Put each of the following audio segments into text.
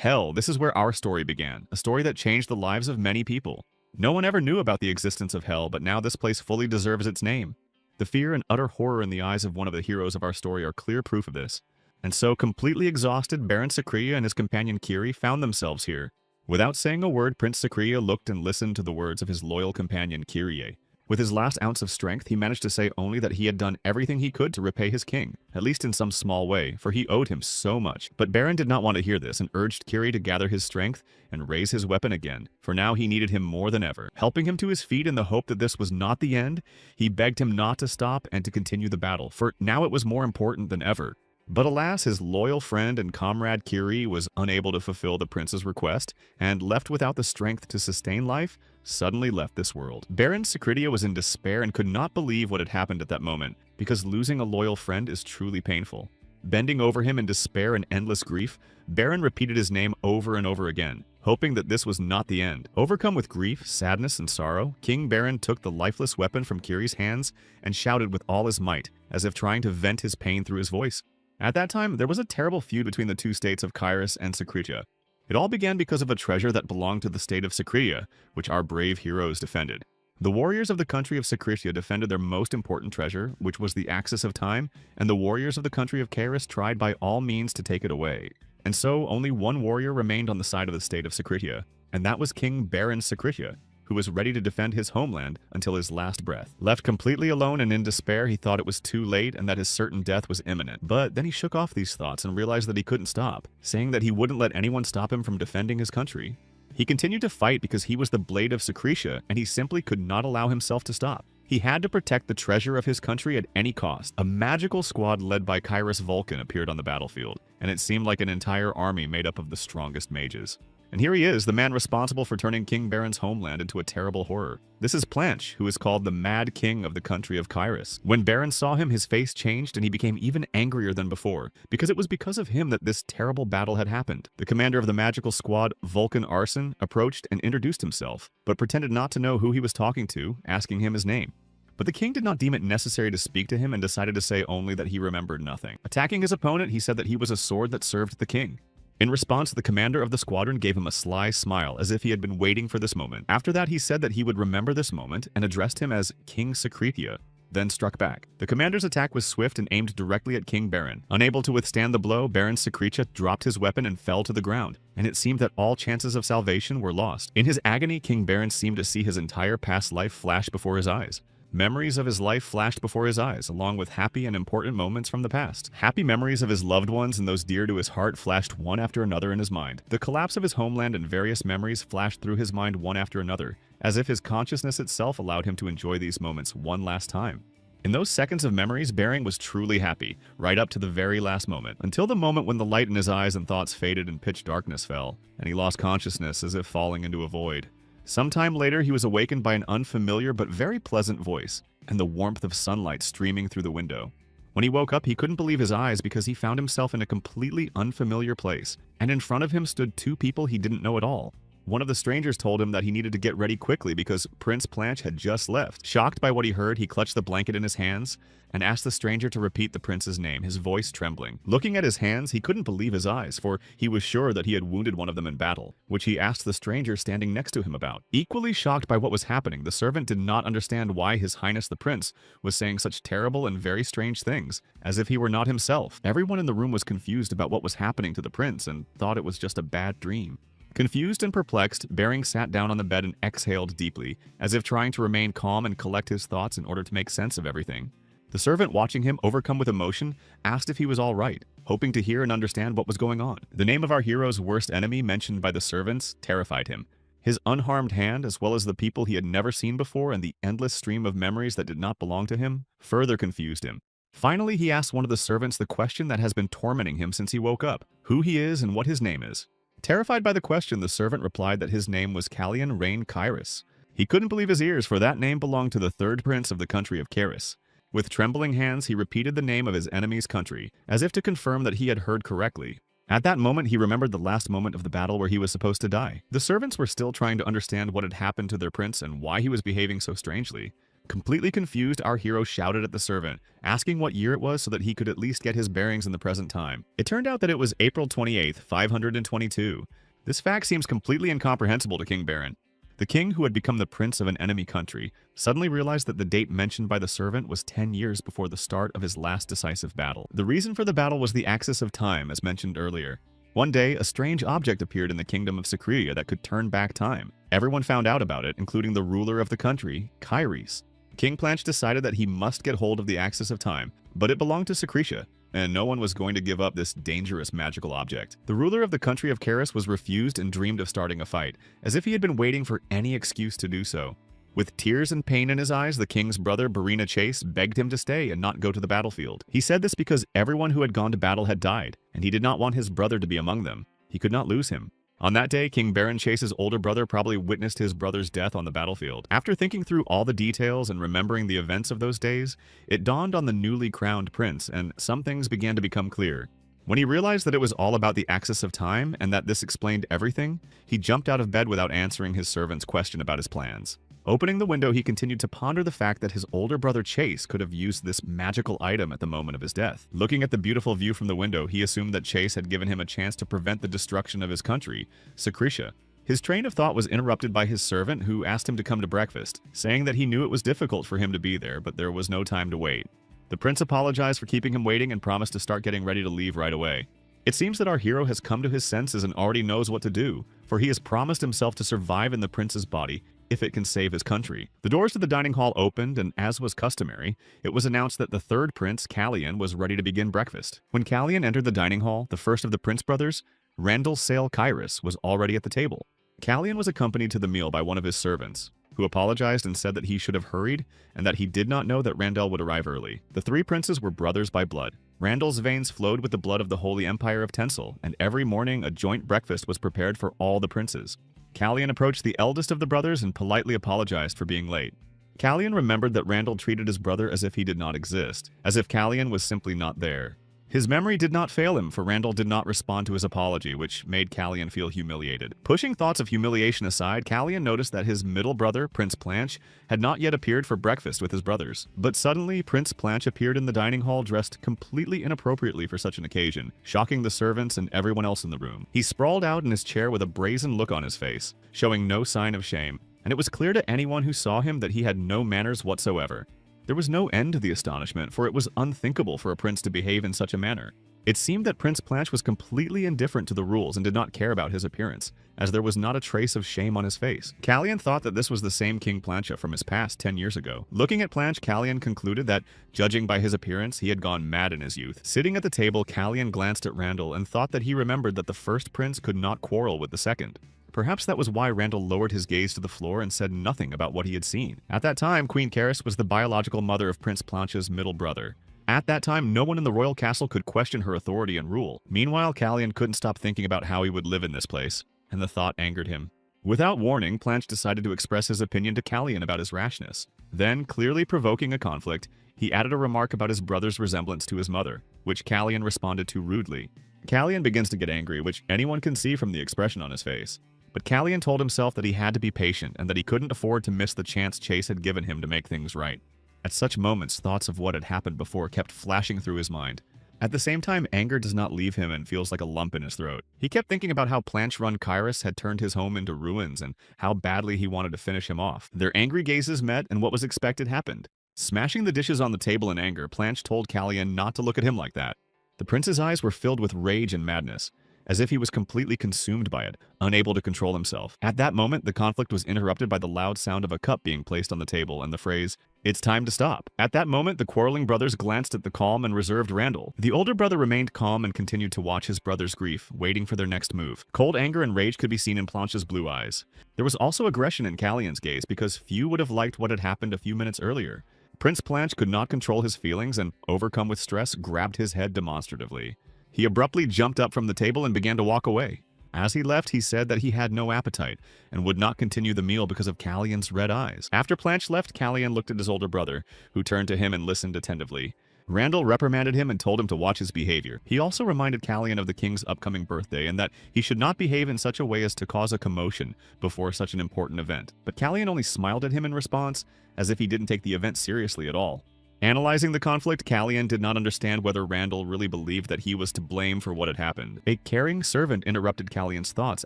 Hell, this is where our story began, a story that changed the lives of many people. No one ever knew about the existence of Hell, but now this place fully deserves its name. The fear and utter horror in the eyes of one of the heroes of our story are clear proof of this. And so, completely exhausted, Baron Sakriya and his companion Kiri found themselves here. Without saying a word, Prince Sakriya looked and listened to the words of his loyal companion Kirie. With his last ounce of strength, he managed to say only that he had done everything he could to repay his king, at least in some small way, for he owed him so much. But Baron did not want to hear this and urged Kiri to gather his strength and raise his weapon again, for now he needed him more than ever. Helping him to his feet in the hope that this was not the end, he begged him not to stop and to continue the battle, for now it was more important than ever. But alas, his loyal friend and comrade Kiri was unable to fulfill the prince's request, and left without the strength to sustain life, suddenly left this world. Baron Sakriya was in despair and could not believe what had happened at that moment, because losing a loyal friend is truly painful. Bending over him in despair and endless grief, Baron repeated his name over and over again, hoping that this was not the end. Overcome with grief, sadness, and sorrow, King Baron took the lifeless weapon from Kiri's hands and shouted with all his might, as if trying to vent his pain through his voice. At that time, there was a terrible feud between the two states of Kairos and Sakriya. It all began because of a treasure that belonged to the state of Sakriya, which our brave heroes defended. The warriors of the country of Sakriya defended their most important treasure, which was the Axis of Time, and the warriors of the country of Kairos tried by all means to take it away. And so, only one warrior remained on the side of the state of Sakriya, and that was King Baron Sakriya, who was ready to defend his homeland until his last breath. Left completely alone and in despair, he thought it was too late and that his certain death was imminent. But then he shook off these thoughts and realized that he couldn't stop, saying that he wouldn't let anyone stop him from defending his country. He continued to fight because he was the blade of Sakriya, and he simply could not allow himself to stop. He had to protect the treasure of his country at any cost. A magical squad led by Kairos Vulcan appeared on the battlefield, and it seemed like an entire army made up of the strongest mages. And here he is, the man responsible for turning King Baron's homeland into a terrible horror. This is Planche, who is called the Mad King of the country of Kairos. When Baron saw him, his face changed and he became even angrier than before, because it was because of him that this terrible battle had happened. The commander of the magical squad, Vulcan Arson, approached and introduced himself, but pretended not to know who he was talking to, asking him his name. But the king did not deem it necessary to speak to him and decided to say only that he remembered nothing. Attacking his opponent, he said that he was a sword that served the king. In response, the commander of the squadron gave him a sly smile, as if he had been waiting for this moment. After that, he said that he would remember this moment and addressed him as King Sakriya, then struck back. The commander's attack was swift and aimed directly at King Baron. Unable to withstand the blow, Baron Sakriya dropped his weapon and fell to the ground, and it seemed that all chances of salvation were lost. In his agony, King Baron seemed to see his entire past life flash before his eyes. Memories of his life flashed before his eyes, along with happy and important moments from the past. Happy memories of his loved ones and those dear to his heart flashed one after another in his mind. The collapse of his homeland and various memories flashed through his mind one after another, as if his consciousness itself allowed him to enjoy these moments one last time. In those seconds of memories, Baron was truly happy, right up to the very last moment, until the moment when the light in his eyes and thoughts faded and pitch darkness fell, and he lost consciousness as if falling into a void. Sometime later, he was awakened by an unfamiliar but very pleasant voice, and the warmth of sunlight streaming through the window. When he woke up, he couldn't believe his eyes because he found himself in a completely unfamiliar place, and in front of him stood two people he didn't know at all. One of the strangers told him that he needed to get ready quickly because Prince Planche had just left. Shocked by what he heard, he clutched the blanket in his hands and asked the stranger to repeat the prince's name, his voice trembling. Looking at his hands, he couldn't believe his eyes, for he was sure that he had wounded one of them in battle, which he asked the stranger standing next to him about. Equally shocked by what was happening, the servant did not understand why His Highness the Prince was saying such terrible and very strange things, as if he were not himself. Everyone in the room was confused about what was happening to the prince and thought it was just a bad dream. Confused and perplexed, Baron sat down on the bed and exhaled deeply, as if trying to remain calm and collect his thoughts in order to make sense of everything. The servant, watching him overcome with emotion, asked if he was all right, hoping to hear and understand what was going on. The name of our hero's worst enemy mentioned by the servants terrified him. His unharmed hand, as well as the people he had never seen before and the endless stream of memories that did not belong to him, further confused him. Finally, he asked one of the servants the question that has been tormenting him since he woke up, who he is and what his name is. Terrified by the question, the servant replied that his name was Kallian Rain Kairos. He couldn't believe his ears, for that name belonged to the third prince of the country of Kairos. With trembling hands, he repeated the name of his enemy's country, as if to confirm that he had heard correctly. At that moment, he remembered the last moment of the battle where he was supposed to die. The servants were still trying to understand what had happened to their prince and why he was behaving so strangely. Completely confused, our hero shouted at the servant, asking what year it was so that he could at least get his bearings in the present time. It turned out that it was April 28th, 522. This fact seems completely incomprehensible to King Baron. The king, who had become the prince of an enemy country, suddenly realized that the date mentioned by the servant was 10 years before the start of his last decisive battle. The reason for the battle was the axis of time, as mentioned earlier. One day, a strange object appeared in the kingdom of Secretia that could turn back time. Everyone found out about it, including the ruler of the country, Kairis. King Planche decided that he must get hold of the axis of time, but it belonged to Secretia, and no one was going to give up this dangerous magical object. The ruler of the country of Karis was refused and dreamed of starting a fight, as if he had been waiting for any excuse to do so. With tears and pain in his eyes, the king's brother, Barina Chase, begged him to stay and not go to the battlefield. He said this because everyone who had gone to battle had died, and he did not want his brother to be among them. He could not lose him. On that day, King Baron Chase's older brother probably witnessed his brother's death on the battlefield. After thinking through all the details and remembering the events of those days, it dawned on the newly crowned prince, and some things began to become clear. When he realized that it was all about the axis of time and that this explained everything, he jumped out of bed without answering his servant's question about his plans. Opening the window, he continued to ponder the fact that his older brother Chase could have used this magical item at the moment of his death. Looking at the beautiful view from the window, he assumed that Chase had given him a chance to prevent the destruction of his country, Secretia. His train of thought was interrupted by his servant, who asked him to come to breakfast, saying that he knew it was difficult for him to be there, but there was no time to wait. The prince apologized for keeping him waiting and promised to start getting ready to leave right away. It seems that our hero has come to his senses and already knows what to do, for he has promised himself to survive in the prince's body if it can save his country. The doors to the dining hall opened, and as was customary, it was announced that the third prince, Callian, was ready to begin breakfast. When Callian entered the dining hall, the first of the prince brothers, Randall Sale Kairis, was already at the table. Callian was accompanied to the meal by one of his servants, who apologized and said that he should have hurried and that he did not know that Randall would arrive early. The three princes were brothers by blood. Randall's veins flowed with the blood of the Holy Empire of Tencel, and every morning a joint breakfast was prepared for all the princes. Callian approached the eldest of the brothers and politely apologized for being late. Callian remembered that Randall treated his brother as if he did not exist, as if Callian was simply not there. His memory did not fail him, for Randall did not respond to his apology, which made Callian feel humiliated. Pushing thoughts of humiliation aside, Callian noticed that his middle brother, Prince Planche, had not yet appeared for breakfast with his brothers. But suddenly, Prince Planche appeared in the dining hall dressed completely inappropriately for such an occasion, shocking the servants and everyone else in the room. He sprawled out in his chair with a brazen look on his face, showing no sign of shame, and it was clear to anyone who saw him that he had no manners whatsoever. There was no end to the astonishment, for it was unthinkable for a prince to behave in such a manner. It seemed that Prince Planche was completely indifferent to the rules and did not care about his appearance, as there was not a trace of shame on his face. Callian thought that this was the same King Planche from his past 10 years ago. Looking at Planche, Callian concluded that, judging by his appearance, he had gone mad in his youth. Sitting at the table, Callian glanced at Randall and thought that he remembered that the first prince could not quarrel with the second. Perhaps that was why Randall lowered his gaze to the floor and said nothing about what he had seen. At that time, Queen Karis was the biological mother of Prince Planche's middle brother. At that time, no one in the royal castle could question her authority and rule. Meanwhile, Callian couldn't stop thinking about how he would live in this place, and the thought angered him. Without warning, Planche decided to express his opinion to Callian about his rashness. Then, clearly provoking a conflict, he added a remark about his brother's resemblance to his mother, which Callian responded to rudely. Callian begins to get angry, which anyone can see from the expression on his face. But Callian told himself that he had to be patient and that he couldn't afford to miss the chance Chase had given him to make things right. At such moments, thoughts of what had happened before kept flashing through his mind. At the same time, anger does not leave him and feels like a lump in his throat. He kept thinking about how Planche-run Kairis had turned his home into ruins and how badly he wanted to finish him off. Their angry gazes met, and what was expected happened. Smashing the dishes on the table in anger, Planche told Callian not to look at him like that. The prince's eyes were filled with rage and madness, as if he was completely consumed by it, unable to control himself. At that moment, the conflict was interrupted by the loud sound of a cup being placed on the table and the phrase, "It's time to stop." At that moment, the quarreling brothers glanced at the calm and reserved Randall. The older brother remained calm and continued to watch his brother's grief, waiting for their next move. Cold anger and rage could be seen in Planche's blue eyes. There was also aggression in Callian's gaze, because few would have liked what had happened a few minutes earlier. Prince Planche could not control his feelings and, overcome with stress, grabbed his head demonstratively. He abruptly jumped up from the table and began to walk away. As he left, he said that he had no appetite and would not continue the meal because of Callian's red eyes. After Planche left, Callian looked at his older brother, who turned to him and listened attentively. Randall reprimanded him and told him to watch his behavior. He also reminded Callian of the king's upcoming birthday and that he should not behave in such a way as to cause a commotion before such an important event. But Callian only smiled at him in response, as if he didn't take the event seriously at all. Analyzing the conflict, Callian did not understand whether Randall really believed that he was to blame for what had happened. A caring servant interrupted Callian's thoughts,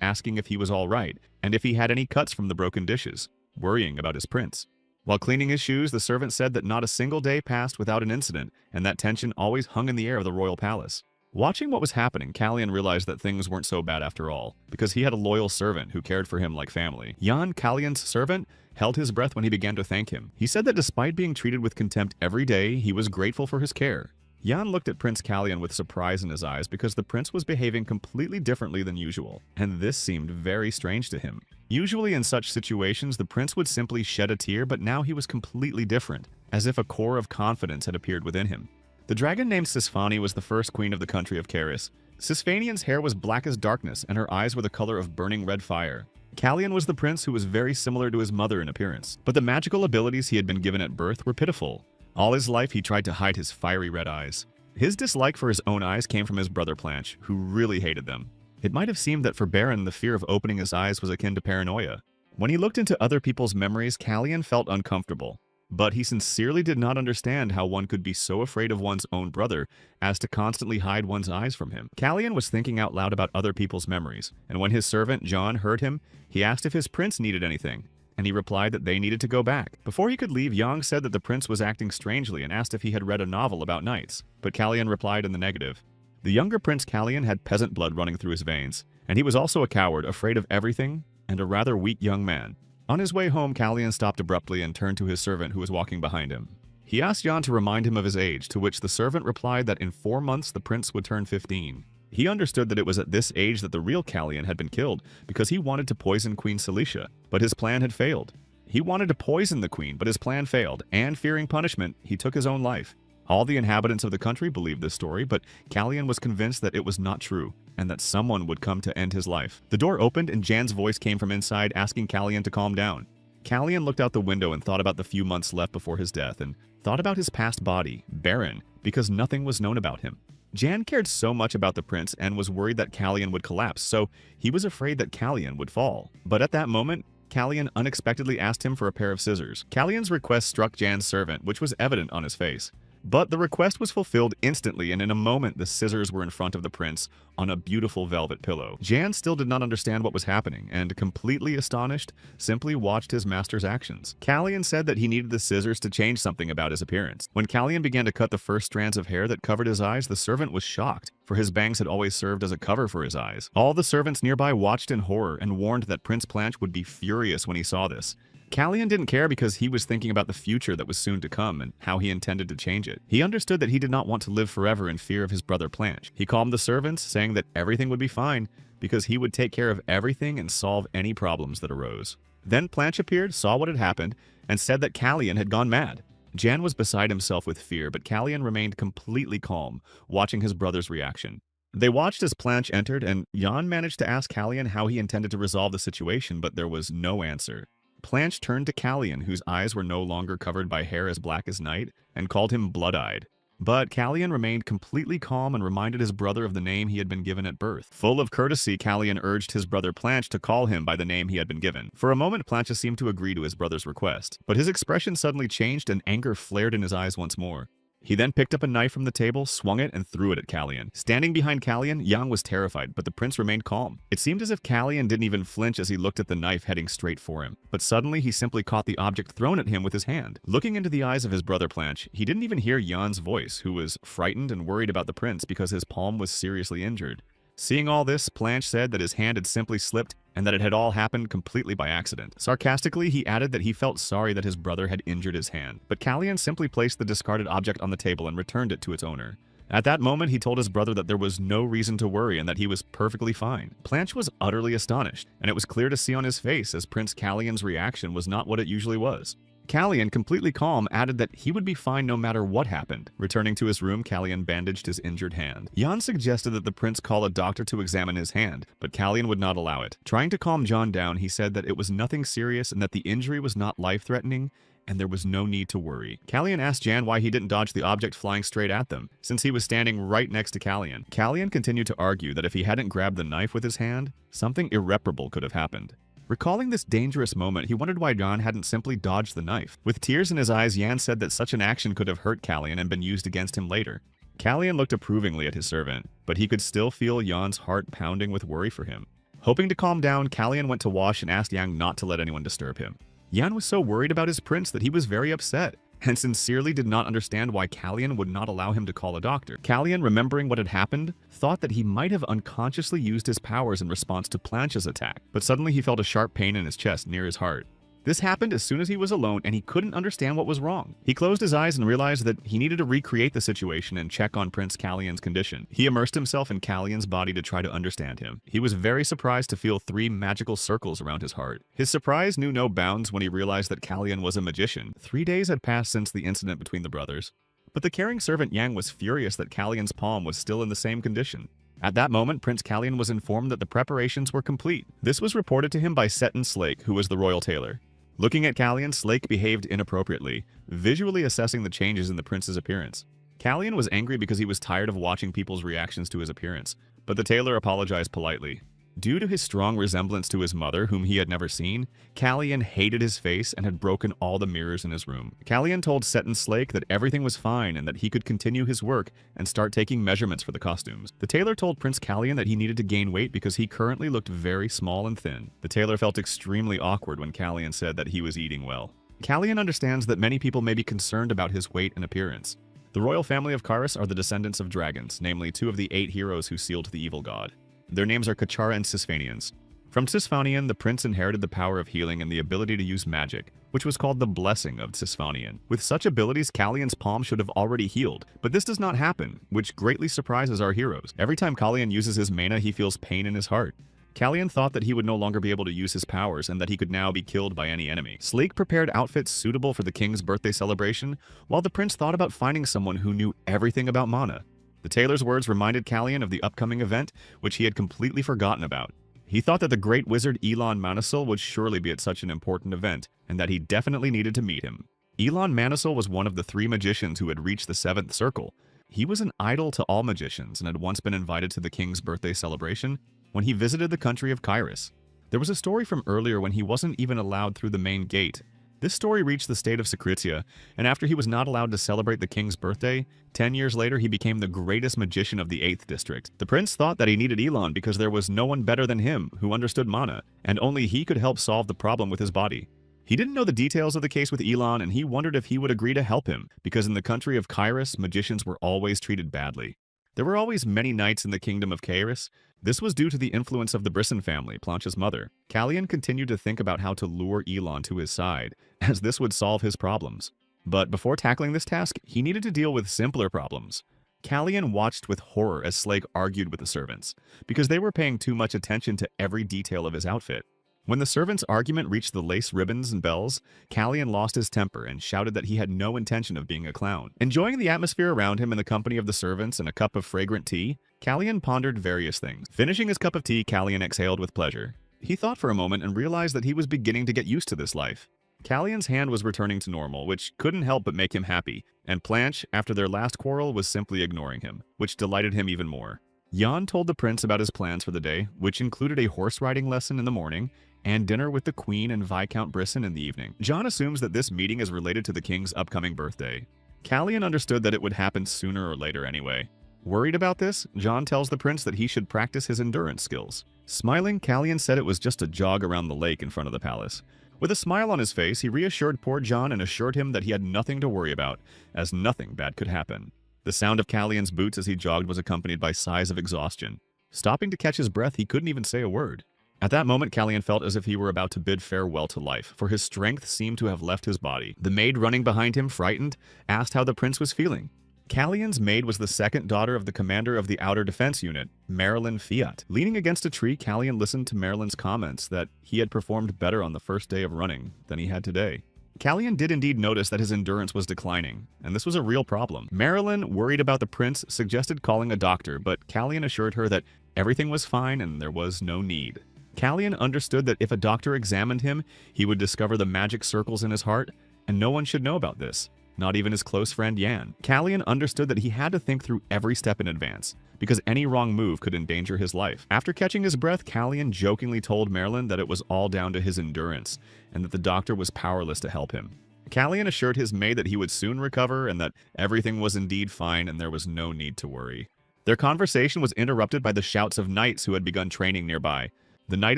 asking if he was all right and if he had any cuts from the broken dishes, worrying about his prince. While cleaning his shoes, the servant said that not a single day passed without an incident, and that tension always hung in the air of the royal palace. Watching what was happening, Callian realized that things weren't so bad after all, because he had a loyal servant who cared for him like family. Jan, Callian's servant, held his breath when he began to thank him. He said that despite being treated with contempt every day, he was grateful for his care. Jan looked at Prince Callian with surprise in his eyes because the prince was behaving completely differently than usual, and this seemed very strange to him. Usually in such situations, the prince would simply shed a tear, but now he was completely different, as if a core of confidence had appeared within him. The dragon named Sisfani was the first queen of the country of Karis. Sisfanian's hair was black as darkness, and her eyes were the color of burning red fire. Callian was the prince who was very similar to his mother in appearance, but the magical abilities he had been given at birth were pitiful. All his life, he tried to hide his fiery red eyes. His dislike for his own eyes came from his brother Planche, who really hated them. It might have seemed that for Baron, the fear of opening his eyes was akin to paranoia. When he looked into other people's memories, Callian felt uncomfortable. But he sincerely did not understand how one could be so afraid of one's own brother as to constantly hide one's eyes from him. Callian was thinking out loud about other people's memories, and when his servant John heard him, he asked if his prince needed anything, and he replied that they needed to go back. Before he could leave, Yang said that the prince was acting strangely and asked if he had read a novel about knights, but Callian replied in the negative. The younger Prince Callian had peasant blood running through his veins, and he was also a coward, afraid of everything, and a rather weak young man. On his way home, Callian stopped abruptly and turned to his servant who was walking behind him. He asked Jan to remind him of his age, to which the servant replied that in 4 months the prince would turn 15. He understood that it was at this age that the real Callian had been killed because he wanted to poison Queen Celicia, but his plan had failed. He wanted to poison the queen, but his plan failed, and fearing punishment, he took his own life. All the inhabitants of the country believed this story, but Callian was convinced that it was not true, and that someone would come to end his life. The door opened and Jan's voice came from inside, asking Callian to calm down. Callian looked out the window and thought about the few months left before his death, and thought about his past body, Baron, because nothing was known about him. Jan cared so much about the prince and was worried that Callian would collapse, so he was afraid that Callian would fall. But at that moment, Callian unexpectedly asked him for a pair of scissors. Callian's request struck Jan's servant, which was evident on his face. But the request was fulfilled instantly, and in a moment the scissors were in front of the prince on a beautiful velvet pillow. Jan still did not understand what was happening, and completely astonished, simply watched his master's actions. Callian said that he needed the scissors to change something about his appearance. When Callian began to cut the first strands of hair that covered his eyes, the servant was shocked, for his bangs had always served as a cover for his eyes. All the servants nearby watched in horror and warned that Prince Planche would be furious when he saw this. Callian didn't care because he was thinking about the future that was soon to come and how he intended to change it. He understood that he did not want to live forever in fear of his brother Planche. He calmed the servants, saying that everything would be fine because he would take care of everything and solve any problems that arose. Then Planche appeared, saw what had happened, and said that Callian had gone mad. Jan was beside himself with fear, but Callian remained completely calm, watching his brother's reaction. They watched as Planche entered, and Jan managed to ask Callian how he intended to resolve the situation, but there was no answer. Planche turned to Callian, whose eyes were no longer covered by hair as black as night, and called him blood-eyed. But Callian remained completely calm and reminded his brother of the name he had been given at birth. Full of courtesy, Callian urged his brother Planche to call him by the name he had been given. For a moment, Planche seemed to agree to his brother's request, but his expression suddenly changed and anger flared in his eyes once more. He then picked up a knife from the table, swung it, and threw it at Callian. Standing behind Callian, Yang was terrified, but the prince remained calm. It seemed as if Callian didn't even flinch as he looked at the knife heading straight for him. But suddenly, he simply caught the object thrown at him with his hand. Looking into the eyes of his brother Planche, he didn't even hear Jan's voice, who was frightened and worried about the prince because his palm was seriously injured. Seeing all this, Planche said that his hand had simply slipped and that it had all happened completely by accident. Sarcastically, he added that he felt sorry that his brother had injured his hand, but Callian simply placed the discarded object on the table and returned it to its owner. At that moment, he told his brother that there was no reason to worry and that he was perfectly fine. Planche was utterly astonished, and it was clear to see on his face as Prince Callian's reaction was not what it usually was. Callian, completely calm, added that he would be fine no matter what happened. Returning to his room, Callian bandaged his injured hand. Jan suggested that the prince call a doctor to examine his hand, but Callian would not allow it. Trying to calm John down, he said that it was nothing serious and that the injury was not life-threatening, and there was no need to worry. Callian asked Jan why he didn't dodge the object flying straight at them, since he was standing right next to Callian. Callian continued to argue that if he hadn't grabbed the knife with his hand, something irreparable could have happened. Recalling this dangerous moment, he wondered why Jan hadn't simply dodged the knife. With tears in his eyes, Jan said that such an action could have hurt Callian and been used against him later. Callian looked approvingly at his servant, but he could still feel Jan's heart pounding with worry for him. Hoping to calm down, Callian went to wash and asked Jan not to let anyone disturb him. Jan was so worried about his prince that he was very upset, and sincerely did not understand why Callian would not allow him to call a doctor. Callian, remembering what had happened, thought that he might have unconsciously used his powers in response to Planche's attack, but suddenly he felt a sharp pain in his chest near his heart. This happened as soon as he was alone and he couldn't understand what was wrong. He closed his eyes and realized that he needed to recreate the situation and check on Prince Callian's condition. He immersed himself in Callian's body to try to understand him. He was very surprised to feel 3 magical circles around his heart. His surprise knew no bounds when he realized that Callian was a magician. 3 days had passed since the incident between the brothers, but the caring servant Yang was furious that Callian's palm was still in the same condition. At that moment, Prince Callian was informed that the preparations were complete. This was reported to him by Seton Slake, who was the royal tailor. Looking at Callian, Slake behaved inappropriately, visually assessing the changes in the prince's appearance. Callian was angry because he was tired of watching people's reactions to his appearance, but the tailor apologized politely. Due to his strong resemblance to his mother, whom he had never seen, Callian hated his face and had broken all the mirrors in his room. Callian told Seton Slake that everything was fine and that he could continue his work and start taking measurements for the costumes. The tailor told Prince Callian that he needed to gain weight because he currently looked very small and thin. The tailor felt extremely awkward when Callian said that he was eating well. Callian understands that many people may be concerned about his weight and appearance. The royal family of Kairos are the descendants of dragons, namely 2 of the 8 heroes who sealed the evil god. Their names are Kachara and Sisphanians. From Sisphanian, the prince inherited the power of healing and the ability to use magic, which was called the Blessing of Sisphanian. With such abilities, Callian's palm should have already healed, but this does not happen, which greatly surprises our heroes. Every time Callian uses his mana, he feels pain in his heart. Callian thought that he would no longer be able to use his powers and that he could now be killed by any enemy. Slake prepared outfits suitable for the king's birthday celebration, while the prince thought about finding someone who knew everything about mana. The tailor's words reminded Callian of the upcoming event, which he had completely forgotten about. He thought that the great wizard Elon Manisil would surely be at such an important event, and that he definitely needed to meet him. Elon Manisil was one of the 3 magicians who had reached the 7th circle. He was an idol to all magicians and had once been invited to the king's birthday celebration when he visited the country of Kairos. There was a story from earlier when he wasn't even allowed through the main gate. This story reached the state of Secretia, and after he was not allowed to celebrate the king's birthday, 10 years later he became the greatest magician of the 8th district. The prince thought that he needed Elon because there was no one better than him who understood mana, and only he could help solve the problem with his body. He didn't know the details of the case with Elon, and he wondered if he would agree to help him, because in the country of Kairos, magicians were always treated badly. There were always many knights in the kingdom of Kairos. This was due to the influence of the Brisson family, Planche's mother. Callian continued to think about how to lure Elon to his side, as this would solve his problems. But before tackling this task, he needed to deal with simpler problems. Callian watched with horror as Slake argued with the servants, because they were paying too much attention to every detail of his outfit. When the servants' argument reached the lace ribbons and bells, Callian lost his temper and shouted that he had no intention of being a clown. Enjoying the atmosphere around him in the company of the servants and a cup of fragrant tea, Callian pondered various things. Finishing his cup of tea, Callian exhaled with pleasure. He thought for a moment and realized that he was beginning to get used to this life. Callian's hand was returning to normal, which couldn't help but make him happy, and Planche, after their last quarrel, was simply ignoring him, which delighted him even more. Jan told the prince about his plans for the day, which included a horse riding lesson in the morning, and dinner with the Queen and Viscount Brisson in the evening. Jan assumes that this meeting is related to the king's upcoming birthday. Callian understood that it would happen sooner or later anyway. Worried about this, Jan tells the prince that he should practice his endurance skills. Smiling, Callian said it was just a jog around the lake in front of the palace. With a smile on his face, he reassured poor Jan and assured him that he had nothing to worry about, as nothing bad could happen. The sound of Callian's boots as he jogged was accompanied by sighs of exhaustion. Stopping to catch his breath, he couldn't even say a word. At that moment, Callian felt as if he were about to bid farewell to life, for his strength seemed to have left his body. The maid running behind him, frightened, asked how the prince was feeling. Callian's maid was the 2nd daughter of the commander of the Outer Defense Unit, Marilyn Fiat. Leaning against a tree, Callian listened to Marilyn's comments that he had performed better on the first day of running than he had today. Callian did indeed notice that his endurance was declining, and this was a real problem. Marilyn, worried about the prince, suggested calling a doctor, but Callian assured her that everything was fine and there was no need. Callian understood that if a doctor examined him, he would discover the magic circles in his heart, and no one should know about this, not even his close friend Yan. Callian understood that he had to think through every step in advance, because any wrong move could endanger his life. After catching his breath, Callian jokingly told Merlin that it was all down to his endurance, and that the doctor was powerless to help him. Callian assured his maid that he would soon recover and that everything was indeed fine and there was no need to worry. Their conversation was interrupted by the shouts of knights who had begun training nearby. The knight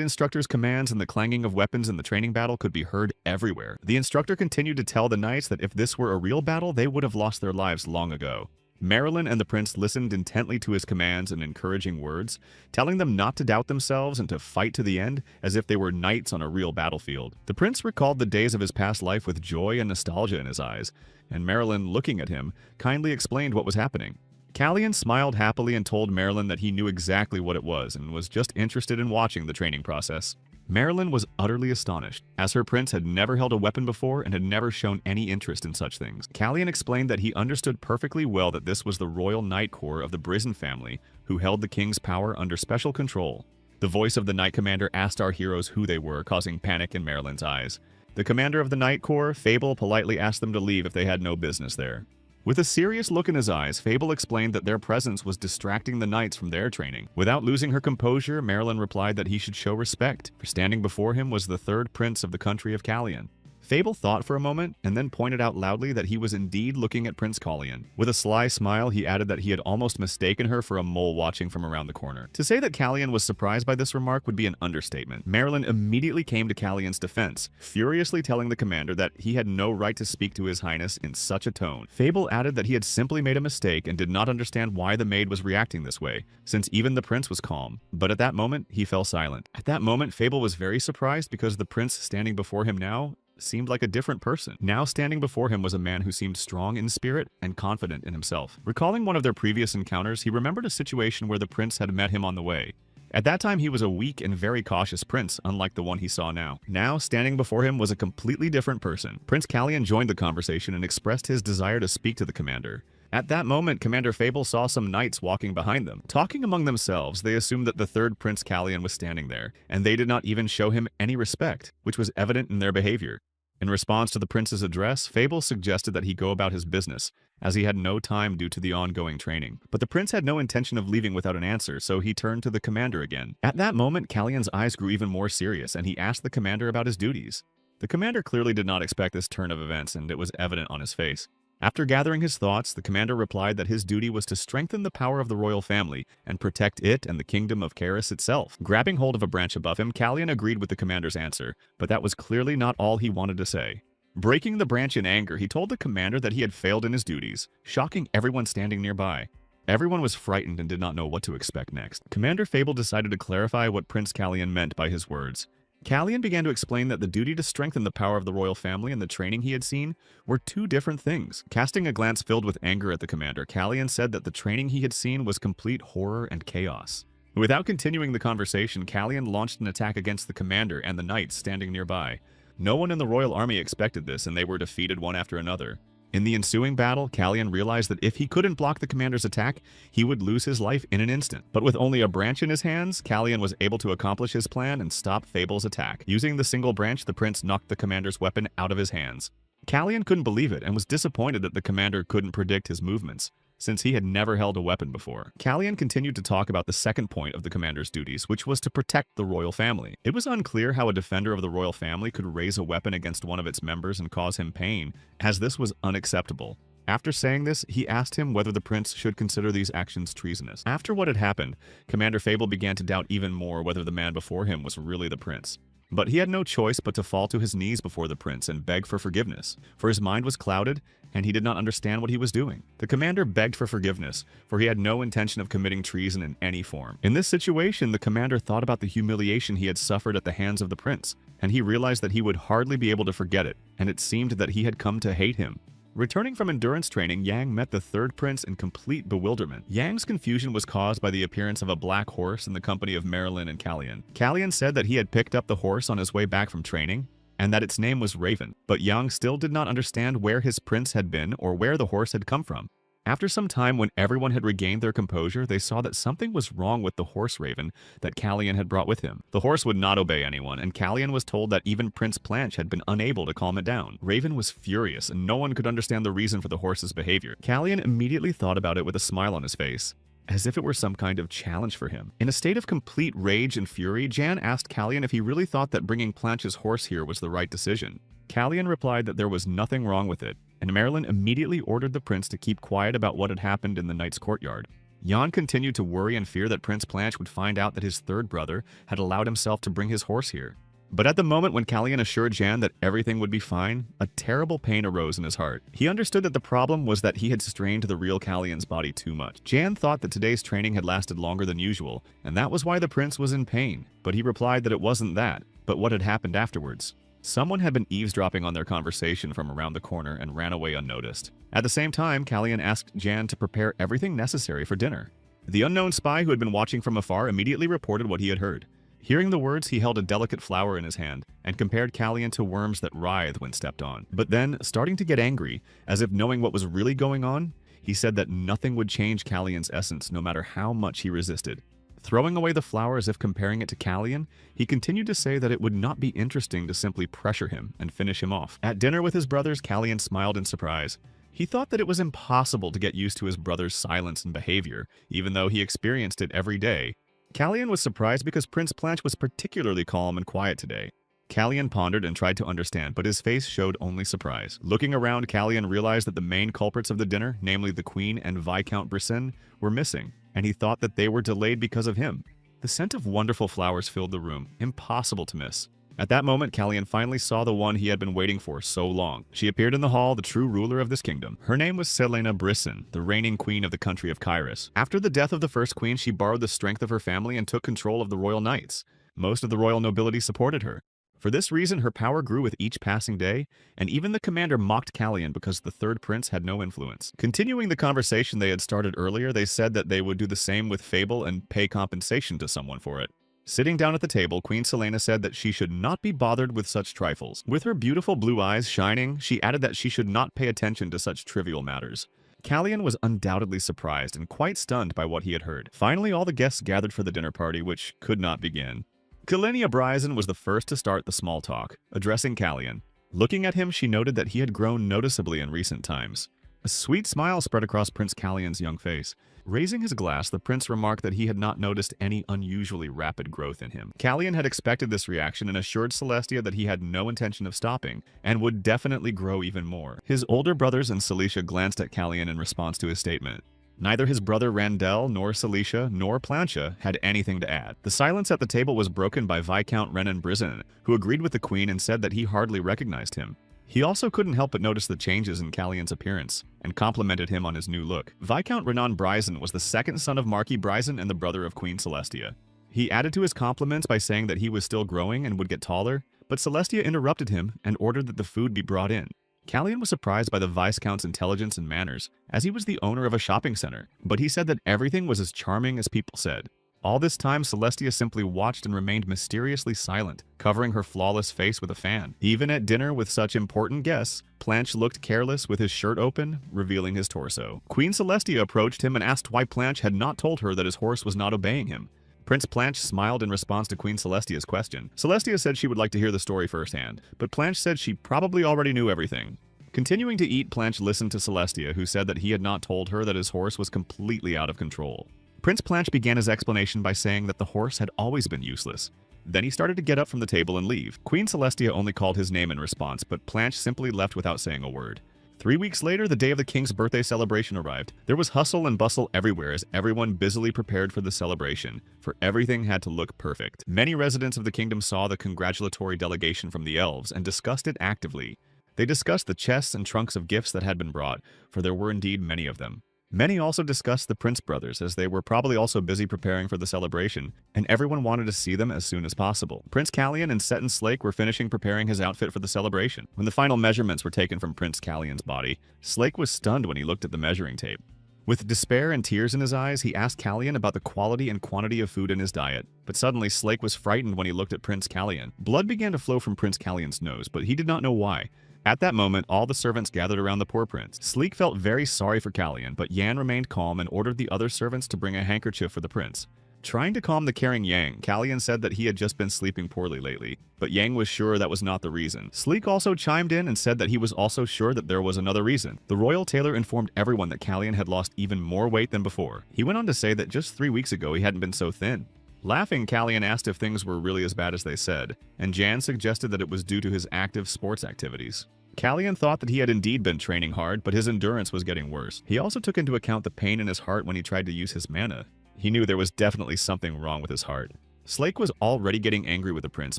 instructor's commands and the clanging of weapons in the training battle could be heard everywhere. The instructor continued to tell the knights that if this were a real battle, they would have lost their lives long ago. Marilyn and the prince listened intently to his commands and encouraging words, telling them not to doubt themselves and to fight to the end as if they were knights on a real battlefield. The prince recalled the days of his past life with joy and nostalgia in his eyes, and Marilyn, looking at him, kindly explained what was happening. Callian smiled happily and told Marilyn that he knew exactly what it was and was just interested in watching the training process. Marilyn was utterly astonished, as her prince had never held a weapon before and had never shown any interest in such things. Callian explained that he understood perfectly well that this was the royal knight corps of the Brizen family, who held the king's power under special control. The voice of the knight commander asked our heroes who they were, causing panic in Marilyn's eyes. The commander of the knight corps, Fable, politely asked them to leave if they had no business there. With a serious look in his eyes, Fable explained that their presence was distracting the knights from their training. Without losing her composure, Marilyn replied that he should show respect, for standing before him was the third prince of the country of Callian. Fable thought for a moment and then pointed out loudly that he was indeed looking at Prince Callian. With a sly smile, he added that he had almost mistaken her for a mole watching from around the corner. To say that Callian was surprised by this remark would be an understatement. Marilyn immediately came to Callian's defense, furiously telling the commander that he had no right to speak to His Highness in such a tone. Fable added that he had simply made a mistake and did not understand why the maid was reacting this way, since even the prince was calm. But at that moment, he fell silent. At that moment, Fable was very surprised because the prince standing before him now seemed like a different person. Now standing before him was a man who seemed strong in spirit and confident in himself. Recalling one of their previous encounters, he remembered a situation where the prince had met him on the way. At that time, he was a weak and very cautious prince, unlike the one he saw now. Now, standing before him was a completely different person. Prince Callian joined the conversation and expressed his desire to speak to the commander. At that moment, Commander Fable saw some knights walking behind them. Talking among themselves, they assumed that the third Prince Callian was standing there, and they did not even show him any respect, which was evident in their behavior. In response to the prince's address, Fable suggested that he go about his business, as he had no time due to the ongoing training. But the prince had no intention of leaving without an answer, so he turned to the commander again. At that moment, Callian's eyes grew even more serious, and he asked the commander about his duties. The commander clearly did not expect this turn of events, and it was evident on his face. After gathering his thoughts, the commander replied that his duty was to strengthen the power of the royal family and protect it and the kingdom of Karis itself. Grabbing hold of a branch above him, Callian agreed with the commander's answer, but that was clearly not all he wanted to say. Breaking the branch in anger, he told the commander that he had failed in his duties, shocking everyone standing nearby. Everyone was frightened and did not know what to expect next. Commander Fable decided to clarify what Prince Callian meant by his words. Callian began to explain that the duty to strengthen the power of the royal family and the training he had seen were two different things. Casting a glance filled with anger at the commander, Callian said that the training he had seen was complete horror and chaos. Without continuing the conversation, Callian launched an attack against the commander and the knights standing nearby. No one in the royal army expected this, and they were defeated one after another. In the ensuing battle, Callian realized that if he couldn't block the commander's attack, he would lose his life in an instant. But with only a branch in his hands, Callian was able to accomplish his plan and stop Fable's attack. Using the single branch, the prince knocked the commander's weapon out of his hands. Callian couldn't believe it and was disappointed that the commander couldn't predict his movements, since he had never held a weapon before. Callian continued to talk about the second point of the commander's duties, which was to protect the royal family. It was unclear how a defender of the royal family could raise a weapon against one of its members and cause him pain, as this was unacceptable. After saying this, he asked him whether the prince should consider these actions treasonous. After what had happened, Commander Fable began to doubt even more whether the man before him was really the prince. But he had no choice but to fall to his knees before the prince and beg for forgiveness, for his mind was clouded and he did not understand what he was doing. The commander begged for forgiveness, for he had no intention of committing treason in any form. In this situation, the commander thought about the humiliation he had suffered at the hands of the prince, and he realized that he would hardly be able to forget it, and it seemed that he had come to hate him. Returning from endurance training, Yang met the third prince in complete bewilderment. Yang's confusion was caused by the appearance of a black horse in the company of Marilyn and Callian. Callian said that he had picked up the horse on his way back from training, and that its name was Raven, but Yang still did not understand where his prince had been or where the horse had come from. After some time, when everyone had regained their composure, they saw that something was wrong with the horse Raven that Callian had brought with him. The horse would not obey anyone, and Callian was told that even Prince Planche had been unable to calm it down. Raven was furious, and no one could understand the reason for the horse's behavior. Callian immediately thought about it with a smile on his face, as if it were some kind of challenge for him. In a state of complete rage and fury, Jan asked Callian if he really thought that bringing Planche's horse here was the right decision. Callian replied that there was nothing wrong with it, and Marilyn immediately ordered the prince to keep quiet about what had happened in the knight's courtyard. Jan continued to worry and fear that Prince Planche would find out that his third brother had allowed himself to bring his horse here. But at the moment when Callian assured Jan that everything would be fine, a terrible pain arose in his heart. He understood that the problem was that he had strained the real Callian's body too much. Jan thought that today's training had lasted longer than usual, and that was why the prince was in pain. But he replied that it wasn't that, but what had happened afterwards. Someone had been eavesdropping on their conversation from around the corner and ran away unnoticed. At the same time, Callian asked Jan to prepare everything necessary for dinner. The unknown spy who had been watching from afar immediately reported what he had heard. Hearing the words, he held a delicate flower in his hand and compared Callian to worms that writhe when stepped on. But then, starting to get angry, as if knowing what was really going on, he said that nothing would change Callian's essence no matter how much he resisted. Throwing away the flower as if comparing it to Callian, he continued to say that it would not be interesting to simply pressure him and finish him off. At dinner with his brothers, Callian smiled in surprise. He thought that it was impossible to get used to his brother's silence and behavior, even though he experienced it every day. Callian was surprised because Prince Planche was particularly calm and quiet today. Callian pondered and tried to understand, but his face showed only surprise. Looking around, Callian realized that the main culprits of the dinner, namely the Queen and Viscount Brissin, were missing, and he thought that they were delayed because of him. The scent of wonderful flowers filled the room, impossible to miss. At that moment, Callian finally saw the one he had been waiting for so long. She appeared in the hall, the true ruler of this kingdom. Her name was Selena Brissin, the reigning queen of the country of Kairos. After the death of the first queen, she borrowed the strength of her family and took control of the royal knights. Most of the royal nobility supported her. For this reason, her power grew with each passing day, and even the commander mocked Callian because the third prince had no influence. Continuing the conversation they had started earlier, they said that they would do the same with Fable and pay compensation to someone for it. Sitting down at the table, Queen Selena said that she should not be bothered with such trifles. With her beautiful blue eyes shining, she added that she should not pay attention to such trivial matters. Callian was undoubtedly surprised and quite stunned by what he had heard. Finally, all the guests gathered for the dinner party, which could not begin. Kalenia Bryson was the first to start the small talk, addressing Callian. Looking at him, she noted that he had grown noticeably in recent times. A sweet smile spread across Prince Callian's young face. Raising his glass, the prince remarked that he had not noticed any unusually rapid growth in him. Callian had expected this reaction and assured Celestia that he had no intention of stopping, and would definitely grow even more. His older brothers and Celicia glanced at Callian in response to his statement. Neither his brother Randell, nor Celicia, nor Plancha had anything to add. The silence at the table was broken by Viscount Renan Brizin, who agreed with the queen and said that he hardly recognized him. He also couldn't help but notice the changes in Callian's appearance, and complimented him on his new look. Viscount Renan Bryson was the second son of Marquis Bryson and the brother of Queen Celestia. He added to his compliments by saying that he was still growing and would get taller, but Celestia interrupted him and ordered that the food be brought in. Callian was surprised by the Viscount's intelligence and manners, as he was the owner of a shopping center, but he said that everything was as charming as people said. All this time, Celestia simply watched and remained mysteriously silent, covering her flawless face with a fan. Even at dinner with such important guests, Planche looked careless with his shirt open, revealing his torso. Queen Celestia approached him and asked why Planche had not told her that his horse was not obeying him. Prince Planche smiled in response to Queen Celestia's question. Celestia said she would like to hear the story firsthand, but Planche said she probably already knew everything. Continuing to eat, Planche listened to Celestia, who said that he had not told her that his horse was completely out of control. Prince Planche began his explanation by saying that the horse had always been useless. Then he started to get up from the table and leave. Queen Celestia only called his name in response, but Planche simply left without saying a word. 3 weeks later, the day of the king's birthday celebration arrived. There was hustle and bustle everywhere as everyone busily prepared for the celebration, for everything had to look perfect. Many residents of the kingdom saw the congratulatory delegation from the elves and discussed it actively. They discussed the chests and trunks of gifts that had been brought, for there were indeed many of them. Many also discussed the Prince brothers, as they were probably also busy preparing for the celebration, and everyone wanted to see them as soon as possible. Prince Callian and Seton Slake were finishing preparing his outfit for the celebration. When the final measurements were taken from Prince Callian's body, Slake was stunned when he looked at the measuring tape. With despair and tears in his eyes, he asked Callian about the quality and quantity of food in his diet. But suddenly, Slake was frightened when he looked at Prince Callian. Blood began to flow from Prince Callian's nose, but he did not know why. At that moment, all the servants gathered around the poor prince. Sleek felt very sorry for Kalyan, but Yan remained calm and ordered the other servants to bring a handkerchief for the prince. Trying to calm the caring Yang, Kalyan said that he had just been sleeping poorly lately, but Yang was sure that was not the reason. Sleek also chimed in and said that he was also sure that there was another reason. The royal tailor informed everyone that Kalyan had lost even more weight than before. He went on to say that just 3 weeks ago he hadn't been so thin. Laughing, Kalyan asked if things were really as bad as they said, and Jan suggested that it was due to his active sports activities. Kalyan thought that he had indeed been training hard, but his endurance was getting worse. He also took into account the pain in his heart when he tried to use his mana. He knew there was definitely something wrong with his heart. Slake was already getting angry with the prince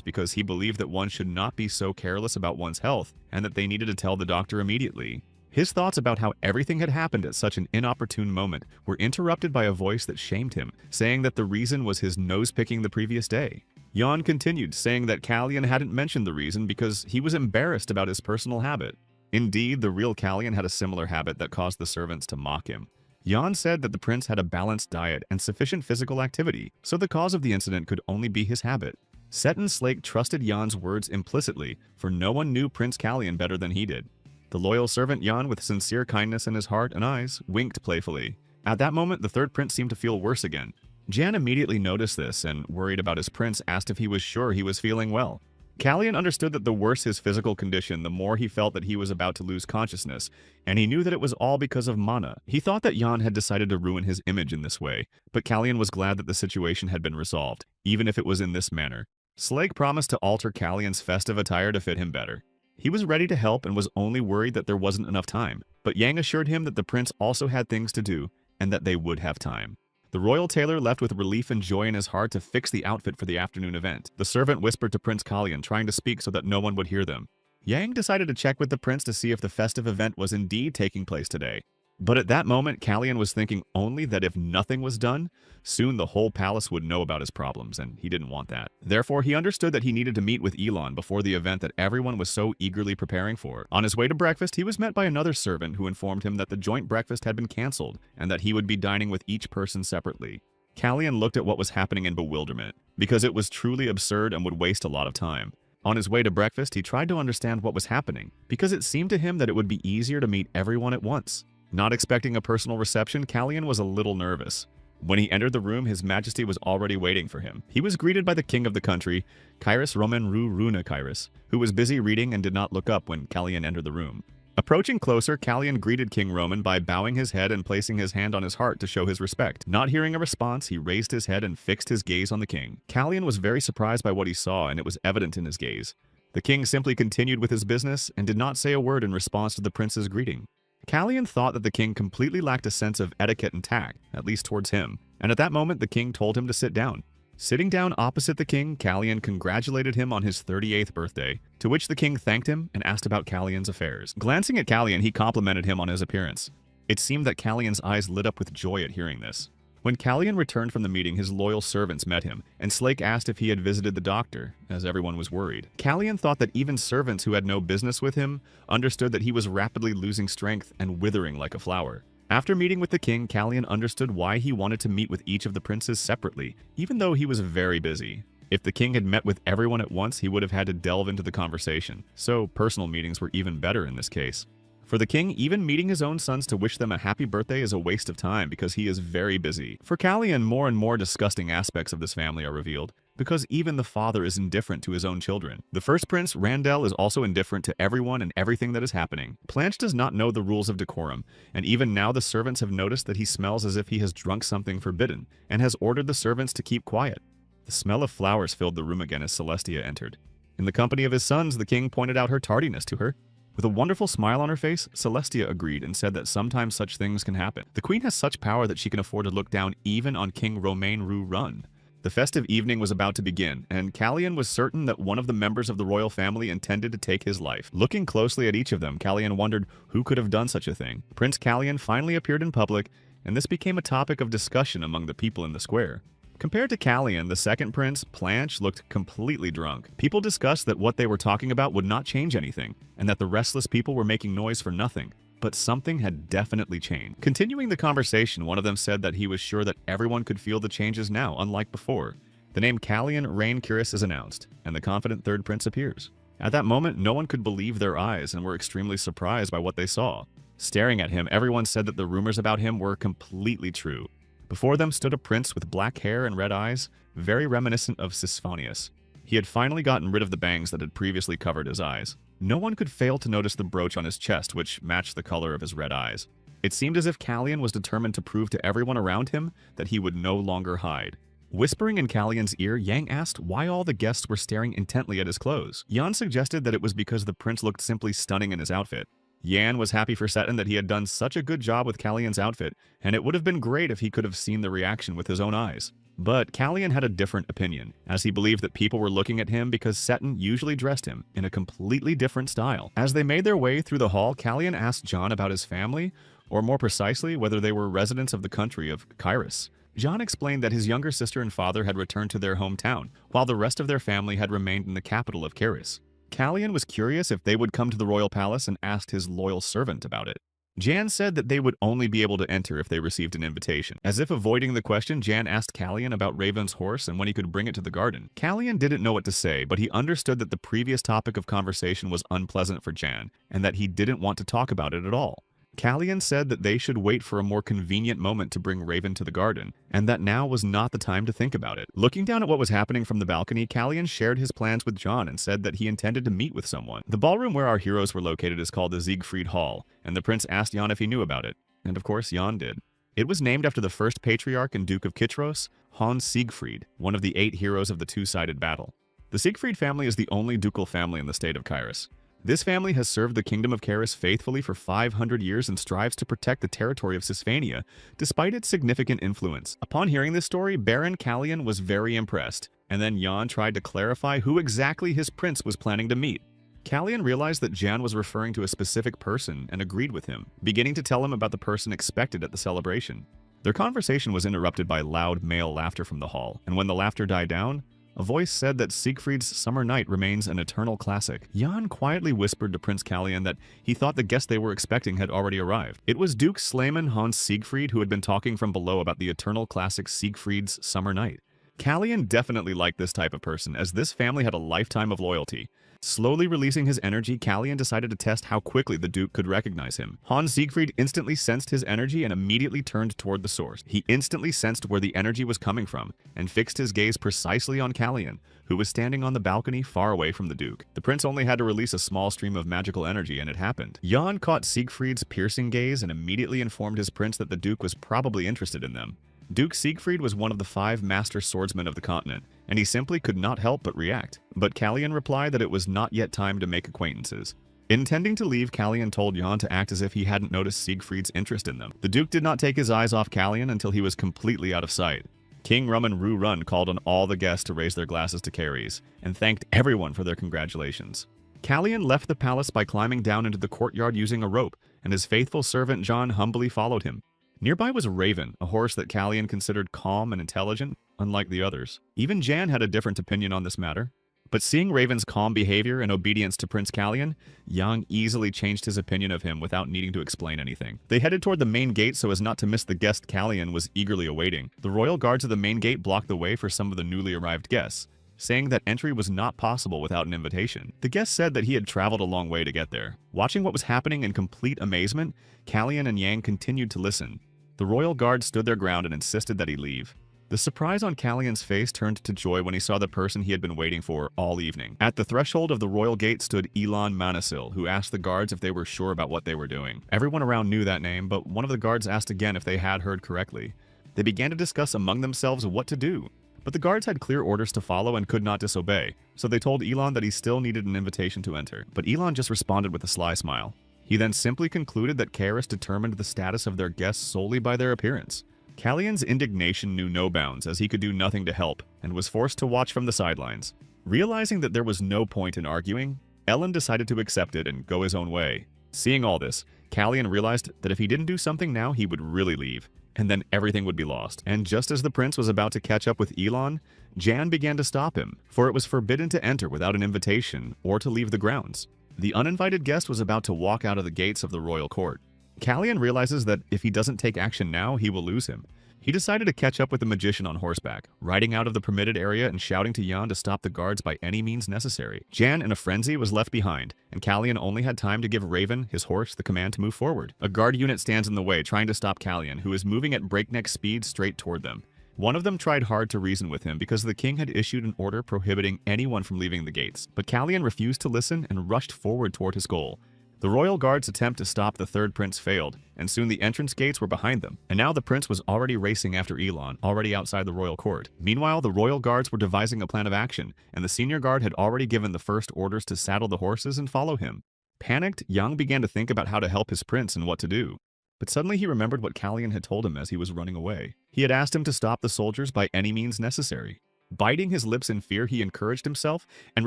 because he believed that one should not be so careless about one's health and that they needed to tell the doctor immediately. His thoughts about how everything had happened at such an inopportune moment were interrupted by a voice that shamed him, saying that the reason was his nose-picking the previous day. Jan continued, saying that Kalyan hadn't mentioned the reason because he was embarrassed about his personal habit. Indeed, the real Kalyan had a similar habit that caused the servants to mock him. Jan said that the prince had a balanced diet and sufficient physical activity, so the cause of the incident could only be his habit. Set and Slake trusted Jan's words implicitly, for no one knew Prince Kalyan better than he did. The loyal servant Jan, with sincere kindness in his heart and eyes, winked playfully. At that moment, the third prince seemed to feel worse again. Jan immediately noticed this and, worried about his prince, asked if he was sure he was feeling well. Kalyan understood that the worse his physical condition, the more he felt that he was about to lose consciousness, and he knew that it was all because of mana. He thought that Jan had decided to ruin his image in this way, but Kalyan was glad that the situation had been resolved, even if it was in this manner. Slake promised to alter Kalyan's festive attire to fit him better. He was ready to help and was only worried that there wasn't enough time, but Yang assured him that the prince also had things to do, and that they would have time. The royal tailor left with relief and joy in his heart to fix the outfit for the afternoon event. The servant whispered to Prince Kalyan, trying to speak so that no one would hear them. Yang decided to check with the prince to see if the festive event was indeed taking place today. But at that moment, Kalyan was thinking only that if nothing was done, soon the whole palace would know about his problems, and he didn't want that. Therefore, he understood that he needed to meet with Elon before the event that everyone was so eagerly preparing for. On his way to breakfast, he was met by another servant who informed him that the joint breakfast had been cancelled, and that he would be dining with each person separately. Kalyan looked at what was happening in bewilderment, because it was truly absurd and would waste a lot of time. On his way to breakfast, he tried to understand what was happening, because it seemed to him that it would be easier to meet everyone at once. Not expecting a personal reception, Kalyan was a little nervous. When he entered the room, His Majesty was already waiting for him. He was greeted by the king of the country, Kairos Roman Ru Runa Kairos, who was busy reading and did not look up when Kalyan entered the room. Approaching closer, Kalyan greeted King Roman by bowing his head and placing his hand on his heart to show his respect. Not hearing a response, he raised his head and fixed his gaze on the king. Kalyan was very surprised by what he saw, and it was evident in his gaze. The king simply continued with his business and did not say a word in response to the prince's greeting. Kalyan thought that the king completely lacked a sense of etiquette and tact, at least towards him, and at that moment the king told him to sit down. Sitting down opposite the king, Kalyan congratulated him on his 38th birthday, to which the king thanked him and asked about Kalyan's affairs. Glancing at Kalyan, he complimented him on his appearance. It seemed that Kalyan's eyes lit up with joy at hearing this. When Kalyan returned from the meeting, his loyal servants met him, and Slake asked if he had visited the doctor, as everyone was worried. Kalyan thought that even servants who had no business with him understood that he was rapidly losing strength and withering like a flower. After meeting with the king, Kalyan understood why he wanted to meet with each of the princes separately, even though he was very busy. If the king had met with everyone at once, he would have had to delve into the conversation, so personal meetings were even better in this case. For the king, even meeting his own sons to wish them a happy birthday is a waste of time because he is very busy. For Kalyan, more and more disgusting aspects of this family are revealed, because even the father is indifferent to his own children. The first prince, Randell, is also indifferent to everyone and everything that is happening. Planche does not know the rules of decorum, and even now the servants have noticed that he smells as if he has drunk something forbidden, and has ordered the servants to keep quiet. The smell of flowers filled the room again as Celestia entered. In the company of his sons, the king pointed out her tardiness to her. With a wonderful smile on her face, Celestia agreed and said that sometimes such things can happen. The queen has such power that she can afford to look down even on King Romain Ru Run. The festive evening was about to begin, and Kalyan was certain that one of the members of the royal family intended to take his life. Looking closely at each of them, Kalyan wondered who could have done such a thing. Prince Kalyan finally appeared in public, and this became a topic of discussion among the people in the square. Compared to Kalyan, the second prince, Planche, looked completely drunk. People discussed that what they were talking about would not change anything, and that the restless people were making noise for nothing. But something had definitely changed. Continuing the conversation, one of them said that he was sure that everyone could feel the changes now, unlike before. The name Kalyan Rain Curis is announced, and the confident third prince appears. At that moment, no one could believe their eyes and were extremely surprised by what they saw. Staring at him, everyone said that the rumors about him were completely true. Before them stood a prince with black hair and red eyes, very reminiscent of Sisphonius. He had finally gotten rid of the bangs that had previously covered his eyes. No one could fail to notice the brooch on his chest, which matched the color of his red eyes. It seemed as if Callian was determined to prove to everyone around him that he would no longer hide. Whispering in Callian's ear, Yang asked why all the guests were staring intently at his clothes. Yan suggested that it was because the prince looked simply stunning in his outfit. Yan was happy for Seton that he had done such a good job with Callian's outfit, and it would have been great if he could have seen the reaction with his own eyes. But Callian had a different opinion, as he believed that people were looking at him because Seton usually dressed him in a completely different style. As they made their way through the hall, Callian asked John about his family, or more precisely, whether they were residents of the country of Kairos. John explained that his younger sister and father had returned to their hometown, while the rest of their family had remained in the capital of Kairos. Callian was curious if they would come to the royal palace and asked his loyal servant about it. Jan said that they would only be able to enter if they received an invitation. As if avoiding the question, Jan asked Callian about Raven's horse and when he could bring it to the garden. Callian didn't know what to say, but he understood that the previous topic of conversation was unpleasant for Jan, and that he didn't want to talk about it at all. Callian said that they should wait for a more convenient moment to bring Raven to the garden, and that now was not the time to think about it. Looking down at what was happening from the balcony, Callian shared his plans with John and said that he intended to meet with someone. The ballroom where our heroes were located is called the Siegfried Hall, and the prince asked Jan if he knew about it. And of course, Jan did. It was named after the first patriarch and Duke of Kitros, Hans Siegfried, one of the 8 heroes of the two-sided battle. The Siegfried family is the only ducal family in the state of Kairos. This family has served the kingdom of Kairos faithfully for 500 years and strives to protect the territory of Sisphania, despite its significant influence. Upon hearing this story, Baron Callian was very impressed, and then Jan tried to clarify who exactly his prince was planning to meet. Callian realized that Jan was referring to a specific person and agreed with him, beginning to tell him about the person expected at the celebration. Their conversation was interrupted by loud male laughter from the hall, and when the laughter died down, a voice said that Siegfried's Summer Night remains an eternal classic. Jan quietly whispered to Prince Callian that he thought the guest they were expecting had already arrived. It was Duke Slayman Hans Siegfried who had been talking from below about the eternal classic Siegfried's Summer Night. Callian definitely liked this type of person, as this family had a lifetime of loyalty. Slowly releasing his energy, Callian decided to test how quickly the Duke could recognize him. Hans Siegfried instantly sensed his energy and immediately turned toward the source. He instantly sensed where the energy was coming from and fixed his gaze precisely on Callian, who was standing on the balcony far away from the Duke. The prince only had to release a small stream of magical energy and it happened. Jan caught Siegfried's piercing gaze and immediately informed his prince that the Duke was probably interested in them. Duke Siegfried was one of the 5 master swordsmen of the continent, and he simply could not help but react. But Callian replied that it was not yet time to make acquaintances. Intending to leave, Callian told Jan to act as if he hadn't noticed Siegfried's interest in them. The Duke did not take his eyes off Callian until he was completely out of sight. King Rumman Ru Run called on all the guests to raise their glasses to Caries, and thanked everyone for their congratulations. Callian left the palace by climbing down into the courtyard using a rope, and his faithful servant John humbly followed him. Nearby was Raven, a horse that Callian considered calm and intelligent, unlike the others. Even Jan had a different opinion on this matter. But seeing Raven's calm behavior and obedience to Prince Callian, Yang easily changed his opinion of him without needing to explain anything. They headed toward the main gate so as not to miss the guest Callian was eagerly awaiting. The royal guards of the main gate blocked the way for some of the newly arrived guests, saying that entry was not possible without an invitation. The guest said that he had traveled a long way to get there. Watching what was happening in complete amazement, Callian and Yang continued to listen. The royal guard stood their ground and insisted that he leave. The surprise on Callian's face turned to joy when he saw the person he had been waiting for all evening. At the threshold of the royal gate stood Elon Manasil, who asked the guards if they were sure about what they were doing. Everyone around knew that name, but one of the guards asked again if they had heard correctly. They began to discuss among themselves what to do. But the guards had clear orders to follow and could not disobey, so they told Elon that he still needed an invitation to enter. But Elon just responded with a sly smile. He then simply concluded that Kairos determined the status of their guests solely by their appearance. Callian's indignation knew no bounds, as he could do nothing to help, and was forced to watch from the sidelines. Realizing that there was no point in arguing, Ellen decided to accept it and go his own way. Seeing all this, Callian realized that if he didn't do something now, he would really leave, and then everything would be lost. And just as the prince was about to catch up with Elon, Jan began to stop him, for it was forbidden to enter without an invitation or to leave the grounds. The uninvited guest was about to walk out of the gates of the royal court. Callian realizes that if he doesn't take action now, he will lose him. He decided to catch up with the magician on horseback, riding out of the permitted area and shouting to Yan to stop the guards by any means necessary. Jan, in a frenzy, was left behind, and Callian only had time to give Raven, his horse, the command to move forward. A guard unit stands in the way, trying to stop Callian, who is moving at breakneck speed straight toward them. One of them tried hard to reason with him because the king had issued an order prohibiting anyone from leaving the gates, but Callian refused to listen and rushed forward toward his goal. The royal guard's attempt to stop the third prince failed, and soon the entrance gates were behind them, and now the prince was already racing after Elon, already outside the royal court. Meanwhile, the royal guards were devising a plan of action, and the senior guard had already given the first orders to saddle the horses and follow him. Panicked, Yang began to think about how to help his prince and what to do. But suddenly he remembered what Callian had told him as he was running away. He had asked him to stop the soldiers by any means necessary. Biting his lips in fear, he encouraged himself and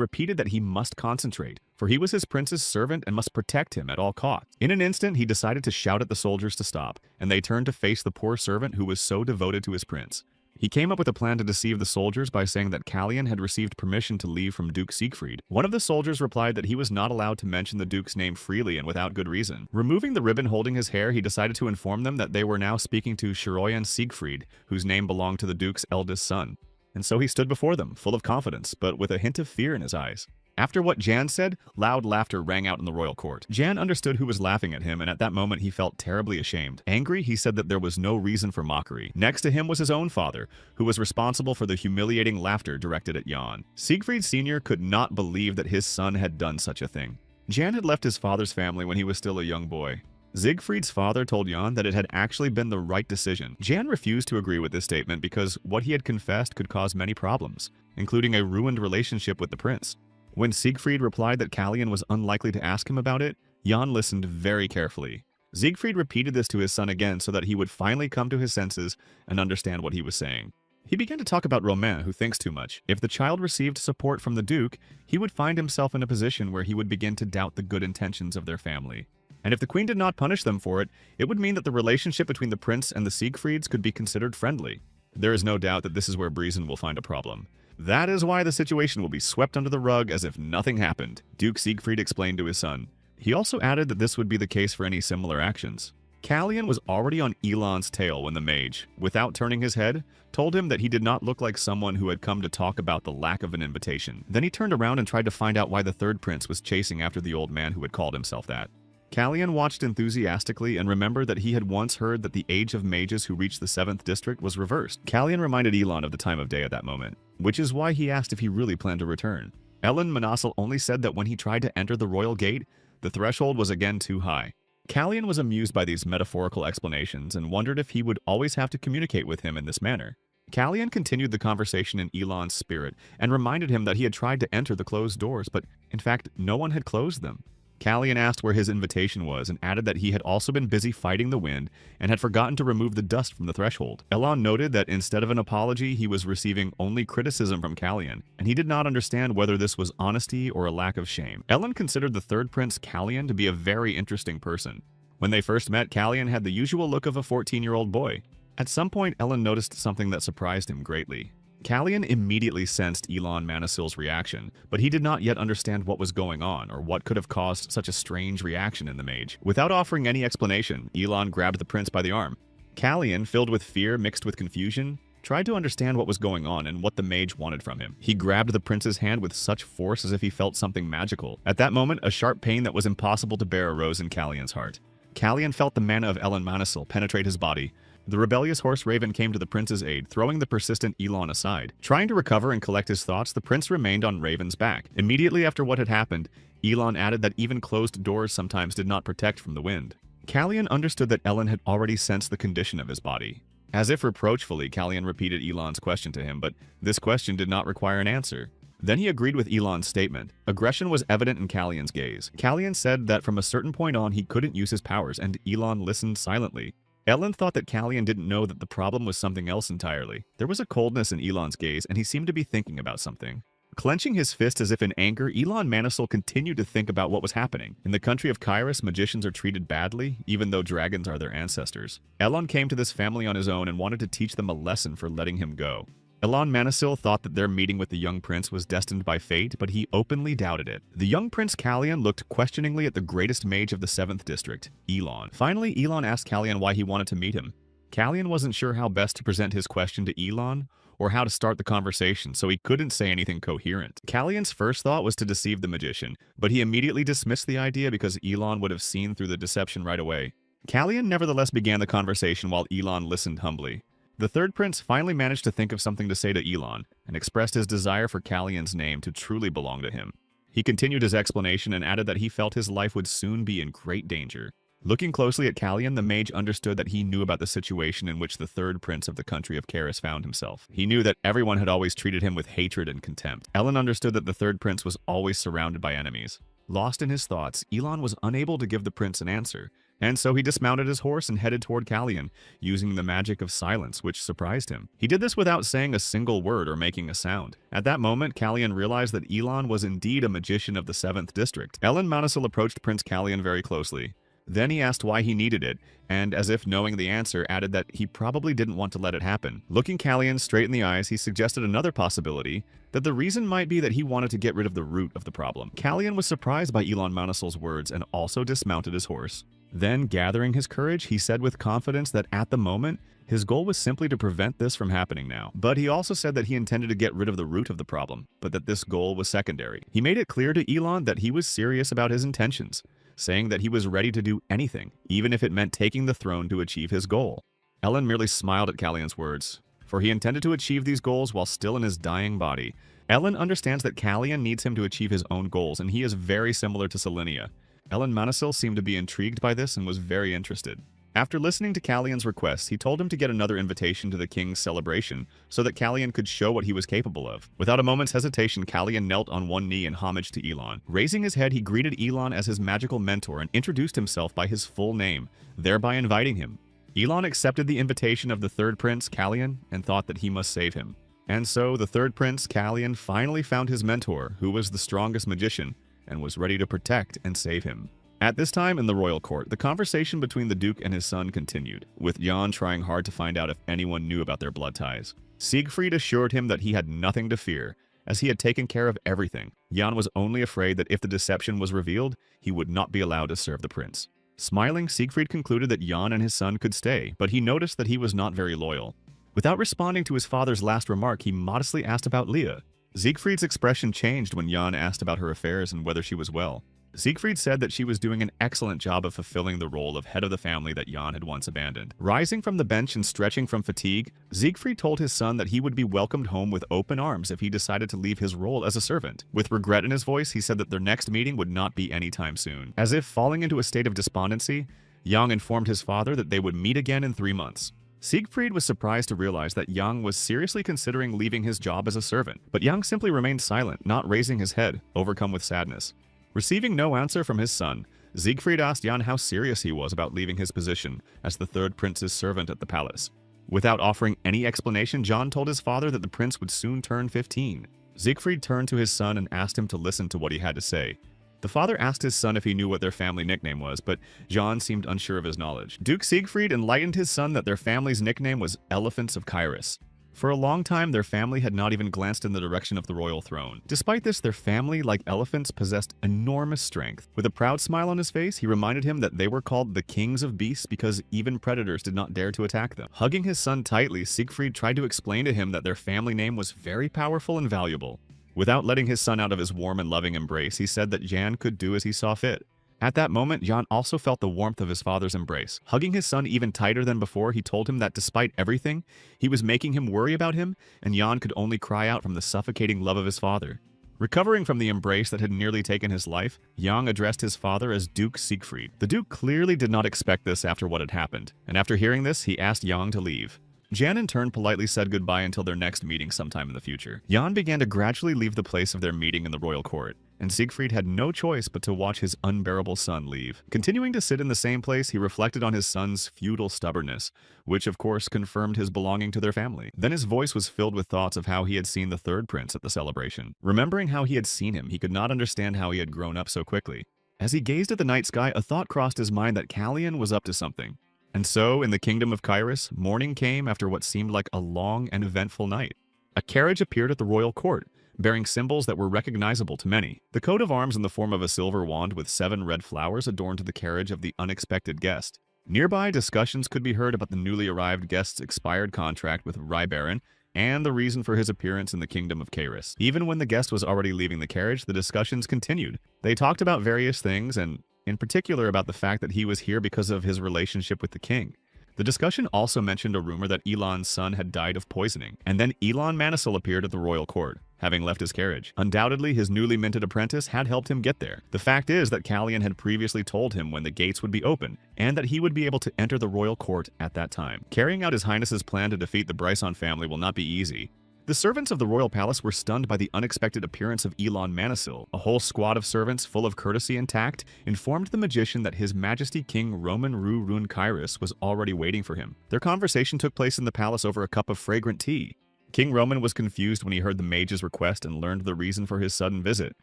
repeated that he must concentrate, for he was his prince's servant and must protect him at all costs. In an instant, he decided to shout at the soldiers to stop, and they turned to face the poor servant who was so devoted to his prince. He came up with a plan to deceive the soldiers by saying that Callian had received permission to leave from Duke Siegfried. One of the soldiers replied that he was not allowed to mention the Duke's name freely and without good reason. Removing the ribbon holding his hair, he decided to inform them that they were now speaking to Shiroyan Siegfried, whose name belonged to the Duke's eldest son. And so he stood before them, full of confidence, but with a hint of fear in his eyes. After what Jan said, loud laughter rang out in the royal court. Jan understood who was laughing at him, and at that moment he felt terribly ashamed. Angry, he said that there was no reason for mockery. Next to him was his own father, who was responsible for the humiliating laughter directed at Jan. Siegfried Sr. could not believe that his son had done such a thing. Jan had left his father's family when he was still a young boy. Siegfried's father told Jan that it had actually been the right decision. Jan refused to agree with this statement because what he had confessed could cause many problems, including a ruined relationship with the prince. When Siegfried replied that Callian was unlikely to ask him about it, Jan listened very carefully. Siegfried repeated this to his son again so that he would finally come to his senses and understand what he was saying. He began to talk about Romain, who thinks too much. If the child received support from the Duke, he would find himself in a position where he would begin to doubt the good intentions of their family. And if the queen did not punish them for it, it would mean that the relationship between the prince and the Siegfrieds could be considered friendly. There is no doubt that this is where Briesen will find a problem. That is why the situation will be swept under the rug as if nothing happened, Duke Siegfried explained to his son. He also added that this would be the case for any similar actions. Callian was already on Elon's tail when the mage, without turning his head, told him that he did not look like someone who had come to talk about the lack of an invitation. Then he turned around and tried to find out why the third prince was chasing after the old man who had called himself that. Callian watched enthusiastically and remembered that he had once heard that the age of mages who reached the 7th district was reversed. Callian reminded Elon of the time of day at that moment, which is why he asked if he really planned to return. Ellen Manassel only said that when he tried to enter the royal gate, the threshold was again too high. Callian was amused by these metaphorical explanations and wondered if he would always have to communicate with him in this manner. Callian continued the conversation in Elon's spirit and reminded him that he had tried to enter the closed doors, but in fact, no one had closed them. Callian asked where his invitation was and added that he had also been busy fighting the wind and had forgotten to remove the dust from the threshold. Elon noted that instead of an apology, he was receiving only criticism from Callian, and he did not understand whether this was honesty or a lack of shame. Ellen considered the third prince, Callian, to be a very interesting person. When they first met, Callian had the usual look of a 14-year-old boy. At some point, Ellen noticed something that surprised him greatly. Callian immediately sensed Elon Manassil's reaction, but he did not yet understand what was going on or what could have caused such a strange reaction in the mage. Without offering any explanation, Elon grabbed the prince by the arm. Callian, filled with fear mixed with confusion, tried to understand what was going on and what the mage wanted from him. He grabbed the prince's hand with such force as if he felt something magical. At that moment, a sharp pain that was impossible to bear arose in Callian's heart. Callian felt the mana of Ellen Manassil penetrate his body. The rebellious horse Raven came to the prince's aid, throwing the persistent Elon aside. Trying to recover and collect his thoughts, the prince remained on Raven's back. Immediately after what had happened, Elon added that even closed doors sometimes did not protect from the wind. Callian understood that Ellen had already sensed the condition of his body. As if reproachfully, Callian repeated Elon's question to him, but this question did not require an answer. Then he agreed with Elon's statement. Aggression was evident in Callian's gaze. Callian said that from a certain point on he couldn't use his powers, and Elon listened silently. Ellen thought that Callian didn't know that the problem was something else entirely. There was a coldness in Elon's gaze, and he seemed to be thinking about something. Clenching his fist as if in anger, Elon Manassil continued to think about what was happening. In the country of Kairos, magicians are treated badly, even though dragons are their ancestors. Elon came to this family on his own and wanted to teach them a lesson for letting him go. Elon Manassil thought that their meeting with the young prince was destined by fate, but he openly doubted it. The young prince Callian looked questioningly at the greatest mage of the 7th district, Elon. Finally, Elon asked Callian why he wanted to meet him. Callian wasn't sure how best to present his question to Elon or how to start the conversation, so he couldn't say anything coherent. Callian's first thought was to deceive the magician, but he immediately dismissed the idea because Elon would have seen through the deception right away. Callian nevertheless began the conversation while Elon listened humbly. The third prince finally managed to think of something to say to Elon and expressed his desire for Callian's name to truly belong to him. He continued his explanation and added that he felt his life would soon be in great danger. Looking closely at Callian, the mage understood that he knew about the situation in which the third prince of the country of Karis found himself. He knew that everyone had always treated him with hatred and contempt. Elon understood that the third prince was always surrounded by enemies. Lost in his thoughts, Elon was unable to give the prince an answer, and so he dismounted his horse and headed toward Callian, using the magic of silence, which surprised him. He did this without saying a single word or making a sound. At that moment, Callian realized that Elon was indeed a magician of the 7th district. Manhwa approached Prince Callian very closely. Then he asked why he needed it, and as if knowing the answer, added that he probably didn't want to let it happen. Looking Callian straight in the eyes, he suggested another possibility, that the reason might be that he wanted to get rid of the root of the problem. Callian was surprised by Manhwa's words and also dismounted his horse. Then, gathering his courage, he said with confidence that at the moment, his goal was simply to prevent this from happening now. But he also said that he intended to get rid of the root of the problem, but that this goal was secondary. He made it clear to Elon that he was serious about his intentions, saying that he was ready to do anything, even if it meant taking the throne to achieve his goal. Elon merely smiled at Callian's words, for he intended to achieve these goals while still in his dying body. Elon understands that Callian needs him to achieve his own goals, and he is very similar to Selenia. Manhwa seemed to be intrigued by this and was very interested. After listening to Callian's request, he told him to get another invitation to the king's celebration so that Callian could show what he was capable of. Without a moment's hesitation, Callian knelt on one knee in homage to Elon. Raising his head, he greeted Elon as his magical mentor and introduced himself by his full name, thereby inviting him. Elon accepted the invitation of the third prince, Callian, and thought that he must save him. And so, the third prince, Callian, finally found his mentor, who was the strongest magician, and was ready to protect and save him. At this time in the royal court, the conversation between the Duke and his son continued, with Jan trying hard to find out if anyone knew about their blood ties. Siegfried assured him that he had nothing to fear, as he had taken care of everything. Jan was only afraid that if the deception was revealed, he would not be allowed to serve the prince. Smiling, Siegfried concluded that Jan and his son could stay, but he noticed that he was not very loyal. Without responding to his father's last remark, he modestly asked about Leah. Siegfried's expression changed when Jan asked about her affairs and whether she was well. Siegfried said that she was doing an excellent job of fulfilling the role of head of the family that Jan had once abandoned. Rising from the bench and stretching from fatigue, Siegfried told his son that he would be welcomed home with open arms if he decided to leave his role as a servant. With regret in his voice, he said that their next meeting would not be anytime soon. As if falling into a state of despondency, Jan informed his father that they would meet again in 3 months. Siegfried was surprised to realize that Yang was seriously considering leaving his job as a servant, but Yang simply remained silent, not raising his head, overcome with sadness. Receiving no answer from his son, Siegfried asked Jan how serious he was about leaving his position as the third prince's servant at the palace. Without offering any explanation, Jan told his father that the prince would soon turn 15. Siegfried turned to his son and asked him to listen to what he had to say. The father asked his son if he knew what their family nickname was, but Jan seemed unsure of his knowledge. Duke Siegfried enlightened his son that their family's nickname was Elephants of Kairos. For a long time, their family had not even glanced in the direction of the royal throne. Despite this, their family, like elephants, possessed enormous strength. With a proud smile on his face, he reminded him that they were called the kings of beasts because even predators did not dare to attack them. Hugging his son tightly, Siegfried tried to explain to him that their family name was very powerful and valuable. Without letting his son out of his warm and loving embrace, he said that Jan could do as he saw fit. At that moment, Jan also felt the warmth of his father's embrace. Hugging his son even tighter than before, he told him that despite everything, he was making him worry about him, and Jan could only cry out from the suffocating love of his father. Recovering from the embrace that had nearly taken his life, Jan addressed his father as Duke Siegfried. The Duke clearly did not expect this after what had happened, and after hearing this, he asked Jan to leave. Jan in turn politely said goodbye until their next meeting sometime in the future. Jan began to gradually leave the place of their meeting in the royal court, and Siegfried had no choice but to watch his unbearable son leave. Continuing to sit in the same place, he reflected on his son's feudal stubbornness, which of course confirmed his belonging to their family. Then his voice was filled with thoughts of how he had seen the third prince at the celebration. Remembering how he had seen him, he could not understand how he had grown up so quickly. As he gazed at the night sky, a thought crossed his mind that Callian was up to something. And so, in the kingdom of Kairos, morning came after what seemed like a long and eventful night. A carriage appeared at the royal court, bearing symbols that were recognizable to many. The coat of arms in the form of a silver wand with 7 red flowers adorned the carriage of the unexpected guest. Nearby, discussions could be heard about the newly arrived guest's expired contract with Rybaron and the reason for his appearance in the kingdom of Kairos. Even when the guest was already leaving the carriage, the discussions continued. They talked about various things, and in particular about the fact that he was here because of his relationship with the king. The discussion also mentioned a rumor that Elon's son had died of poisoning, and then Elon Manisil appeared at the royal court, having left his carriage. Undoubtedly, his newly minted apprentice had helped him get there. The fact is that Callion had previously told him when the gates would be open, and that he would be able to enter the royal court at that time. Carrying out His Highness's plan to defeat the Bryson family will not be easy. The servants of the royal palace were stunned by the unexpected appearance of Elon Manisil. A whole squad of servants, full of courtesy and tact, informed the magician that His Majesty King Roman Ru Run Kairos was already waiting for him. Their conversation took place in the palace over a cup of fragrant tea. King Roman was confused when he heard the mage's request and learned the reason for his sudden visit.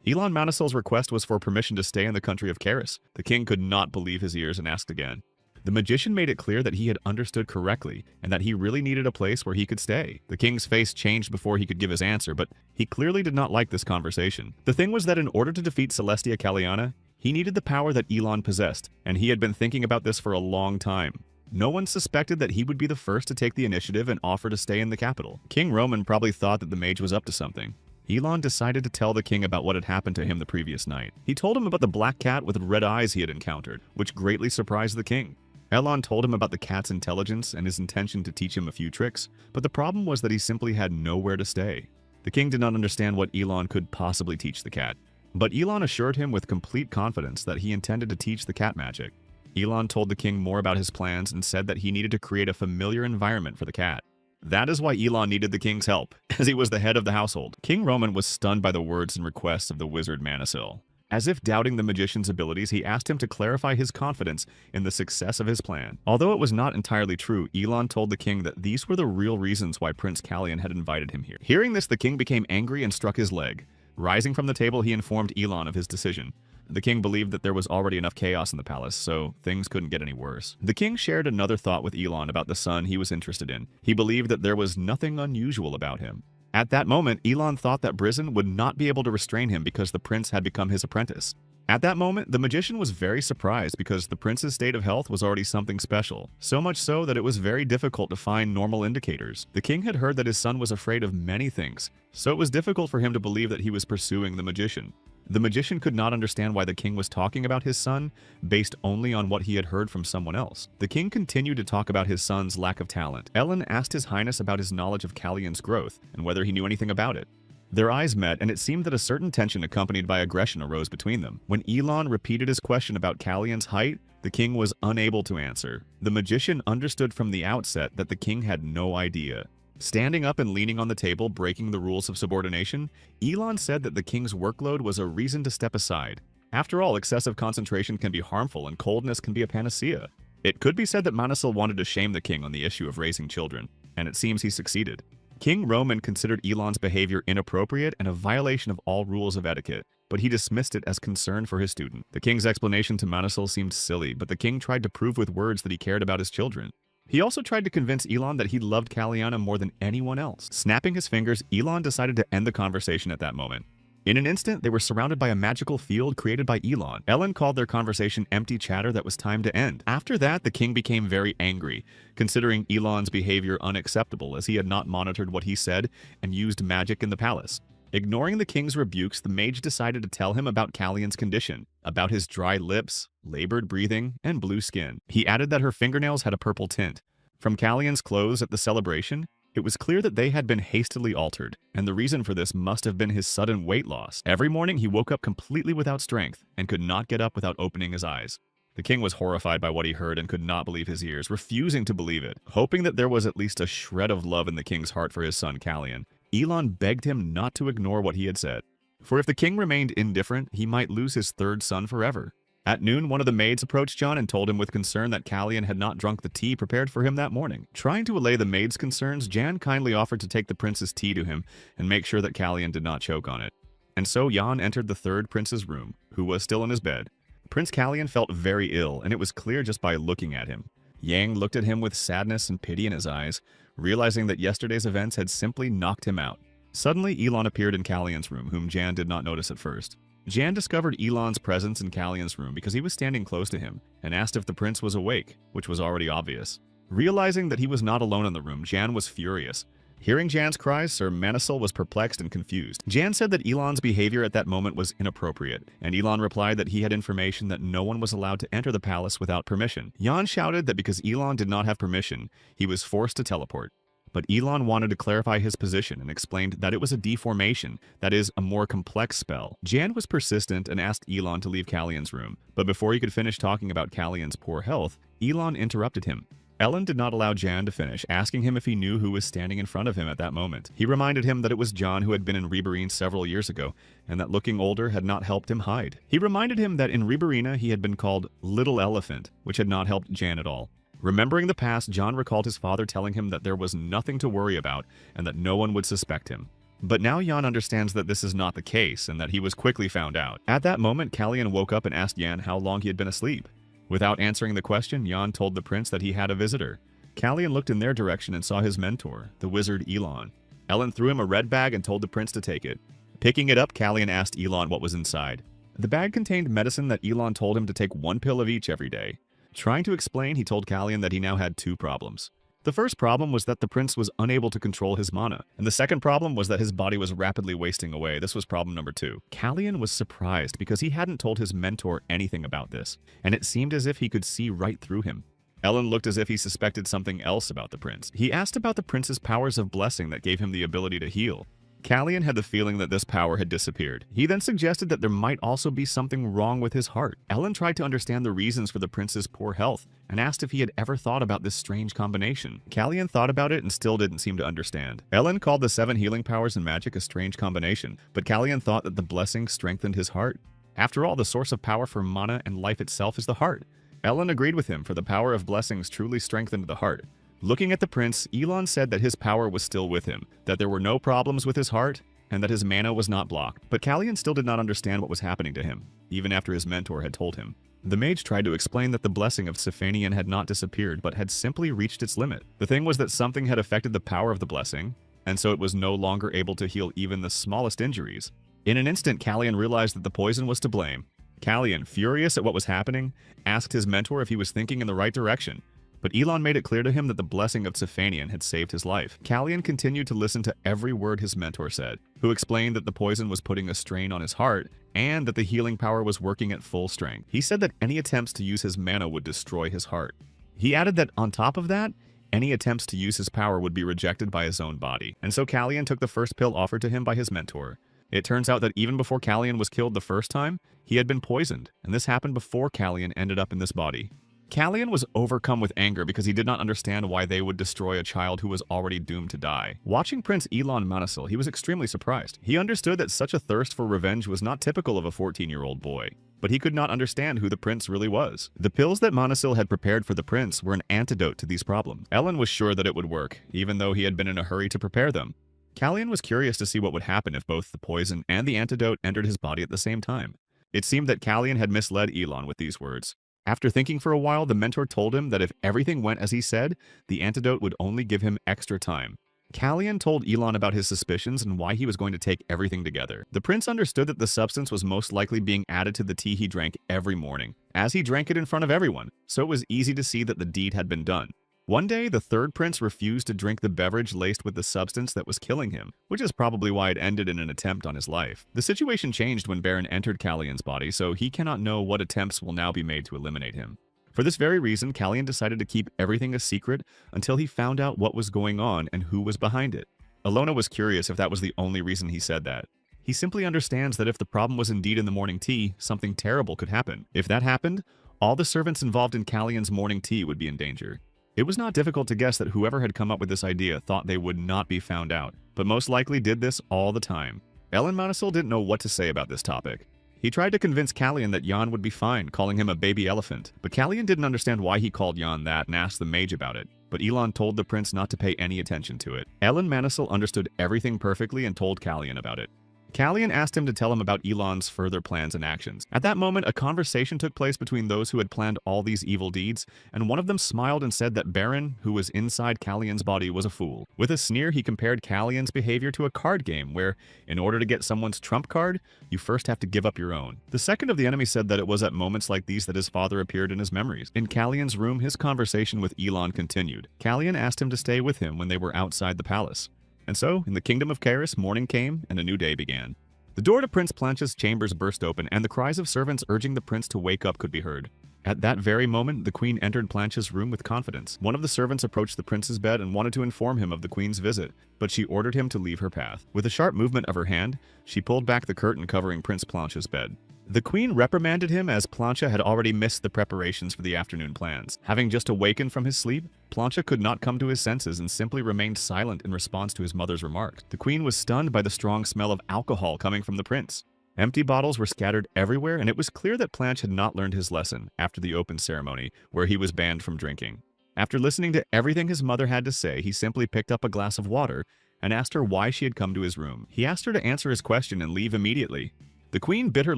Elon Manisil's request was for permission to stay in the country of Kairos. The king could not believe his ears and asked again. The magician made it clear that he had understood correctly and that he really needed a place where he could stay. The king's face changed before he could give his answer, but he clearly did not like this conversation. The thing was that in order to defeat Celestia Calliana, he needed the power that Elon possessed, and he had been thinking about this for a long time. No one suspected that he would be the first to take the initiative and offer to stay in the capital. King Roman probably thought that the mage was up to something. Elon decided to tell the king about what had happened to him the previous night. He told him about the black cat with red eyes he had encountered, which greatly surprised the king. Elon told him about the cat's intelligence and his intention to teach him a few tricks, but the problem was that he simply had nowhere to stay. The king did not understand what Elon could possibly teach the cat, but Elon assured him with complete confidence that he intended to teach the cat magic. Elon told the king more about his plans and said that he needed to create a familiar environment for the cat. That is why Elon needed the king's help, as he was the head of the household. King Roman was stunned by the words and requests of the wizard Manisil. As if doubting the magician's abilities, he asked him to clarify his confidence in the success of his plan. Although it was not entirely true, Elon told the king that these were the real reasons why Prince Callion had invited him here. Hearing this, the king became angry and struck his leg. Rising from the table, he informed Elon of his decision. The king believed that there was already enough chaos in the palace, so things couldn't get any worse. The king shared another thought with Elon about the son he was interested in. He believed that there was nothing unusual about him. At that moment, Elon thought that Brizon would not be able to restrain him because the prince had become his apprentice. At that moment, the magician was very surprised because the prince's state of health was already something special, so much so that it was very difficult to find normal indicators. The king had heard that his son was afraid of many things, so it was difficult for him to believe that he was pursuing the magician. The magician could not understand why the king was talking about his son based only on what he had heard from someone else. The king continued to talk about his son's lack of talent. Ellen asked His Highness about his knowledge of Callion's growth and whether he knew anything about it. Their eyes met, and it seemed that a certain tension accompanied by aggression arose between them. When Elon repeated his question about Callion's height, the king was unable to answer. The magician understood from the outset that the king had no idea. Standing up and leaning on the table, breaking the rules of subordination, Elon said that the king's workload was a reason to step aside. After all, excessive concentration can be harmful and coldness can be a panacea. It could be said that Manisil wanted to shame the king on the issue of raising children, and it seems he succeeded. King Roman considered Elon's behavior inappropriate and a violation of all rules of etiquette, but he dismissed it as concern for his student. The king's explanation to Manisil seemed silly, but the king tried to prove with words that he cared about his children. He also tried to convince Elon that he loved Calliana more than anyone else. Snapping his fingers, Elon decided to end the conversation at that moment. In an instant, they were surrounded by a magical field created by Elon. Ellen called their conversation empty chatter that was time to end. After that, the king became very angry, considering Elon's behavior unacceptable as he had not monitored what he said and used magic in the palace. Ignoring the king's rebukes, the mage decided to tell him about Callion's condition, about his dry lips, labored breathing, and blue skin. He added that her fingernails had a purple tint. From Callion's clothes at the celebration, it was clear that they had been hastily altered, and the reason for this must have been his sudden weight loss. Every morning, he woke up completely without strength and could not get up without opening his eyes. The king was horrified by what he heard and could not believe his ears, refusing to believe it. Hoping that there was at least a shred of love in the king's heart for his son Callion, Elon begged him not to ignore what he had said. For if the king remained indifferent, he might lose his third son forever. At noon, one of the maids approached John and told him with concern that Callion had not drunk the tea prepared for him that morning. Trying to allay the maid's concerns, Jan kindly offered to take the prince's tea to him and make sure that Callion did not choke on it. And so Jan entered the third prince's room, who was still in his bed. Prince Callion felt very ill, and it was clear just by looking at him. Yang looked at him with sadness and pity in his eyes, realizing that yesterday's events had simply knocked him out. Suddenly, Elon appeared in Callion's room, whom Jan did not notice at first. Jan discovered Elon's presence in Callion's room because he was standing close to him and asked if the prince was awake, which was already obvious. Realizing that he was not alone in the room, Jan was furious. Hearing Jan's cries, Sir Manisil was perplexed and confused. Jan said that Elon's behavior at that moment was inappropriate, and Elon replied that he had information that no one was allowed to enter the palace without permission. Jan shouted that because Elon did not have permission, he was forced to teleport. But Elon wanted to clarify his position and explained that it was a deformation, that is, a more complex spell. Jan was persistent and asked Elon to leave Callion's room, but before he could finish talking about Callion's poor health, Elon interrupted him. Ellen did not allow Jan to finish, asking him if he knew who was standing in front of him at that moment. He reminded him that it was John who had been in Riberine several years ago, and that looking older had not helped him hide. He reminded him that in Riberina he had been called Little Elephant, which had not helped Jan at all. Remembering the past, John recalled his father telling him that there was nothing to worry about and that no one would suspect him. But now Jan understands that this is not the case and that he was quickly found out. At that moment, Callion woke up and asked Jan how long he had been asleep. Without answering the question, Jan told the prince that he had a visitor. Callion looked in their direction and saw his mentor, the wizard Elon. Ellen threw him a red bag and told the prince to take it. Picking it up, Callion asked Elon what was inside. The bag contained medicine that Elon told him to take 1 pill of each every day. Trying to explain, he told Callion that he now had 2 problems. The first problem was that the prince was unable to control his mana, and the second problem was that his body was rapidly wasting away. This was problem number 2. Callion was surprised because he hadn't told his mentor anything about this, and it seemed as if he could see right through him. Ellen looked as if he suspected something else about the prince. He asked about the prince's powers of blessing that gave him the ability to heal. Callion had the feeling that this power had disappeared. He then suggested that there might also be something wrong with his heart. Ellen tried to understand the reasons for the prince's poor health and asked if he had ever thought about this strange combination. Callion thought about it and still didn't seem to understand. Ellen called the 7 healing powers and magic a strange combination, but Callion thought that the blessing strengthened his heart. After all, the source of power for mana and life itself is the heart. Ellen agreed with him, for the power of blessings truly strengthened the heart. Looking at the prince, Elon said that his power was still with him, that there were no problems with his heart, and that his mana was not blocked. But Callion still did not understand what was happening to him, even after his mentor had told him. The mage tried to explain that the blessing of Siphanian had not disappeared, but had simply reached its limit. The thing was that something had affected the power of the blessing, and so it was no longer able to heal even the smallest injuries. In an instant, Callion realized that the poison was to blame. Callion, furious at what was happening, asked his mentor if he was thinking in the right direction. But Elon made it clear to him that the blessing of Siphanian had saved his life. Callion continued to listen to every word his mentor said, who explained that the poison was putting a strain on his heart and that the healing power was working at full strength. He said that any attempts to use his mana would destroy his heart. He added that on top of that, any attempts to use his power would be rejected by his own body. And so Callion took the first pill offered to him by his mentor. It turns out that even before Callion was killed the first time, he had been poisoned, and this happened before Callion ended up in this body. Callion was overcome with anger because he did not understand why they would destroy a child who was already doomed to die. Watching Prince Elon Manisil, he was extremely surprised. He understood that such a thirst for revenge was not typical of a 14-year-old boy, but he could not understand who the prince really was. The pills that Manisil had prepared for the prince were an antidote to these problems. Ellen was sure that it would work, even though he had been in a hurry to prepare them. Callion was curious to see what would happen if both the poison and the antidote entered his body at the same time. It seemed that Callion had misled Elon with these words. After thinking for a while, the mentor told him that if everything went as he said, the antidote would only give him extra time. Callion told Elon about his suspicions and why he was going to take everything together. The prince understood that the substance was most likely being added to the tea he drank every morning, as he drank it in front of everyone, so it was easy to see that the deed had been done. One day, the third prince refused to drink the beverage laced with the substance that was killing him, which is probably why it ended in an attempt on his life. The situation changed when Baron entered Callion's body, so he cannot know what attempts will now be made to eliminate him. For this very reason, Callion decided to keep everything a secret until he found out what was going on and who was behind it. Alona was curious if that was the only reason he said that. He simply understands that if the problem was indeed in the morning tea, something terrible could happen. If that happened, all the servants involved in Callion's morning tea would be in danger. It was not difficult to guess that whoever had come up with this idea thought they would not be found out, but most likely did this all the time. Ellen Manisil didn't know what to say about this topic. He tried to convince Callion that Jan would be fine, calling him a baby elephant, but Callion didn't understand why he called Jan that and asked the mage about it, but Elon told the prince not to pay any attention to it. Ellen Manisil understood everything perfectly and told Callion about it. Callian asked him to tell him about Elon's further plans and actions. At that moment, a conversation took place between those who had planned all these evil deeds, and one of them smiled and said that Baron, who was inside Callian's body, was a fool. With a sneer, he compared Callian's behavior to a card game where, in order to get someone's trump card, you first have to give up your own. The second of the enemy said that it was at moments like these that his father appeared in his memories. In Callian's room, his conversation with Elon continued. Callian asked him to stay with him when they were outside the palace. And so, in the kingdom of Karis, morning came and a new day began. The door to Prince Planche's chambers burst open, and the cries of servants urging the prince to wake up could be heard. At that very moment, the queen entered Planche's room with confidence. One of the servants approached the prince's bed and wanted to inform him of the queen's visit, but she ordered him to leave her path. With a sharp movement of her hand, she pulled back the curtain covering Prince Planche's bed. The queen reprimanded him as Planche had already missed the preparations for the afternoon plans. Having just awakened from his sleep, Planche could not come to his senses and simply remained silent in response to his mother's remarks. The queen was stunned by the strong smell of alcohol coming from the prince. Empty bottles were scattered everywhere, and it was clear that Planche had not learned his lesson after the open ceremony, where he was banned from drinking. After listening to everything his mother had to say, he simply picked up a glass of water and asked her why she had come to his room. He asked her to answer his question and leave immediately. The queen bit her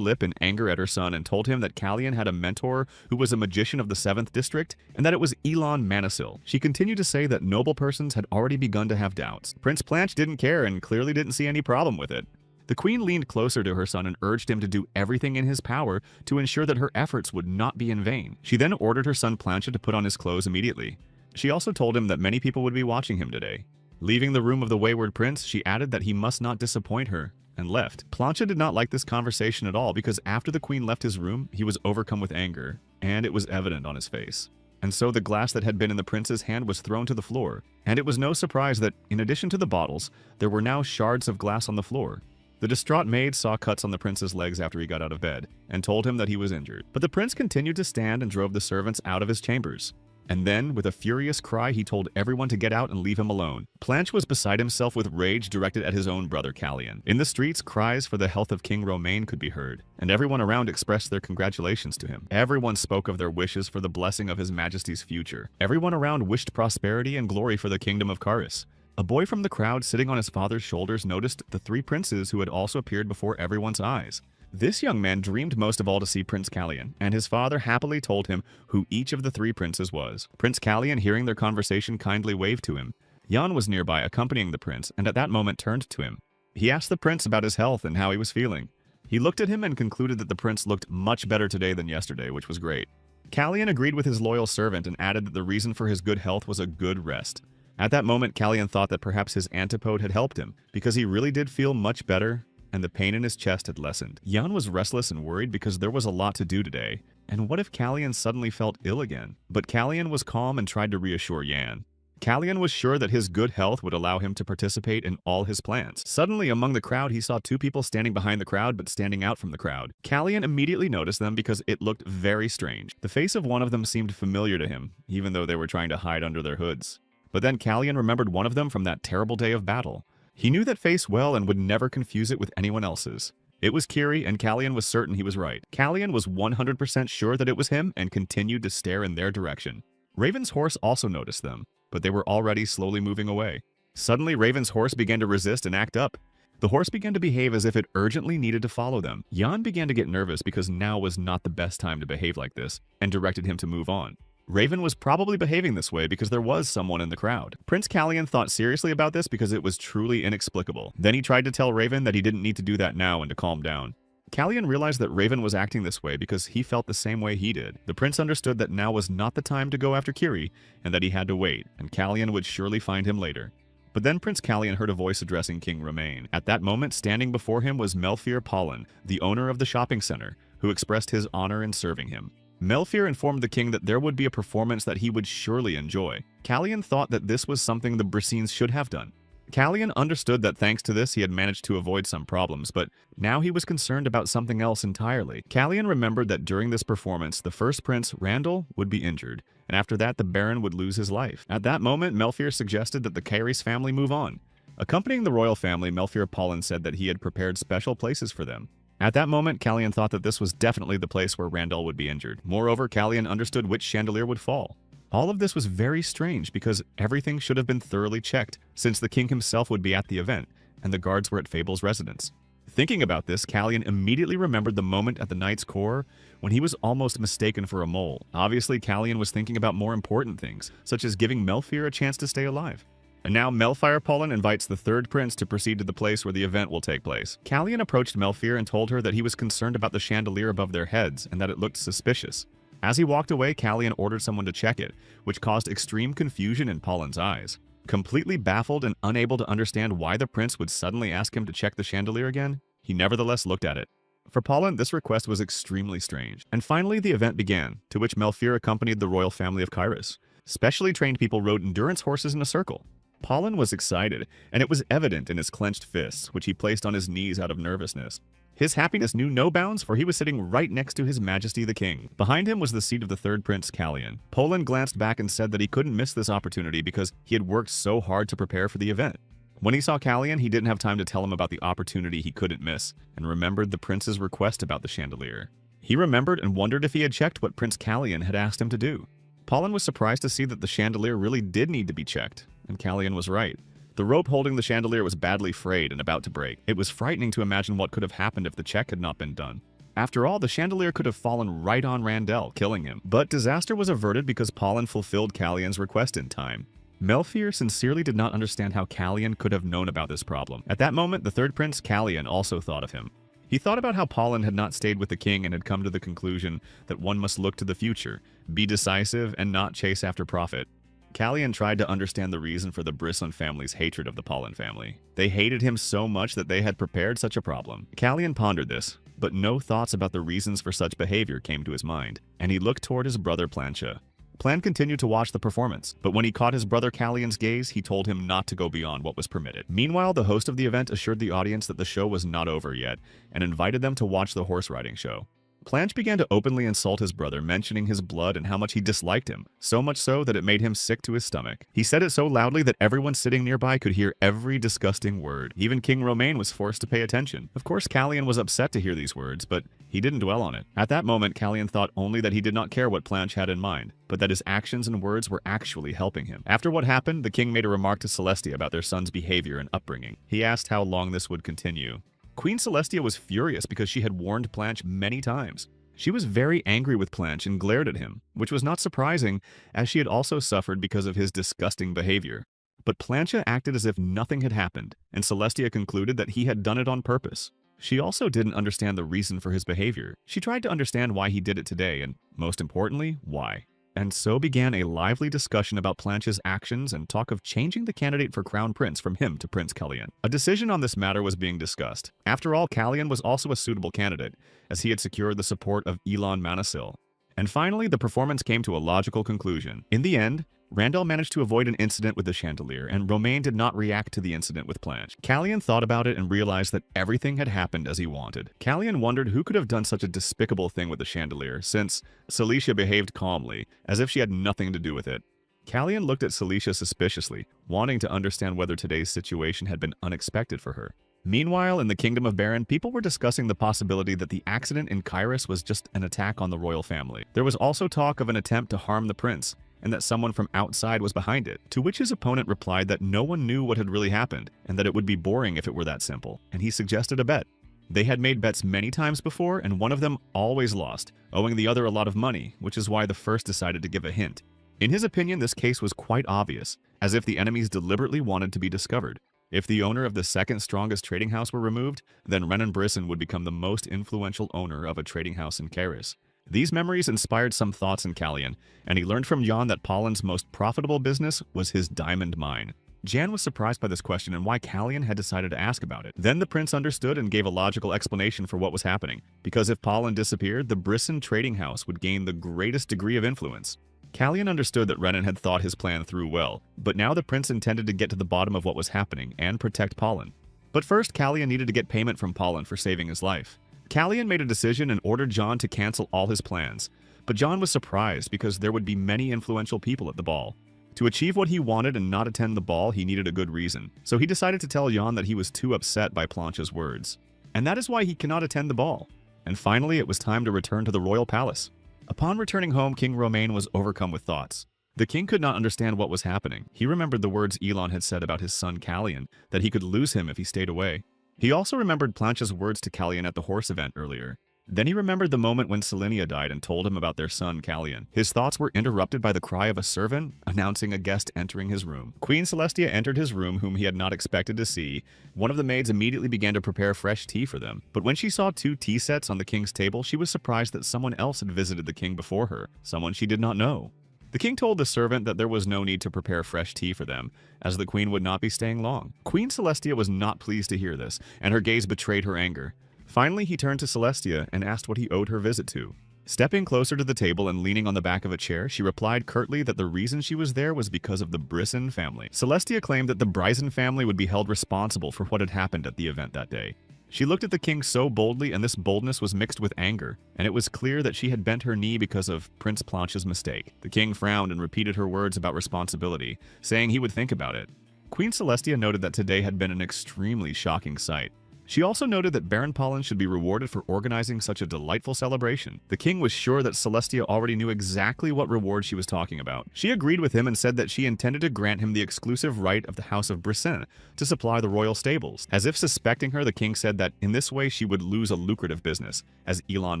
lip in anger at her son and told him that Callian had a mentor who was a magician of the 7th district and that it was Elon Manisil. She continued to say that noble persons had already begun to have doubts. Prince Planche didn't care and clearly didn't see any problem with it. The queen leaned closer to her son and urged him to do everything in his power to ensure that her efforts would not be in vain. She then ordered her son Planche to put on his clothes immediately. She also told him that many people would be watching him today. Leaving the room of the wayward prince, she added that he must not disappoint her, and left. Planche did not like this conversation at all because after the queen left his room, he was overcome with anger, and it was evident on his face. And so the glass that had been in the prince's hand was thrown to the floor, and it was no surprise that, in addition to the bottles, there were now shards of glass on the floor. The distraught maid saw cuts on the prince's legs after he got out of bed, and told him that he was injured. But the prince continued to stand and drove the servants out of his chambers. And then, with a furious cry, he told everyone to get out and leave him alone. Planche was beside himself with rage directed at his own brother Callian. In the streets, cries for the health of King Romain could be heard, and everyone around expressed their congratulations to him. Everyone spoke of their wishes for the blessing of His Majesty's future. Everyone around wished prosperity and glory for the kingdom of Karis. A boy from the crowd sitting on his father's shoulders noticed the 3 princes who had also appeared before everyone's eyes. This young man dreamed most of all to see Prince Callian, and his father happily told him who each of the 3 princes was. Prince Callian, hearing their conversation, kindly waved to him. Jan was nearby accompanying the prince, and at that moment turned to him. He asked the prince about his health and how he was feeling. He looked at him and concluded that the prince looked much better today than yesterday, which was great. Callian agreed with his loyal servant and added that the reason for his good health was a good rest. At that moment, Callian thought that perhaps his antipode had helped him, because he really did feel much better, and the pain in his chest had lessened. Jan was restless and worried because there was a lot to do today, and what if Callian suddenly felt ill again? But Callian was calm and tried to reassure Jan. Callian was sure that his good health would allow him to participate in all his plans. Suddenly, among the crowd, he saw 2 people standing behind the crowd but standing out from the crowd. Callian immediately noticed them because it looked very strange. The face of one of them seemed familiar to him, even though they were trying to hide under their hoods. But then Callian remembered one of them from that terrible day of battle. He knew that face well and would never confuse it with anyone else's. It was Kiri, and Callian was certain he was right. Callian was 100% sure that it was him and continued to stare in their direction. Raven's horse also noticed them, but they were already slowly moving away. Suddenly, Raven's horse began to resist and act up. The horse began to behave as if it urgently needed to follow them. Jan began to get nervous because now was not the best time to behave like this, and directed him to move on. Raven was probably behaving this way because there was someone in the crowd. Prince Callian thought seriously about this because it was truly inexplicable. Then he tried to tell Raven that he didn't need to do that now and to calm down. Callian realized that Raven was acting this way because he felt the same way he did. The prince understood that now was not the time to go after Kiri and that he had to wait, and Callian would surely find him later. But then Prince Callian heard a voice addressing King Romain. At that moment, standing before him was Melfir Pollen, the owner of the shopping center, who expressed his honor in serving him. Melfir informed the king that there would be a performance that he would surely enjoy. Callian thought that this was something the Brissines should have done. Callian understood that thanks to this he had managed to avoid some problems, but now he was concerned about something else entirely. Callian remembered that during this performance, the first prince, Randall, would be injured, and after that the Baron would lose his life. At that moment, Melfir suggested that the Caris family move on. Accompanying the royal family, Melfir Pollen said that he had prepared special places for them. At that moment, Callian thought that this was definitely the place where Randall would be injured. Moreover, Callian understood which chandelier would fall. All of this was very strange because everything should have been thoroughly checked, since the king himself would be at the event, and the guards were at Fable's residence. Thinking about this, Callian immediately remembered the moment at the knight's core when he was almost mistaken for a mole. Obviously, Callian was thinking about more important things, such as giving Melfire a chance to stay alive. And now Melfire Pollen invites the third prince to proceed to the place where the event will take place. Callian approached Melfire and told her that he was concerned about the chandelier above their heads and that it looked suspicious. As he walked away, Callian ordered someone to check it, which caused extreme confusion in Pollen's eyes. Completely baffled and unable to understand why the prince would suddenly ask him to check the chandelier again, he nevertheless looked at it. For Pollen, this request was extremely strange. And finally, the event began, to which Melfire accompanied the royal family of Kairos. Specially trained people rode endurance horses in a circle. Pollen was excited, and it was evident in his clenched fists, which he placed on his knees out of nervousness. His happiness knew no bounds, for he was sitting right next to His Majesty the King. Behind him was the seat of the third prince, Callian. Pollen glanced back and said that he couldn't miss this opportunity because he had worked so hard to prepare for the event. When he saw Callian, he didn't have time to tell him about the opportunity he couldn't miss, and remembered the prince's request about the chandelier. He remembered and wondered if he had checked what Prince Callian had asked him to do. Pollen was surprised to see that the chandelier really did need to be checked, and Callian was right. The rope holding the chandelier was badly frayed and about to break. It was frightening to imagine what could have happened if the check had not been done. After all, the chandelier could have fallen right on Randell, killing him. But disaster was averted because Pollen fulfilled Callian's request in time. Melfire sincerely did not understand how Callian could have known about this problem. At that moment, the third prince, Callian, also thought of him. He thought about how Pollen had not stayed with the king and had come to the conclusion that one must look to the future, be decisive, and not chase after profit. Callian tried to understand the reason for the Brisson family's hatred of the Pollen family. They hated him so much that they had prepared such a problem. Callian pondered this, but no thoughts about the reasons for such behavior came to his mind, and he looked toward his brother Plancha. Plan continued to watch the performance, but when he caught his brother Callian's gaze, he told him not to go beyond what was permitted. Meanwhile, the host of the event assured the audience that the show was not over yet, and invited them to watch the horse riding show. Planch began to openly insult his brother, mentioning his blood and how much he disliked him, so much so that it made him sick to his stomach. He said it so loudly that everyone sitting nearby could hear every disgusting word. Even King Romain was forced to pay attention. Of course, Callian was upset to hear these words, but he didn't dwell on it. At that moment, Callian thought only that he did not care what Planch had in mind, but that his actions and words were actually helping him. After what happened, the king made a remark to Celestia about their son's behavior and upbringing. He asked how long this would continue. Queen Celestia was furious because she had warned Planch many times. She was very angry with Planch and glared at him, which was not surprising, as she had also suffered because of his disgusting behavior. But Plancha acted as if nothing had happened, and Celestia concluded that he had done it on purpose. She also didn't understand the reason for his behavior. She tried to understand why he did it today, and most importantly, why. And so began a lively discussion about Plancha's actions and talk of changing the candidate for Crown Prince from him to Prince Callian. A decision on this matter was being discussed. After all, Callian was also a suitable candidate, as he had secured the support of Elon Manasil. And finally, the performance came to a logical conclusion. In the end, Randall managed to avoid an incident with the chandelier, and Romain did not react to the incident with Planch. Callian thought about it and realized that everything had happened as he wanted. Callian wondered who could have done such a despicable thing with the chandelier, since Celicia behaved calmly, as if she had nothing to do with it. Callian looked at Celicia suspiciously, wanting to understand whether today's situation had been unexpected for her. Meanwhile, in the Kingdom of Baron, people were discussing the possibility that the accident in Kairos was just an attack on the royal family. There was also talk of an attempt to harm the prince, and that someone from outside was behind it, to which his opponent replied that no one knew what had really happened, and that it would be boring if it were that simple, and he suggested a bet. They had made bets many times before, and one of them always lost, owing the other a lot of money, which is why the first decided to give a hint. In his opinion, this case was quite obvious, as if the enemies deliberately wanted to be discovered. If the owner of the second strongest trading house were removed, then Renan Brisson would become the most influential owner of a trading house in Kairos. These memories inspired some thoughts in Callian, and he learned from Jan that Pollen's most profitable business was his diamond mine. Jan was surprised by this question and why Callian had decided to ask about it. Then the prince understood and gave a logical explanation for what was happening, because if Pollen disappeared, the Brisson trading house would gain the greatest degree of influence. Callian understood that Renan had thought his plan through well, but now the prince intended to get to the bottom of what was happening and protect Pollen. But first, Callian needed to get payment from Pollen for saving his life. Callian made a decision and ordered John to cancel all his plans, but John was surprised because there would be many influential people at the ball. To achieve what he wanted and not attend the ball, he needed a good reason, so he decided to tell Jan that he was too upset by Plancha's words. And that is why he cannot attend the ball. And finally, it was time to return to the royal palace. Upon returning home, King Romain was overcome with thoughts. The king could not understand what was happening. He remembered the words Elon had said about his son Callian, that he could lose him if he stayed away. He also remembered Planche's words to Callian at the horse event earlier. Then he remembered the moment when Selenia died and told him about their son, Callian. His thoughts were interrupted by the cry of a servant announcing a guest entering his room. Queen Celestia entered his room, whom he had not expected to see. One of the maids immediately began to prepare fresh tea for them. But when she saw 2 tea sets on the king's table, she was surprised that someone else had visited the king before her, someone she did not know. The king told the servant that there was no need to prepare fresh tea for them, as the queen would not be staying long. Queen Celestia was not pleased to hear this, and her gaze betrayed her anger. Finally, he turned to Celestia and asked what he owed her visit to. Stepping closer to the table and leaning on the back of a chair, she replied curtly that the reason she was there was because of the Brisson family. Celestia claimed that the Bryson family would be held responsible for what had happened at the event that day. She looked at the king so boldly, and this boldness was mixed with anger, and it was clear that she had bent her knee because of Prince Planche's mistake. The king frowned and repeated her words about responsibility, saying he would think about it. Queen Celestia noted that today had been an extremely shocking sight. She also noted that Baron Pollen should be rewarded for organizing such a delightful celebration. The king was sure that Celestia already knew exactly what reward she was talking about. She agreed with him and said that she intended to grant him the exclusive right of the House of Brisson to supply the royal stables. As if suspecting her, the king said that in this way she would lose a lucrative business, as Elon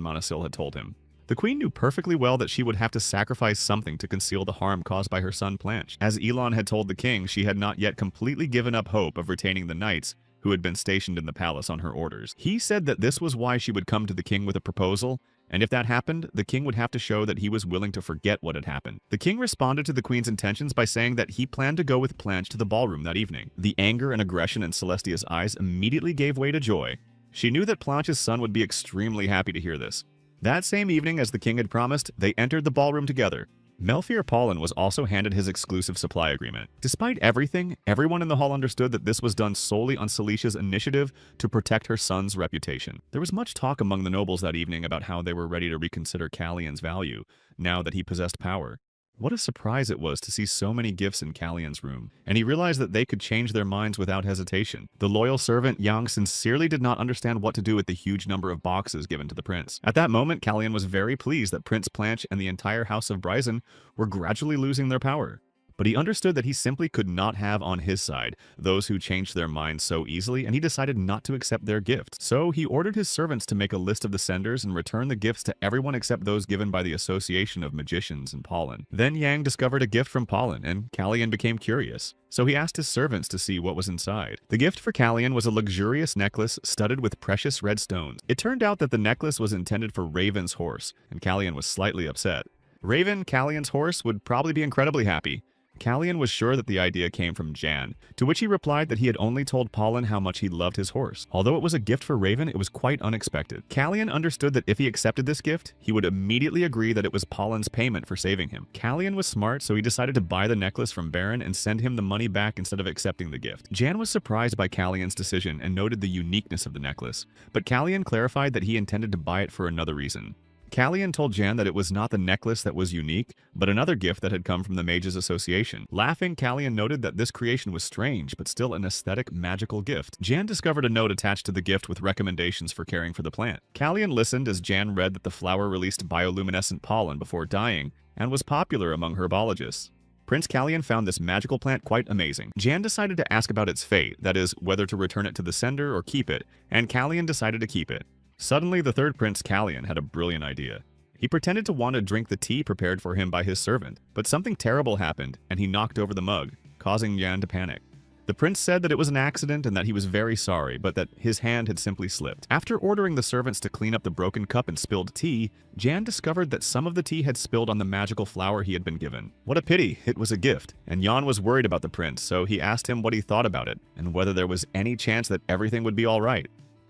Monosil had told him. The queen knew perfectly well that she would have to sacrifice something to conceal the harm caused by her son Planche. As Elon had told the king, she had not yet completely given up hope of retaining the knights who had been stationed in the palace on her orders. He said that this was why she would come to the king with a proposal, and if that happened, the king would have to show that he was willing to forget what had happened. The king responded to the queen's intentions by saying that he planned to go with Planche to the ballroom that evening. The anger and aggression in Celestia's eyes immediately gave way to joy. She knew that Planche's son would be extremely happy to hear this. That same evening, as the king had promised, they entered the ballroom together. Melfier Pollen was also handed his exclusive supply agreement. Despite everything, everyone in the hall understood that this was done solely on Celestia's initiative to protect her son's reputation. There was much talk among the nobles that evening about how they were ready to reconsider Callian's value, now that he possessed power. What a surprise it was to see so many gifts in Callian's room, and he realized that they could change their minds without hesitation. The loyal servant Yang sincerely did not understand what to do with the huge number of boxes given to the prince. At that moment, Callian was very pleased that Prince Planche and the entire House of Bryson were gradually losing their power. But he understood that he simply could not have on his side those who changed their minds so easily, and he decided not to accept their gifts. So he ordered his servants to make a list of the senders and return the gifts to everyone except those given by the Association of Magicians and Pollen. Then Yang discovered a gift from Pollen, and Callian became curious. So he asked his servants to see what was inside. The gift for Callian was a luxurious necklace studded with precious red stones. It turned out that the necklace was intended for Raven's horse, and Callian was slightly upset. Raven, Callian's horse, would probably be incredibly happy. Callian was sure that the idea came from Jan, to which he replied that he had only told Pollen how much he loved his horse. Although it was a gift for Raven, it was quite unexpected. Callian understood that if he accepted this gift, he would immediately agree that it was Pollen's payment for saving him. Callian was smart, so he decided to buy the necklace from Baron and send him the money back instead of accepting the gift. Jan was surprised by Callian's decision and noted the uniqueness of the necklace, but Callian clarified that he intended to buy it for another reason. Callian told Jan that it was not the necklace that was unique, but another gift that had come from the Mages Association. Laughing, Callian noted that this creation was strange, but still an aesthetic, magical gift. Jan discovered a note attached to the gift with recommendations for caring for the plant. Callian listened as Jan read that the flower released bioluminescent pollen before dying, and was popular among herbologists. Prince Callian found this magical plant quite amazing. Jan decided to ask about its fate, that is, whether to return it to the sender or keep it, and Callian decided to keep it. Suddenly, the third prince, Callian, had a brilliant idea. He pretended to want to drink the tea prepared for him by his servant, but something terrible happened, and he knocked over the mug, causing Jan to panic. The prince said that it was an accident and that he was very sorry, but that his hand had simply slipped. After ordering the servants to clean up the broken cup and spilled tea, Jan discovered that some of the tea had spilled on the magical flower he had been given. What a pity, it was a gift, and Jan was worried about the prince, so he asked him what he thought about it, and whether there was any chance that everything would be alright.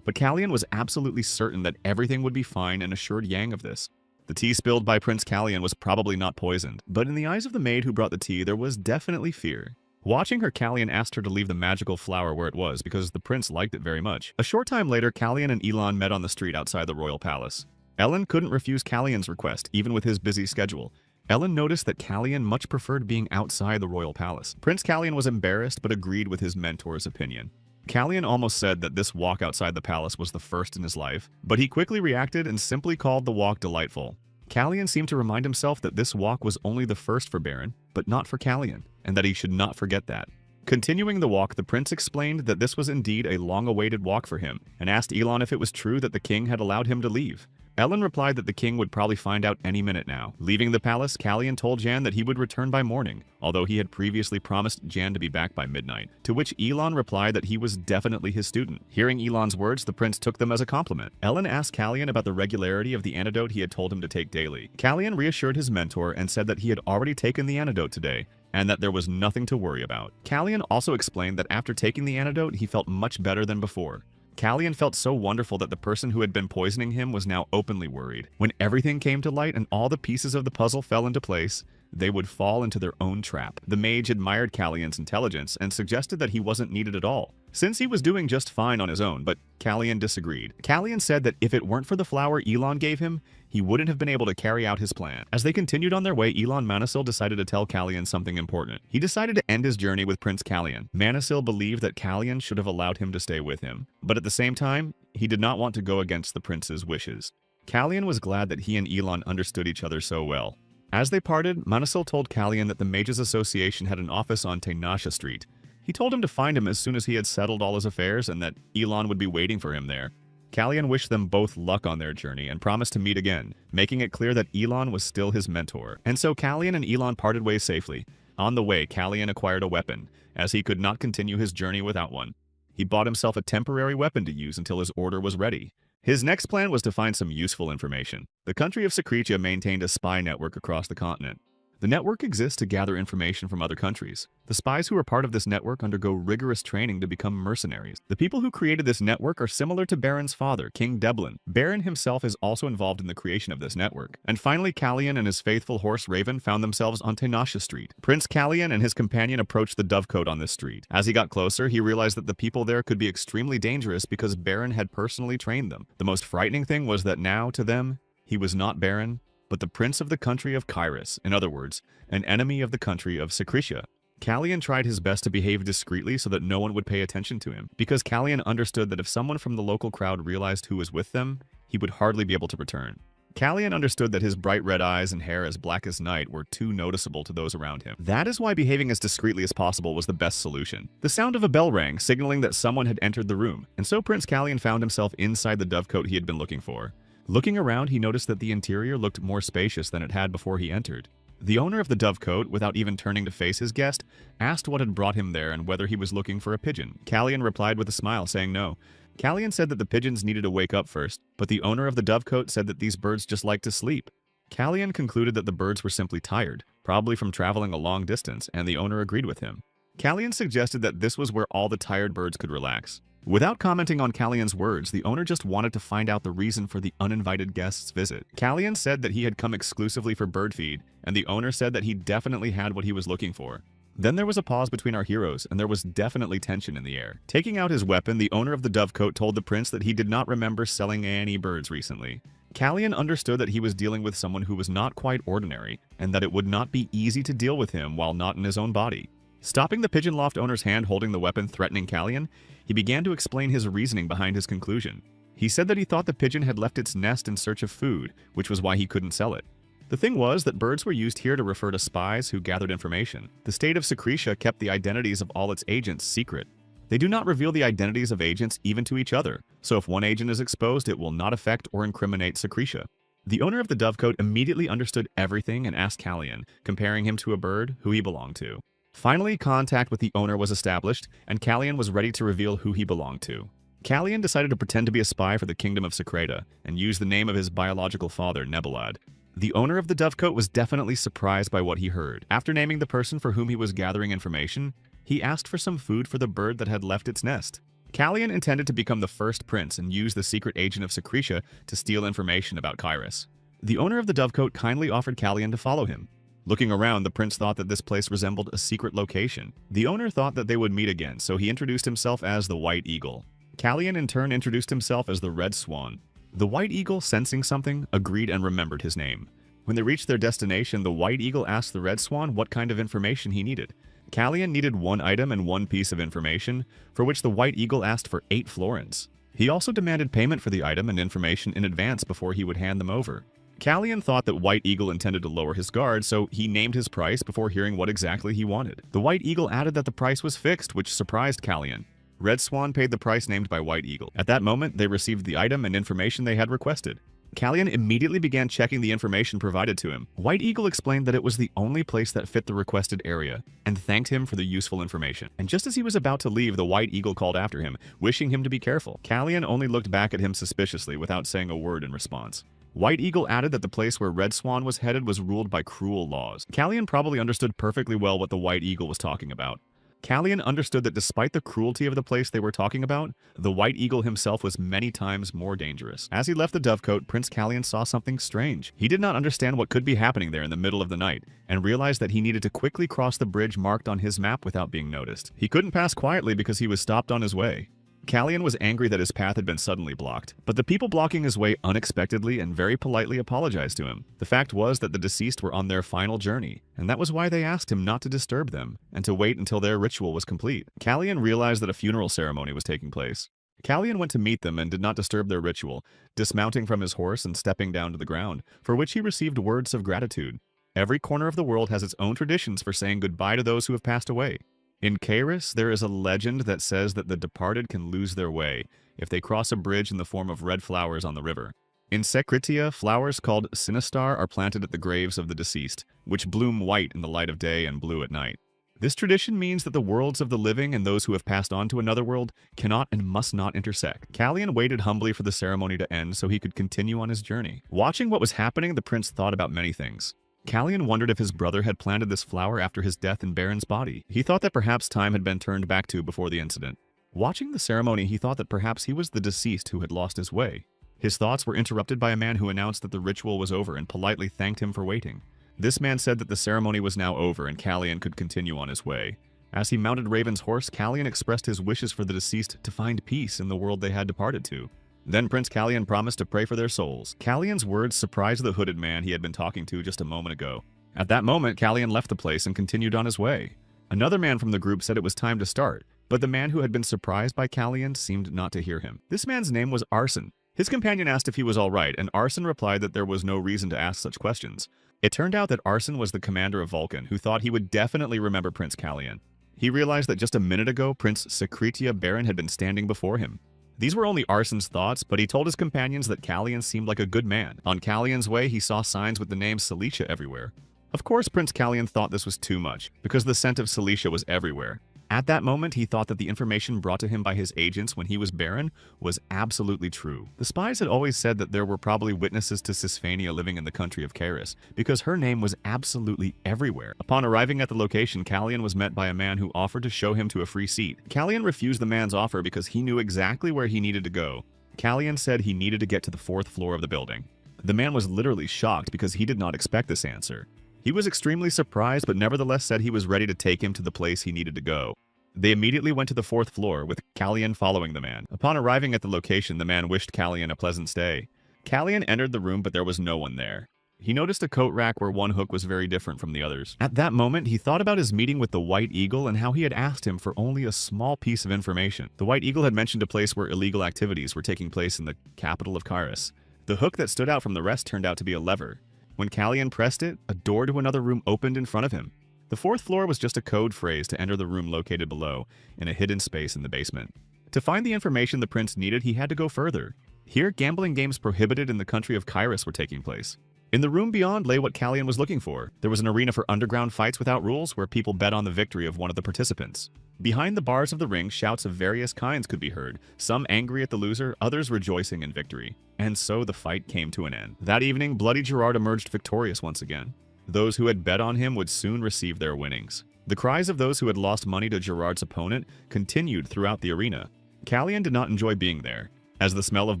But Callian was absolutely certain that everything would be fine and assured Yang of this. The tea spilled by Prince Callian was probably not poisoned, but in the eyes of the maid who brought the tea, there was definitely fear. Watching her, Callian asked her to leave the magical flower where it was because the prince liked it very much. A short time later, Callian and Elon met on the street outside the royal palace. Ellen couldn't refuse Callian's request, even with his busy schedule. Ellen noticed that Callian much preferred being outside the royal palace. Prince Callian was embarrassed but agreed with his mentor's opinion. Callian almost said that this walk outside the palace was the first in his life, but he quickly reacted and simply called the walk delightful. Callian seemed to remind himself that this walk was only the first for Baron, but not for Callian, and that he should not forget that. Continuing the walk, the prince explained that this was indeed a long-awaited walk for him, and asked Elon if it was true that the king had allowed him to leave. Ellen replied that the king would probably find out any minute now. Leaving the palace, Callian told Jan that he would return by morning, although he had previously promised Jan to be back by midnight, to which Elon replied that he was definitely his student. Hearing Elon's words, the prince took them as a compliment. Ellen asked Callian about the regularity of the antidote he had told him to take daily. Callian reassured his mentor and said that he had already taken the antidote today, and that there was nothing to worry about. Callian also explained that after taking the antidote, he felt much better than before. Callian felt so wonderful that the person who had been poisoning him was now openly worried. When everything came to light and all the pieces of the puzzle fell into place, they would fall into their own trap. The mage admired Callian's intelligence and suggested that he wasn't needed at all, since he was doing just fine on his own, but Callian disagreed. Callian said that if it weren't for the flower Elon gave him, he wouldn't have been able to carry out his plan. As they continued on their way, Elon Manasil decided to tell Callian something important. He decided to end his journey with Prince Callian. Manasil believed that Callian should have allowed him to stay with him, but at the same time, he did not want to go against the prince's wishes. Callian was glad that he and Elon understood each other so well. As they parted, Manasil told Callian that the Mages Association had an office on Tainasha Street. He told him to find him as soon as he had settled all his affairs and that Elon would be waiting for him there. Callian wished them both luck on their journey and promised to meet again, making it clear that Elon was still his mentor. And so Callian and Elon parted ways safely. On the way, Callian acquired a weapon, as he could not continue his journey without one. He bought himself a temporary weapon to use until his order was ready. His next plan was to find some useful information. The country of Secretia maintained a spy network across the continent. The network exists to gather information from other countries. The spies who are part of this network undergo rigorous training to become mercenaries. The people who created this network are similar to Baron's father, King Deblin. Baron himself is also involved in the creation of this network. And finally, Callian and his faithful horse Raven found themselves on Tainasha Street. Prince Callian and his companion approached the Dovecote on this street. As he got closer, he realized that the people there could be extremely dangerous because Baron had personally trained them. The most frightening thing was that now, to them, he was not Baron, but the prince of the country of Kairos, in other words, an enemy of the country of Secretia. Callian tried his best to behave discreetly so that no one would pay attention to him, because Callian understood that if someone from the local crowd realized who was with them, he would hardly be able to return. Callian understood that his bright red eyes and hair as black as night were too noticeable to those around him. That is why behaving as discreetly as possible was the best solution. The sound of a bell rang, signaling that someone had entered the room, and so Prince Callian found himself inside the dovecote he had been looking for. Looking around, he noticed that the interior looked more spacious than it had before he entered. The owner of the dovecote, without even turning to face his guest, asked what had brought him there and whether he was looking for a pigeon. Callian replied with a smile, saying no. Callian said that the pigeons needed to wake up first, but the owner of the dovecote said that these birds just like to sleep. Callian concluded that the birds were simply tired, probably from traveling a long distance, and the owner agreed with him. Callian suggested that this was where all the tired birds could relax. Without commenting on Callian's words, the owner just wanted to find out the reason for the uninvited guest's visit. Callian said that he had come exclusively for bird feed, and the owner said that he definitely had what he was looking for. Then there was a pause between our heroes, and there was definitely tension in the air. Taking out his weapon, the owner of the dovecote told the prince that he did not remember selling any birds recently. Callian understood that he was dealing with someone who was not quite ordinary, and that it would not be easy to deal with him while not in his own body. Stopping the pigeon loft owner's hand holding the weapon threatening Callian, he began to explain his reasoning behind his conclusion. He said that he thought the pigeon had left its nest in search of food, which was why he couldn't sell it. The thing was that birds were used here to refer to spies who gathered information. The state of Secretia kept the identities of all its agents secret. They do not reveal the identities of agents even to each other, so if one agent is exposed, it will not affect or incriminate Secretia. The owner of the dovecote immediately understood everything and asked Callian, comparing him to a bird, who he belonged to. Finally, contact with the owner was established, and Callian was ready to reveal who he belonged to. Callian decided to pretend to be a spy for the kingdom of Secreta, and use the name of his biological father, Nebelad. The owner of the dovecote was definitely surprised by what he heard. After naming the person for whom he was gathering information, he asked for some food for the bird that had left its nest. Callian intended to become the first prince and use the secret agent of Secretia to steal information about Kairos. The owner of the dovecote kindly offered Callian to follow him. Looking around, the prince thought that this place resembled a secret location. The owner thought that they would meet again, so he introduced himself as the White Eagle. Callian in turn introduced himself as the Red Swan. The White Eagle, sensing something, agreed and remembered his name. When they reached their destination, the White Eagle asked the Red Swan what kind of information he needed. Callian needed one item and one piece of information, for which the White Eagle asked for 8 florins. He also demanded payment for the item and information in advance before he would hand them over. Callian thought that White Eagle intended to lower his guard, so he named his price before hearing what exactly he wanted. The White Eagle added that the price was fixed, which surprised Callian. Red Swan paid the price named by White Eagle. At that moment, they received the item and information they had requested. Callian immediately began checking the information provided to him. White Eagle explained that it was the only place that fit the requested area, and thanked him for the useful information. And just as he was about to leave, the White Eagle called after him, wishing him to be careful. Callian only looked back at him suspiciously without saying a word in response. White Eagle added that the place where Red Swan was headed was ruled by cruel laws. Callian probably understood perfectly well what the White Eagle was talking about. Callian understood that despite the cruelty of the place they were talking about, the White Eagle himself was many times more dangerous. As he left the Dovecote, Prince Callian saw something strange. He did not understand what could be happening there in the middle of the night, and realized that he needed to quickly cross the bridge marked on his map without being noticed. He couldn't pass quietly because he was stopped on his way. Callian was angry that his path had been suddenly blocked, but the people blocking his way unexpectedly and very politely apologized to him. The fact was that the deceased were on their final journey, and that was why they asked him not to disturb them, and to wait until their ritual was complete. Callian realized that a funeral ceremony was taking place. Callian went to meet them and did not disturb their ritual, dismounting from his horse and stepping down to the ground, for which he received words of gratitude. Every corner of the world has its own traditions for saying goodbye to those who have passed away. In Kairos, there is a legend that says that the departed can lose their way if they cross a bridge in the form of red flowers on the river. In Sekritia, flowers called sinistar are planted at the graves of the deceased, which bloom white in the light of day and blue at night. This tradition means that the worlds of the living and those who have passed on to another world cannot and must not intersect. Callian waited humbly for the ceremony to end so he could continue on his journey. Watching what was happening, the prince thought about many things. Callian wondered if his brother had planted this flower after his death in Baron's body. He thought that perhaps time had been turned back to before the incident. Watching the ceremony, he thought that perhaps he was the deceased who had lost his way. His thoughts were interrupted by a man who announced that the ritual was over and politely thanked him for waiting. This man said that the ceremony was now over and Callian could continue on his way. As he mounted Raven's horse, Callian expressed his wishes for the deceased to find peace in the world they had departed to. Then Prince Callian promised to pray for their souls. Callian's words surprised the hooded man he had been talking to just a moment ago. At that moment, Callian left the place and continued on his way. Another man from the group said it was time to start, but the man who had been surprised by Callian seemed not to hear him. This man's name was Arson. His companion asked if he was all right, and Arson replied that there was no reason to ask such questions. It turned out that Arson was the commander of Vulcan, who thought he would definitely remember Prince Callian. He realized that just a minute ago, Prince Sekritia Baron had been standing before him. These were only Arson's thoughts, but he told his companions that Callian seemed like a good man. On Callian's way, he saw signs with the name Celicia everywhere. Of course, Prince Callian thought this was too much, because the scent of Celicia was everywhere. At that moment, he thought that the information brought to him by his agents when he was Baron was absolutely true. The spies had always said that there were probably witnesses to Cisphania living in the country of Kairos, because her name was absolutely everywhere. Upon arriving at the location, Callian was met by a man who offered to show him to a free seat. Callian refused the man's offer because he knew exactly where he needed to go. Callian said he needed to get to the 4th floor of the building. The man was literally shocked because he did not expect this answer. He was extremely surprised, but nevertheless said he was ready to take him to the place he needed to go. They immediately went to the 4th floor, with Callian following the man. Upon arriving at the location, the man wished Callian a pleasant stay. Callian entered the room, but there was no one there. He noticed a coat rack where one hook was very different from the others. At that moment, he thought about his meeting with the White Eagle and how he had asked him for only a small piece of information. The White Eagle had mentioned a place where illegal activities were taking place in the capital of Kairos. The hook that stood out from the rest turned out to be a lever. When Callian pressed it, a door to another room opened in front of him. The 4th floor was just a code phrase to enter the room located below, in a hidden space in the basement. To find the information the prince needed, he had to go further. Here, gambling games prohibited in the country of Kairos were taking place. In the room beyond lay what Callian was looking for. There was an arena for underground fights without rules where people bet on the victory of one of the participants. Behind the bars of the ring, shouts of various kinds could be heard, some angry at the loser, others rejoicing in victory. And so the fight came to an end. That evening, Bloody Gerard emerged victorious once again. Those who had bet on him would soon receive their winnings. The cries of those who had lost money to Gerard's opponent continued throughout the arena. Callian did not enjoy being there, as the smell of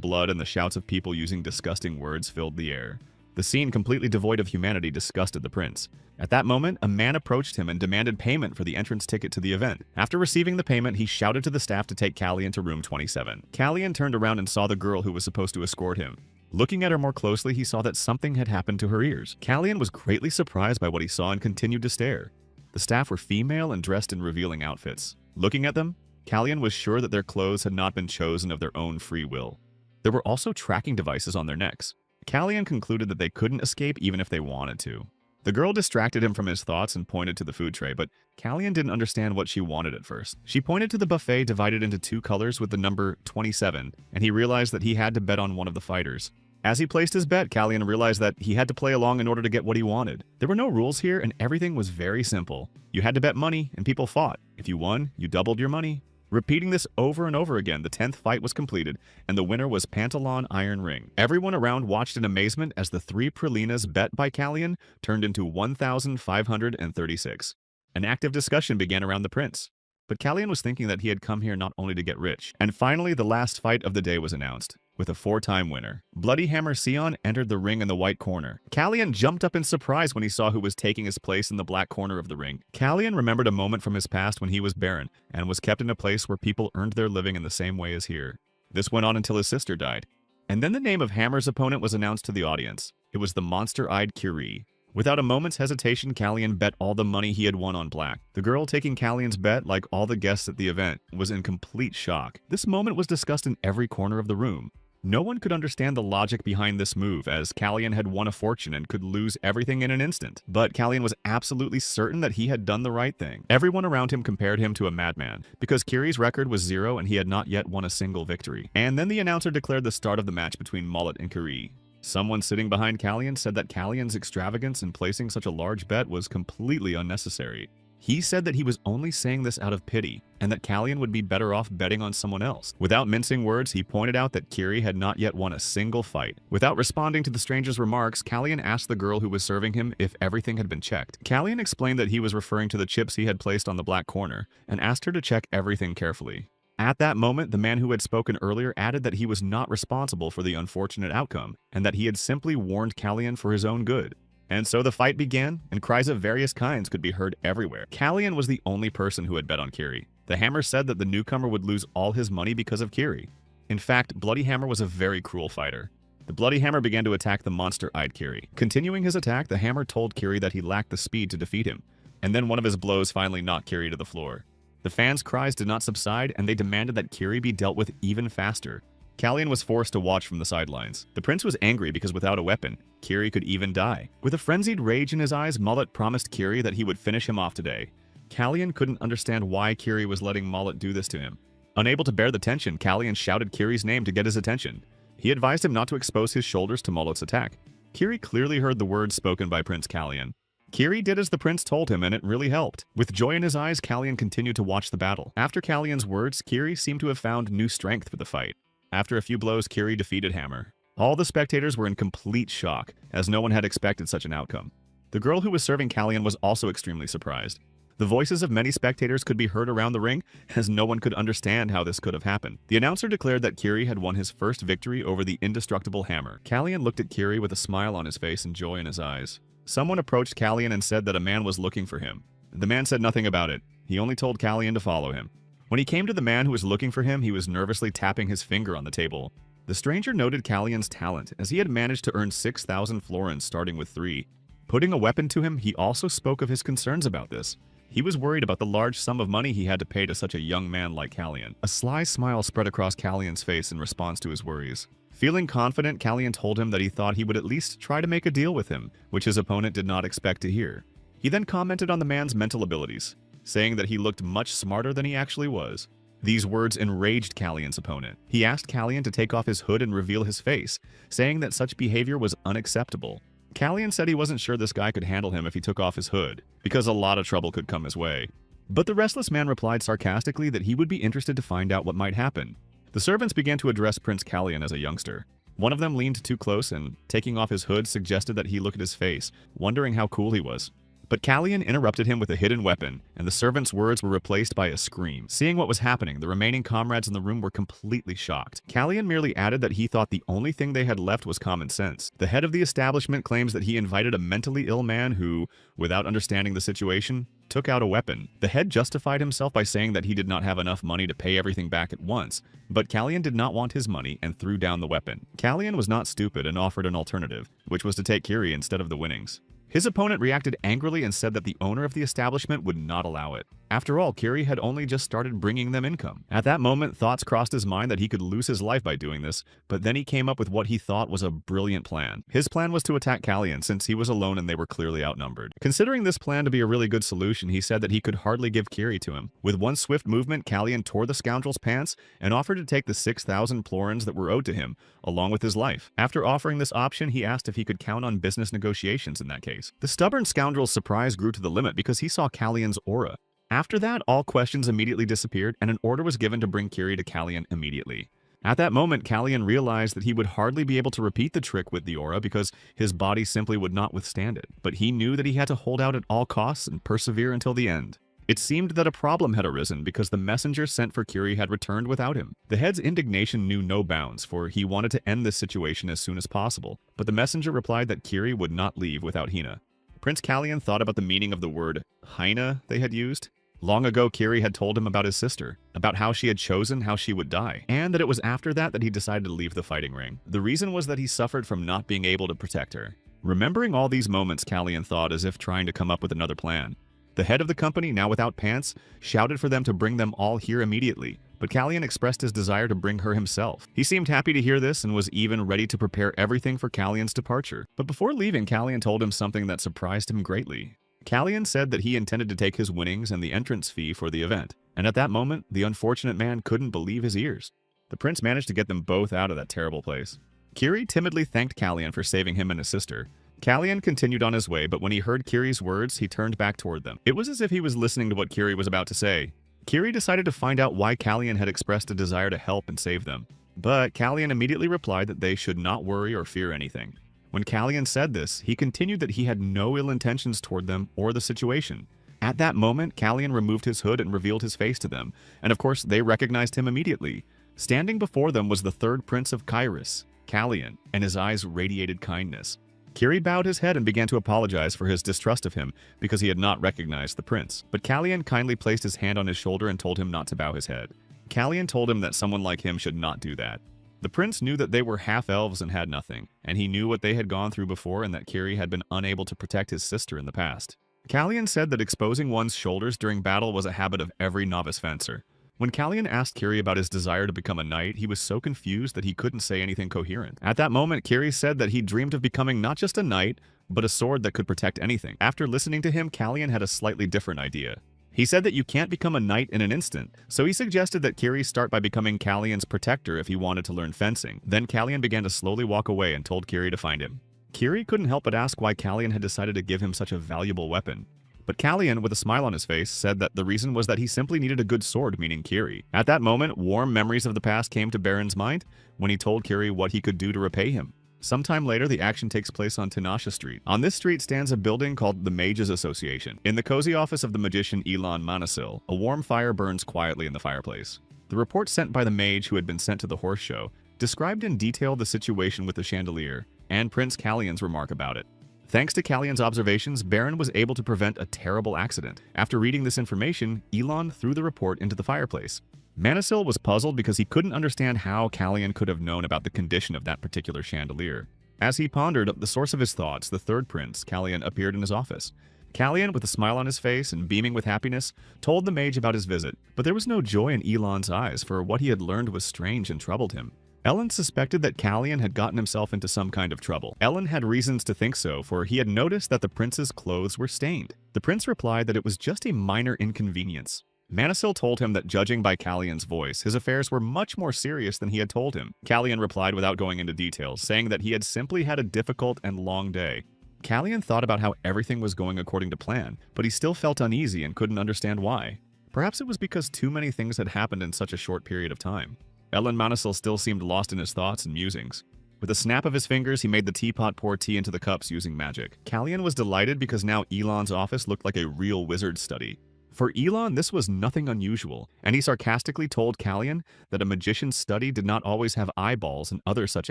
blood and the shouts of people using disgusting words filled the air. The scene, completely devoid of humanity, disgusted the prince. At that moment, a man approached him and demanded payment for the entrance ticket to the event. After receiving the payment, he shouted to the staff to take Callian to room 27. Callian turned around and saw the girl who was supposed to escort him. Looking at her more closely, he saw that something had happened to her ears. Callian was greatly surprised by what he saw and continued to stare. The staff were female and dressed in revealing outfits. Looking at them, Callian was sure that their clothes had not been chosen of their own free will. There were also tracking devices on their necks. Callian concluded that they couldn't escape even if they wanted to. The girl distracted him from his thoughts and pointed to the food tray, but Callian didn't understand what she wanted at first. She pointed to the buffet divided into 2 colors with the number 27, and he realized that he had to bet on one of the fighters. As he placed his bet, Callian realized that he had to play along in order to get what he wanted. There were no rules here, and everything was very simple. You had to bet money, and people fought. If you won, you doubled your money. Repeating this over and over again, the 10th fight was completed, and the winner was Pantalon Iron Ring. Everyone around watched in amazement as the 3 pralinas bet by Callian turned into 1,536. An active discussion began around the prince. But Callian was thinking that he had come here not only to get rich. And finally, the last fight of the day was announced, with a 4-time winner. Bloody Hammer Sion entered the ring in the white corner. Callian jumped up in surprise when he saw who was taking his place in the black corner of the ring. Callian remembered a moment from his past when he was Baron, and was kept in a place where people earned their living in the same way as here. This went on until his sister died. And then the name of Hammer's opponent was announced to the audience. It was the monster-eyed Curie. Without a moment's hesitation, Callian bet all the money he had won on black. The girl taking Callian's bet, like all the guests at the event, was in complete shock. This moment was discussed in every corner of the room. No one could understand the logic behind this move, as Callian had won a fortune and could lose everything in an instant. But Callian was absolutely certain that he had done the right thing. Everyone around him compared him to a madman, because Curie's record was 0 and he had not yet won a single victory. And then the announcer declared the start of the match between Mullet and Curie. Someone sitting behind Callian said that Callian's extravagance in placing such a large bet was completely unnecessary. He said that he was only saying this out of pity, and that Callian would be better off betting on someone else. Without mincing words, he pointed out that Curie had not yet won a single fight. Without responding to the stranger's remarks, Callian asked the girl who was serving him if everything had been checked. Callian explained that he was referring to the chips he had placed on the black corner, and asked her to check everything carefully. At that moment, the man who had spoken earlier added that he was not responsible for the unfortunate outcome, and that he had simply warned Callian for his own good. And so the fight began, and cries of various kinds could be heard everywhere. Callian was the only person who had bet on Curie. The Hammer said that the newcomer would lose all his money because of Curie. In fact, Bloody Hammer was a very cruel fighter. The Bloody Hammer began to attack the monster-eyed Curie. Continuing his attack, the Hammer told Curie that he lacked the speed to defeat him, and then one of his blows finally knocked Curie to the floor. The fans' cries did not subside, and they demanded that Curie be dealt with even faster. Callian was forced to watch from the sidelines. The prince was angry because without a weapon, Curie could even die. With a frenzied rage in his eyes, Mullet promised Curie that he would finish him off today. Callian couldn't understand why Curie was letting Mullet do this to him. Unable to bear the tension, Callian shouted Curie's name to get his attention. He advised him not to expose his shoulders to Mullet's attack. Curie clearly heard the words spoken by Prince Callian. Curie did as the prince told him, and it really helped. With joy in his eyes, Callian continued to watch the battle. After Callian's words, Curie seemed to have found new strength for the fight. After a few blows, Curie defeated Hammer. All the spectators were in complete shock, as no one had expected such an outcome. The girl who was serving Callian was also extremely surprised. The voices of many spectators could be heard around the ring, as no one could understand how this could have happened. The announcer declared that Curie had won his first victory over the indestructible Hammer. Callian looked at Curie with a smile on his face and joy in his eyes. Someone approached Callian and said that a man was looking for him. The man said nothing about it. He only told Callian to follow him. When he came to the man who was looking for him, he was nervously tapping his finger on the table. The stranger noted Callian's talent, as he had managed to earn 6,000 florins starting with 3. Putting a weapon to him, he also spoke of his concerns about this. He was worried about the large sum of money he had to pay to such a young man like Callian. A sly smile spread across Callian's face in response to his worries. Feeling confident, Callian told him that he thought he would at least try to make a deal with him, which his opponent did not expect to hear. He then commented on the man's mental abilities, saying that he looked much smarter than he actually was. These words enraged Callian's opponent. He asked Callian to take off his hood and reveal his face, saying that such behavior was unacceptable. Callian said he wasn't sure this guy could handle him if he took off his hood, because a lot of trouble could come his way. But the restless man replied sarcastically that he would be interested to find out what might happen. The servants began to address Prince Callian as a youngster. One of them leaned too close and, taking off his hood, suggested that he look at his face, wondering how cool he was. But Callian interrupted him with a hidden weapon, and the servant's words were replaced by a scream. Seeing what was happening, the remaining comrades in the room were completely shocked. Callian merely added that he thought the only thing they had left was common sense. The head of the establishment claims that he invited a mentally ill man who, without understanding the situation, took out a weapon. The head justified himself by saying that he did not have enough money to pay everything back at once, but Callian did not want his money and threw down the weapon. Callian was not stupid and offered an alternative, which was to take Curie instead of the winnings. His opponent reacted angrily and said that the owner of the establishment would not allow it. After all, Kiri had only just started bringing them income. At that moment, thoughts crossed his mind that he could lose his life by doing this, but then he came up with what he thought was a brilliant plan. His plan was to attack Kalyan since he was alone and they were clearly outnumbered. Considering this plan to be a really good solution, he said that he could hardly give Kiri to him. With one swift movement, Kalyan tore the scoundrel's pants and offered to take the 6,000 plorins that were owed to him, along with his life. After offering this option, he asked if he could count on business negotiations in that case. The stubborn scoundrel's surprise grew to the limit because he saw Kalyan's aura. After that, all questions immediately disappeared, and an order was given to bring Kiri to Kalyan immediately. At that moment, Kalyan realized that he would hardly be able to repeat the trick with the aura because his body simply would not withstand it. But he knew that he had to hold out at all costs and persevere until the end. It seemed that a problem had arisen because the messenger sent for Kiri had returned without him. The head's indignation knew no bounds, for he wanted to end this situation as soon as possible. But the messenger replied that Kiri would not leave without Hina. Prince Kalyan thought about the meaning of the word Hina they had used. Long ago, Kiri had told him about his sister, about how she had chosen how she would die, and that it was after that he decided to leave the fighting ring. The reason was that he suffered from not being able to protect her. Remembering all these moments, Kalyan thought as if trying to come up with another plan. The head of the company, now without pants, shouted for them to bring them all here immediately, but Kalyan expressed his desire to bring her himself. He seemed happy to hear this and was even ready to prepare everything for Kalyan's departure. But before leaving, Kalyan told him something that surprised him greatly. Kalyan said that he intended to take his winnings and the entrance fee for the event, and at that moment, the unfortunate man couldn't believe his ears. The prince managed to get them both out of that terrible place. Kiri timidly thanked Kalyan for saving him and his sister. Kalyan continued on his way, but when he heard Kiri's words, he turned back toward them. It was as if he was listening to what Kiri was about to say. Kiri decided to find out why Kalyan had expressed a desire to help and save them, but Kalyan immediately replied that they should not worry or fear anything. When Kalyan said this, he continued that he had no ill intentions toward them or the situation. At that moment, Kalyan removed his hood and revealed his face to them, and of course they recognized him immediately. Standing before them was the third prince of Kairos, Kalyan, and his eyes radiated kindness. Kiri bowed his head and began to apologize for his distrust of him because he had not recognized the prince. But Kalyan kindly placed his hand on his shoulder and told him not to bow his head. Kalyan told him that someone like him should not do that. The prince knew that they were half-elves and had nothing, and he knew what they had gone through before and that Kiri had been unable to protect his sister in the past. Kalyan said that exposing one's shoulders during battle was a habit of every novice fencer. When Kalyan asked Kiri about his desire to become a knight, he was so confused that he couldn't say anything coherent. At that moment, Kiri said that he dreamed of becoming not just a knight, but a sword that could protect anything. After listening to him, Kalyan had a slightly different idea. He said that you can't become a knight in an instant, so he suggested that Kiri start by becoming Kalyan's protector if he wanted to learn fencing. Then Kalyan began to slowly walk away and told Kiri to find him. Kiri couldn't help but ask why Kalyan had decided to give him such a valuable weapon. But Kalyan, with a smile on his face, said that the reason was that he simply needed a good sword, meaning Kiri. At that moment, warm memories of the past came to Baron's mind when he told Kiri what he could do to repay him. Sometime later, the action takes place on Tinashe Street. On this street stands a building called the Mages Association. In the cozy office of the magician Elon Manasil, a warm fire burns quietly in the fireplace. The report sent by the mage who had been sent to the horse show described in detail the situation with the chandelier and Prince Kalyan's remark about it. Thanks to Kalyan's observations, Baron was able to prevent a terrible accident. After reading this information, Elon threw the report into the fireplace. Manasil was puzzled because he couldn't understand how Kalyan could have known about the condition of that particular chandelier. As he pondered the source of his thoughts, the third prince, Kalyan, appeared in his office. Kalyan, with a smile on his face and beaming with happiness, told the mage about his visit, but there was no joy in Elon's eyes, for what he had learned was strange and troubled him. Ellen suspected that Kalyan had gotten himself into some kind of trouble. Ellen had reasons to think so, for he had noticed that the prince's clothes were stained. The prince replied that it was just a minor inconvenience. Manasil told him that judging by Kalyan's voice, his affairs were much more serious than he had told him. Kalyan replied without going into details, saying that he had simply had a difficult and long day. Kalyan thought about how everything was going according to plan, but he still felt uneasy and couldn't understand why. Perhaps it was because too many things had happened in such a short period of time. Ellen Manasil still seemed lost in his thoughts and musings. With a snap of his fingers, he made the teapot pour tea into the cups using magic. Kalyan was delighted because now Elon's office looked like a real wizard's study. For Elon, this was nothing unusual, and he sarcastically told Kalyan that a magician's study did not always have eyeballs and other such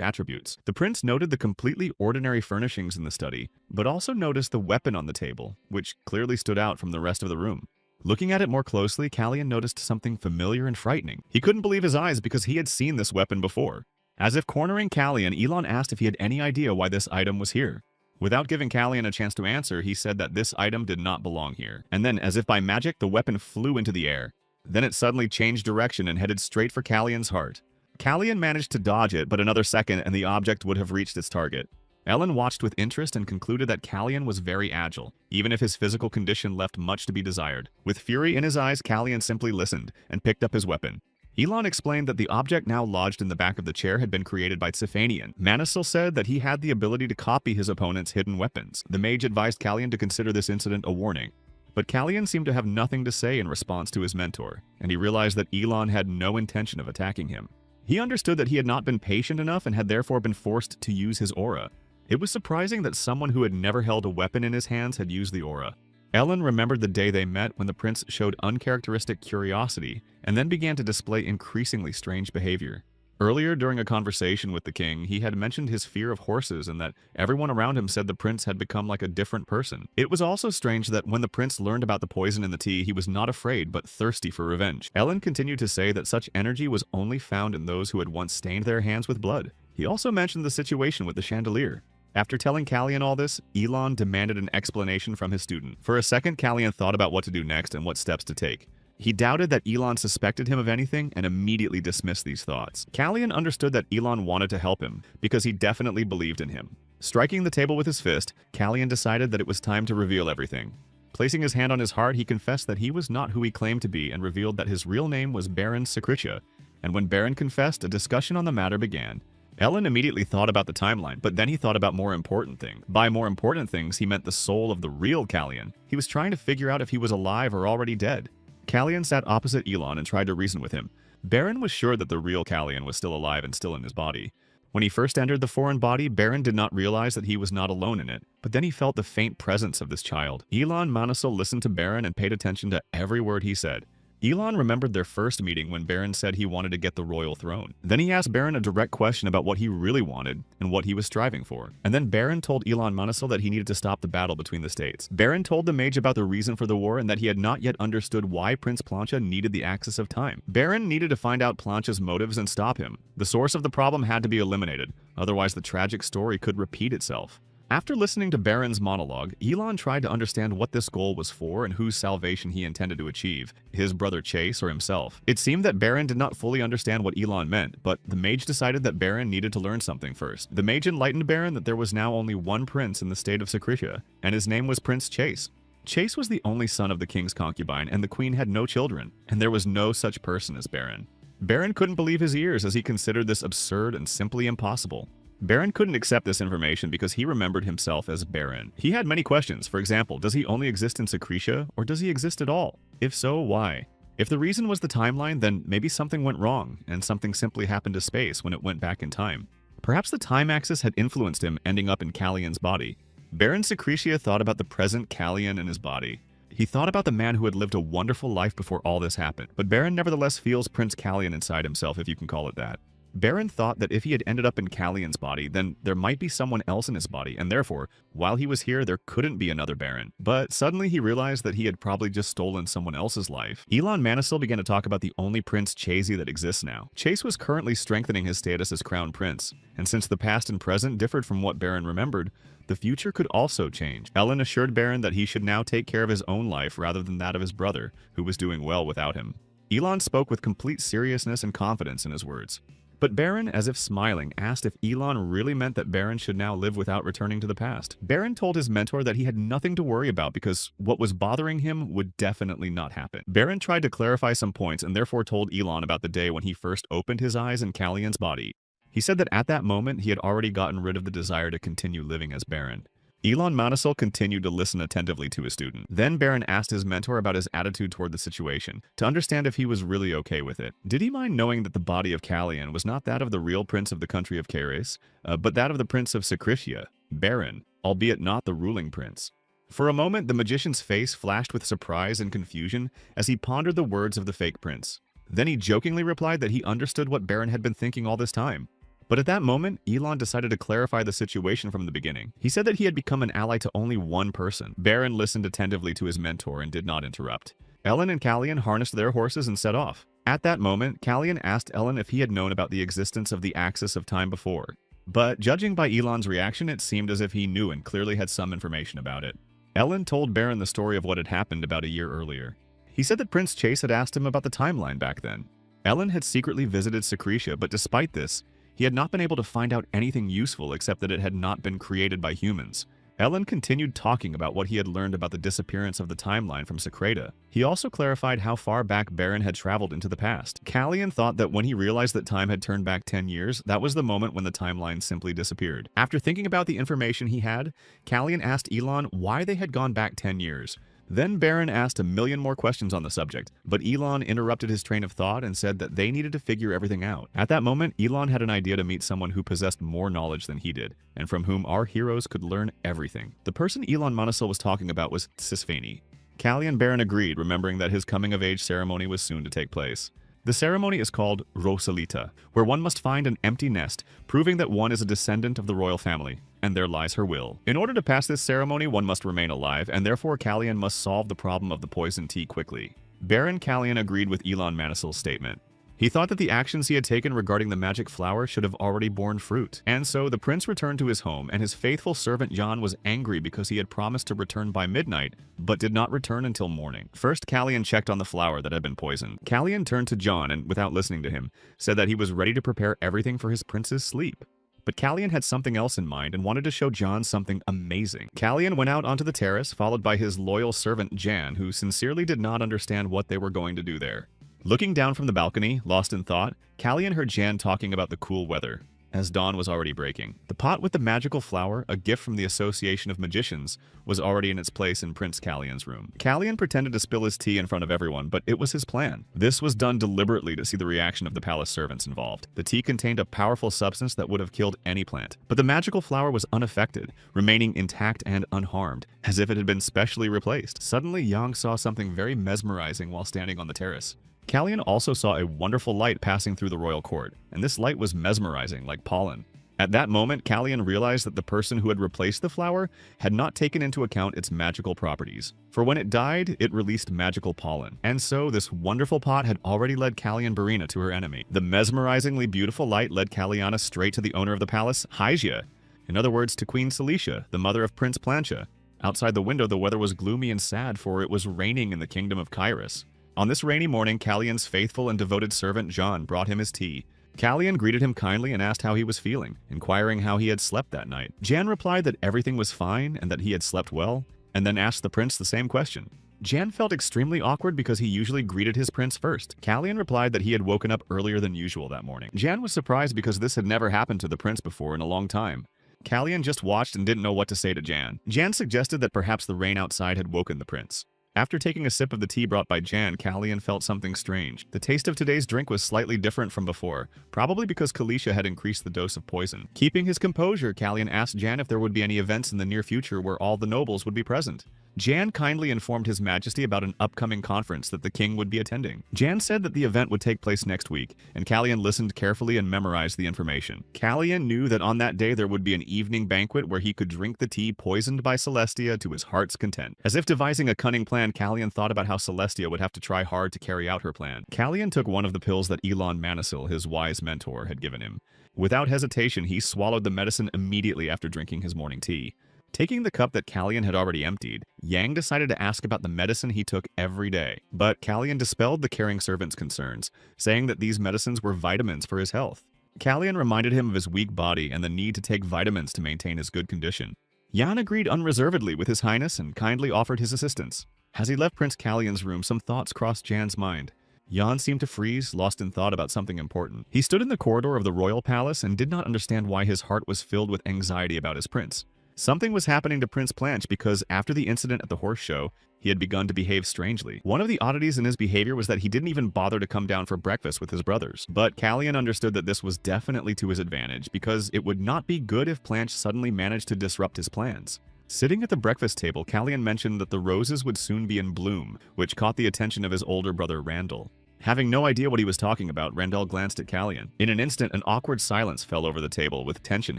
attributes. The prince noted the completely ordinary furnishings in the study, but also noticed the weapon on the table, which clearly stood out from the rest of the room. Looking at it more closely, Kalyan noticed something familiar and frightening. He couldn't believe his eyes because he had seen this weapon before. As if cornering Kalyan, Elon asked if he had any idea why this item was here. Without giving Callian a chance to answer, he said that this item did not belong here. And then, as if by magic, the weapon flew into the air. Then it suddenly changed direction and headed straight for Callian's heart. Callian managed to dodge it, but another second and the object would have reached its target. Ellen watched with interest and concluded that Callian was very agile, even if his physical condition left much to be desired. With fury in his eyes, Callian simply listened and picked up his weapon. Elon explained that the object now lodged in the back of the chair had been created by Tsifanian. Manhwa said that he had the ability to copy his opponent's hidden weapons. The mage advised Callian to consider this incident a warning. But Callian seemed to have nothing to say in response to his mentor, and he realized that Elon had no intention of attacking him. He understood that he had not been patient enough and had therefore been forced to use his aura. It was surprising that someone who had never held a weapon in his hands had used the aura. Ellen remembered the day they met when the prince showed uncharacteristic curiosity and then began to display increasingly strange behavior. Earlier during a conversation with the king, he had mentioned his fear of horses and that everyone around him said the prince had become like a different person. It was also strange that when the prince learned about the poison in the tea, he was not afraid but thirsty for revenge. Ellen continued to say that such energy was only found in those who had once stained their hands with blood. He also mentioned the situation with the chandelier. After telling Callian all this, Elon demanded an explanation from his student. For a second, Callian thought about what to do next and what steps to take. He doubted that Elon suspected him of anything and immediately dismissed these thoughts. Callian understood that Elon wanted to help him because he definitely believed in him. Striking the table with his fist, Callian decided that it was time to reveal everything. Placing his hand on his heart, he confessed that he was not who he claimed to be and revealed that his real name was Baron Secretia. And when Baron confessed, a discussion on the matter began. Ellen immediately thought about the timeline, but then he thought about more important things. By more important things, he meant the soul of the real Callian. He was trying to figure out if he was alive or already dead. Callian sat opposite Elon and tried to reason with him. Baron was sure that the real Callian was still alive and still in his body. When he first entered the foreign body, Baron did not realize that he was not alone in it, but then he felt the faint presence of this child. Manhwa listened to Baron and paid attention to every word he said. Elon remembered their first meeting when Baron said he wanted to get the royal throne. Then he asked Baron a direct question about what he really wanted and what he was striving for. And then Baron told Manhwa that he needed to stop the battle between the states. Baron told the mage about the reason for the war and that he had not yet understood why Prince Plancha needed the axis of time. Baron needed to find out Plancha's motives and stop him. The source of the problem had to be eliminated, otherwise the tragic story could repeat itself. After listening to Baron's monologue, Elon tried to understand what this goal was for and whose salvation he intended to achieve, his brother Chase or himself. It seemed that Baron did not fully understand what Elon meant, but the mage decided that Baron needed to learn something first. The mage enlightened Baron that there was now only one prince in the state of Secretia, and his name was Prince Chase. Chase was the only son of the king's concubine, and the queen had no children, and there was no such person as Baron. Baron couldn't believe his ears as he considered this absurd and simply impossible. Baron couldn't accept this information because he remembered himself as Baron. He had many questions. For example, does he only exist in Secretia, or does he exist at all? If so, why? If the reason was the timeline, then maybe something went wrong, and something simply happened to space when it went back in time. Perhaps the time axis had influenced him, ending up in Callian's body. Baron Secretia thought about the present Callian in his body. He thought about the man who had lived a wonderful life before all this happened, but Baron nevertheless feels Prince Callian inside himself, if you can call it that. Baron thought that if he had ended up in Callian's body, then there might be someone else in his body, and therefore, while he was here, there couldn't be another Baron. But suddenly he realized that he had probably just stolen someone else's life. Manhwa began to talk about the only Prince Chase that exists now. Chase was currently strengthening his status as crown prince, and since the past and present differed from what Baron remembered, the future could also change. Ellen assured Baron that he should now take care of his own life rather than that of his brother, who was doing well without him. Elon spoke with complete seriousness and confidence in his words. But Baron, as if smiling, asked if Elon really meant that Baron should now live without returning to the past. Baron told his mentor that he had nothing to worry about because what was bothering him would definitely not happen. Baron tried to clarify some points and therefore told Elon about the day when he first opened his eyes in Callian's body. He said that at that moment he had already gotten rid of the desire to continue living as Baron. Manhwa continued to listen attentively to his student. Then Baron asked his mentor about his attitude toward the situation, to understand if he was really okay with it. Did he mind knowing that the body of Callian was not that of the real prince of the country of Caris, but that of the prince of Secretia, Baron, albeit not the ruling prince? For a moment, the magician's face flashed with surprise and confusion as he pondered the words of the fake prince. Then he jokingly replied that he understood what Baron had been thinking all this time. But at that moment, Elon decided to clarify the situation from the beginning. He said that he had become an ally to only one person. Baron listened attentively to his mentor and did not interrupt. Ellen and Callian harnessed their horses and set off. At that moment, Callian asked Ellen if he had known about the existence of the axis of time before. But judging by Elon's reaction, it seemed as if he knew and clearly had some information about it. Ellen told Baron the story of what had happened about a year earlier. He said that Prince Chase had asked him about the timeline back then. Ellen had secretly visited Secretia, but despite this, he had not been able to find out anything useful except that it had not been created by humans. Ellen continued talking about what he had learned about the disappearance of the timeline from Secreta. He also clarified how far back Baron had traveled into the past. Callian thought that when he realized that time had turned back 10 years, that was the moment when the timeline simply disappeared. After thinking about the information he had, Callian asked Elon why they had gone back 10 years. Then Baron asked a million more questions on the subject, but Elon interrupted his train of thought and said that they needed to figure everything out. At that moment, Elon had an idea to meet someone who possessed more knowledge than he did, and from whom our heroes could learn everything. The person Elon Monosil was talking about was Sisfani. Callie and Baron agreed, remembering that his coming-of-age ceremony was soon to take place. The ceremony is called Rosalita, where one must find an empty nest, proving that one is a descendant of the royal family, and there lies her will. In order to pass this ceremony, one must remain alive, and therefore Callian must solve the problem of the poison tea quickly. Baron Callian agreed with Elon Manisil's statement. He thought that the actions he had taken regarding the magic flower should have already borne fruit, and so the prince returned to his home, and his faithful servant Jan was angry because he had promised to return by midnight, but did not return until morning. First, Callian checked on the flower that had been poisoned. Callian turned to Jan and, without listening to him, said that he was ready to prepare everything for his prince's sleep. But Callian had something else in mind and wanted to show Jan something amazing. Callian went out onto the terrace, followed by his loyal servant Jan, who sincerely did not understand what they were going to do there. Looking down from the balcony, lost in thought, Callian heard Jan talking about the cool weather, as dawn was already breaking. The pot with the magical flower, a gift from the Association of Magicians, was already in its place in Prince Callian's room. Callian pretended to spill his tea in front of everyone, but it was his plan. This was done deliberately to see the reaction of the palace servants involved. The tea contained a powerful substance that would have killed any plant, but the magical flower was unaffected, remaining intact and unharmed, as if it had been specially replaced. Suddenly, Yang saw something very mesmerizing while standing on the terrace. Callian also saw a wonderful light passing through the royal court, and this light was mesmerizing like pollen. At that moment, Callian realized that the person who had replaced the flower had not taken into account its magical properties. For when it died, it released magical pollen. And so this wonderful pot had already led Callian Barina to her enemy. The mesmerizingly beautiful light led Calliana straight to the owner of the palace, Hygia. In other words, to Queen Celicia, the mother of Prince Plantia. Outside the window, the weather was gloomy and sad, for it was raining in the kingdom of Kairos. On this rainy morning, Callian's faithful and devoted servant John brought him his tea. Callian greeted him kindly and asked how he was feeling, inquiring how he had slept that night. Jan replied that everything was fine and that he had slept well, and then asked the prince the same question. Jan felt extremely awkward because he usually greeted his prince first. Callian replied that he had woken up earlier than usual that morning. Jan was surprised because this had never happened to the prince before in a long time. Callian just watched and didn't know what to say to Jan. Jan suggested that perhaps the rain outside had woken the prince. After taking a sip of the tea brought by Jan, Callian felt something strange. The taste of today's drink was slightly different from before, probably because Kalisha had increased the dose of poison. Keeping his composure, Callian asked Jan if there would be any events in the near future where all the nobles would be present. Jan kindly informed His Majesty about an upcoming conference that the king would be attending. Jan said that the event would take place next week, and Callian listened carefully and memorized the information. Callian knew that on that day there would be an evening banquet where he could drink the tea poisoned by Celestia to his heart's content. As if devising a cunning plan, Callian thought about how Celestia would have to try hard to carry out her plan. Callian took one of the pills that Elon Manisil, his wise mentor, had given him. Without hesitation, he swallowed the medicine immediately after drinking his morning tea. Taking the cup that Callian had already emptied, Yang decided to ask about the medicine he took every day. But Callian dispelled the caring servant's concerns, saying that these medicines were vitamins for his health. Callian reminded him of his weak body and the need to take vitamins to maintain his good condition. Yan agreed unreservedly with His Highness and kindly offered his assistance. As he left Prince Callian's room, some thoughts crossed Jan's mind. Yan seemed to freeze, lost in thought about something important. He stood in the corridor of the royal palace and did not understand why his heart was filled with anxiety about his prince. Something was happening to Prince Planche because after the incident at the horse show, he had begun to behave strangely. One of the oddities in his behavior was that he didn't even bother to come down for breakfast with his brothers. But Callian understood that this was definitely to his advantage because it would not be good if Planche suddenly managed to disrupt his plans. Sitting at the breakfast table, Callian mentioned that the roses would soon be in bloom, which caught the attention of his older brother Randall. Having no idea what he was talking about, Randall glanced at Callian. In an instant, an awkward silence fell over the table with tension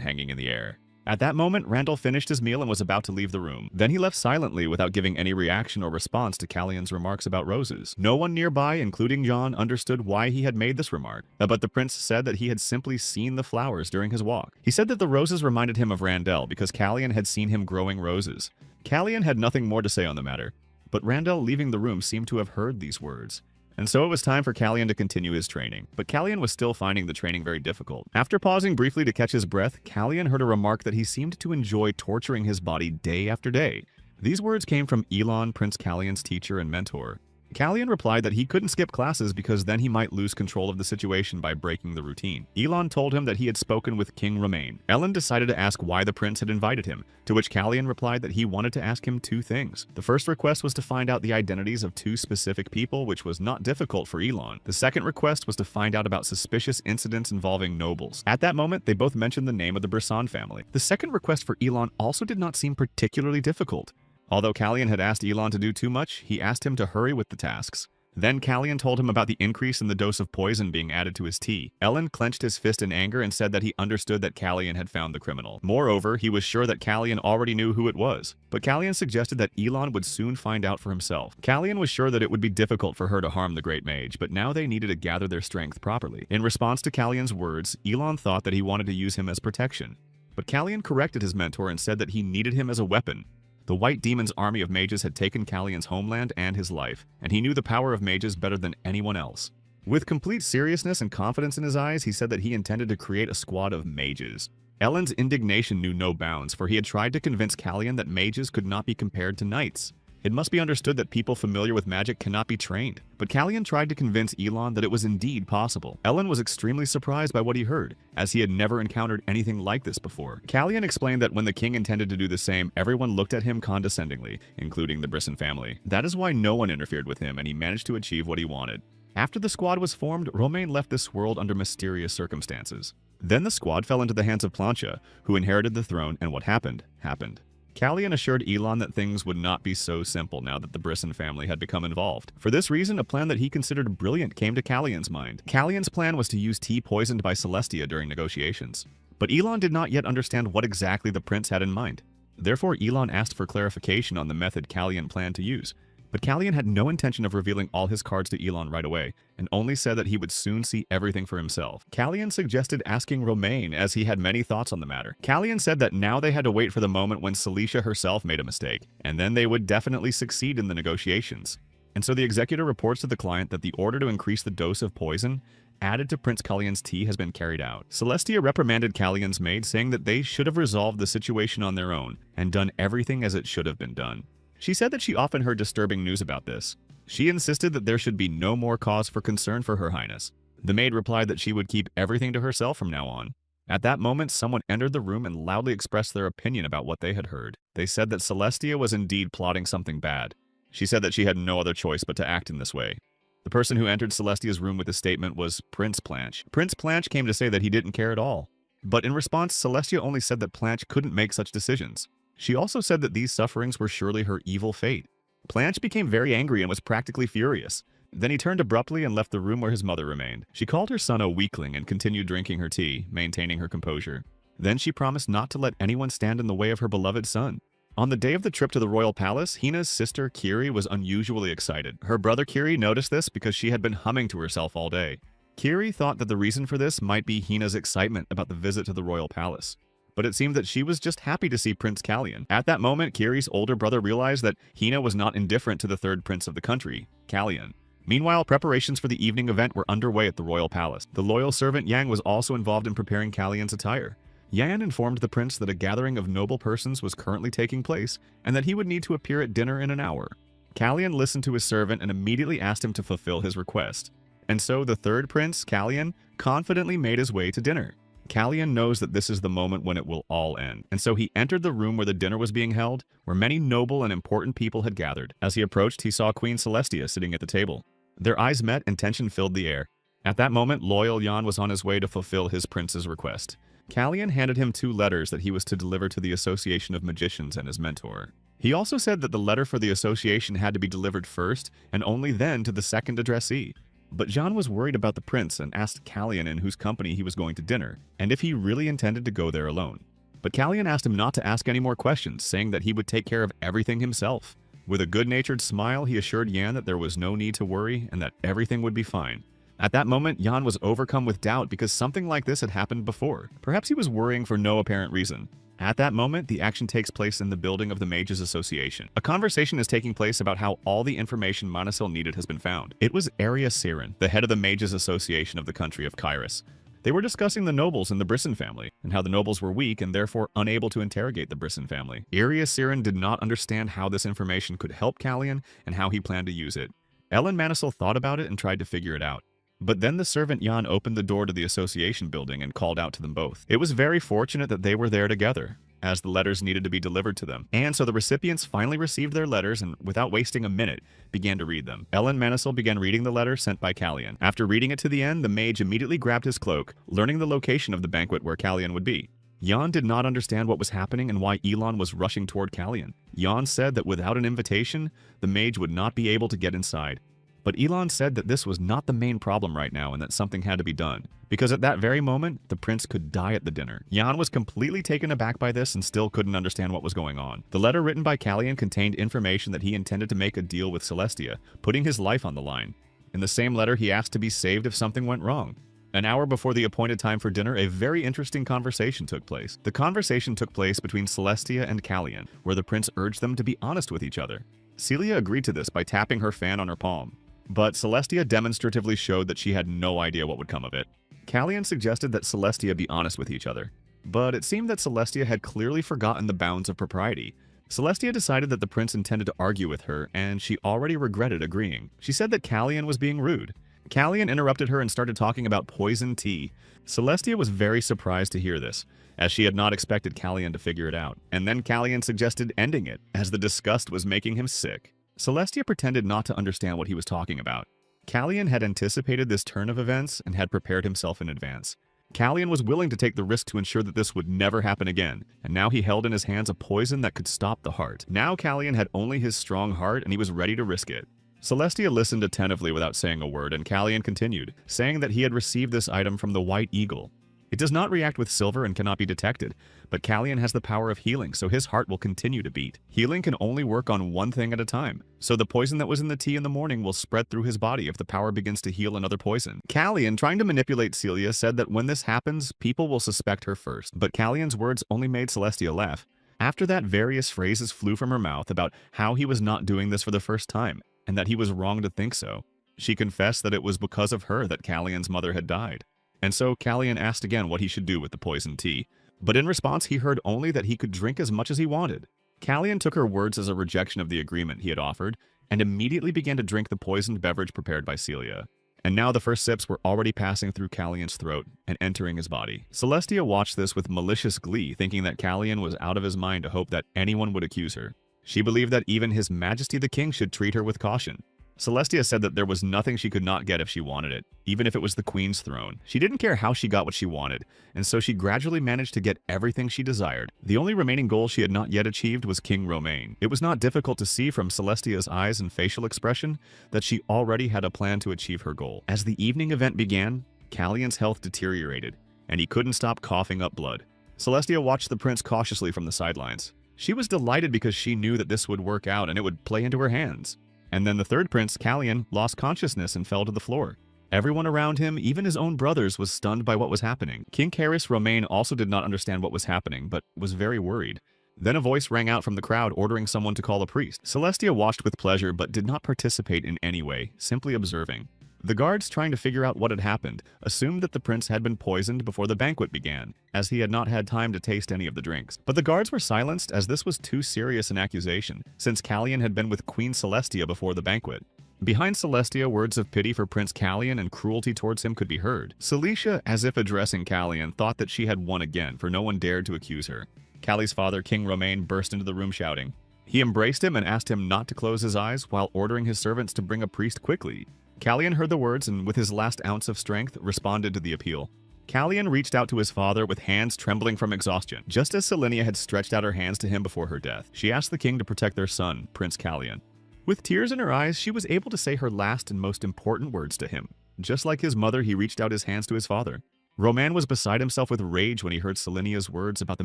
hanging in the air. At that moment, Randall finished his meal and was about to leave the room. Then he left silently without giving any reaction or response to Callion's remarks about roses. No one nearby, including John, understood why he had made this remark, but the prince said that he had simply seen the flowers during his walk. He said that the roses reminded him of Randall because Callion had seen him growing roses. Callion had nothing more to say on the matter, but Randall leaving the room seemed to have heard these words. And so it was time for Callion to continue his training, but Callion was still finding the training very difficult. After pausing briefly to catch his breath, Callion heard a remark that he seemed to enjoy torturing his body day after day. These words came from Elon, Prince Callion's teacher and mentor. Callion replied that he couldn't skip classes because then he might lose control of the situation by breaking the routine. Elon told him that he had spoken with King Romain. Ellen decided to ask why the prince had invited him, to which Callion replied that he wanted to ask him two things. The first request was to find out the identities of two specific people, which was not difficult for Elon. The second request was to find out about suspicious incidents involving nobles. At that moment, they both mentioned the name of the Brisson family. The second request for Elon also did not seem particularly difficult. Although Callion had asked Elon to do too much, he asked him to hurry with the tasks. Then Callion told him about the increase in the dose of poison being added to his tea. Ellen clenched his fist in anger and said that he understood that Callion had found the criminal. Moreover, he was sure that Callion already knew who it was. But Callion suggested that Elon would soon find out for himself. Callion was sure that it would be difficult for her to harm the great mage, but now they needed to gather their strength properly. In response to Callion's words, Elon thought that he wanted to use him as protection. But Callion corrected his mentor and said that he needed him as a weapon. The White Demon's army of mages had taken Callion's homeland and his life, and he knew the power of mages better than anyone else. With complete seriousness and confidence in his eyes, he said that he intended to create a squad of mages. Ellen's indignation knew no bounds, for he had tried to convince Callion that mages could not be compared to knights. It must be understood that people familiar with magic cannot be trained, but Callion tried to convince Elon that it was indeed possible. Ellen was extremely surprised by what he heard, as he had never encountered anything like this before. Callion explained that when the king intended to do the same, everyone looked at him condescendingly, including the Brisson family. That is why no one interfered with him, and he managed to achieve what he wanted. After the squad was formed, Romain left this world under mysterious circumstances. Then the squad fell into the hands of Plancha, who inherited the throne, and what happened, happened. Callion assured Elon that things would not be so simple now that the Brisson family had become involved. For this reason, a plan that he considered brilliant came to Callion's mind. Callion's plan was to use tea poisoned by Celestia during negotiations. But Elon did not yet understand what exactly the prince had in mind. Therefore, Elon asked for clarification on the method Callion planned to use. But Callion had no intention of revealing all his cards to Elon right away, and only said that he would soon see everything for himself. Callion suggested asking Romain, as he had many thoughts on the matter. Callion said that now they had to wait for the moment when Celicia herself made a mistake, and then they would definitely succeed in the negotiations. And so the executor reports to the client that the order to increase the dose of poison added to Prince Callion's tea has been carried out. Celestia reprimanded Callion's maid, saying that they should have resolved the situation on their own, and done everything as it should have been done. She said that she often heard disturbing news about this. She insisted that there should be no more cause for concern for Her Highness. The maid replied that she would keep everything to herself from now on. At that moment, someone entered the room and loudly expressed their opinion about what they had heard. They said that Celestia was indeed plotting something bad. She said that she had no other choice but to act in this way. The person who entered Celestia's room with the statement was Prince Planche. Prince Planche came to say that he didn't care at all. But in response, Celestia only said that Planche couldn't make such decisions. She also said that these sufferings were surely her evil fate. Planche became very angry and was practically furious. Then he turned abruptly and left the room where his mother remained. She called her son a weakling and continued drinking her tea, maintaining her composure. Then she promised not to let anyone stand in the way of her beloved son. On the day of the trip to the royal palace, Hina's sister Kiri was unusually excited. Her brother Kiri noticed this because she had been humming to herself all day. Kiri thought that the reason for this might be Hina's excitement about the visit to the royal palace. But it seemed that she was just happy to see Prince Callion. At that moment, Kiri's older brother realized that Hina was not indifferent to the third prince of the country, Callion. Meanwhile, preparations for the evening event were underway at the royal palace. The loyal servant Yang was also involved in preparing Callion's attire. Yan informed the prince that a gathering of noble persons was currently taking place, and that he would need to appear at dinner in an hour. Callion listened to his servant and immediately asked him to fulfill his request. And so the third prince, Callion, confidently made his way to dinner. Callion knows that this is the moment when it will all end, and so he entered the room where the dinner was being held, where many noble and important people had gathered. As he approached, he saw Queen Celestia sitting at the table. Their eyes met and tension filled the air. At that moment, loyal Yan was on his way to fulfill his prince's request. Callion handed him 2 letters that he was to deliver to the Association of Magicians and his mentor. He also said that the letter for the association had to be delivered first, and only then to the second addressee. But Jean was worried about the prince and asked Callion in whose company he was going to dinner, and if he really intended to go there alone. But Callian asked him not to ask any more questions, saying that he would take care of everything himself. With a good-natured smile, he assured Yan that there was no need to worry and that everything would be fine. At that moment, Yan was overcome with doubt because something like this had happened before. Perhaps he was worrying for no apparent reason. At that moment, the action takes place in the building of the Mages Association. A conversation is taking place about how all the information Monosil needed has been found. It was Arya Siren, the head of the Mages Association of the country of Kyrus. They were discussing the nobles in the Brisson family, and how the nobles were weak and therefore unable to interrogate the Brisson family. Arya Siren did not understand how this information could help Callian and how he planned to use it. Ellen Manisil thought about it and tried to figure it out. But then the servant Yan opened the door to the association building and called out to them both. It was very fortunate that they were there together, as the letters needed to be delivered to them. And so the recipients finally received their letters and, without wasting a minute, began to read them. Ellen Manisil began reading the letter sent by Callian. After reading it to the end, the mage immediately grabbed his cloak, learning the location of the banquet where Callian would be. Yan did not understand what was happening and why Elon was rushing toward Callian. Yan said that without an invitation, the mage would not be able to get inside. But Elon said that this was not the main problem right now and that something had to be done, because at that very moment, the prince could die at the dinner. Yan was completely taken aback by this and still couldn't understand what was going on. The letter written by Callian contained information that he intended to make a deal with Celestia, putting his life on the line. In the same letter, he asked to be saved if something went wrong. An hour before the appointed time for dinner, a very interesting conversation took place. The conversation took place between Celestia and Callian, where the prince urged them to be honest with each other. Celia agreed to this by tapping her fan on her palm. But Celestia demonstratively showed that she had no idea what would come of it. Callian suggested that Celestia be honest with each other, but it seemed that Celestia had clearly forgotten the bounds of propriety. Celestia decided that the prince intended to argue with her, and she already regretted agreeing. She said that Callian was being rude. Callian interrupted her and started talking about poison tea. Celestia was very surprised to hear this, as she had not expected Callian to figure it out. And then Callian suggested ending it, as the disgust was making him sick. Celestia pretended not to understand what he was talking about. Callian had anticipated this turn of events and had prepared himself in advance. Callian was willing to take the risk to ensure that this would never happen again, and now he held in his hands a poison that could stop the heart. Now Callian had only his strong heart and he was ready to risk it. Celestia listened attentively without saying a word, and Callian continued, saying that he had received this item from the White Eagle. It does not react with silver and cannot be detected, but Callian has the power of healing, so his heart will continue to beat. Healing can only work on one thing at a time, so the poison that was in the tea in the morning will spread through his body if the power begins to heal another poison. Callian, trying to manipulate Celia, said that when this happens, people will suspect her first, but Callian's words only made Celestia laugh. After that, various phrases flew from her mouth about how he was not doing this for the first time, and that he was wrong to think so. She confessed that it was because of her that Callian's mother had died. And so Callian asked again what he should do with the poison tea, but in response he heard only that he could drink as much as he wanted. Callian took her words as a rejection of the agreement he had offered, and immediately began to drink the poisoned beverage prepared by Celia. And now the first sips were already passing through Callian's throat and entering his body. Celestia watched this with malicious glee, thinking that Callian was out of his mind to hope that anyone would accuse her. She believed that even His Majesty the King should treat her with caution. Celestia said that there was nothing she could not get if she wanted it, even if it was the Queen's throne. She didn't care how she got what she wanted, and so she gradually managed to get everything she desired. The only remaining goal she had not yet achieved was King Romain. It was not difficult to see from Celestia's eyes and facial expression that she already had a plan to achieve her goal. As the evening event began, Callian's health deteriorated, and he couldn't stop coughing up blood. Celestia watched the prince cautiously from the sidelines. She was delighted because she knew that this would work out and it would play into her hands. And then the third prince, Callian, lost consciousness and fell to the floor. Everyone around him, even his own brothers, was stunned by what was happening. King Caris Romain also did not understand what was happening, but was very worried. Then a voice rang out from the crowd ordering someone to call a priest. Celestia watched with pleasure but did not participate in any way, simply observing. The guards, trying to figure out what had happened, assumed that the prince had been poisoned before the banquet began, as he had not had time to taste any of the drinks. But the guards were silenced as this was too serious an accusation, since Callian had been with Queen Celestia before the banquet. Behind Celestia, words of pity for Prince Callian and cruelty towards him could be heard. Celicia, as if addressing Callian, thought that she had won again, for no one dared to accuse her. Callie's father, King Romain, burst into the room shouting. He embraced him and asked him not to close his eyes while ordering his servants to bring a priest quickly. Callian heard the words and, with his last ounce of strength, responded to the appeal. Callian reached out to his father with hands trembling from exhaustion, just as Selenia had stretched out her hands to him before her death. She asked the king to protect their son, Prince Callian. With tears in her eyes, she was able to say her last and most important words to him. Just like his mother, he reached out his hands to his father. Roman was beside himself with rage when he heard Selenia's words about the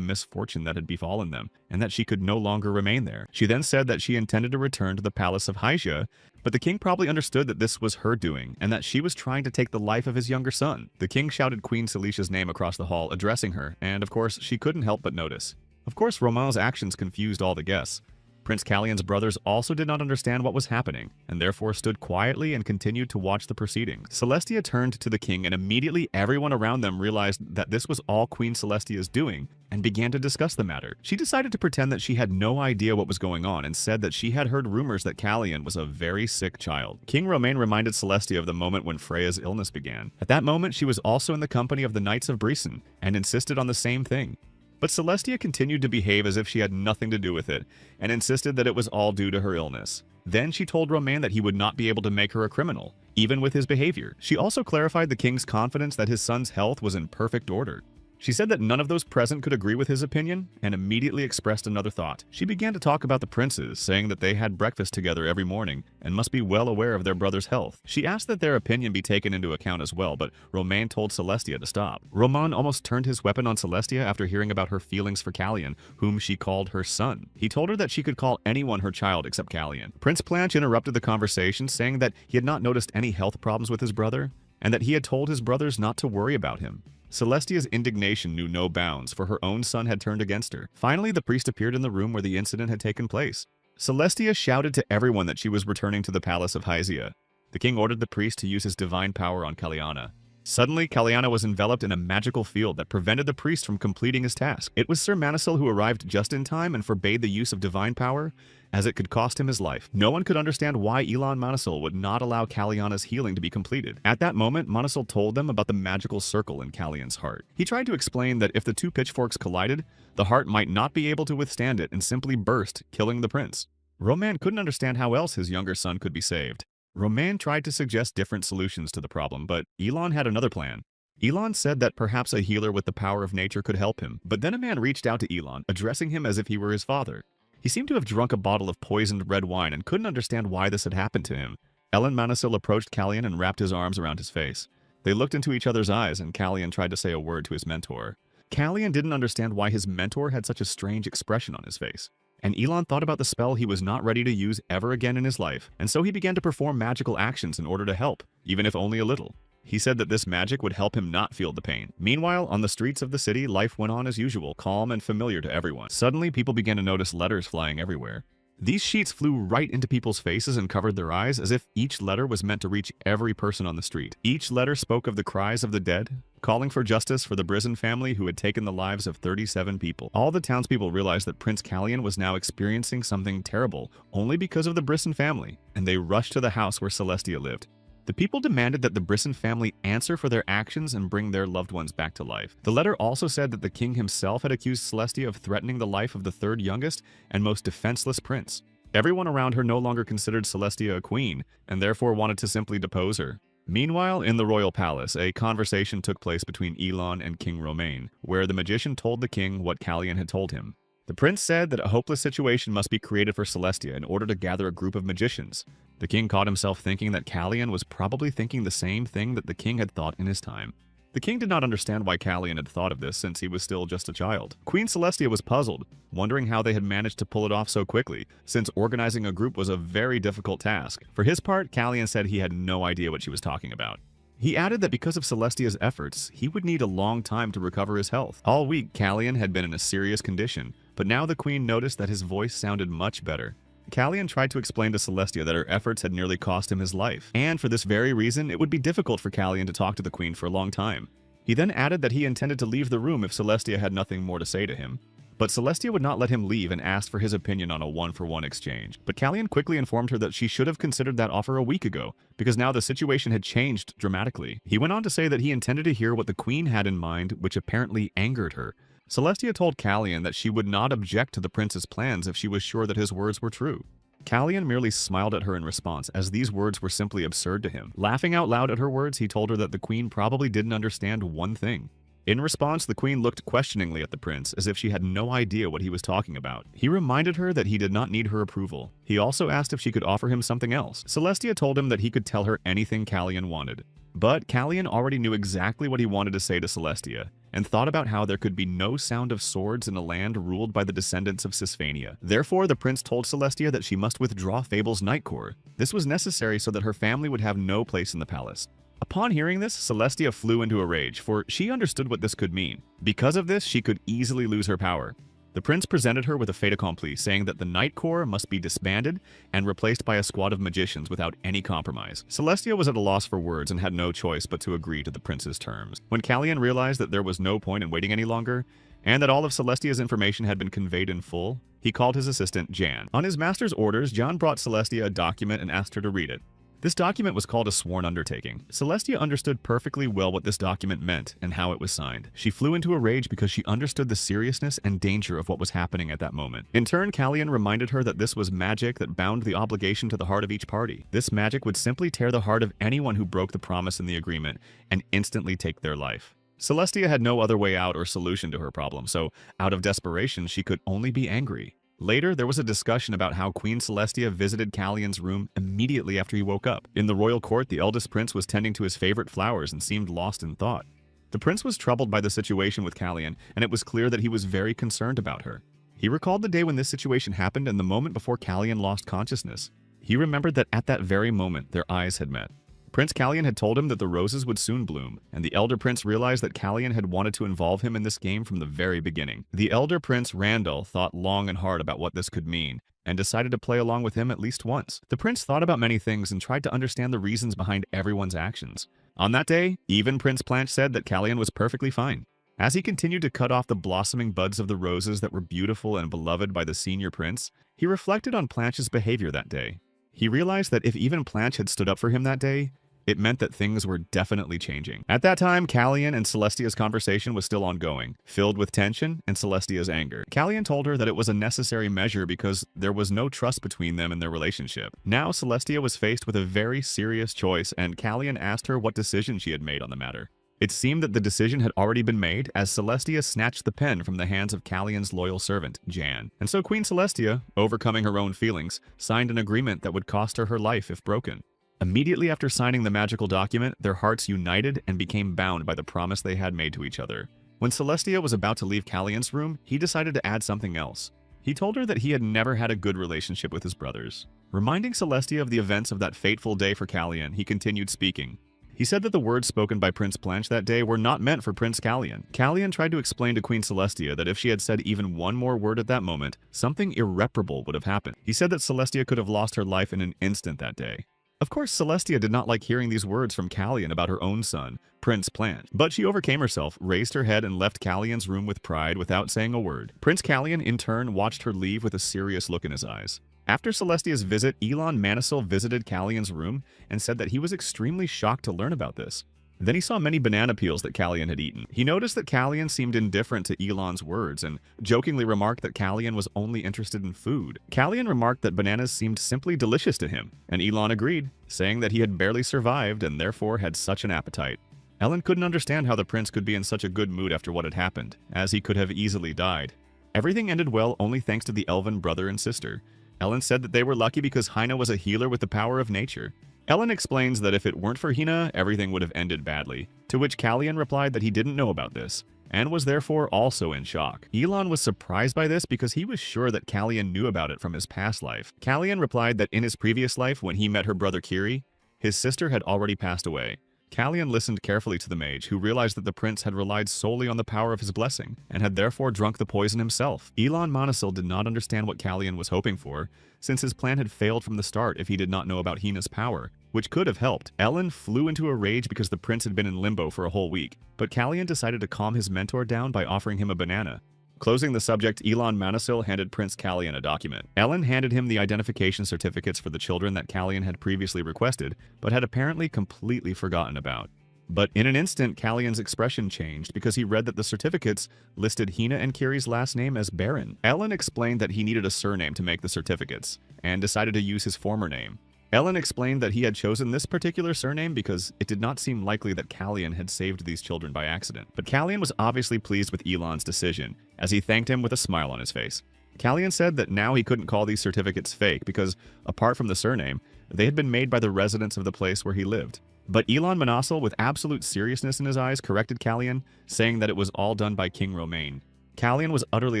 misfortune that had befallen them, and that she could no longer remain there. She then said that she intended to return to the palace of Hysia, but the king probably understood that this was her doing, and that she was trying to take the life of his younger son. The king shouted Queen Celicia's name across the hall, addressing her, and of course, she couldn't help but notice. Of course, Roman's actions confused all the guests. Prince Calian's brothers also did not understand what was happening, and therefore stood quietly and continued to watch the proceedings. Celestia turned to the king, and immediately everyone around them realized that this was all Queen Celestia's doing, and began to discuss the matter. She decided to pretend that she had no idea what was going on, and said that she had heard rumors that Calian was a very sick child. King Romain reminded Celestia of the moment when Freya's illness began. At that moment, she was also in the company of the Knights of Brisson, and insisted on the same thing. But Celestia continued to behave as if she had nothing to do with it, and insisted that it was all due to her illness. Then she told Romain that he would not be able to make her a criminal, even with his behavior. She also clarified the king's confidence that his son's health was in perfect order. She said that none of those present could agree with his opinion, and immediately expressed another thought. She began to talk about the princes, saying that they had breakfast together every morning, and must be well aware of their brother's health. She asked that their opinion be taken into account as well, but Romain told Celestia to stop. Roman almost turned his weapon on Celestia after hearing about her feelings for Calian, whom she called her son. He told her that she could call anyone her child except Calian. Prince Planche interrupted the conversation, saying that he had not noticed any health problems with his brother, and that he had told his brothers not to worry about him. Celestia's indignation knew no bounds, for her own son had turned against her. Finally, the priest appeared in the room where the incident had taken place. Celestia shouted to everyone that she was returning to the palace of Hysia. The king ordered the priest to use his divine power on Caliana. Suddenly, Caliana was enveloped in a magical field that prevented the priest from completing his task. It was Sir Manisil who arrived just in time and forbade the use of divine power, as it could cost him his life. No one could understand why Elon Manisil would not allow Caliana's healing to be completed. At that moment, Manisil told them about the magical circle in Calian's heart. He tried to explain that if the two pitchforks collided, the heart might not be able to withstand it and simply burst, killing the prince. Roman couldn't understand how else his younger son could be saved. Roman tried to suggest different solutions to the problem, but Elon had another plan. Elon said that perhaps a healer with the power of nature could help him, but then a man reached out to Elon, addressing him as if he were his father. He seemed to have drunk a bottle of poisoned red wine and couldn't understand why this had happened to him. Ellen Manisil approached Calian and wrapped his arms around his face. They looked into each other's eyes, and Calian tried to say a word to his mentor. Calian didn't understand why his mentor had such a strange expression on his face. And Elon thought about the spell he was not ready to use ever again in his life, and so he began to perform magical actions in order to help, even if only a little. He said that this magic would help him not feel the pain. Meanwhile, on the streets of the city, life went on as usual, calm and familiar to everyone. Suddenly, people began to notice letters flying everywhere. These sheets flew right into people's faces and covered their eyes, as if each letter was meant to reach every person on the street. Each letter spoke of the cries of the dead, calling for justice for the Brisson family who had taken the lives of 37 people. All the townspeople realized that Prince Calian was now experiencing something terrible, only because of the Brisson family, and they rushed to the house where Celestia lived. The people demanded that the Brisson family answer for their actions and bring their loved ones back to life. The letter also said that the king himself had accused Celestia of threatening the life of the third youngest and most defenseless prince. Everyone around her no longer considered Celestia a queen, and therefore wanted to simply depose her. Meanwhile, in the royal palace, a conversation took place between Elon and King Romain, where the magician told the king what Calian had told him. The prince said that a hopeless situation must be created for Celestia in order to gather a group of magicians. The king caught himself thinking that Calian was probably thinking the same thing that the king had thought in his time. The king did not understand why Calian had thought of this, since he was still just a child. Queen Celestia was puzzled, wondering how they had managed to pull it off so quickly, since organizing a group was a very difficult task. For his part, Calian said he had no idea what she was talking about. He added that because of Celestia's efforts, he would need a long time to recover his health. All week, Calian had been in a serious condition, but now the queen noticed that his voice sounded much better. Calian tried to explain to Celestia that her efforts had nearly cost him his life, and for this very reason, it would be difficult for Calian to talk to the queen for a long time. He then added that he intended to leave the room if Celestia had nothing more to say to him. But Celestia would not let him leave and asked for his opinion on a one-for-one exchange. But Calian quickly informed her that she should have considered that offer a week ago, because now the situation had changed dramatically. He went on to say that he intended to hear what the queen had in mind, which apparently angered her. Celestia told Calian that she would not object to the prince's plans if she was sure that his words were true. Calian merely smiled at her in response, as these words were simply absurd to him. Laughing out loud at her words, he told her that the queen probably didn't understand one thing. In response, the queen looked questioningly at the prince, as if she had no idea what he was talking about. He reminded her that he did not need her approval. He also asked if she could offer him something else. Celestia told him that he could tell her anything Callian wanted. But Callian already knew exactly what he wanted to say to Celestia, and thought about how there could be no sound of swords in a land ruled by the descendants of Cisphania. Therefore, the prince told Celestia that she must withdraw Fable's Night Core. This was necessary so that her family would have no place in the palace. Upon hearing this, Celestia flew into a rage, for she understood what this could mean. Because of this, she could easily lose her power. The prince presented her with a fait accompli, saying that the Night Corps must be disbanded and replaced by a squad of magicians without any compromise. Celestia was at a loss for words and had no choice but to agree to the prince's terms. When Callian realized that there was no point in waiting any longer, and that all of Celestia's information had been conveyed in full, he called his assistant, Jan. On his master's orders, Jan brought Celestia a document and asked her to read it. This document was called a sworn undertaking. Celestia understood perfectly well what this document meant and how it was signed. She flew into a rage because she understood the seriousness and danger of what was happening at that moment. In turn, Callian reminded her that this was magic that bound the obligation to the heart of each party. This magic would simply tear the heart of anyone who broke the promise in the agreement and instantly take their life. Celestia had no other way out or solution to her problem, so out of desperation, she could only be angry. Later, there was a discussion about how Queen Celestia visited Callian's room immediately after he woke up. In the royal court, the eldest prince was tending to his favorite flowers and seemed lost in thought. The prince was troubled by the situation with Callian, and it was clear that he was very concerned about her. He recalled the day when this situation happened and the moment before Callian lost consciousness. He remembered that at that very moment, their eyes had met. Prince Callian had told him that the roses would soon bloom, and the elder prince realized that Callian had wanted to involve him in this game from the very beginning. The elder prince, Randall, thought long and hard about what this could mean, and decided to play along with him at least once. The prince thought about many things and tried to understand the reasons behind everyone's actions. On that day, even Prince Planche said that Callian was perfectly fine. As he continued to cut off the blossoming buds of the roses that were beautiful and beloved by the senior prince, he reflected on Planche's behavior that day. He realized that if even Planche had stood up for him that day, it meant that things were definitely changing. At that time, Callian and Celestia's conversation was still ongoing, filled with tension and Celestia's anger. Callian told her that it was a necessary measure because there was no trust between them in their relationship. Now, Celestia was faced with a very serious choice, and Callian asked her what decision she had made on the matter. It seemed that the decision had already been made as Celestia snatched the pen from the hands of Callian's loyal servant, Jan. And so Queen Celestia, overcoming her own feelings, signed an agreement that would cost her her life if broken. Immediately after signing the magical document, their hearts united and became bound by the promise they had made to each other. When Celestia was about to leave Callian's room, he decided to add something else. He told her that he had never had a good relationship with his brothers. Reminding Celestia of the events of that fateful day for Callian, he continued speaking. He said that the words spoken by Prince Planche that day were not meant for Prince Callian. Callian tried to explain to Queen Celestia that if she had said even one more word at that moment, something irreparable would have happened. He said that Celestia could have lost her life in an instant that day. Of course, Celestia did not like hearing these words from Callian about her own son, Prince Planche, but she overcame herself, raised her head, and left Callian's room with pride without saying a word. Prince Callian, in turn, watched her leave with a serious look in his eyes. After Celestia's visit, Elon Manisil visited Callian's room and said that he was extremely shocked to learn about this. Then he saw many banana peels that Callian had eaten. He noticed that Callian seemed indifferent to Elon's words and jokingly remarked that Callian was only interested in food. Callian remarked that bananas seemed simply delicious to him, and Elon agreed, saying that he had barely survived and therefore had such an appetite. Ellen couldn't understand how the prince could be in such a good mood after what had happened, as he could have easily died. Everything ended well only thanks to the elven brother and sister. Ellen said that they were lucky because Hina was a healer with the power of nature. Ellen explains that if it weren't for Hina, everything would have ended badly, to which Callian replied that he didn't know about this, and was therefore also in shock. Elon was surprised by this because he was sure that Callian knew about it from his past life. Callian replied that in his previous life, when he met her brother Kiri, his sister had already passed away. Callian listened carefully to the mage, who realized that the prince had relied solely on the power of his blessing, and had therefore drunk the poison himself. Elon Manisil did not understand what Callian was hoping for, since his plan had failed from the start if he did not know about Hina's power, which could have helped. Ellen flew into a rage because the prince had been in limbo for a whole week, but Callian decided to calm his mentor down by offering him a banana. Closing the subject, Elon Manisil handed Prince Callian a document. Ellen handed him the identification certificates for the children that Callian had previously requested, but had apparently completely forgotten about. But in an instant, Callian's expression changed because he read that the certificates listed Hina and Kiri's last name as Baron. Ellen explained that he needed a surname to make the certificates, and decided to use his former name. Ellen explained that he had chosen this particular surname because it did not seem likely that Callian had saved these children by accident. But Callian was obviously pleased with Elon's decision, as he thanked him with a smile on his face. Callian said that now he couldn't call these certificates fake because, apart from the surname, they had been made by the residents of the place where he lived. But Elon Monosil, with absolute seriousness in his eyes, corrected Callian, saying that it was all done by King Romain. Callian was utterly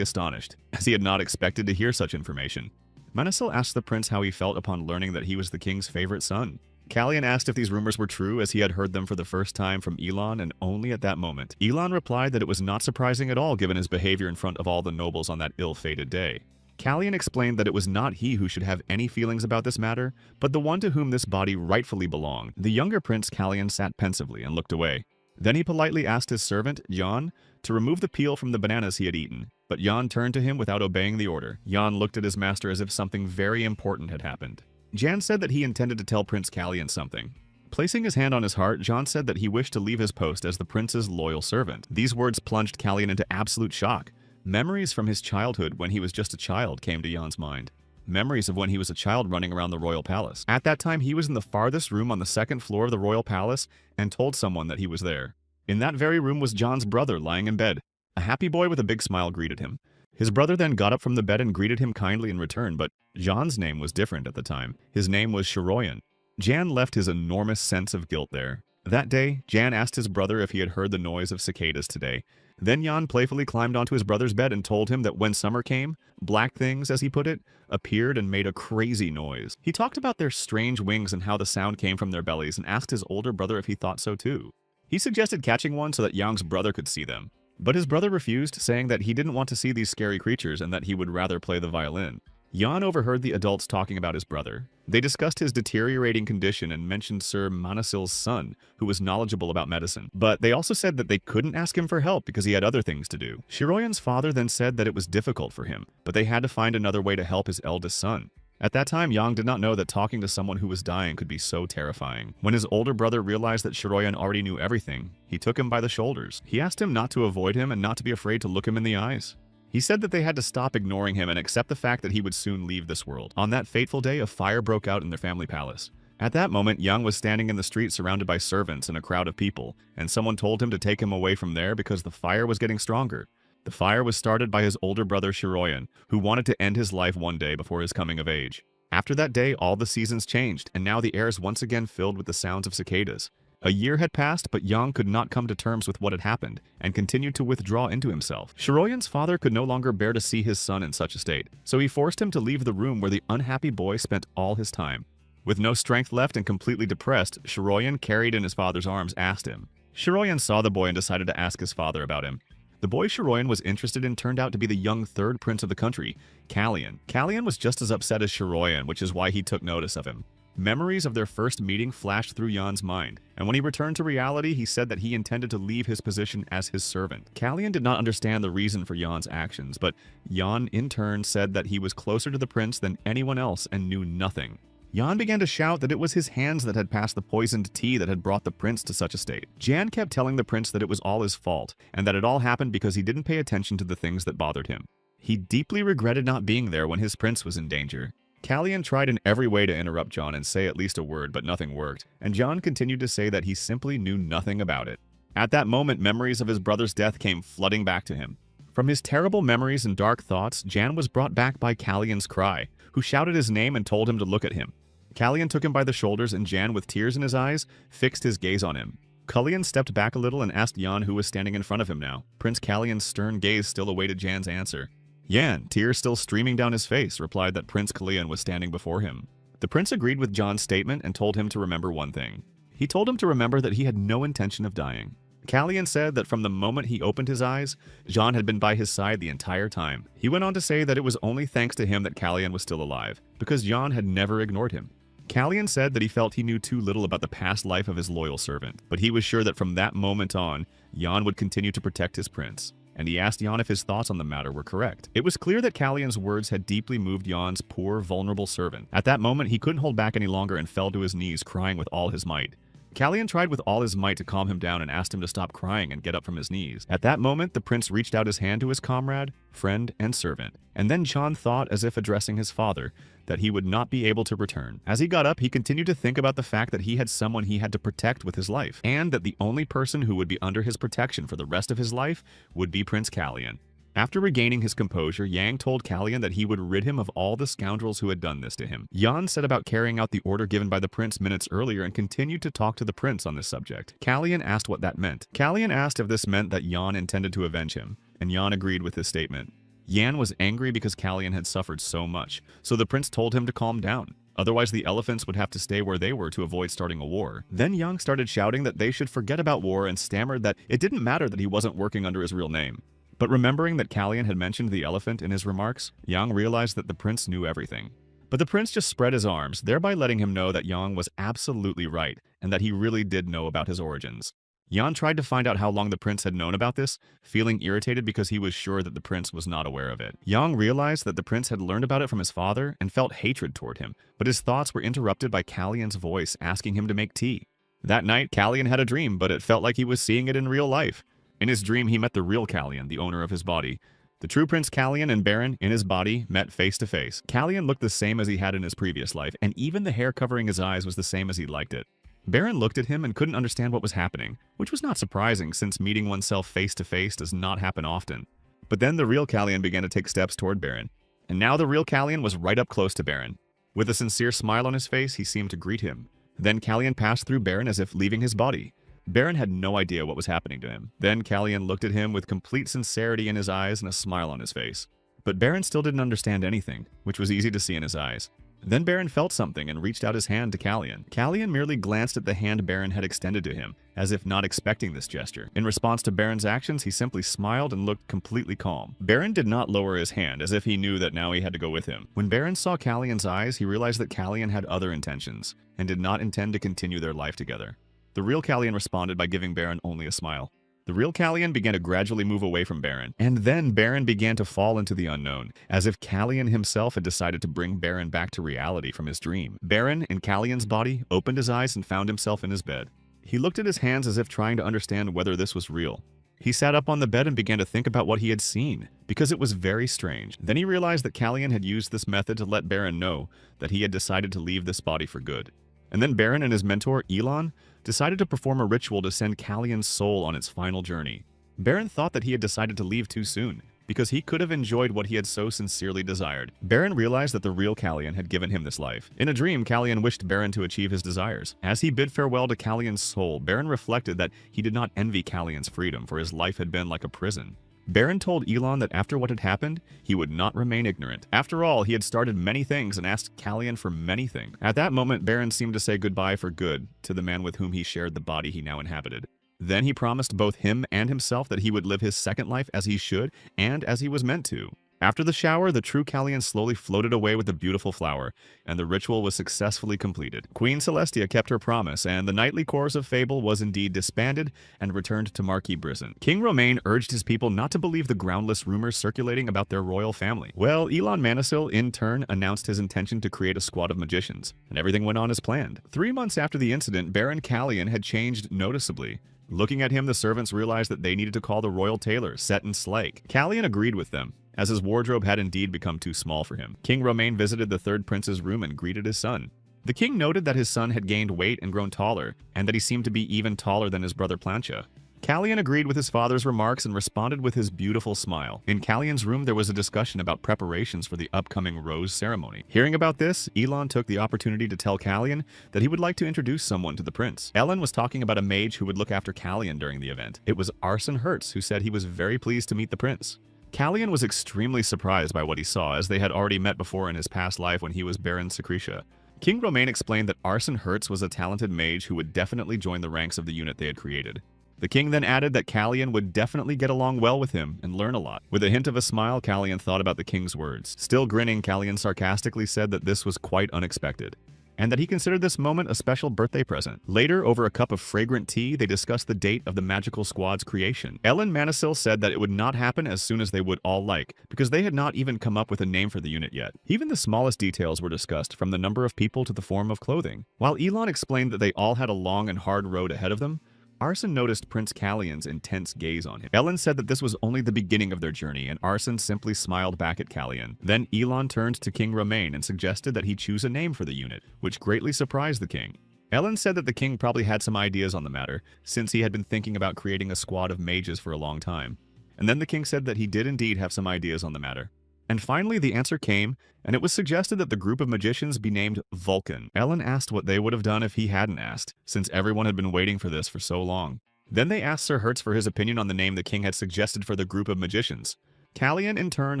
astonished, as he had not expected to hear such information. Monosil asked the prince how he felt upon learning that he was the king's favorite son. Callian asked if these rumors were true, as he had heard them for the first time from Elon, and only at that moment. Elon replied that it was not surprising at all given his behavior in front of all the nobles on that ill-fated day. Callian explained that it was not he who should have any feelings about this matter, but the one to whom this body rightfully belonged. The younger prince Callian sat pensively and looked away. Then he politely asked his servant, Jan, to remove the peel from the bananas he had eaten, but Jan turned to him without obeying the order. Jan looked at his master as if something very important had happened. Jan said that he intended to tell Prince Callian something. Placing his hand on his heart, Jan said that he wished to leave his post as the prince's loyal servant. These words plunged Callian into absolute shock. Memories from his childhood when he was just a child came to Jan's mind. Memories of when he was a child running around the royal palace. At that time, he was in the farthest room on the second floor of the royal palace and told someone that he was there. In that very room was Jan's brother lying in bed. A happy boy with a big smile greeted him. His brother then got up from the bed and greeted him kindly in return, but Jan's name was different at the time. His name was Shiroyan. Jan left his enormous sense of guilt there. That day, Jan asked his brother if he had heard the noise of cicadas today. Then Jan playfully climbed onto his brother's bed and told him that when summer came, black things, as he put it, appeared and made a crazy noise. He talked about their strange wings and how the sound came from their bellies and asked his older brother if he thought so too. He suggested catching one so that Yang's brother could see them. But his brother refused, saying that he didn't want to see these scary creatures and that he would rather play the violin. Jan overheard the adults talking about his brother. They discussed his deteriorating condition and mentioned Sir Monosil's son, who was knowledgeable about medicine. But they also said that they couldn't ask him for help because he had other things to do. Shiroyan's father then said that it was difficult for him, but they had to find another way to help his eldest son. At that time, Yang did not know that talking to someone who was dying could be so terrifying. When his older brother realized that Shiroyan already knew everything, he took him by the shoulders. He asked him not to avoid him and not to be afraid to look him in the eyes. He said that they had to stop ignoring him and accept the fact that he would soon leave this world. On that fateful day, a fire broke out in their family palace. At that moment, Yang was standing in the street surrounded by servants and a crowd of people, and someone told him to take him away from there because the fire was getting stronger. The fire was started by his older brother Shiroyan, who wanted to end his life one day before his coming of age. After that day, all the seasons changed, and now the air is once again filled with the sounds of cicadas. A year had passed, but Yang could not come to terms with what had happened, and continued to withdraw into himself. Shiroyan's father could no longer bear to see his son in such a state, so he forced him to leave the room where the unhappy boy spent all his time. With no strength left and completely depressed, Shiroyan, carried in his father's arms, asked him. Shiroyan saw the boy and decided to ask his father about him. The boy Shiroyan was interested in turned out to be the young third prince of the country, Callian. Callian was just as upset as Shiroyan, which is why he took notice of him. Memories of their first meeting flashed through Jan's mind, and when he returned to reality, he said that he intended to leave his position as his servant. Callian did not understand the reason for Jan's actions, but Jan in turn said that he was closer to the prince than anyone else and knew nothing. Jan began to shout that it was his hands that had passed the poisoned tea that had brought the prince to such a state. Jan kept telling the prince that it was all his fault, and that it all happened because he didn't pay attention to the things that bothered him. He deeply regretted not being there when his prince was in danger. Callian tried in every way to interrupt Jan and say at least a word, but nothing worked, and Jan continued to say that he simply knew nothing about it. At that moment, memories of his brother's death came flooding back to him. From his terrible memories and dark thoughts, Jan was brought back by Callian's cry, who shouted his name and told him to look at him. Callian took him by the shoulders, and Jan, with tears in his eyes, fixed his gaze on him. Callian stepped back a little and asked Jan who was standing in front of him now. Prince Callian's stern gaze still awaited Jan's answer. Jan, tears still streaming down his face, replied that Prince Callian was standing before him. The prince agreed with Jan's statement and told him to remember one thing. He told him to remember that he had no intention of dying. Callian said that from the moment he opened his eyes, Jan had been by his side the entire time. He went on to say that it was only thanks to him that Callian was still alive, because Jan had never ignored him. Callian said that he felt he knew too little about the past life of his loyal servant, but he was sure that from that moment on, Jan would continue to protect his prince. And he asked Jan if his thoughts on the matter were correct. It was clear that Callian's words had deeply moved Jan's poor, vulnerable servant. At that moment, he couldn't hold back any longer and fell to his knees, crying with all his might. Callian tried with all his might to calm him down and asked him to stop crying and get up from his knees. At that moment, the prince reached out his hand to his comrade, friend, and servant. And then John thought, as if addressing his father, that he would not be able to return. As he got up, he continued to think about the fact that he had someone he had to protect with his life, and that the only person who would be under his protection for the rest of his life would be Prince Callian. After regaining his composure, Yang told Callian that he would rid him of all the scoundrels who had done this to him. Yan set about carrying out the order given by the prince minutes earlier and continued to talk to the prince on this subject. Callian asked what that meant. Callian asked if this meant that Yan intended to avenge him, and Yan agreed with his statement. Yan was angry because Callian had suffered so much, so the prince told him to calm down. Otherwise, the elephants would have to stay where they were to avoid starting a war. Then Yang started shouting that they should forget about war and stammered that it didn't matter that he wasn't working under his real name. But remembering that Callian had mentioned the elephant in his remarks, Yang realized that the prince knew everything. But the prince just spread his arms, thereby letting him know that Yang was absolutely right and that he really did know about his origins. Yan tried to find out how long the prince had known about this, feeling irritated because he was sure that the prince was not aware of it. Yang realized that the prince had learned about it from his father and felt hatred toward him, but his thoughts were interrupted by Callian's voice asking him to make tea. That night, Callian had a dream, but it felt like he was seeing it in real life. In his dream, he met the real Callian, the owner of his body. The true Prince Callian and Baron, in his body, met face to face. Callian looked the same as he had in his previous life, and even the hair covering his eyes was the same as he liked it. Baron looked at him and couldn't understand what was happening, which was not surprising since meeting oneself face to face does not happen often. But then the real Callian began to take steps toward Baron, and now the real Callian was right up close to Baron. With a sincere smile on his face, he seemed to greet him. Then Callian passed through Baron as if leaving his body. Baron had no idea what was happening to him. Then Callian looked at him with complete sincerity in his eyes and a smile on his face. But Baron still didn't understand anything, which was easy to see in his eyes. Then Baron felt something and reached out his hand to Callian. Callian merely glanced at the hand Baron had extended to him, as if not expecting this gesture. In response to Baron's actions, he simply smiled and looked completely calm. Baron did not lower his hand, as if he knew that now he had to go with him. When Baron saw Callian's eyes, he realized that Callian had other intentions, and did not intend to continue their life together. The real Callian responded by giving Baron only a smile. The real Callian began to gradually move away from Baron, and then Baron began to fall into the unknown, as if Callian himself had decided to bring Baron back to reality from his dream. Baron, in Callian's body, opened his eyes and found himself in his bed. He looked at his hands as if trying to understand whether this was real. He sat up on the bed and began to think about what he had seen, because it was very strange. Then he realized that Callian had used this method to let Baron know that he had decided to leave this body for good. And then Baron and his mentor, Elon, decided to perform a ritual to send Callian's soul on its final journey. Baron thought that he had decided to leave too soon, because he could have enjoyed what he had so sincerely desired. Baron realized that the real Callian had given him this life. In a dream, Callian wished Baron to achieve his desires. As he bid farewell to Callian's soul, Baron reflected that he did not envy Callian's freedom, for his life had been like a prison. Baron told Elon that after what had happened, he would not remain ignorant. After all, he had started many things and asked Callian for many things. At that moment, Baron seemed to say goodbye for good to the man with whom he shared the body he now inhabited. Then he promised both him and himself that he would live his second life as he should and as he was meant to. After the shower, the true Callian slowly floated away with the beautiful flower, and the ritual was successfully completed. Queen Celestia kept her promise, and the nightly chorus of fable was indeed disbanded and returned to Marquis Brison. King Romain urged his people not to believe the groundless rumors circulating about their royal family. Well, Elon Manisil, in turn, announced his intention to create a squad of magicians, and everything went on as planned. 3 months after the incident, Baron Callian had changed noticeably. Looking at him, the servants realized that they needed to call the royal tailor, Set and Slake. Callian agreed with them, as his wardrobe had indeed become too small for him. King Romain visited the third prince's room and greeted his son. The king noted that his son had gained weight and grown taller, and that he seemed to be even taller than his brother Plancha. Callian agreed with his father's remarks and responded with his beautiful smile. In Callian's room, there was a discussion about preparations for the upcoming rose ceremony. Hearing about this, Elon took the opportunity to tell Callian that he would like to introduce someone to the prince. Ellen was talking about a mage who would look after Callian during the event. It was Arson Hertz, who said he was very pleased to meet the prince. Callian was extremely surprised by what he saw, as they had already met before in his past life when he was Baron Secretia. King Romain explained that Arson Hertz was a talented mage who would definitely join the ranks of the unit they had created. The king then added that Callian would definitely get along well with him and learn a lot. With a hint of a smile, Callian thought about the king's words. Still grinning, Callian sarcastically said that this was quite unexpected. and that he considered this moment a special birthday present. Later, over a cup of fragrant tea, they discussed the date of the magical squad's creation. Ellen Manasil said that it would not happen as soon as they would all like, because they had not even come up with a name for the unit yet. Even the smallest details were discussed, from the number of people to the form of clothing. While Elon explained that they all had a long and hard road ahead of them, Arson noticed Prince Callian's intense gaze on him. Ellen said that this was only the beginning of their journey, and Arson simply smiled back at Callian. Then Elon turned to King Romain and suggested that he choose a name for the unit, which greatly surprised the king. Ellen said that the king probably had some ideas on the matter, since he had been thinking about creating a squad of mages for a long time. And then the king said that he did indeed have some ideas on the matter. And finally the answer came, and it was suggested that the group of magicians be named Vulcan. Ellen asked what they would have done if he hadn't asked, since everyone had been waiting for this for so long. Then they asked Sir Hertz for his opinion on the name the king had suggested for the group of magicians. Callian, in turn,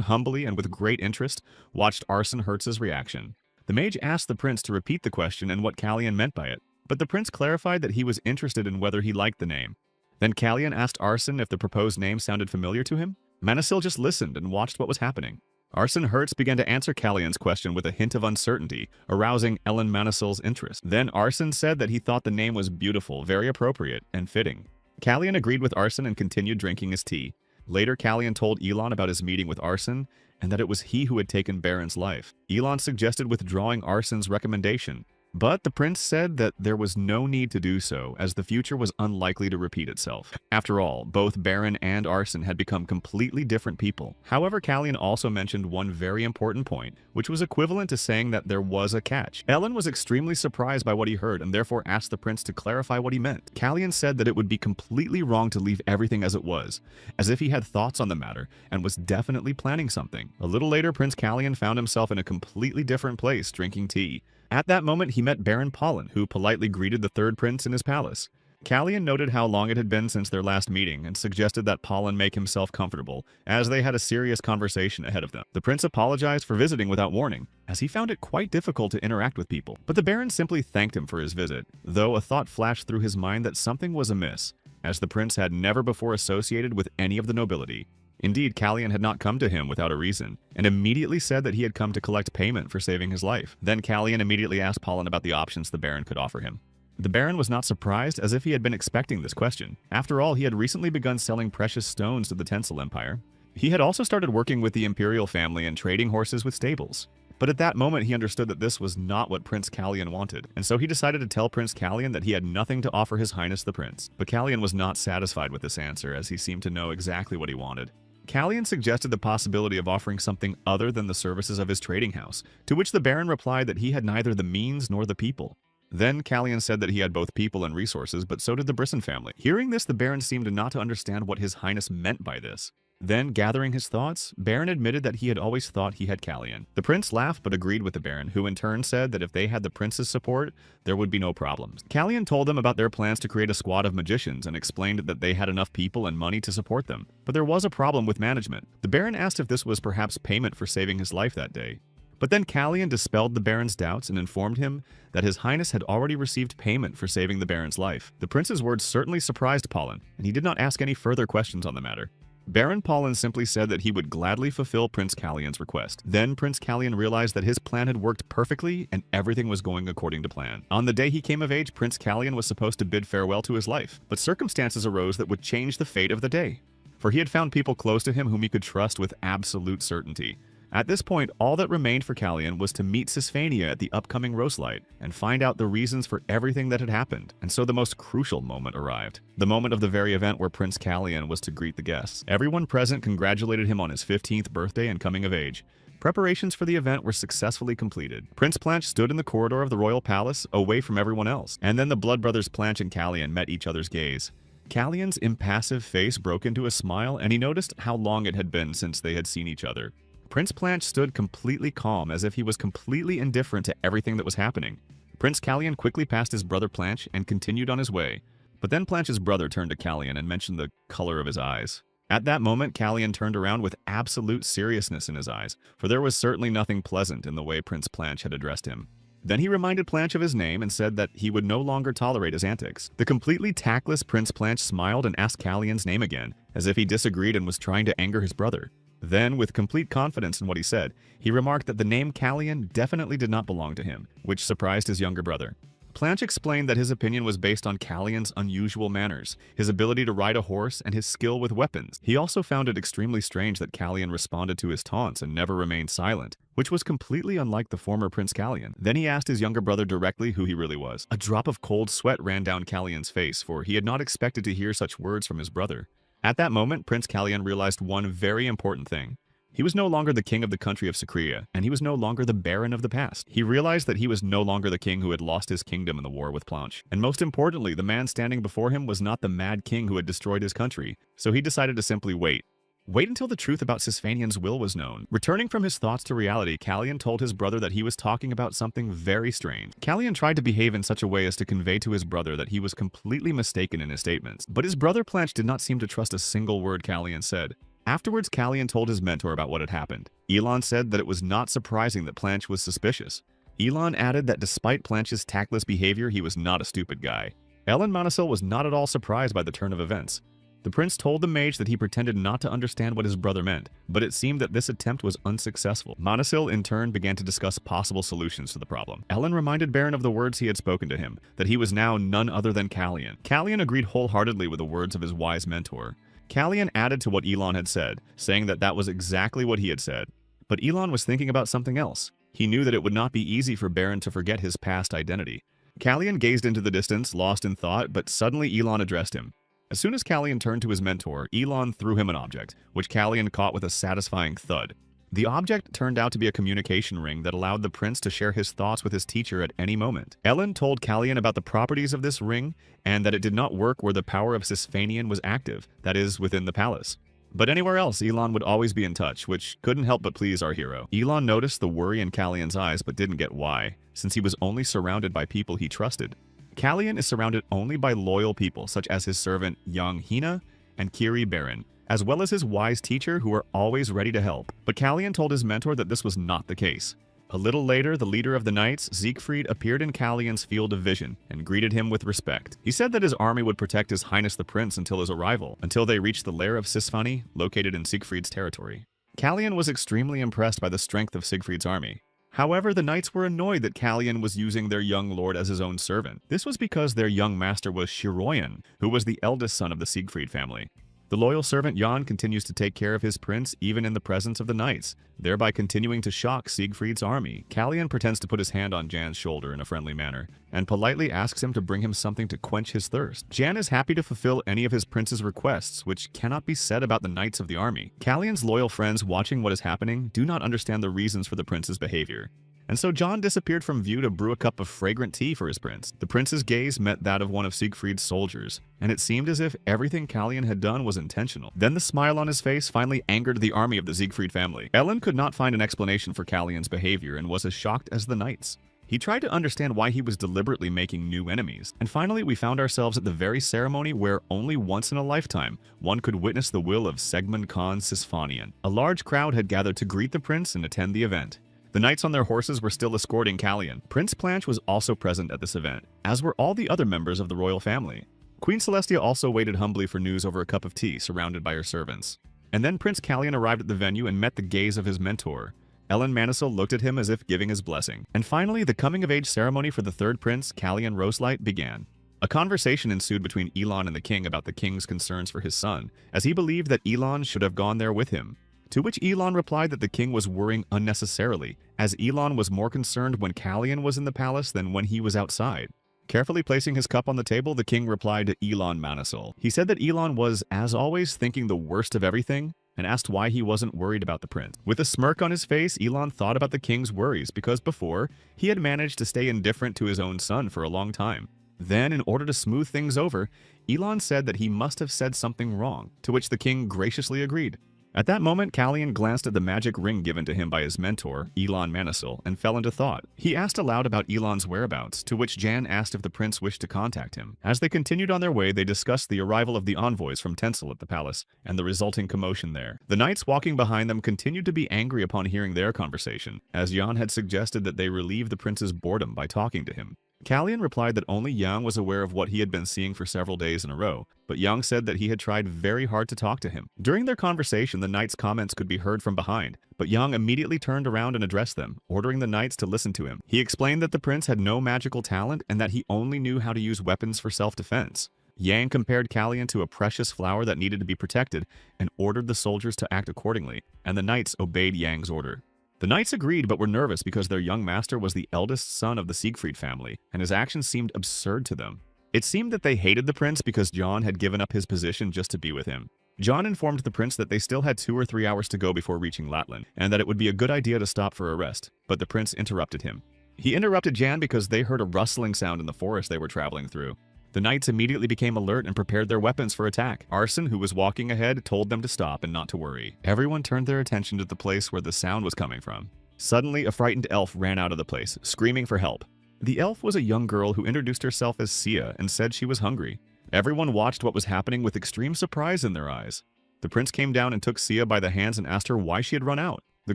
humbly and with great interest, watched Arson Hertz's reaction. The mage asked the prince to repeat the question and what Callian meant by it, but the prince clarified that he was interested in whether he liked the name. Then Callian asked Arson if the proposed name sounded familiar to him. Manasil just listened and watched what was happening. Arson Hertz began to answer Callian's question with a hint of uncertainty, arousing Ellen Manasil's interest. Then Arson said that he thought the name was beautiful, very appropriate, and fitting. Callian agreed with Arson and continued drinking his tea. Later, Callian told Elon about his meeting with Arson, and that it was he who had taken Baron's life. Elon suggested withdrawing Arson's recommendation, but the prince said that there was no need to do so, as the future was unlikely to repeat itself. After all, both Baron and Arson had become completely different people. However, Callian also mentioned one very important point, which was equivalent to saying that there was a catch. Ellen was extremely surprised by what he heard and therefore asked the prince to clarify what he meant. Callian said that it would be completely wrong to leave everything as it was, as if he had thoughts on the matter and was definitely planning something. A little later, Prince Callian found himself in a completely different place drinking tea. At that moment, he met Baron Pollen, who politely greeted the third prince in his palace. Callian noted how long it had been since their last meeting and suggested that Pollen make himself comfortable, as they had a serious conversation ahead of them. The prince apologized for visiting without warning, as he found it quite difficult to interact with people. But the Baron simply thanked him for his visit, though a thought flashed through his mind that something was amiss, as the prince had never before associated with any of the nobility. Indeed, Callian had not come to him without a reason, and immediately said that he had come to collect payment for saving his life. Then Callian immediately asked Pollen about the options the Baron could offer him. The Baron was not surprised, as if he had been expecting this question. After all, he had recently begun selling precious stones to the Tencel Empire. He had also started working with the Imperial family and trading horses with stables. But at that moment, he understood that this was not what Prince Callian wanted, and so he decided to tell Prince Callian that he had nothing to offer His Highness the Prince. But Callian was not satisfied with this answer, as he seemed to know exactly what he wanted. Callian suggested the possibility of offering something other than the services of his trading house, to which the Baron replied that he had neither the means nor the people. Then Callian said that he had both people and resources, but so did the Brisson family. Hearing this, the Baron seemed not to understand what His Highness meant by this. Then, gathering his thoughts, Baron admitted that he had always thought he had Callian. The prince laughed but agreed with the Baron, who in turn said that if they had the prince's support, there would be no problems. Callian told them about their plans to create a squad of magicians and explained that they had enough people and money to support them. But there was a problem with management. The Baron asked if this was perhaps payment for saving his life that day. But then Callian dispelled the Baron's doubts and informed him that His Highness had already received payment for saving the Baron's life. The prince's words certainly surprised Pollen, and he did not ask any further questions on the matter. Baron Pollen simply said that he would gladly fulfill Prince Callian's request. Then Prince Callian realized that his plan had worked perfectly and everything was going according to plan. On the day he came of age, Prince Callian was supposed to bid farewell to his life, but circumstances arose that would change the fate of the day. For he had found people close to him whom he could trust with absolute certainty. At this point, all that remained for Callian was to meet Sisphania at the upcoming roast light and find out the reasons for everything that had happened. And so the most crucial moment arrived. The moment of the very event where Prince Callian was to greet the guests. Everyone present congratulated him on his 15th birthday and coming of age. Preparations for the event were successfully completed. Prince Planche stood in the corridor of the royal palace, away from everyone else. And then the blood brothers Planche and Callian met each other's gaze. Callian's impassive face broke into a smile, and he noticed how long it had been since they had seen each other. Prince Planche stood completely calm, as if he was completely indifferent to everything that was happening. Prince Callian quickly passed his brother Planche and continued on his way. But then Planche's brother turned to Callian and mentioned the color of his eyes. At that moment, Callian turned around with absolute seriousness in his eyes, for there was certainly nothing pleasant in the way Prince Planche had addressed him. Then he reminded Planche of his name and said that he would no longer tolerate his antics. The completely tactless Prince Planche smiled and asked Callian's name again, as if he disagreed and was trying to anger his brother. Then, with complete confidence in what he said, he remarked that the name Callian definitely did not belong to him, which surprised his younger brother. Planche explained that his opinion was based on Callian's unusual manners, his ability to ride a horse, and his skill with weapons. He also found it extremely strange that Callian responded to his taunts and never remained silent, which was completely unlike the former Prince Callian. Then he asked his younger brother directly who he really was. A drop of cold sweat ran down Callian's face, for he had not expected to hear such words from his brother. At that moment, Prince Callian realized one very important thing. He was no longer the king of the country of Secrea, and he was no longer the baron of the past. He realized that he was no longer the king who had lost his kingdom in the war with Planche. And most importantly, the man standing before him was not the mad king who had destroyed his country, so he decided to simply wait. Wait until the truth about Sisfanian's will was known. Returning from his thoughts to reality, Callian told his brother that he was talking about something very strange. Callian tried to behave in such a way as to convey to his brother that he was completely mistaken in his statements, but his brother Planche did not seem to trust a single word Callian said. Afterwards, Callian told his mentor about what had happened. Elon said that it was not surprising that Planche was suspicious. Elon added that despite Planche's tactless behavior, he was not a stupid guy. Ellen Monosil was not at all surprised by the turn of events. The prince told the mage that he pretended not to understand what his brother meant, but it seemed that this attempt was unsuccessful. Monosil, in turn, began to discuss possible solutions to the problem. Ellen reminded Baron of the words he had spoken to him, that he was now none other than Callian. Callian agreed wholeheartedly with the words of his wise mentor. Callian added to what Elon had said, saying that that was exactly what he had said. But Elon was thinking about something else. He knew that it would not be easy for Baron to forget his past identity. Callian gazed into the distance, lost in thought, but suddenly Elon addressed him. As soon as Callian turned to his mentor, Elon threw him an object, which Callian caught with a satisfying thud. The object turned out to be a communication ring that allowed the prince to share his thoughts with his teacher at any moment. Ellen told Callian about the properties of this ring, and that it did not work where the power of Sisfanian was active, that is, within the palace. But anywhere else, Elon would always be in touch, which couldn't help but please our hero. Elon noticed the worry in Callian's eyes but didn't get why, since he was only surrounded by people he trusted. Callian is surrounded only by loyal people such as his servant young Hina and Kiri Baron, as well as his wise teacher who are always ready to help. But Callian told his mentor that this was not the case. A little later, the leader of the knights, Siegfried, appeared in Callian's field of vision and greeted him with respect. He said that his army would protect His Highness the Prince until his arrival, until they reached the lair of Sisfani, located in Siegfried's territory. Callian was extremely impressed by the strength of Siegfried's army. However, the knights were annoyed that Callian was using their young lord as his own servant. This was because their young master was Shiroyan, who was the eldest son of the Siegfried family. The loyal servant Jan continues to take care of his prince even in the presence of the knights, thereby continuing to shock Siegfried's army. Callian pretends to put his hand on Jan's shoulder in a friendly manner, and politely asks him to bring him something to quench his thirst. Jan is happy to fulfill any of his prince's requests, which cannot be said about the knights of the army. Callian's loyal friends watching what is happening do not understand the reasons for the prince's behavior. And so Jan disappeared from view to brew a cup of fragrant tea for his prince. The prince's gaze met that of one of Siegfried's soldiers, and it seemed as if everything Callian had done was intentional. Then the smile on his face finally angered the army of the Siegfried family. Ellen could not find an explanation for Callian's behavior and was as shocked as the knights. He tried to understand why he was deliberately making new enemies. And finally, we found ourselves at the very ceremony where only once in a lifetime one could witness the will of Segmund Khan Sisfanian. A large crowd had gathered to greet the prince and attend the event. The knights on their horses were still escorting Callian. Prince Planche was also present at this event, as were all the other members of the royal family. Queen Celestia also waited humbly for news over a cup of tea, surrounded by her servants. And then Prince Callian arrived at the venue and met the gaze of his mentor. Ellen Monosil looked at him as if giving his blessing. And finally, the coming-of-age ceremony for the third prince, Callian Roselight, began. A conversation ensued between Elon and the king about the king's concerns for his son, as he believed that Elon should have gone there with him. To which Elon replied that the king was worrying unnecessarily, as Elon was more concerned when Callian was in the palace than when he was outside. Carefully placing his cup on the table, the king replied to Elon Monosil. He said that Elon was, as always, thinking the worst of everything, and asked why he wasn't worried about the prince. With a smirk on his face, Elon thought about the king's worries because before, he had managed to stay indifferent to his own son for a long time. Then, in order to smooth things over, Elon said that he must have said something wrong, to which the king graciously agreed. At that moment, Callian glanced at the magic ring given to him by his mentor, Elon Monosil, and fell into thought. He asked aloud about Elon's whereabouts, to which Jan asked if the prince wished to contact him. As they continued on their way, they discussed the arrival of the envoys from Tencel at the palace, and the resulting commotion there. The knights walking behind them continued to be angry upon hearing their conversation, as Jan had suggested that they relieve the prince's boredom by talking to him. Kalyan replied that only Yang was aware of what he had been seeing for several days in a row, but Yang said that he had tried very hard to talk to him. During their conversation, the knight's comments could be heard from behind, but Yang immediately turned around and addressed them, ordering the knights to listen to him. He explained that the prince had no magical talent and that he only knew how to use weapons for self-defense. Yang compared Kalyan to a precious flower that needed to be protected and ordered the soldiers to act accordingly, and the knights obeyed Yang's order. The knights agreed but were nervous because their young master was the eldest son of the Siegfried family, and his actions seemed absurd to them. It seemed that they hated the prince because John had given up his position just to be with him. John informed the prince that they still had 2 or 3 hours to go before reaching Latland, and that it would be a good idea to stop for a rest, but the prince interrupted him. He interrupted Jan because they heard a rustling sound in the forest they were traveling through. The knights immediately became alert and prepared their weapons for attack. Arson, who was walking ahead, told them to stop and not to worry. Everyone turned their attention to the place where the sound was coming from. Suddenly, a frightened elf ran out of the place, screaming for help. The elf was a young girl who introduced herself as Sia and said she was hungry. Everyone watched what was happening with extreme surprise in their eyes. The prince came down and took Sia by the hands and asked her why she had run out. The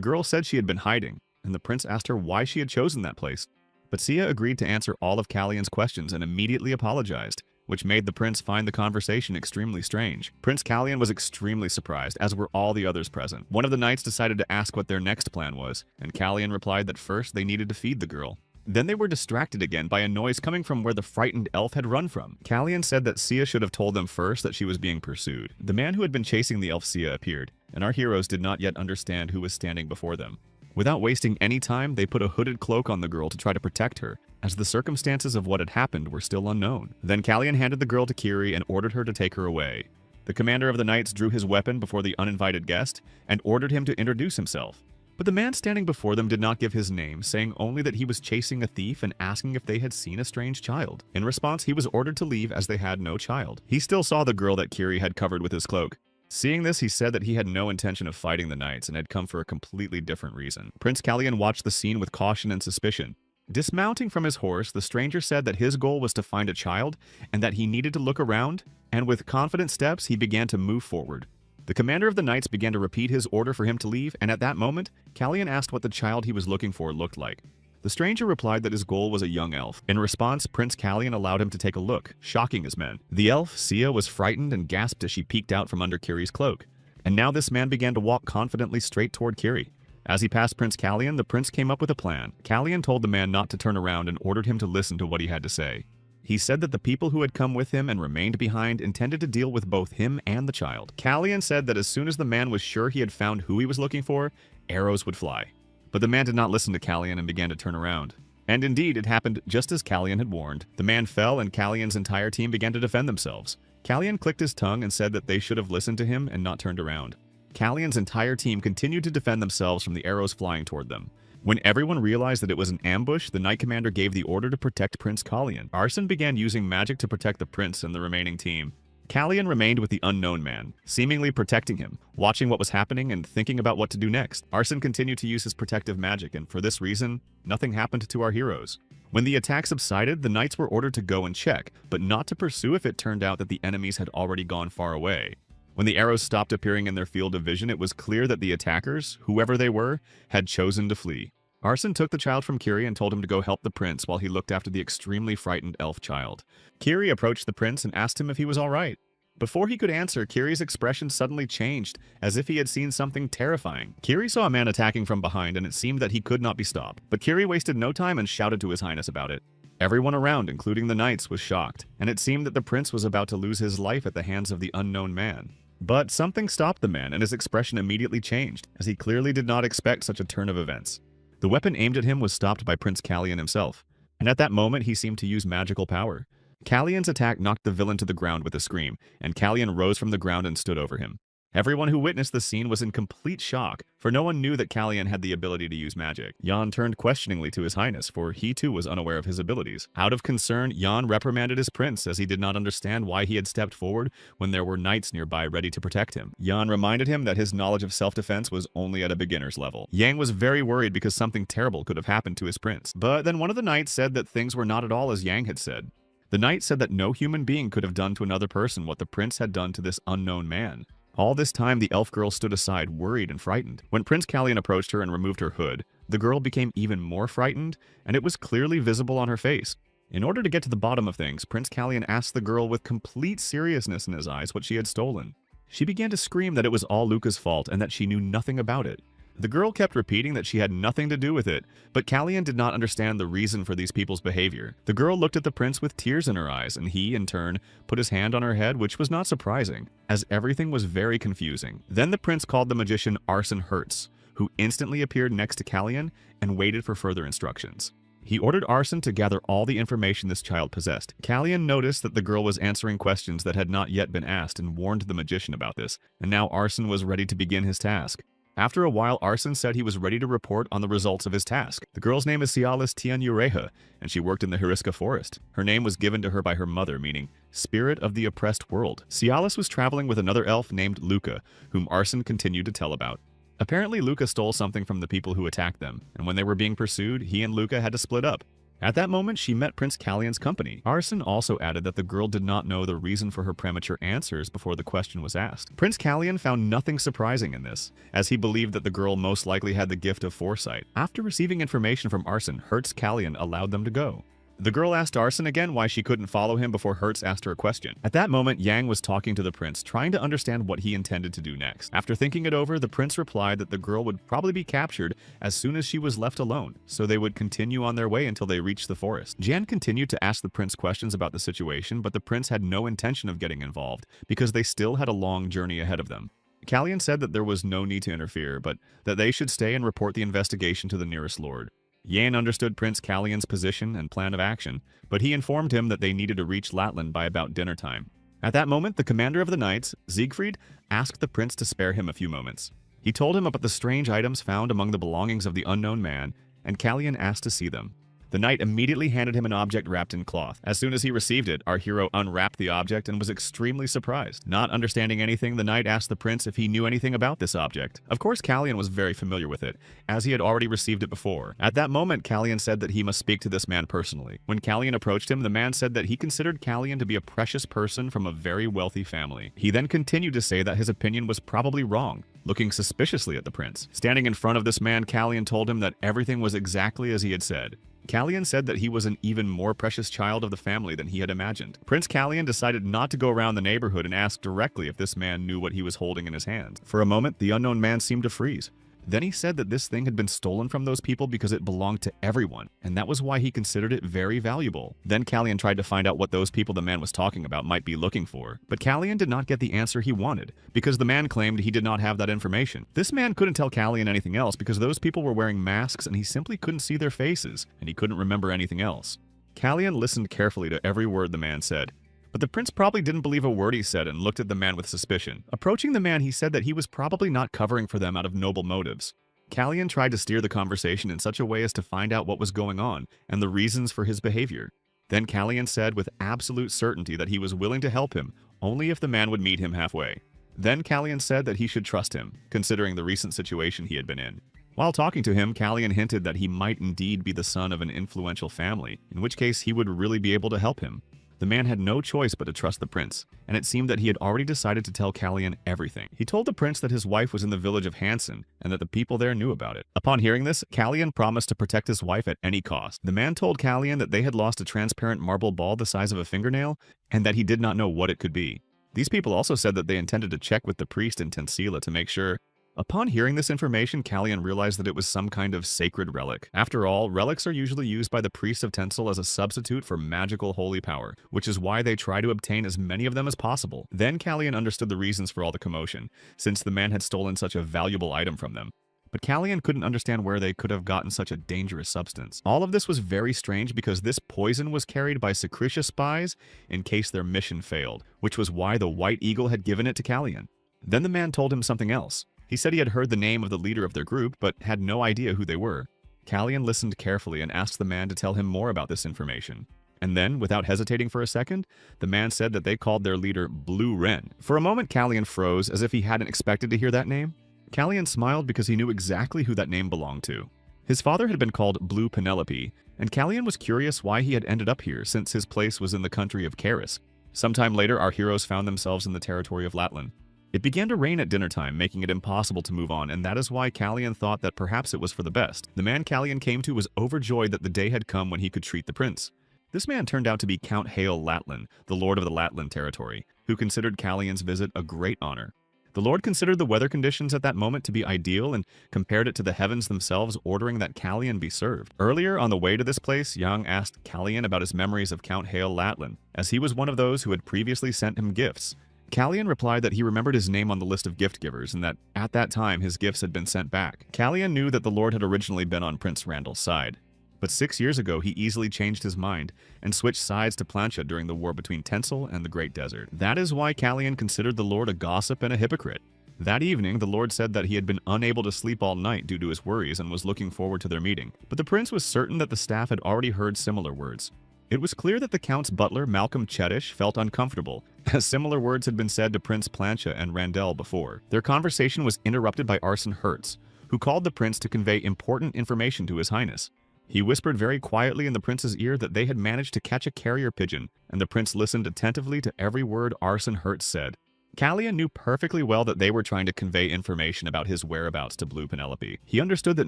girl said she had been hiding, and the prince asked her why she had chosen that place. But Sia agreed to answer all of Kalyan's questions and immediately apologized, which made the prince find the conversation extremely strange. Prince Kalyan was extremely surprised, as were all the others present. One of the knights decided to ask what their next plan was, and Kalyan replied that first they needed to feed the girl. Then they were distracted again by a noise coming from where the frightened elf had run from. Kalyan said that Sia should have told them first that she was being pursued. The man who had been chasing the elf Sia appeared, and our heroes did not yet understand who was standing before them. Without wasting any time, they put a hooded cloak on the girl to try to protect her, as the circumstances of what had happened were still unknown. Then Kalyan handed the girl to Kiri and ordered her to take her away. The commander of the knights drew his weapon before the uninvited guest and ordered him to introduce himself. But the man standing before them did not give his name, saying only that he was chasing a thief and asking if they had seen a strange child. In response, he was ordered to leave as they had no child. He still saw the girl that Kiri had covered with his cloak. Seeing this, he said that he had no intention of fighting the knights and had come for a completely different reason. Prince Kalyan watched the scene with caution and suspicion. Dismounting from his horse, the stranger said that his goal was to find a child and that he needed to look around, and with confident steps, he began to move forward. The commander of the knights began to repeat his order for him to leave, and at that moment, Kalyan asked what the child he was looking for looked like. The stranger replied that his goal was a young elf. In response, Prince Kalyan allowed him to take a look, shocking his men. The elf, Sia, was frightened and gasped as she peeked out from under Kiri's cloak. And now this man began to walk confidently straight toward Kiri. As he passed Prince Kalyan, the prince came up with a plan. Kalyan told the man not to turn around and ordered him to listen to what he had to say. He said that the people who had come with him and remained behind intended to deal with both him and the child. Kalyan said that as soon as the man was sure he had found who he was looking for, arrows would fly. But the man did not listen to Kalyan and began to turn around. And indeed, it happened just as Kalyan had warned. The man fell and Kalyan's entire team began to defend themselves. Kalyan clicked his tongue and said that they should have listened to him and not turned around. Kalyan's entire team continued to defend themselves from the arrows flying toward them. When everyone realized that it was an ambush, the knight commander gave the order to protect Prince Kalyan. Arson began using magic to protect the prince and the remaining team. Kalyan remained with the unknown man, seemingly protecting him, watching what was happening and thinking about what to do next. Arson continued to use his protective magic, and for this reason, nothing happened to our heroes. When the attack subsided, the knights were ordered to go and check, but not to pursue if it turned out that the enemies had already gone far away. When the arrows stopped appearing in their field of vision, it was clear that the attackers, whoever they were, had chosen to flee. Arson took the child from Kiri and told him to go help the prince while he looked after the extremely frightened elf child. Kiri approached the prince and asked him if he was all right. Before he could answer, Kiri's expression suddenly changed, as if he had seen something terrifying. Kiri saw a man attacking from behind, and it seemed that he could not be stopped. But Kiri wasted no time and shouted to his highness about it. Everyone around, including the knights, was shocked, and it seemed that the prince was about to lose his life at the hands of the unknown man. But something stopped the man, and his expression immediately changed, as he clearly did not expect such a turn of events. The weapon aimed at him was stopped by Prince Kalyan himself, and at that moment he seemed to use magical power. Kalyan's attack knocked the villain to the ground with a scream, and Kalyan rose from the ground and stood over him. Everyone who witnessed the scene was in complete shock, for no one knew that Kalyan had the ability to use magic. Jan turned questioningly to his highness, for he too was unaware of his abilities. Out of concern, Jan reprimanded his prince, as he did not understand why he had stepped forward when there were knights nearby ready to protect him. Jan reminded him that his knowledge of self-defense was only at a beginner's level. Yang was very worried because something terrible could have happened to his prince. But then one of the knights said that things were not at all as Yang had said. The knight said that no human being could have done to another person what the prince had done to this unknown man. All this time, the elf girl stood aside, worried and frightened. When Prince Kalyan approached her and removed her hood, the girl became even more frightened, and it was clearly visible on her face. In order to get to the bottom of things, Prince Callian asked the girl with complete seriousness in his eyes what she had stolen. She began to scream that it was all Luca's fault and that she knew nothing about it. The girl kept repeating that she had nothing to do with it, but Callian did not understand the reason for these people's behavior. The girl looked at the prince with tears in her eyes, and he, in turn, put his hand on her head, which was not surprising, as everything was very confusing. Then the prince called the magician Arson Hertz, who instantly appeared next to Callian and waited for further instructions. He ordered Arson to gather all the information this child possessed. Callian noticed that the girl was answering questions that had not yet been asked and warned the magician about this, and now Arson was ready to begin his task. After a while, Arson said he was ready to report on the results of his task. The girl's name is Cialis Tianyureha, and she worked in the Heriska forest. Her name was given to her by her mother, meaning Spirit of the Oppressed World. Cialis was traveling with another elf named Luca, whom Arson continued to tell about. Apparently, Luca stole something from the people who attacked them, and when they were being pursued, he and Luca had to split up. At that moment, she met Prince Callian's company. Arson also added that the girl did not know the reason for her premature answers before the question was asked. Prince Callian found nothing surprising in this, as he believed that the girl most likely had the gift of foresight. After receiving information from Arson, Hertz Callian allowed them to go. The girl asked Arson again why she couldn't follow him before Hertz asked her a question. At that moment, Yang was talking to the prince, trying to understand what he intended to do next. After thinking it over, the prince replied that the girl would probably be captured as soon as she was left alone, so they would continue on their way until they reached the forest. Jan continued to ask the prince questions about the situation, but the prince had no intention of getting involved, because they still had a long journey ahead of them. Callian said that there was no need to interfere, but that they should stay and report the investigation to the nearest lord. Yan understood Prince Callian's position and plan of action, but he informed him that they needed to reach Latland by about dinner time. At that moment, the commander of the knights, Siegfried, asked the prince to spare him a few moments. He told him about the strange items found among the belongings of the unknown man, and Callian asked to see them. The knight immediately handed him an object wrapped in cloth. As soon as he received it, our hero unwrapped the object and was extremely surprised. Not understanding anything, the knight asked the prince if he knew anything about this object. Of course, Callian was very familiar with it, as he had already received it before. At that moment, Callian said that he must speak to this man personally. When Callian approached him, the man said that he considered Callian to be a precious person from a very wealthy family. He then continued to say that his opinion was probably wrong, looking suspiciously at the prince. Standing in front of this man, Callian told him that everything was exactly as he had said. Callian said that he was an even more precious child of the family than he had imagined. Prince Callian decided not to go around the neighborhood and ask directly if this man knew what he was holding in his hands. For a moment, the unknown man seemed to freeze. Then he said that this thing had been stolen from those people because it belonged to everyone, and that was why he considered it very valuable. Then Callian tried to find out what those people the man was talking about might be looking for, but Callian did not get the answer he wanted, because the man claimed he did not have that information. This man couldn't tell Callian anything else because those people were wearing masks and he simply couldn't see their faces, and he couldn't remember anything else. Callian listened carefully to every word the man said, but the prince probably didn't believe a word he said and looked at the man with suspicion. Approaching the man, he said that he was probably not covering for them out of noble motives. Callian tried to steer the conversation in such a way as to find out what was going on and the reasons for his behavior. Then Callian said with absolute certainty that he was willing to help him, only if the man would meet him halfway. Then Callian said that he should trust him, considering the recent situation he had been in. While talking to him, Callian hinted that he might indeed be the son of an influential family, in which case he would really be able to help him. The man had no choice but to trust the prince, and it seemed that he had already decided to tell Callian everything. He told the prince that his wife was in the village of Hansen, and that the people there knew about it. Upon hearing this, Callian promised to protect his wife at any cost. The man told Callian that they had lost a transparent marble ball the size of a fingernail, and that he did not know what it could be. These people also said that they intended to check with the priest in Tensila to make sure. Upon hearing this information, Callian realized that it was some kind of sacred relic. After all, relics are usually used by the priests of Tensil as a substitute for magical holy power, which is why they try to obtain as many of them as possible. Then Callian understood the reasons for all the commotion, since the man had stolen such a valuable item from them. But Callian couldn't understand where they could have gotten such a dangerous substance. All of this was very strange because this poison was carried by Secretia spies in case their mission failed, which was why the White Eagle had given it to Callian. Then the man told him something else. He said he had heard the name of the leader of their group, but had no idea who they were. Callian listened carefully and asked the man to tell him more about this information. And then, without hesitating for a second, the man said that they called their leader Blue Wren. For a moment, Callian froze as if he hadn't expected to hear that name. Callian smiled because he knew exactly who that name belonged to. His father had been called Blue Penelope, and Callian was curious why he had ended up here since his place was in the country of Karis. Sometime later, our heroes found themselves in the territory of Latland. It began to rain at dinner time, making it impossible to move on, and that is why Callian thought that perhaps it was for the best. The man Callian came to was overjoyed that the day had come when he could treat the prince. This man turned out to be Count Hale Latlan, the lord of the Latlan territory, who considered Callion's visit a great honor. The lord considered the weather conditions at that moment to be ideal and compared it to the heavens themselves, ordering that Callion be served. Earlier on the way to this place, Yang asked Callion about his memories of Count Hale Latlan, as he was one of those who had previously sent him gifts. Callion replied that he remembered his name on the list of gift givers and that at that time his gifts had been sent back. Callion knew that the lord had originally been on Prince Randall's side, but 6 years ago he easily changed his mind and switched sides to Plancha during the war between Tencel and the Great Desert. That is why Callion considered the lord a gossip and a hypocrite. That evening, the lord said that he had been unable to sleep all night due to his worries and was looking forward to their meeting, but the prince was certain that the staff had already heard similar words. It was clear that the Count's butler, Malcolm Chetish, felt uncomfortable, as similar words had been said to Prince Plancha and Randell before. Their conversation was interrupted by Arson Hertz, who called the prince to convey important information to His Highness. He whispered very quietly in the prince's ear that they had managed to catch a carrier pigeon, and the prince listened attentively to every word Arson Hertz said. Callion knew perfectly well that they were trying to convey information about his whereabouts to Blue Penelope. He understood that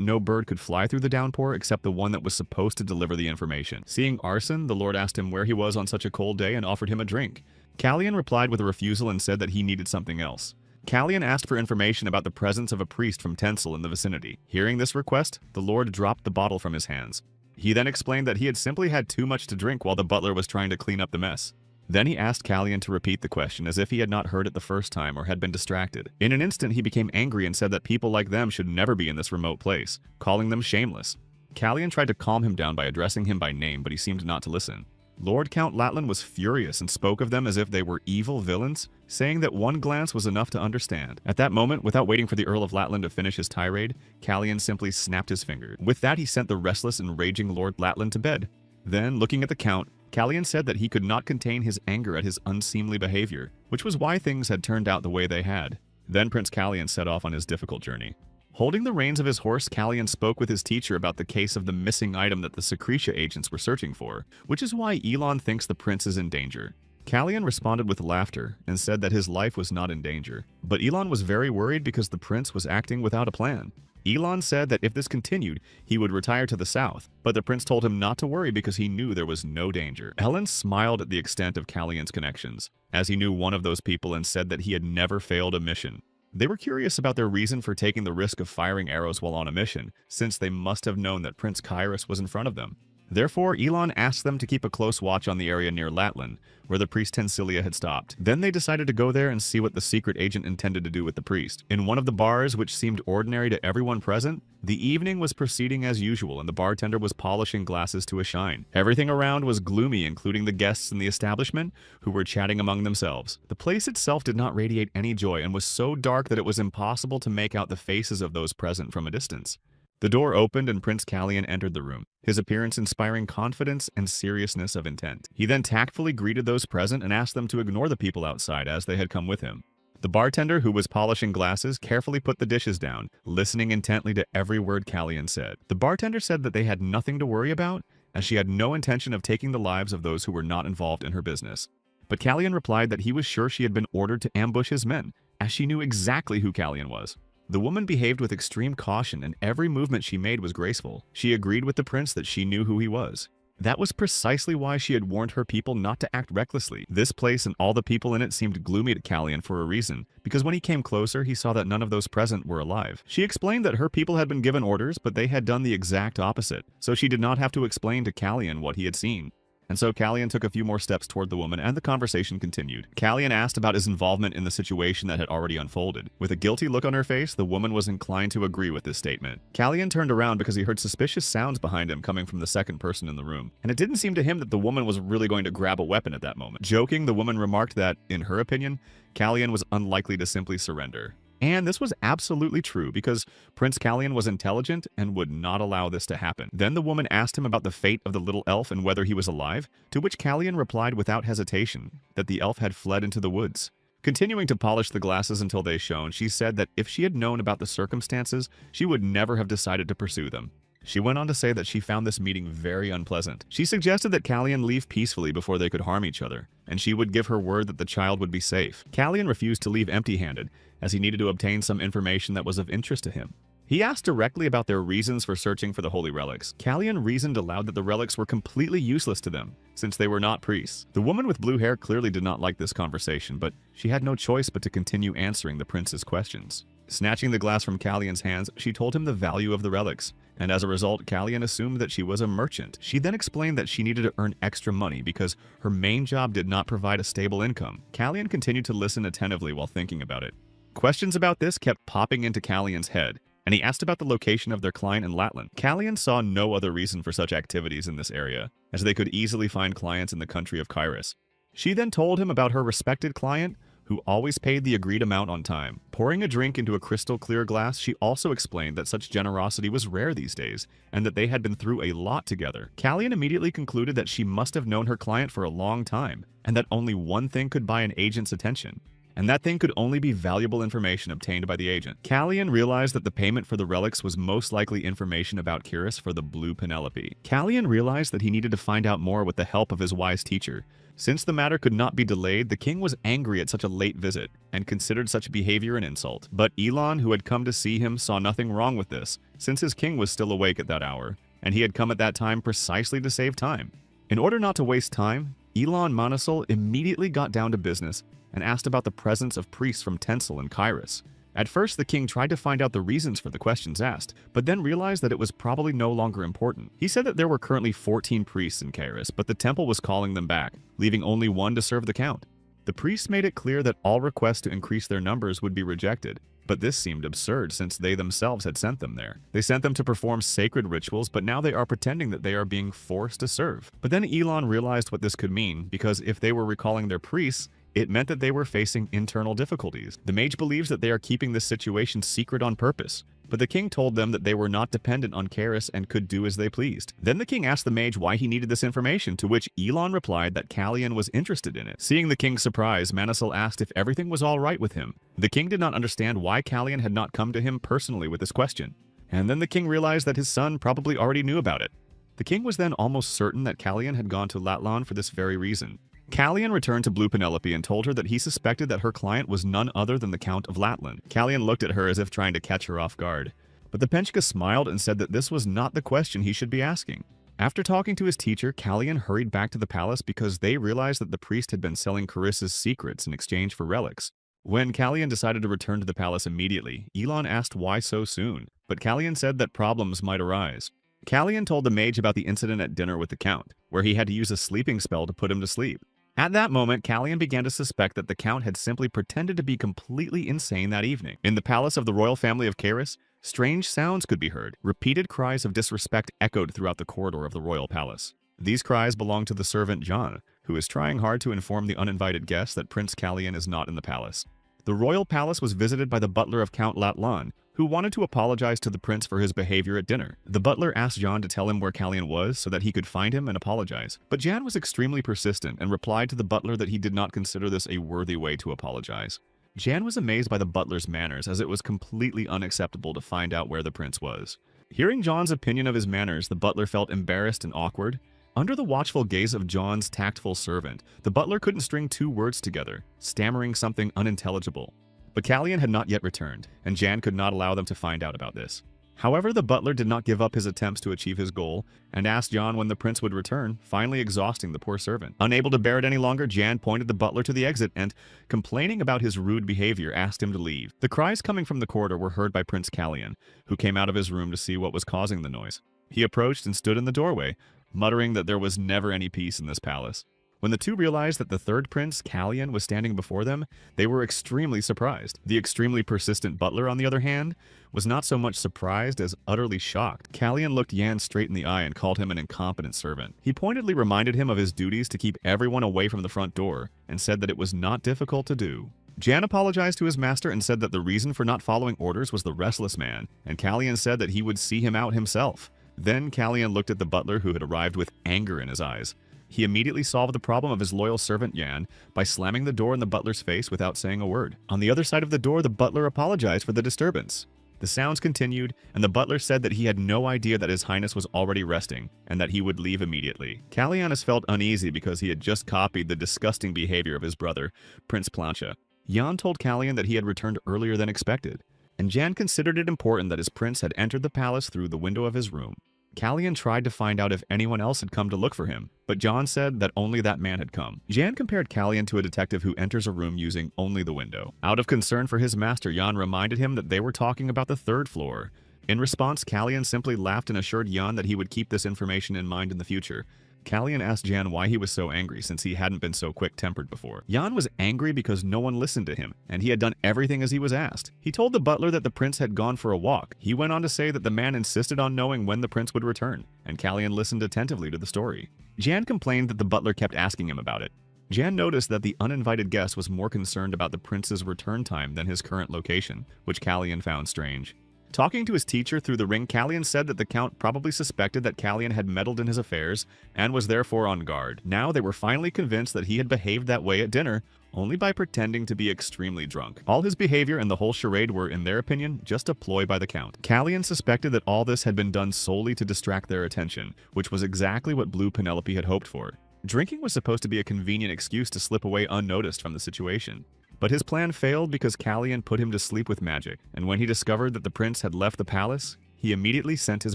no bird could fly through the downpour except the one that was supposed to deliver the information. Seeing Arson, the lord asked him where he was on such a cold day and offered him a drink. Callion replied with a refusal and said that he needed something else. Callion asked for information about the presence of a priest from Tencel in the vicinity. Hearing this request, the lord dropped the bottle from his hands. He then explained that he had simply had too much to drink while the butler was trying to clean up the mess. Then he asked Callion to repeat the question as if he had not heard it the first time or had been distracted. In an instant, he became angry and said that people like them should never be in this remote place, calling them shameless. Callion tried to calm him down by addressing him by name, but he seemed not to listen. Lord Count Latlan was furious and spoke of them as if they were evil villains, saying that one glance was enough to understand. At that moment, without waiting for the Earl of Latlan to finish his tirade, Callion simply snapped his finger. With that, he sent the restless and raging Lord Latlan to bed. Then, looking at the Count, Callion said that he could not contain his anger at his unseemly behavior, which was why things had turned out the way they had. Then Prince Callion set off on his difficult journey. Holding the reins of his horse, Callion spoke with his teacher about the case of the missing item that the Secretia agents were searching for, which is why Elon thinks the prince is in danger. Callion responded with laughter and said that his life was not in danger, but Elon was very worried because the prince was acting without a plan. Elon said that if this continued, he would retire to the south, but the prince told him not to worry because he knew there was no danger. Ellen smiled at the extent of Callion's connections, as he knew one of those people and said that he had never failed a mission. They were curious about their reason for taking the risk of firing arrows while on a mission, since they must have known that Prince Kairos was in front of them. Therefore, Elon asked them to keep a close watch on the area near Latlan, where the priest Tensilia had stopped. Then they decided to go there and see what the secret agent intended to do with the priest. In one of the bars, which seemed ordinary to everyone present, the evening was proceeding as usual and the bartender was polishing glasses to a shine. Everything around was gloomy, including the guests in the establishment, who were chatting among themselves. The place itself did not radiate any joy and was so dark that it was impossible to make out the faces of those present from a distance. The door opened and Prince Callion entered the room, his appearance inspiring confidence and seriousness of intent. He then tactfully greeted those present and asked them to ignore the people outside as they had come with him. The bartender, who was polishing glasses, carefully put the dishes down, listening intently to every word Callion said. The bartender said that they had nothing to worry about, as she had no intention of taking the lives of those who were not involved in her business. But Callion replied that he was sure she had been ordered to ambush his men, as she knew exactly who Callion was. The woman behaved with extreme caution, and every movement she made was graceful. She agreed with the prince that she knew who he was. That was precisely why she had warned her people not to act recklessly. This place and all the people in it seemed gloomy to Callion for a reason, because when he came closer, he saw that none of those present were alive. She explained that her people had been given orders, but they had done the exact opposite, so she did not have to explain to Callion what he had seen. And so Callion took a few more steps toward the woman, and the conversation continued. Callion asked about his involvement in the situation that had already unfolded. With a guilty look on her face, the woman was inclined to agree with this statement. Callion turned around because he heard suspicious sounds behind him coming from the second person in the room, and it didn't seem to him that the woman was really going to grab a weapon at that moment. Joking, the woman remarked that, in her opinion, Callion was unlikely to simply surrender. And this was absolutely true because Prince Callion was intelligent and would not allow this to happen. Then the woman asked him about the fate of the little elf and whether he was alive, to which Callion replied without hesitation that the elf had fled into the woods. Continuing to polish the glasses until they shone, she said that if she had known about the circumstances, she would never have decided to pursue them. She went on to say that she found this meeting very unpleasant. She suggested that Callion leave peacefully before they could harm each other, and she would give her word that the child would be safe. Callion refused to leave empty-handed, as he needed to obtain some information that was of interest to him. He asked directly about their reasons for searching for the holy relics. Kalyan reasoned aloud that the relics were completely useless to them, since they were not priests. The woman with blue hair clearly did not like this conversation, but she had no choice but to continue answering the prince's questions. Snatching the glass from Kalyan's hands, she told him the value of the relics, and as a result, Kalyan assumed that she was a merchant. She then explained that she needed to earn extra money because her main job did not provide a stable income. Kalyan continued to listen attentively while thinking about it. Questions about this kept popping into Kalyan's head, and he asked about the location of their client in Latland. Kalyan saw no other reason for such activities in this area, as they could easily find clients in the country of Kairos. She then told him about her respected client, who always paid the agreed amount on time. Pouring a drink into a crystal clear glass, she also explained that such generosity was rare these days, and that they had been through a lot together. Kalyan immediately concluded that she must have known her client for a long time, and that only one thing could buy an agent's attention, and that thing could only be valuable information obtained by the agent. Kalyan realized that the payment for the relics was most likely information about Kyrus for the Blue Penelope. Kalyan realized that he needed to find out more with the help of his wise teacher. Since the matter could not be delayed, the king was angry at such a late visit and considered such behavior an insult. But Elon, who had come to see him, saw nothing wrong with this, since his king was still awake at that hour, and he had come at that time precisely to save time. In order not to waste time, Elon Manasol immediately got down to business and asked about the presence of priests from Tensel and Kairos. At first, the king tried to find out the reasons for the questions asked, but then realized that it was probably no longer important. He said that there were currently 14 priests in Kairos, but the temple was calling them back, leaving only one to serve the count. The priests made it clear that all requests to increase their numbers would be rejected, but this seemed absurd since they themselves had sent them there. They sent them to perform sacred rituals, but now they are pretending that they are being forced to serve. But then Elon realized what this could mean, because if they were recalling their priests, it meant that they were facing internal difficulties. The mage believes that they are keeping this situation secret on purpose, but the king told them that they were not dependent on Kairos and could do as they pleased. Then the king asked the mage why he needed this information, to which Elon replied that Kalyan was interested in it. Seeing the king's surprise, Manasol asked if everything was all right with him. The king did not understand why Kalyan had not come to him personally with this question, and then the king realized that his son probably already knew about it. The king was then almost certain that Kalyan had gone to Latlan for this very reason. Kalyan returned to Blue Penelope and told her that he suspected that her client was none other than the Count of Latland. Kalyan looked at her as if trying to catch her off guard, but the Penchka smiled and said that this was not the question he should be asking. After talking to his teacher, Kalyan hurried back to the palace because they realized that the priest had been selling Carissa's secrets in exchange for relics. When Kalyan decided to return to the palace immediately, Elon asked why so soon, but Kalyan said that problems might arise. Kalyan told the mage about the incident at dinner with the Count, where he had to use a sleeping spell to put him to sleep. At that moment, Kalyan began to suspect that the Count had simply pretended to be completely insane that evening. In the palace of the royal family of Kairos, strange sounds could be heard. Repeated cries of disrespect echoed throughout the corridor of the royal palace. These cries belonged to the servant John, who is trying hard to inform the uninvited guests that Prince Kalyan is not in the palace. The royal palace was visited by the butler of Count Latlan, who wanted to apologize to the prince for his behavior at dinner. The butler asked Jan to tell him where Kalyan was so that he could find him and apologize. But Jan was extremely persistent and replied to the butler that he did not consider this a worthy way to apologize. Jan was amazed by the butler's manners, as it was completely unacceptable to find out where the prince was. Hearing John's opinion of his manners, the butler felt embarrassed and awkward. Under the watchful gaze of John's tactful servant, the butler couldn't string two words together, stammering something unintelligible. But Kalyan had not yet returned, and Jan could not allow them to find out about this. However, the butler did not give up his attempts to achieve his goal, and asked Jan when the prince would return, finally exhausting the poor servant. Unable to bear it any longer, Jan pointed the butler to the exit and, complaining about his rude behavior, asked him to leave. The cries coming from the corridor were heard by Prince Kalyan, who came out of his room to see what was causing the noise. He approached and stood in the doorway, muttering that there was never any peace in this palace. When the two realized that the third prince, Kalyan, was standing before them, they were extremely surprised. The extremely persistent butler, on the other hand, was not so much surprised as utterly shocked. Kalyan looked Jan straight in the eye and called him an incompetent servant. He pointedly reminded him of his duties to keep everyone away from the front door, and said that it was not difficult to do. Jan apologized to his master and said that the reason for not following orders was the restless man, and Kalyan said that he would see him out himself. Then Kalyan looked at the butler, who had arrived with anger in his eyes. He immediately solved the problem of his loyal servant Jan by slamming the door in the butler's face without saying a word. On the other side of the door, the butler apologized for the disturbance. The sounds continued, and the butler said that he had no idea that His Highness was already resting, and that he would leave immediately. Kalyanis felt uneasy because he had just copied the disgusting behavior of his brother, Prince Plancha. Jan told Kalyan that he had returned earlier than expected. and Jan considered it important that his prince had entered the palace through the window of his room. Callian tried to find out if anyone else had come to look for him, but John said that only that man had come. Jan compared Callian to a detective who enters a room using only the window. Out of concern for his master, Jan reminded him that they were talking about the 3rd floor. In response, Callian simply laughed and assured Jan that he would keep this information in mind in the future. Callian asked Jan why he was so angry since he hadn't been so quick-tempered before. Jan was angry because no one listened to him, and he had done everything as he was asked. He told the butler that the prince had gone for a walk. He went on to say that the man insisted on knowing when the prince would return, and Callian listened attentively to the story. Jan complained that the butler kept asking him about it. Jan noticed that the uninvited guest was more concerned about the prince's return time than his current location, which Callian found strange. Talking to his teacher through the ring, Callian said that the Count probably suspected that Callian had meddled in his affairs and was therefore on guard. Now they were finally convinced that he had behaved that way at dinner only by pretending to be extremely drunk. All his behavior and the whole charade were, in their opinion, just a ploy by the Count. Callian suspected that all this had been done solely to distract their attention, which was exactly what Blue Penelope had hoped for. Drinking was supposed to be a convenient excuse to slip away unnoticed from the situation. But his plan failed because Callian put him to sleep with magic, and when he discovered that the prince had left the palace, he immediately sent his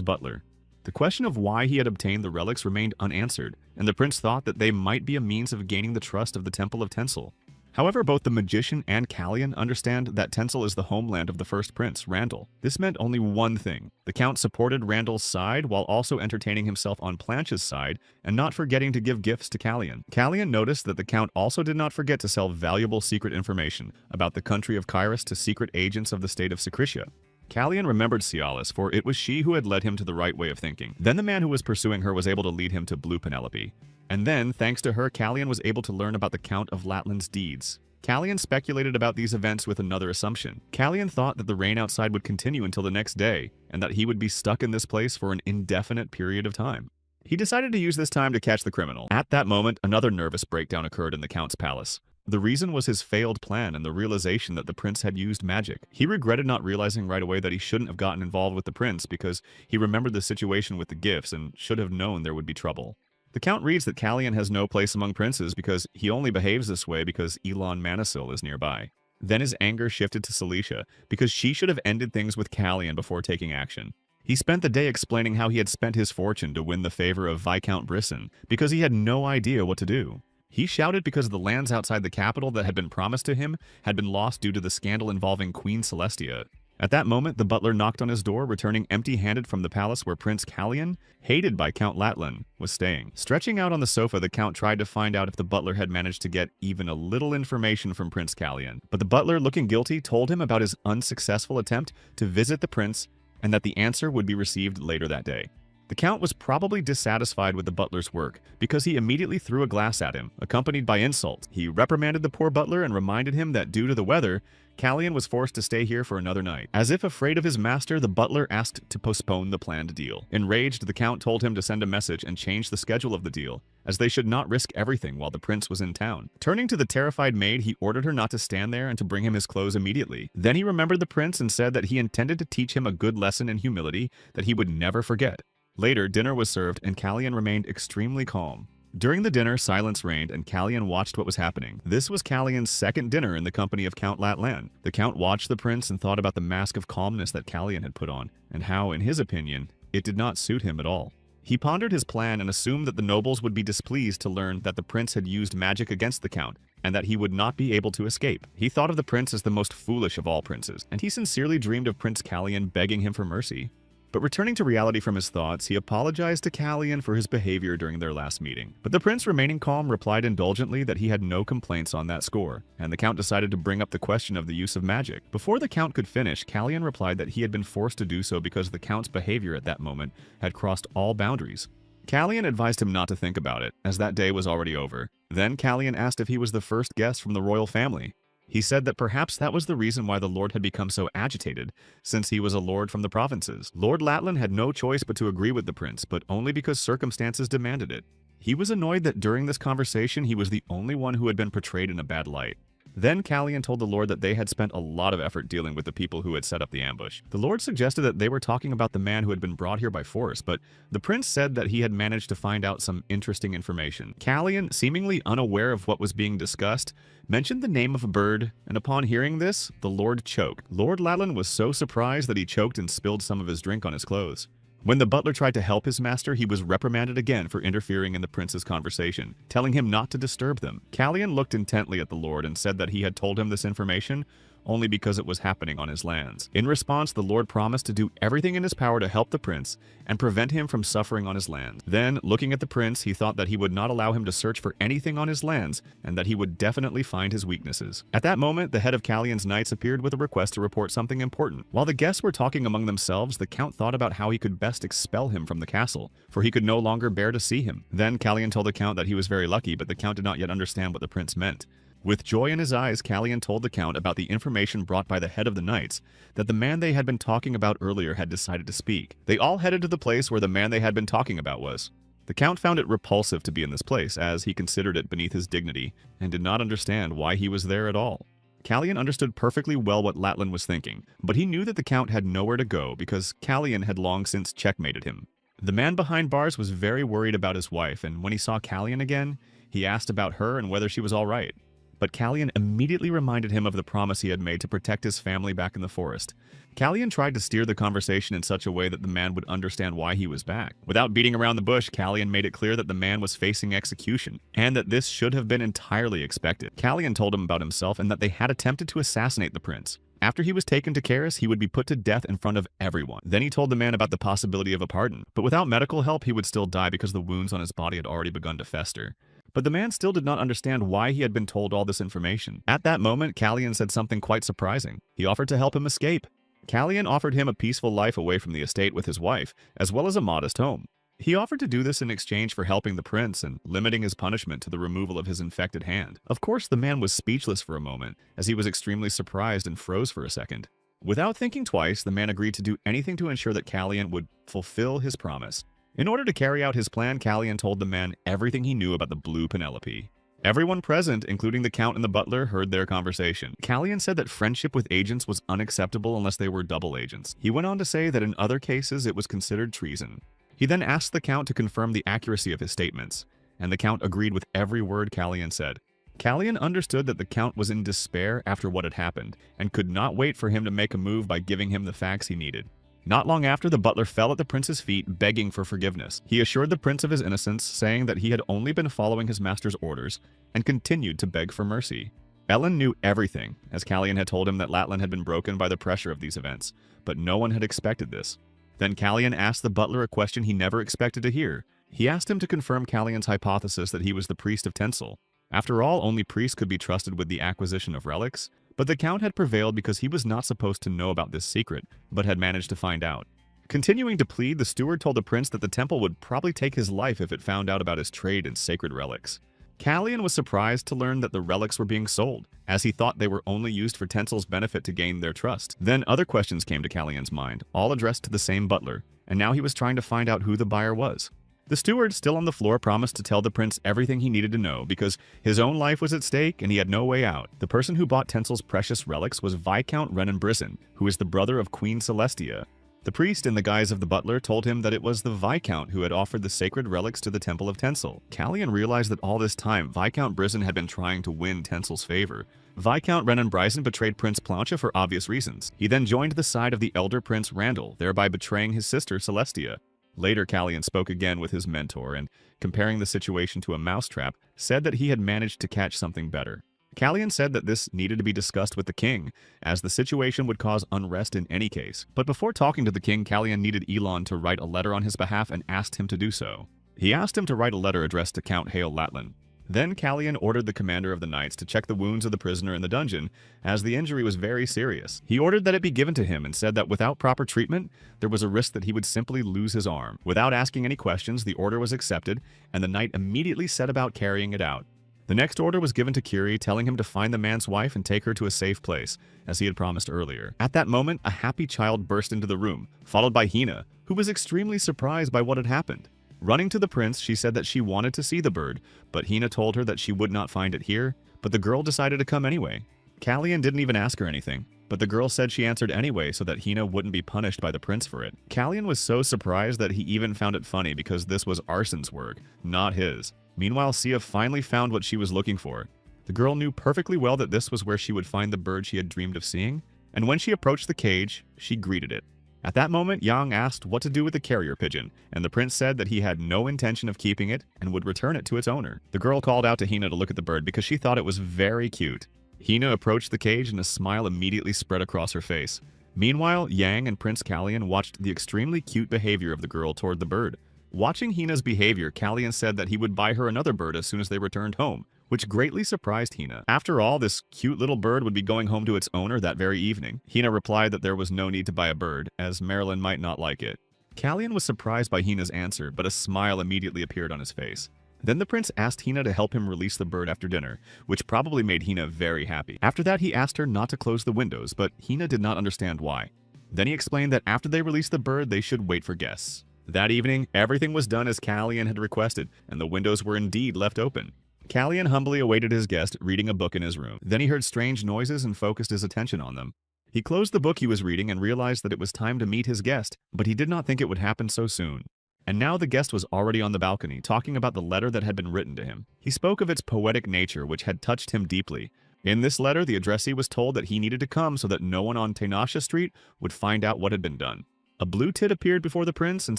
butler. The question of why he had obtained the relics remained unanswered, and the prince thought that they might be a means of gaining the trust of the Temple of Tencel. However, both the magician and Callian understand that Tencel is the homeland of the first prince, Randall. This meant only one thing. The Count supported Randall's side while also entertaining himself on Planche's side and not forgetting to give gifts to Callian. Callian noticed that the Count also did not forget to sell valuable secret information about the country of Kyrus to secret agents of the state of Secretia. Callian remembered Cialis, for it was she who had led him to the right way of thinking. Then the man who was pursuing her was able to lead him to Blue Penelope. And then, thanks to her, Callian was able to learn about the Count of Latland's deeds. Callian speculated about these events with another assumption. Callian thought that the rain outside would continue until the next day, and that he would be stuck in this place for an indefinite period of time. He decided to use this time to catch the criminal. At that moment, another nervous breakdown occurred in the Count's palace. The reason was his failed plan and the realization that the prince had used magic. He regretted not realizing right away that he shouldn't have gotten involved with the prince because he remembered the situation with the gifts and should have known there would be trouble. The Count reads that Callian has no place among princes because he only behaves this way because Elon Manisil is nearby. Then his anger shifted to Celicia because she should have ended things with Callian before taking action. He spent the day explaining how he had spent his fortune to win the favor of Viscount Brisson because he had no idea what to do. He shouted because the lands outside the capital that had been promised to him had been lost due to the scandal involving Queen Celestia. At that moment, the butler knocked on his door, returning empty-handed from the palace where Prince Callian, hated by Count Latland, was staying. Stretching out on the sofa, the Count tried to find out if the butler had managed to get even a little information from Prince Callian. But the butler, looking guilty, told him about his unsuccessful attempt to visit the prince and that the answer would be received later that day. The Count was probably dissatisfied with the butler's work because he immediately threw a glass at him, accompanied by insults. He reprimanded the poor butler and reminded him that due to the weather, Callian was forced to stay here for another night. As if afraid of his master, the butler asked to postpone the planned deal. Enraged, the Count told him to send a message and change the schedule of the deal, as they should not risk everything while the prince was in town. Turning to the terrified maid, he ordered her not to stand there and to bring him his clothes immediately. Then he remembered the prince and said that he intended to teach him a good lesson in humility that he would never forget. Later, dinner was served and Callian remained extremely calm. During the dinner, silence reigned and Callian watched what was happening. This was Callian's second dinner in the company of Count Latland. The Count watched the prince and thought about the mask of calmness that Callian had put on, and how, in his opinion, it did not suit him at all. He pondered his plan and assumed that the nobles would be displeased to learn that the prince had used magic against the Count, and that he would not be able to escape. He thought of the prince as the most foolish of all princes, and he sincerely dreamed of Prince Callian begging him for mercy. But returning to reality from his thoughts, he apologized to Callian for his behavior during their last meeting. But the prince, remaining calm, replied indulgently that he had no complaints on that score, and the Count decided to bring up the question of the use of magic. Before the Count could finish, Callian replied that he had been forced to do so because the Count's behavior at that moment had crossed all boundaries. Callian advised him not to think about it, as that day was already over. Then Callian asked if he was the first guest from the royal family. He said that perhaps that was the reason why the lord had become so agitated, since he was a lord from the provinces. Lord Latland had no choice but to agree with the prince, but only because circumstances demanded it. He was annoyed that during this conversation he was the only one who had been portrayed in a bad light. Then Callian told the Lord that they had spent a lot of effort dealing with the people who had set up the ambush. The Lord suggested that they were talking about the man who had been brought here by force, but the prince said that he had managed to find out some interesting information. Callian, seemingly unaware of what was being discussed, mentioned the name of a bird, and upon hearing this, the Lord choked. Lord Latlan was so surprised that he choked and spilled some of his drink on his clothes. When the butler tried to help his master, he was reprimanded again for interfering in the prince's conversation, telling him not to disturb them. Callian looked intently at the Lord and said that he had told him this information only because it was happening on his lands. In response, the Lord promised to do everything in his power to help the prince and prevent him from suffering on his lands. Then, looking at the prince, he thought that he would not allow him to search for anything on his lands and that he would definitely find his weaknesses. At that moment, the head of Callian's knights appeared with a request to report something important. While the guests were talking among themselves, the count thought about how he could best expel him from the castle, for he could no longer bear to see him. Then Callian told the count that he was very lucky, but the count did not yet understand what the prince meant. With joy in his eyes, Callian told the count about the information brought by the head of the knights, that the man they had been talking about earlier had decided to speak. They all headed to the place where the man they had been talking about was. The count found it repulsive to be in this place, as he considered it beneath his dignity, and did not understand why he was there at all. Callian understood perfectly well what Latlan was thinking, but he knew that the count had nowhere to go because Callian had long since checkmated him. The man behind bars was very worried about his wife, and when he saw Callian again, he asked about her and whether she was all right. But Callian immediately reminded him of the promise he had made to protect his family back in the forest. Callian tried to steer the conversation in such a way that the man would understand why he was back. Without beating around the bush, Callian made it clear that the man was facing execution, and that this should have been entirely expected. Callian told him about himself and that they had attempted to assassinate the prince. After he was taken to Karis, he would be put to death in front of everyone. Then he told the man about the possibility of a pardon, but without medical help he would still die because the wounds on his body had already begun to fester. But the man still did not understand why he had been told all this information. At that moment, Callian said something quite surprising. He offered to help him escape. Callian offered him a peaceful life away from the estate with his wife, as well as a modest home. He offered to do this in exchange for helping the prince and limiting his punishment to the removal of his infected hand. Of course, the man was speechless for a moment, as he was extremely surprised and froze for a second. Without thinking twice, the man agreed to do anything to ensure that Callian would fulfill his promise. In order to carry out his plan, Callian told the man everything he knew about the Blue Penelope. Everyone present, including the count and the butler, heard their conversation. Callian said that friendship with agents was unacceptable unless they were double agents. He went on to say that in other cases it was considered treason. He then asked the count to confirm the accuracy of his statements, and the count agreed with every word Callian said. Callian understood that the count was in despair after what had happened, and could not wait for him to make a move by giving him the facts he needed. Not long after, the butler fell at the prince's feet, begging for forgiveness. He assured the prince of his innocence, saying that he had only been following his master's orders, and continued to beg for mercy. Ellen knew everything, as Callian had told him that Latlan had been broken by the pressure of these events, but no one had expected this. Then Callian asked the butler a question he never expected to hear. He asked him to confirm Callian's hypothesis that he was the priest of Tensel. After all, only priests could be trusted with the acquisition of relics, but the count had prevailed because he was not supposed to know about this secret, but had managed to find out. Continuing to plead, the steward told the prince that the temple would probably take his life if it found out about his trade in sacred relics. Callian was surprised to learn that the relics were being sold, as he thought they were only used for Tensel's benefit to gain their trust. Then other questions came to Callian's mind, all addressed to the same butler, and now he was trying to find out who the buyer was. The steward, still on the floor, promised to tell the prince everything he needed to know because his own life was at stake and he had no way out. The person who bought Tensel's precious relics was Viscount Renan Brisen, who is the brother of Queen Celestia. The priest, in the guise of the butler, told him that it was the Viscount who had offered the sacred relics to the Temple of Tensel. Callian realized that all this time, Viscount Brisen had been trying to win Tensel's favor. Viscount Renan Brisen betrayed Prince Plancha for obvious reasons. He then joined the side of the elder Prince Randall, thereby betraying his sister Celestia. Later, Callian spoke again with his mentor and, comparing the situation to a mousetrap, said that he had managed to catch something better. Callian said that this needed to be discussed with the king, as the situation would cause unrest in any case. But before talking to the king, Callian needed Elon to write a letter on his behalf and asked him to do so. He asked him to write a letter addressed to Count Hale Latlan. Then Callian ordered the commander of the knights to check the wounds of the prisoner in the dungeon, as the injury was very serious. He ordered that it be given to him and said that without proper treatment, there was a risk that he would simply lose his arm. Without asking any questions, the order was accepted, and the knight immediately set about carrying it out. The next order was given to Curie, telling him to find the man's wife and take her to a safe place, as he had promised earlier. At that moment, a happy child burst into the room, followed by Hina, who was extremely surprised by what had happened. Running to the prince, she said that she wanted to see the bird, but Hina told her that she would not find it here, but the girl decided to come anyway. Kallian didn't even ask her anything, but the girl said she answered anyway so that Hina wouldn't be punished by the prince for it. Kallian was so surprised that he even found it funny because this was Arson's work, not his. Meanwhile, Sia finally found what she was looking for. The girl knew perfectly well that this was where she would find the bird she had dreamed of seeing, and when she approached the cage, she greeted it. At that moment, Yang asked what to do with the carrier pigeon, and the prince said that he had no intention of keeping it and would return it to its owner. The girl called out to Hina to look at the bird because she thought it was very cute. Hina approached the cage and a smile immediately spread across her face. Meanwhile, Yang and Prince Kallian watched the extremely cute behavior of the girl toward the bird. Watching Hina's behavior, Kallian said that he would buy her another bird as soon as they returned home, which greatly surprised Hina. After all, this cute little bird would be going home to its owner that very evening. Hina replied that there was no need to buy a bird, as Marilyn might not like it. Kallian was surprised by Hina's answer, but a smile immediately appeared on his face. Then the prince asked Hina to help him release the bird after dinner, which probably made Hina very happy. After that, he asked her not to close the windows, but Hina did not understand why. Then he explained that after they released the bird, they should wait for guests. That evening, everything was done as Kallian had requested, and the windows were indeed left open. Kallian humbly awaited his guest, reading a book in his room. Then he heard strange noises and focused his attention on them. He closed the book he was reading and realized that it was time to meet his guest, but he did not think it would happen so soon. And now the guest was already on the balcony, talking about the letter that had been written to him. He spoke of its poetic nature, which had touched him deeply. In this letter, the addressee was told that he needed to come so that no one on Tainasha Street would find out what had been done. A blue tit appeared before the prince and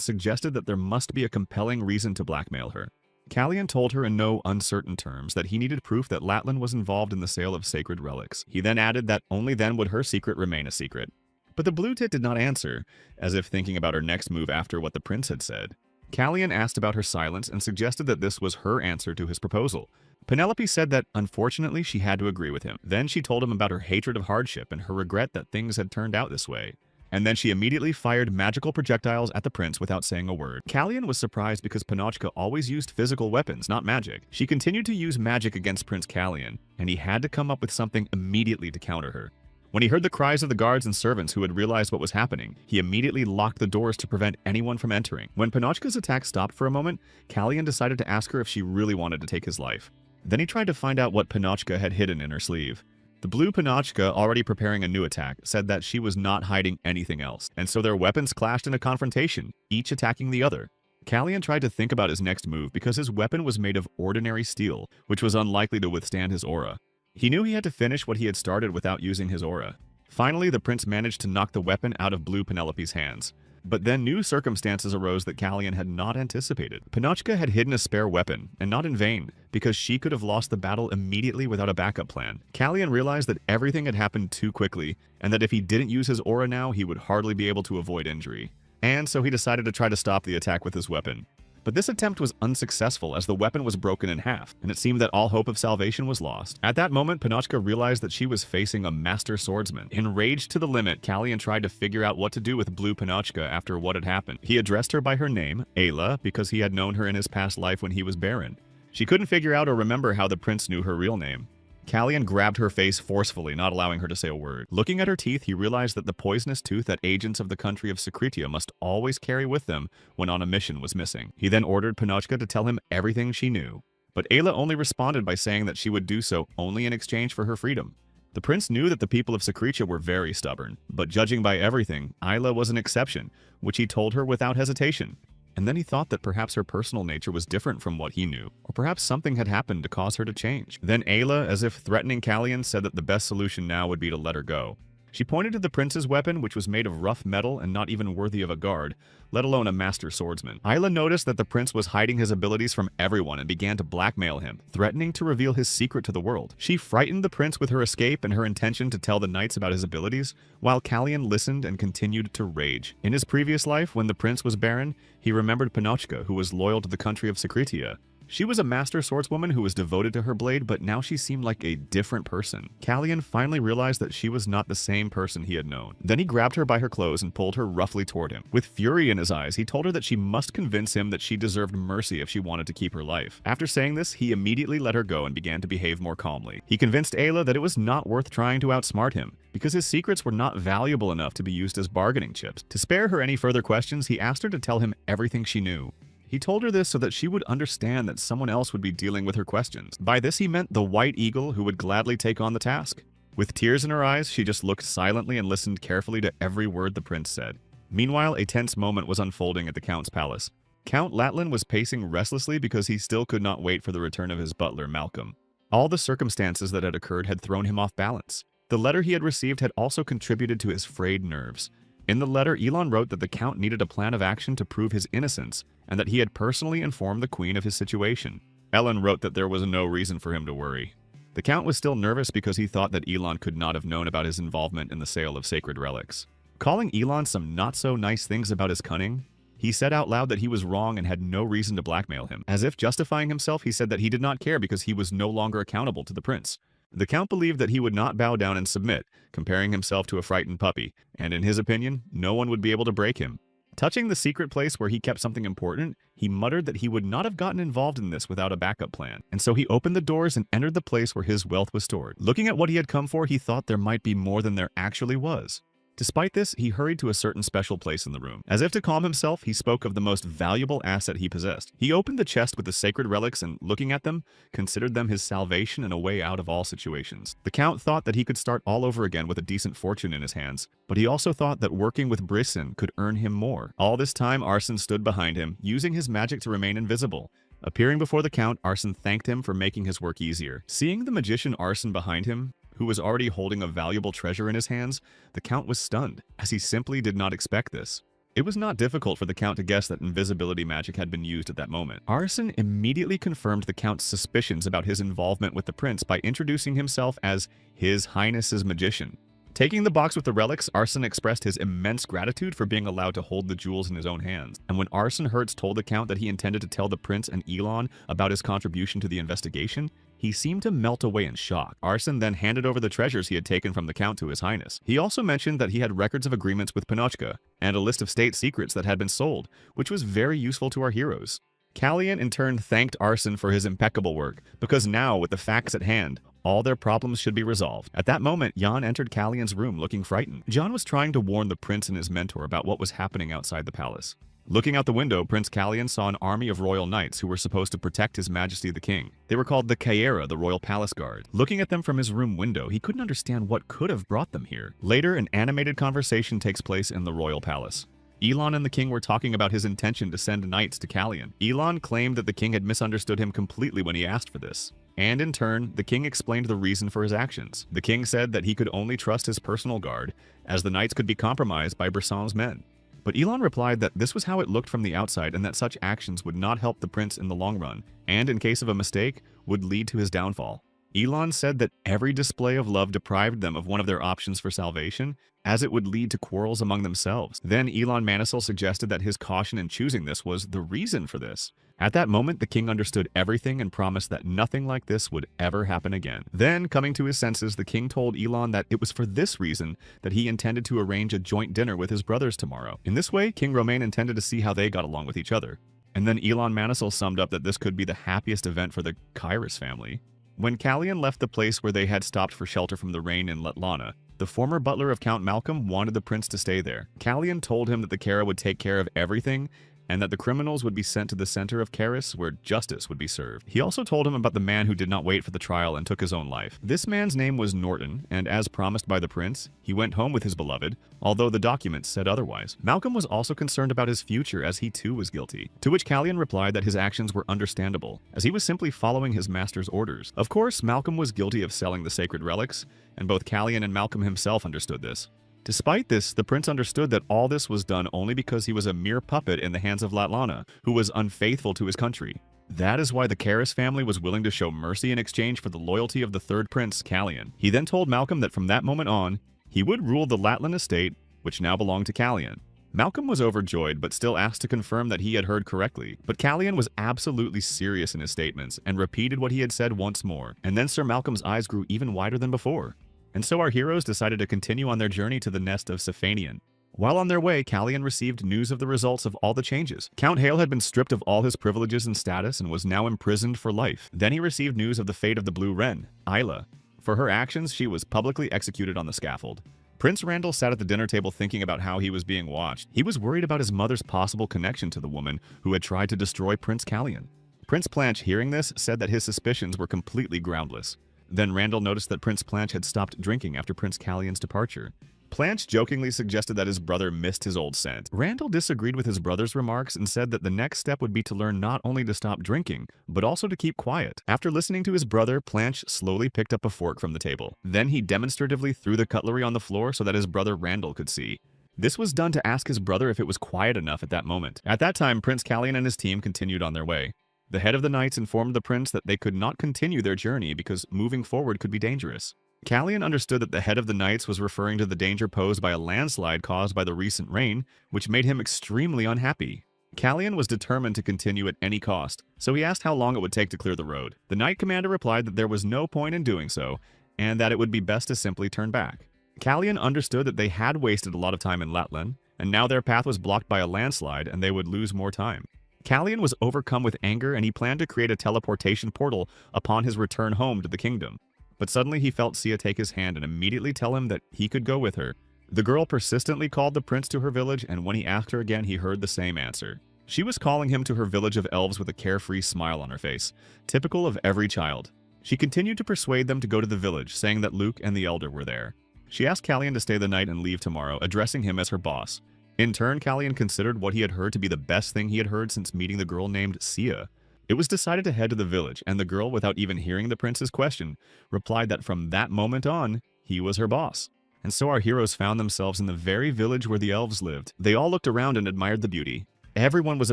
suggested that there must be a compelling reason to blackmail her. Kallian told her in no uncertain terms that he needed proof that Latlan was involved in the sale of sacred relics. He then added that only then would her secret remain a secret. But the blue tit did not answer, as if thinking about her next move after what the prince had said. Kallian asked about her silence and suggested that this was her answer to his proposal. Penelope said that, unfortunately, she had to agree with him. Then she told him about her hatred of hardship and her regret that things had turned out this way. And then she immediately fired magical projectiles at the prince without saying a word. Kallian was surprised because Pinochka always used physical weapons, not magic. She continued to use magic against Prince Kallian, and he had to come up with something immediately to counter her. When he heard the cries of the guards and servants who had realized what was happening, he immediately locked the doors to prevent anyone from entering. When Pinochka's attack stopped for a moment, Kallian decided to ask her if she really wanted to take his life. Then he tried to find out what Pinochka had hidden in her sleeve. The blue Pinochka, already preparing a new attack, said that she was not hiding anything else, and so their weapons clashed in a confrontation, each attacking the other. Kallian tried to think about his next move because his weapon was made of ordinary steel, which was unlikely to withstand his aura. He knew he had to finish what he had started without using his aura. Finally, the prince managed to knock the weapon out of blue Penelope's hands. But then new circumstances arose that Kallian had not anticipated. Pinochka had hidden a spare weapon, and not in vain, because she could have lost the battle immediately without a backup plan. Kallian realized that everything had happened too quickly, and that if he didn't use his aura now, he would hardly be able to avoid injury. And so he decided to try to stop the attack with his weapon. But this attempt was unsuccessful as the weapon was broken in half, and it seemed that all hope of salvation was lost. At that moment, Pinochka realized that she was facing a master swordsman. Enraged to the limit, Kallian tried to figure out what to do with blue Pinochka after what had happened. He addressed her by her name, Ayla, because he had known her in his past life when he was Baron. She couldn't figure out or remember how the prince knew her real name. Kallian grabbed her face forcefully, not allowing her to say a word. Looking at her teeth, he realized that the poisonous tooth that agents of the country of Secretia must always carry with them when on a mission was missing. He then ordered Pinochka to tell him everything she knew. But Ayla only responded by saying that she would do so only in exchange for her freedom. The prince knew that the people of Secretia were very stubborn, but judging by everything, Ayla was an exception, which he told her without hesitation. And then he thought that perhaps her personal nature was different from what he knew, or perhaps something had happened to cause her to change. Then Ayla, as if threatening Kallian, said that the best solution now would be to let her go. She pointed to the prince's weapon, which was made of rough metal and not even worthy of a guard, let alone a master swordsman. Ayla noticed that the prince was hiding his abilities from everyone and began to blackmail him, threatening to reveal his secret to the world. She frightened the prince with her escape and her intention to tell the knights about his abilities, while Kallian listened and continued to rage. In his previous life, when the prince was Baron, he remembered Pinochka, who was loyal to the country of Secretia. She was a master swordswoman who was devoted to her blade, but now she seemed like a different person. Kallian finally realized that she was not the same person he had known. Then he grabbed her by her clothes and pulled her roughly toward him. With fury in his eyes, he told her that she must convince him that she deserved mercy if she wanted to keep her life. After saying this, he immediately let her go and began to behave more calmly. He convinced Ayla that it was not worth trying to outsmart him, because his secrets were not valuable enough to be used as bargaining chips. To spare her any further questions, he asked her to tell him everything she knew. He told her this so that she would understand that someone else would be dealing with her questions. By this he meant the White Eagle who would gladly take on the task. With tears in her eyes, she just looked silently and listened carefully to every word the prince said. Meanwhile, a tense moment was unfolding at the Count's palace. Count Latlan was pacing restlessly because he still could not wait for the return of his butler, Malcolm. All the circumstances that had occurred had thrown him off balance. The letter he had received had also contributed to his frayed nerves. In the letter, Elon wrote that the Count needed a plan of action to prove his innocence, and that he had personally informed the Queen of his situation. Ellen wrote that there was no reason for him to worry. The Count was still nervous because he thought that Elon could not have known about his involvement in the sale of sacred relics. Calling Elon some not-so-nice things about his cunning, he said out loud that he was wrong and had no reason to blackmail him. As if justifying himself, he said that he did not care because he was no longer accountable to the prince. The Count believed that he would not bow down and submit, comparing himself to a frightened puppy, and in his opinion, no one would be able to break him. Touching the secret place where he kept something important, he muttered that he would not have gotten involved in this without a backup plan, and so he opened the doors and entered the place where his wealth was stored. Looking at what he had come for, he thought there might be more than there actually was. Despite this, he hurried to a certain special place in the room. As if to calm himself, he spoke of the most valuable asset he possessed. He opened the chest with the sacred relics and, looking at them, considered them his salvation and a way out of all situations. The Count thought that he could start all over again with a decent fortune in his hands, but he also thought that working with Brisson could earn him more. All this time, Arsene stood behind him, using his magic to remain invisible. Appearing before the Count, Arsene thanked him for making his work easier. Seeing the magician Arsene behind him, who was already holding a valuable treasure in his hands, the Count was stunned, as he simply did not expect this. It was not difficult for the Count to guess that invisibility magic had been used at that moment. Arsene immediately confirmed the Count's suspicions about his involvement with the prince by introducing himself as His Highness's magician. Taking the box with the relics, Arsene expressed his immense gratitude for being allowed to hold the jewels in his own hands. And when Arsene Hertz told the Count that he intended to tell the prince and Elon about his contribution to the investigation, he seemed to melt away in shock. Arsene then handed over the treasures he had taken from the Count to His Highness. He also mentioned that he had records of agreements with Pinochka, and a list of state secrets that had been sold, which was very useful to our heroes. Callian in turn thanked Arsene for his impeccable work, because now, with the facts at hand, all their problems should be resolved. At that moment, Jan entered Callian's room looking frightened. Jan was trying to warn the prince and his mentor about what was happening outside the palace. Looking out the window, Prince Callian saw an army of royal knights who were supposed to protect His Majesty the King. They were called the Caera, the Royal Palace Guard. Looking at them from his room window, he couldn't understand what could have brought them here. Later, an animated conversation takes place in the royal palace. Elon and the king were talking about his intention to send knights to Callian. Elon claimed that the king had misunderstood him completely when he asked for this. And in turn, the king explained the reason for his actions. The king said that he could only trust his personal guard, as the knights could be compromised by Brisson's men. But Elon replied that this was how it looked from the outside and that such actions would not help the prince in the long run, and in case of a mistake, would lead to his downfall. Elon said that every display of love deprived them of one of their options for salvation, as it would lead to quarrels among themselves. Then Elon Manisel suggested that his caution in choosing this was the reason for this. At that moment, the king understood everything and promised that nothing like this would ever happen again. Then, coming to his senses, the king told Elon that it was for this reason that he intended to arrange a joint dinner with his brothers tomorrow. In this way, King Romain intended to see how they got along with each other. And then Elon Manisel summed up that this could be the happiest event for the Kairos family. When Callian left the place where they had stopped for shelter from the rain in Letlana, the former butler of Count Malcolm wanted the prince to stay there. Callian told him that the Caera would take care of everything, and that the criminals would be sent to the center of Caris where justice would be served. He also told him about the man who did not wait for the trial and took his own life. This man's name was Norton, and as promised by the prince, he went home with his beloved, although the documents said otherwise. Malcolm was also concerned about his future as he too was guilty, to which Callian replied that his actions were understandable, as he was simply following his master's orders. Of course, Malcolm was guilty of selling the sacred relics, and both Callian and Malcolm himself understood this. Despite this, the prince understood that all this was done only because he was a mere puppet in the hands of Latlana, who was unfaithful to his country. That is why the Caris family was willing to show mercy in exchange for the loyalty of the third prince, Callian. He then told Malcolm that from that moment on, he would rule the Latlan estate, which now belonged to Callian. Malcolm was overjoyed, but still asked to confirm that he had heard correctly. But Callian was absolutely serious in his statements, and repeated what he had said once more. And then Sir Malcolm's eyes grew even wider than before. And so our heroes decided to continue on their journey to the nest of Cephanian. While on their way, Callian received news of the results of all the changes. Count Hale had been stripped of all his privileges and status and was now imprisoned for life. Then he received news of the fate of the Blue Wren, Isla. For her actions, she was publicly executed on the scaffold. Prince Randall sat at the dinner table thinking about how he was being watched. He was worried about his mother's possible connection to the woman who had tried to destroy Prince Callion. Prince Planche, hearing this, said that his suspicions were completely groundless. Then Randall noticed that Prince Planche had stopped drinking after Prince Callion's departure. Planche jokingly suggested that his brother missed his old scent. Randall disagreed with his brother's remarks and said that the next step would be to learn not only to stop drinking, but also to keep quiet. After listening to his brother, Planche slowly picked up a fork from the table. Then he demonstratively threw the cutlery on the floor so that his brother Randall could see. This was done to ask his brother if it was quiet enough at that moment. At that time, Prince Callion and his team continued on their way. The head of the knights informed the prince that they could not continue their journey because moving forward could be dangerous. Callion understood that the head of the knights was referring to the danger posed by a landslide caused by the recent rain, which made him extremely unhappy. Callion was determined to continue at any cost, so he asked how long it would take to clear the road. The knight commander replied that there was no point in doing so, and that it would be best to simply turn back. Callion understood that they had wasted a lot of time in Latland, and now their path was blocked by a landslide and they would lose more time. Callion was overcome with anger and he planned to create a teleportation portal upon his return home to the kingdom. But suddenly he felt Sia take his hand and immediately tell him that he could go with her. The girl persistently called the prince to her village, and when he asked her again, he heard the same answer. She was calling him to her village of elves with a carefree smile on her face, typical of every child. She continued to persuade them to go to the village, saying that Luke and the elder were there. She asked Callion to stay the night and leave tomorrow, addressing him as her boss. In turn, Callion considered what he had heard to be the best thing he had heard since meeting the girl named Sia. It was decided to head to the village, and the girl, without even hearing the prince's question, replied that from that moment on, he was her boss. And so our heroes found themselves in the very village where the elves lived. They all looked around and admired the beauty. Everyone was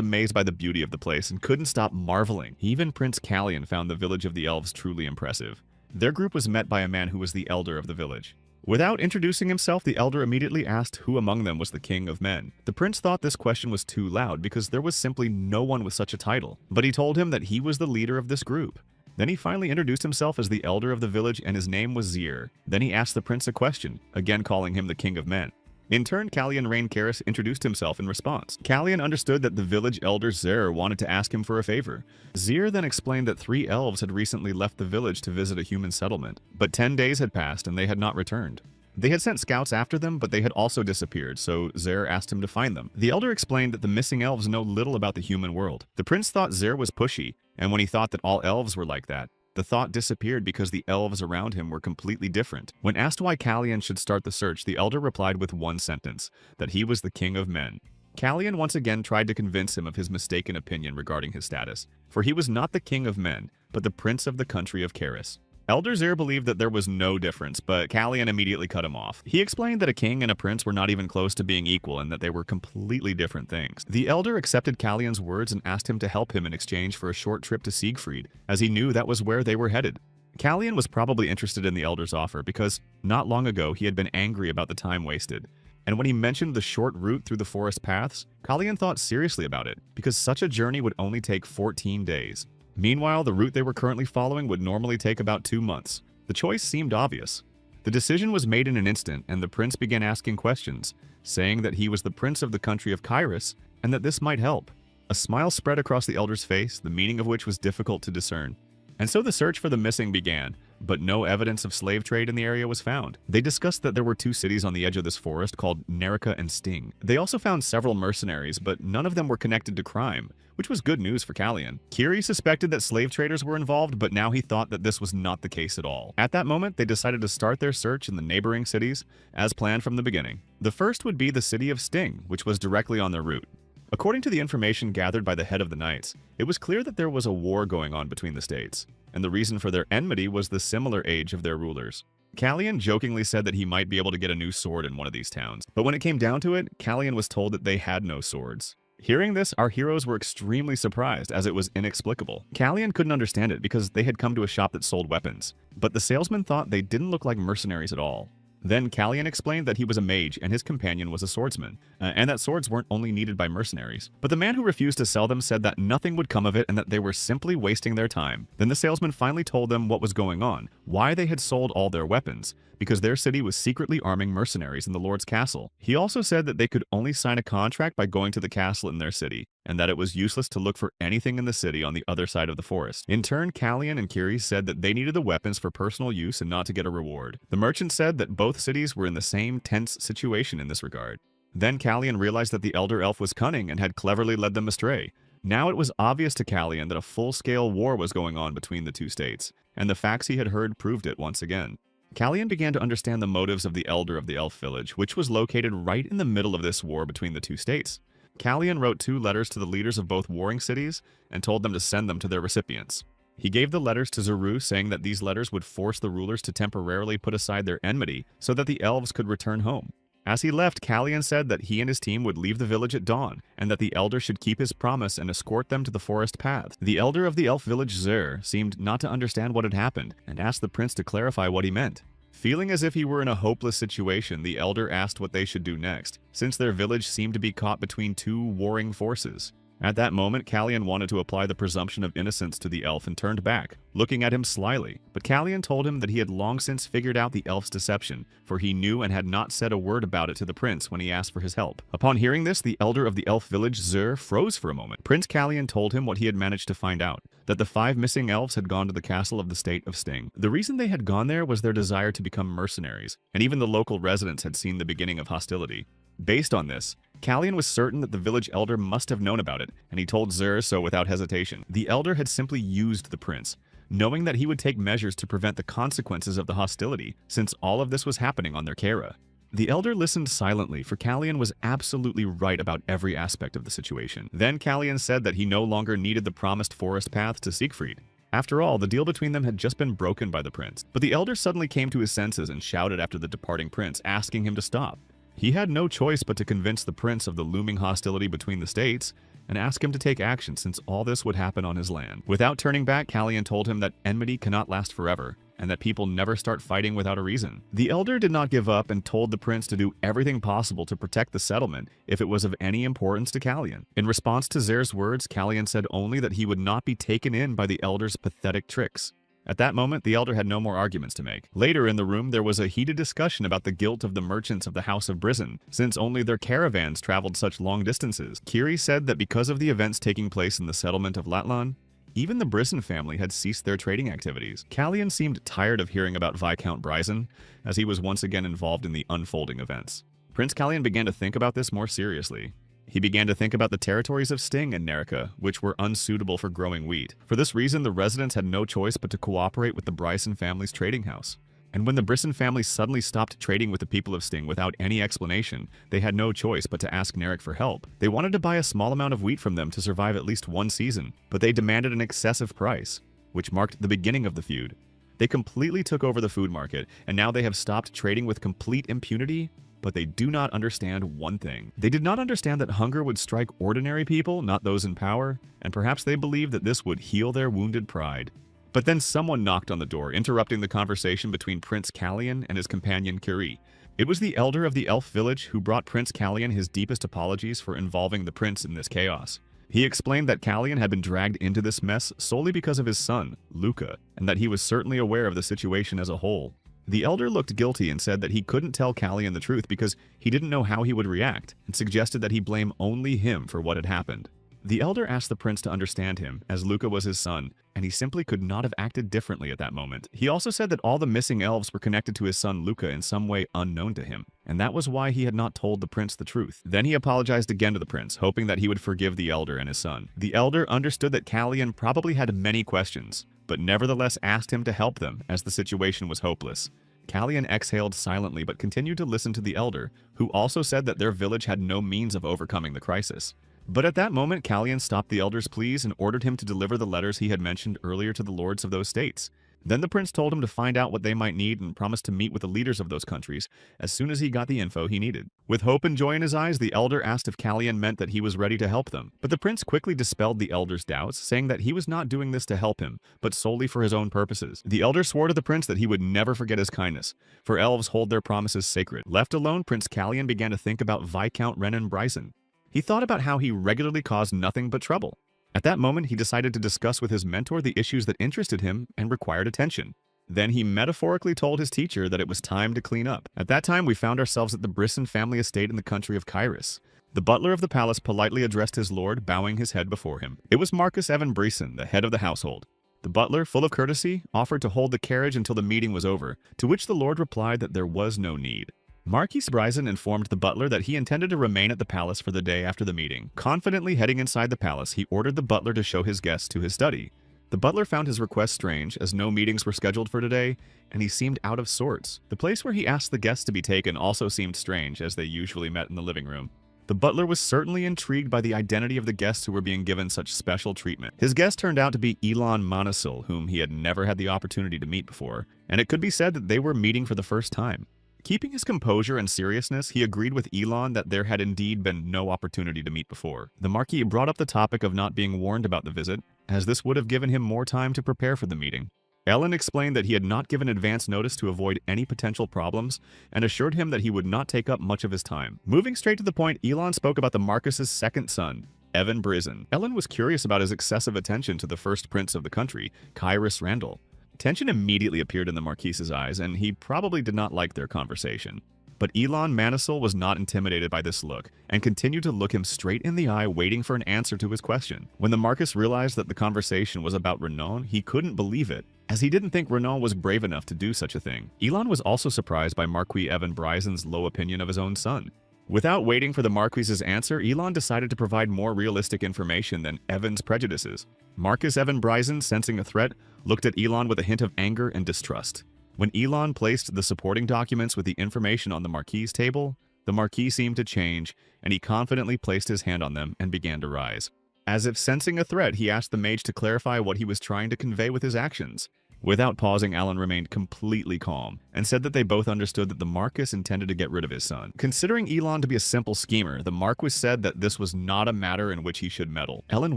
amazed by the beauty of the place and couldn't stop marveling. Even Prince Callion found the village of the elves truly impressive. Their group was met by a man who was the elder of the village. Without introducing himself, the elder immediately asked who among them was the king of men. The prince thought this question was too loud because there was simply no one with such a title, but he told him that he was the leader of this group. Then he finally introduced himself as the elder of the village and his name was Zir. Then he asked the prince a question, again calling him the king of men. In turn, Callion Rain Karis introduced himself in response. Callion understood that the village elder Zer wanted to ask him for a favor. Zir then explained that 3 elves had recently left the village to visit a human settlement, but 10 days had passed and they had not returned. They had sent scouts after them, but they had also disappeared, so Zer asked him to find them. The elder explained that the missing elves know little about the human world. The prince thought Zer was pushy, and when he thought that all elves were like that, the thought disappeared because the elves around him were completely different. When asked why Callion should start the search, the elder replied with one sentence, that he was the king of men. Callion once again tried to convince him of his mistaken opinion regarding his status, for he was not the king of men, but the prince of the country of Karis. Elder Zer believed that there was no difference, but Callion immediately cut him off. He explained that a king and a prince were not even close to being equal and that they were completely different things. The elder accepted Callion's words and asked him to help him in exchange for a short trip to Siegfried, as he knew that was where they were headed. Callion was probably interested in the elder's offer because not long ago he had been angry about the time wasted. And when he mentioned the short route through the forest paths, Callion thought seriously about it, because such a journey would only take 14 days. Meanwhile, the route they were currently following would normally take about 2 months. The choice seemed obvious. The decision was made in an instant, and the prince began asking questions, saying that he was the prince of the country of Kairos, and that this might help. A smile spread across the elder's face, the meaning of which was difficult to discern. And so the search for the missing began, but no evidence of slave trade in the area was found. They discussed that there were 2 cities on the edge of this forest called Nerika and Sting. They also found several mercenaries, but none of them were connected to crime, which was good news for Callion. Kiri suspected that slave traders were involved, but now he thought that this was not the case at all. At that moment, they decided to start their search in the neighboring cities, as planned from the beginning. The first would be the city of Sting, which was directly on their route. According to the information gathered by the head of the knights, it was clear that there was a war going on between the states, and the reason for their enmity was the similar age of their rulers. Callion jokingly said that he might be able to get a new sword in one of these towns, but when it came down to it, Callion was told that they had no swords. Hearing this, our heroes were extremely surprised, as it was inexplicable. Callion couldn't understand it because they had come to a shop that sold weapons, but the salesman thought they didn't look like mercenaries at all. Then Callion explained that he was a mage and his companion was a swordsman, and that swords weren't only needed by mercenaries. But the man who refused to sell them said that nothing would come of it and that they were simply wasting their time. Then the salesman finally told them what was going on, why they had sold all their weapons, because their city was secretly arming mercenaries in the Lord's castle. He also said that they could only sign a contract by going to the castle in their city, and that it was useless to look for anything in the city on the other side of the forest. In turn, Callion and Kiri said that they needed the weapons for personal use and not to get a reward. The merchant said that both both cities were in the same tense situation in this regard. Then Callian realized that the elder elf was cunning and had cleverly led them astray. Now it was obvious to Callian that a full-scale war was going on between the two states, and the facts he had heard proved it once again. Callian began to understand the motives of the elder of the elf village, which was located right in the middle of this war between the two states. Callian wrote 2 letters to the leaders of both warring cities and told them to send them to their recipients. He gave the letters to Zuru, saying that these letters would force the rulers to temporarily put aside their enmity so that the elves could return home. As he left, Callian said that he and his team would leave the village at dawn, and that the elder should keep his promise and escort them to the forest paths. The elder of the elf village, Zer, seemed not to understand what had happened, and asked the prince to clarify what he meant. Feeling as if he were in a hopeless situation, the elder asked what they should do next, since their village seemed to be caught between 2 warring forces. At that moment, Callian wanted to apply the presumption of innocence to the elf and turned back, looking at him slyly. But Callian told him that he had long since figured out the elf's deception, for he knew and had not said a word about it to the prince when he asked for his help. Upon hearing this, the elder of the elf village, Zer, froze for a moment. Prince Callian told him what he had managed to find out, that the 5 missing elves had gone to the castle of the state of Sting. The reason they had gone there was their desire to become mercenaries, and even the local residents had seen the beginning of hostility. Based on this, Callian was certain that the village elder must have known about it, and he told Zer so without hesitation. The elder had simply used the prince, knowing that he would take measures to prevent the consequences of the hostility, since all of this was happening on their Kara. The elder listened silently, for Callian was absolutely right about every aspect of the situation. Then Callian said that he no longer needed the promised forest path to Siegfried. After all, the deal between them had just been broken by the prince. But the elder suddenly came to his senses and shouted after the departing prince, asking him to stop. He had no choice but to convince the prince of the looming hostility between the states and ask him to take action, since all this would happen on his land. Without turning back, Callian told him that enmity cannot last forever, and that people never start fighting without a reason. The elder did not give up and told the prince to do everything possible to protect the settlement if it was of any importance to Callian. In response to Zer's words, Callian said only that he would not be taken in by the elder's pathetic tricks. At that moment, the elder had no more arguments to make. Later in the room, there was a heated discussion about the guilt of the merchants of the House of Brisen, since only their caravans traveled such long distances. Kiri said that because of the events taking place in the settlement of Latlan, even the Brisen family had ceased their trading activities. Callian seemed tired of hearing about Viscount Brisen, as he was once again involved in the unfolding events. Prince Callian began to think about this more seriously. He began to think about the territories of Sting and Nerica, which were unsuitable for growing wheat. For this reason, the residents had no choice but to cooperate with the Bryson family's trading house. And when the Bryson family suddenly stopped trading with the people of Sting without any explanation, they had no choice but to ask Neric for help. They wanted to buy a small amount of wheat from them to survive at least 1 season, but they demanded an excessive price, which marked the beginning of the feud. They completely took over the food market, and now they have stopped trading with complete impunity. But they do not understand one thing. They did not understand that hunger would strike ordinary people, not those in power, and perhaps they believed that this would heal their wounded pride. But then someone knocked on the door, interrupting the conversation between Prince Callian and his companion Kiri. It was the elder of the elf village who brought Prince Callian his deepest apologies for involving the prince in this chaos. He explained that Callian had been dragged into this mess solely because of his son, Luca, and that he was certainly aware of the situation as a whole. The elder looked guilty and said that he couldn't tell Callian the truth because he didn't know how he would react, and suggested that he blame only him for what had happened. The elder asked the prince to understand him, as Luca was his son, and he simply could not have acted differently at that moment. He also said that all the missing elves were connected to his son Luca in some way unknown to him, and that was why he had not told the prince the truth. Then he apologized again to the prince, hoping that he would forgive the elder and his son. The elder understood that Callian probably had many questions, but nevertheless asked him to help them, as the situation was hopeless. Callian exhaled silently but continued to listen to the elder, who also said that their village had no means of overcoming the crisis. But at that moment, Callian stopped the elder's pleas and ordered him to deliver the letters he had mentioned earlier to the lords of those states. Then the prince told him to find out what they might need and promised to meet with the leaders of those countries as soon as he got the info he needed. With hope and joy in his eyes, the elder asked if Callian meant that he was ready to help them. But the prince quickly dispelled the elder's doubts, saying that he was not doing this to help him, but solely for his own purposes. The elder swore to the prince that he would never forget his kindness, for elves hold their promises sacred. Left alone, Prince Callian began to think about Viscount Renan Bryson. He thought about how he regularly caused nothing but trouble. At that moment, he decided to discuss with his mentor the issues that interested him and required attention. Then he metaphorically told his teacher that it was time to clean up. At that time, we found ourselves at the Bryson family estate in the country of Kyrus. The butler of the palace politely addressed his lord, bowing his head before him. It was Marcus Evan Bryson, the head of the household. The butler, full of courtesy, offered to hold the carriage until the meeting was over, to which the lord replied that there was no need. Marquis Bryson informed the butler that he intended to remain at the palace for the day after the meeting. Confidently heading inside the palace, he ordered the butler to show his guests to his study. The butler found his request strange, as no meetings were scheduled for today, and he seemed out of sorts. The place where he asked the guests to be taken also seemed strange, as they usually met in the living room. The butler was certainly intrigued by the identity of the guests who were being given such special treatment. His guest turned out to be Elon Manasil, whom he had never had the opportunity to meet before, and it could be said that they were meeting for the first time. Keeping his composure and seriousness, he agreed with Elon that there had indeed been no opportunity to meet before. The Marquis brought up the topic of not being warned about the visit, as this would have given him more time to prepare for the meeting. Ellen explained that he had not given advance notice to avoid any potential problems, and assured him that he would not take up much of his time. Moving straight to the point, Elon spoke about the Marquis's second son, Evan Bryson. Ellen was curious about his excessive attention to the first prince of the country, Kyrus Randall. Tension immediately appeared in the Marquis's eyes, and he probably did not like their conversation. But Elon Manasil was not intimidated by this look, and continued to look him straight in the eye, waiting for an answer to his question. When the Marquis realized that the conversation was about Renan, he couldn't believe it, as he didn't think Renan was brave enough to do such a thing. Elon was also surprised by Marquis Evan Bryson's low opinion of his own son. Without waiting for the Marquis's answer, Elon decided to provide more realistic information than Evan's prejudices. Marquis Evan Bryson, sensing a threat, looked at Elon with a hint of anger and distrust. When Elon placed the supporting documents with the information on the Marquis's table, the Marquis seemed to change, and he confidently placed his hand on them and began to rise. As if sensing a threat, he asked the mage to clarify what he was trying to convey with his actions. Without pausing, Alan remained completely calm, and said that they both understood that the Marquis intended to get rid of his son. Considering Elon to be a simple schemer, the Marquis said that this was not a matter in which he should meddle. Ellen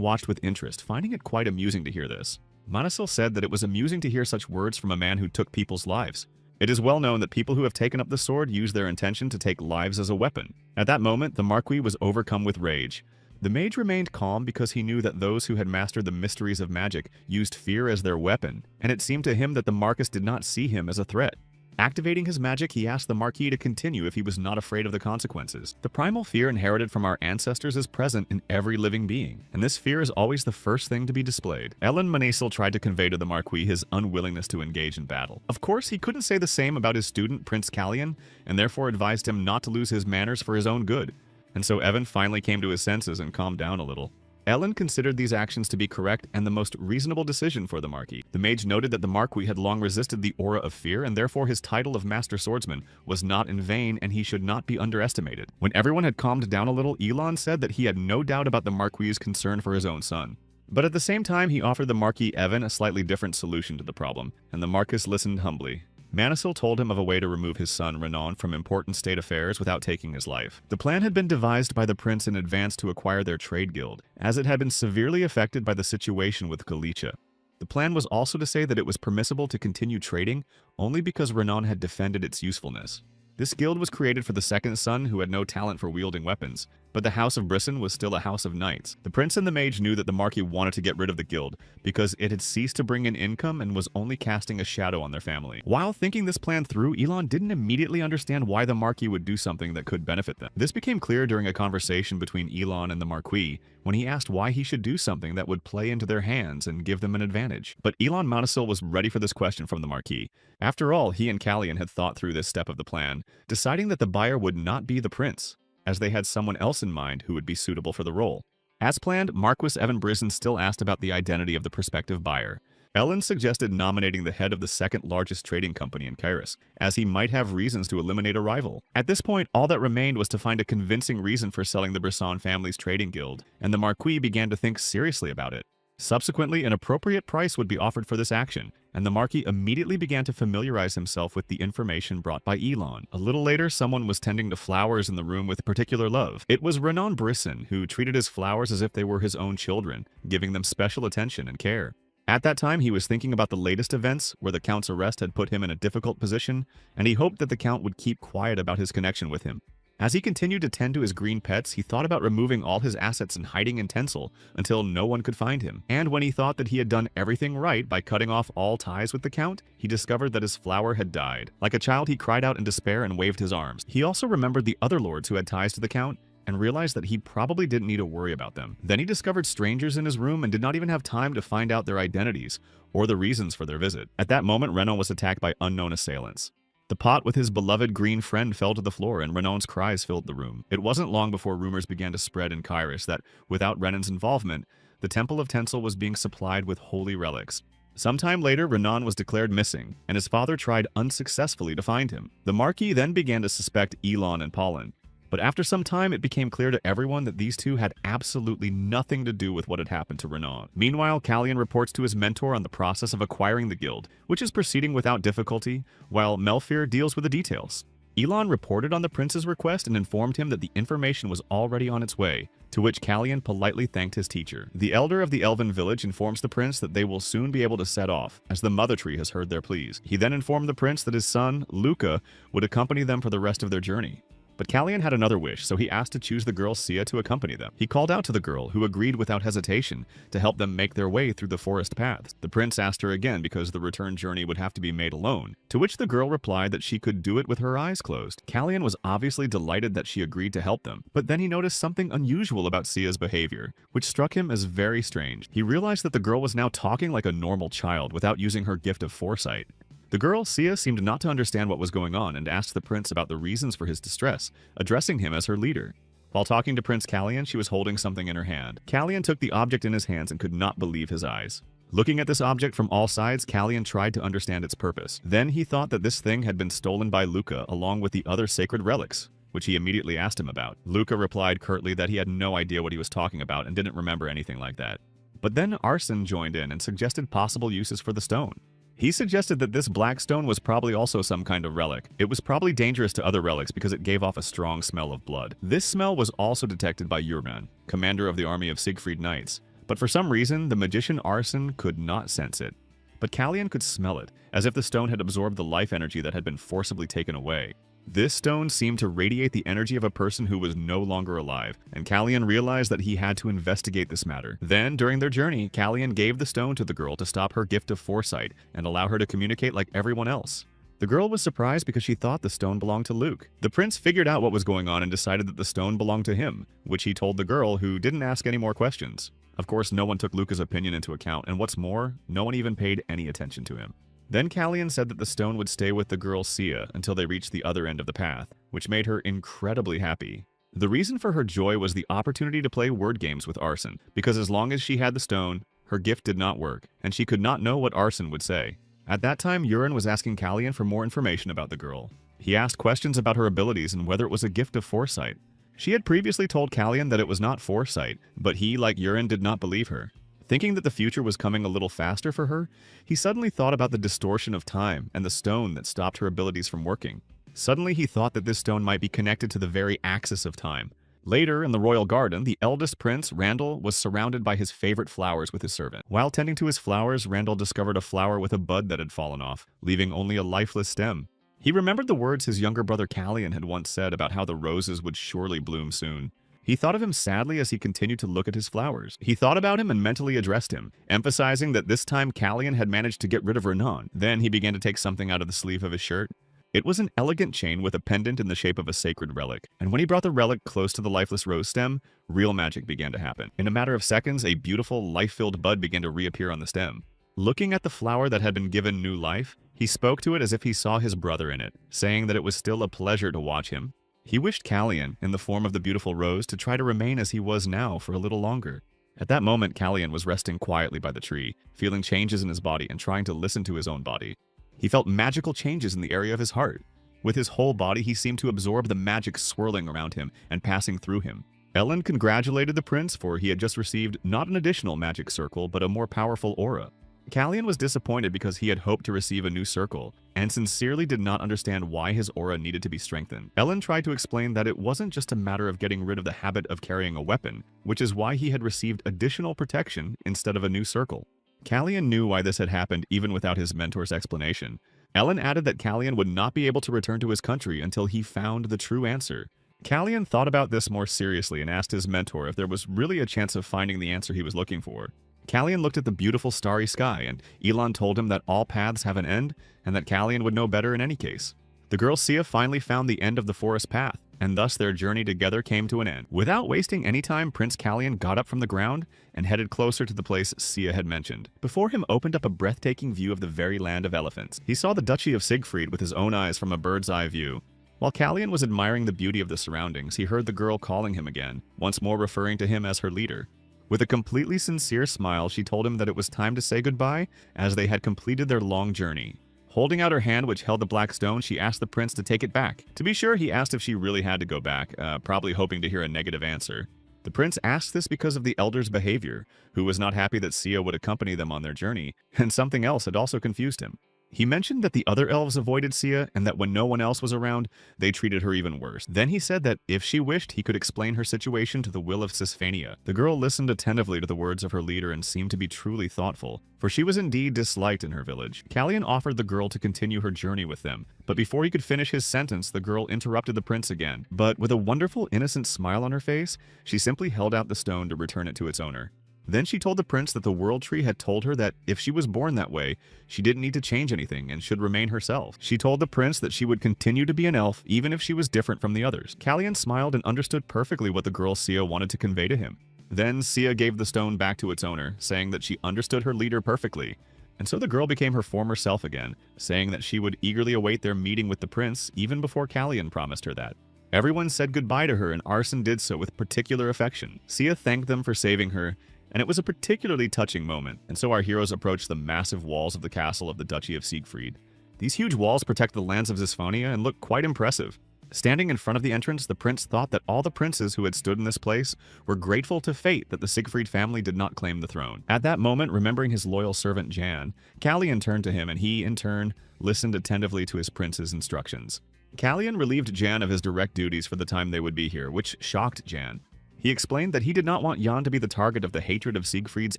watched with interest, finding it quite amusing to hear this. Manasil said that it was amusing to hear such words from a man who took people's lives. It is well known that people who have taken up the sword use their intention to take lives as a weapon. At that moment, the Marquis was overcome with rage. The mage remained calm because he knew that those who had mastered the mysteries of magic used fear as their weapon, and it seemed to him that the Marquis did not see him as a threat. Activating his magic, he asked the Marquis to continue if he was not afraid of the consequences. The primal fear inherited from our ancestors is present in every living being, and this fear is always the first thing to be displayed. Ellen Manasil tried to convey to the Marquis his unwillingness to engage in battle. Of course, he couldn't say the same about his student, Prince Callian, and therefore advised him not to lose his manners for his own good. And so Evan finally came to his senses and calmed down a little. Ellen considered these actions to be correct and the most reasonable decision for the Marquis. The mage noted that the Marquis had long resisted the aura of fear, and therefore his title of Master Swordsman was not in vain, and he should not be underestimated. When everyone had calmed down a little, Elon said that he had no doubt about the Marquis's concern for his own son. But at the same time, he offered the Marquis Evan a slightly different solution to the problem, and the Marquis listened humbly. Manasil told him of a way to remove his son, Renan, from important state affairs without taking his life. The plan had been devised by the prince in advance to acquire their trade guild, as it had been severely affected by the situation with Galicia. The plan was also to say that it was permissible to continue trading only because Renan had defended its usefulness. This guild was created for the second son, who had no talent for wielding weapons, but the House of Bryson was still a house of knights. The prince and the mage knew that the Marquis wanted to get rid of the guild because it had ceased to bring in income and was only casting a shadow on their family. While thinking this plan through, Elon didn't immediately understand why the Marquis would do something that could benefit them. This became clear during a conversation between Elon and the Marquis when he asked why he should do something that would play into their hands and give them an advantage. But Elon Manasil was ready for this question from the Marquis. After all, he and Callian had thought through this step of the plan, deciding that the buyer would not be the prince, as they had someone else in mind who would be suitable for the role. As planned, Marquis Evan Bryson still asked about the identity of the prospective buyer. Ellen suggested nominating the head of the second largest trading company in Kyrus, as he might have reasons to eliminate a rival. At this point, all that remained was to find a convincing reason for selling the Brisson family's trading guild, and the Marquis began to think seriously about it. Subsequently, an appropriate price would be offered for this action, and the Marquis immediately began to familiarize himself with the information brought by Elon. A little later, someone was tending to flowers in the room with particular love. It was Renan Bryson, who treated his flowers as if they were his own children, giving them special attention and care. At that time, he was thinking about the latest events, where the Count's arrest had put him in a difficult position, and he hoped that the Count would keep quiet about his connection with him. As he continued to tend to his green pets, he thought about removing all his assets and hiding in Tencel until no one could find him. And when he thought that he had done everything right by cutting off all ties with the Count, he discovered that his flower had died. Like a child, he cried out in despair and waved his arms. He also remembered the other lords who had ties to the Count, and realized that he probably didn't need to worry about them. Then he discovered strangers in his room and did not even have time to find out their identities or the reasons for their visit. At that moment, Renan was attacked by unknown assailants. The pot with his beloved green friend fell to the floor, and Renan's cries filled the room. It wasn't long before rumors began to spread in Kairos that, without Renan's involvement, the Temple of Tencel was being supplied with holy relics. Sometime later, Renan was declared missing, and his father tried unsuccessfully to find him. The Marquis then began to suspect Elon and Pollen. But after some time, it became clear to everyone that these two had absolutely nothing to do with what had happened to Renan. Meanwhile, Callian reports to his mentor on the process of acquiring the guild, which is proceeding without difficulty, while Melfir deals with the details. Elon reported on the prince's request and informed him that the information was already on its way, to which Callian politely thanked his teacher. The elder of the elven village informs the prince that they will soon be able to set off, as the mother tree has heard their pleas. He then informed the prince that his son, Luca, would accompany them for the rest of their journey. But Callian had another wish, so he asked to choose the girl Sia to accompany them. He called out to the girl, who agreed without hesitation to help them make their way through the forest paths. The prince asked her again because the return journey would have to be made alone, to which the girl replied that she could do it with her eyes closed. Callian was obviously delighted that she agreed to help them, but then he noticed something unusual about Sia's behavior, which struck him as very strange. He realized that the girl was now talking like a normal child without using her gift of foresight. The girl, Sia, seemed not to understand what was going on and asked the prince about the reasons for his distress, addressing him as her leader. While talking to Prince Callian, she was holding something in her hand. Callian took the object in his hands and could not believe his eyes. Looking at this object from all sides, Callian tried to understand its purpose. Then he thought that this thing had been stolen by Luca along with the other sacred relics, which he immediately asked him about. Luca replied curtly that he had no idea what he was talking about and didn't remember anything like that. But then Arsene joined in and suggested possible uses for the stone. He suggested that this black stone was probably also some kind of relic. It was probably dangerous to other relics because it gave off a strong smell of blood. This smell was also detected by Urban, commander of the army of Siegfried Knights. But for some reason, the magician Arsene could not sense it. But Callian could smell it, as if the stone had absorbed the life energy that had been forcibly taken away. This stone seemed to radiate the energy of a person who was no longer alive, and Callian realized that he had to investigate this matter. Then, during their journey, Callian gave the stone to the girl to stop her gift of foresight and allow her to communicate like everyone else. The girl was surprised because she thought the stone belonged to Luke. The prince figured out what was going on and decided that the stone belonged to him, which he told the girl, who didn't ask any more questions. Of course, no one took Luca's opinion into account, and what's more, no one even paid any attention to him. Then Callian said that the stone would stay with the girl Sia until they reached the other end of the path, which made her incredibly happy. The reason for her joy was the opportunity to play word games with Arsene, because as long as she had the stone, her gift did not work, and she could not know what Arsene would say. At that time, Urin was asking Callian for more information about the girl. He asked questions about her abilities and whether it was a gift of foresight. She had previously told Callian that it was not foresight, but he, like Urin, did not believe her. Thinking that the future was coming a little faster for her, he suddenly thought about the distortion of time and the stone that stopped her abilities from working. Suddenly he thought that this stone might be connected to the very axis of time. Later, in the royal garden, the eldest prince, Randall, was surrounded by his favorite flowers with his servant. While tending to his flowers, Randall discovered a flower with a bud that had fallen off, leaving only a lifeless stem. He remembered the words his younger brother Callian had once said about how the roses would surely bloom soon. He thought of him sadly as he continued to look at his flowers. He thought about him and mentally addressed him, emphasizing that this time Callian had managed to get rid of Renan. Then he began to take something out of the sleeve of his shirt. It was an elegant chain with a pendant in the shape of a sacred relic, and when he brought the relic close to the lifeless rose stem, real magic began to happen. In a matter of seconds, a beautiful, life-filled bud began to reappear on the stem. Looking at the flower that had been given new life, he spoke to it as if he saw his brother in it, saying that it was still a pleasure to watch him. He wished Callian, in the form of the beautiful rose, to try to remain as he was now for a little longer. At that moment, Callian was resting quietly by the tree, feeling changes in his body and trying to listen to his own body. He felt magical changes in the area of his heart. With his whole body, he seemed to absorb the magic swirling around him and passing through him. Ellen congratulated the prince, for he had just received not an additional magic circle, but a more powerful aura. Callian was disappointed because he had hoped to receive a new circle, and sincerely did not understand why his aura needed to be strengthened. Ellen tried to explain that it wasn't just a matter of getting rid of the habit of carrying a weapon, which is why he had received additional protection instead of a new circle. Callian knew why this had happened even without his mentor's explanation. Ellen added that Callian would not be able to return to his country until he found the true answer. Callian thought about this more seriously and asked his mentor if there was really a chance of finding the answer he was looking for. Callian looked at the beautiful starry sky, and Elon told him that all paths have an end, and that Callian would know better in any case. The girl Sia finally found the end of the forest path, and thus their journey together came to an end. Without wasting any time, Prince Callian got up from the ground and headed closer to the place Sia had mentioned. Before him opened up a breathtaking view of the very land of elephants. He saw the Duchy of Siegfried with his own eyes from a bird's eye view. While Callian was admiring the beauty of the surroundings, he heard the girl calling him again, once more referring to him as her leader. With a completely sincere smile, she told him that it was time to say goodbye, as they had completed their long journey. Holding out her hand which held the black stone, she asked the prince to take it back. To be sure, he asked if she really had to go back, probably hoping to hear a negative answer. The prince asked this because of the elder's behavior, who was not happy that Sia would accompany them on their journey, and something else had also confused him. He mentioned that the other elves avoided Sia, and that when no one else was around, they treated her even worse. Then he said that if she wished, he could explain her situation to the will of Cisphania. The girl listened attentively to the words of her leader and seemed to be truly thoughtful, for she was indeed disliked in her village. Callian offered the girl to continue her journey with them, but before he could finish his sentence, the girl interrupted the prince again. But with a wonderful, innocent smile on her face, she simply held out the stone to return it to its owner. Then she told the prince that the World Tree had told her that if she was born that way, she didn't need to change anything and should remain herself. She told the prince that she would continue to be an elf even if she was different from the others. Callian smiled and understood perfectly what the girl Sia wanted to convey to him. Then Sia gave the stone back to its owner, saying that she understood her leader perfectly. And so the girl became her former self again, saying that she would eagerly await their meeting with the prince even before Callian promised her that. Everyone said goodbye to her, and Arson did so with particular affection. Sia thanked them for saving her, and it was a particularly touching moment, and so our heroes approached the massive walls of the castle of the Duchy of Siegfried. These huge walls protect the lands of Cisphania and look quite impressive. Standing in front of the entrance, the prince thought that all the princes who had stood in this place were grateful to fate that the Siegfried family did not claim the throne. At that moment, remembering his loyal servant Jan, Callian turned to him, and he, in turn, listened attentively to his prince's instructions. Callian relieved Jan of his direct duties for the time they would be here, which shocked Jan. He explained that he did not want Jan to be the target of the hatred of Siegfried's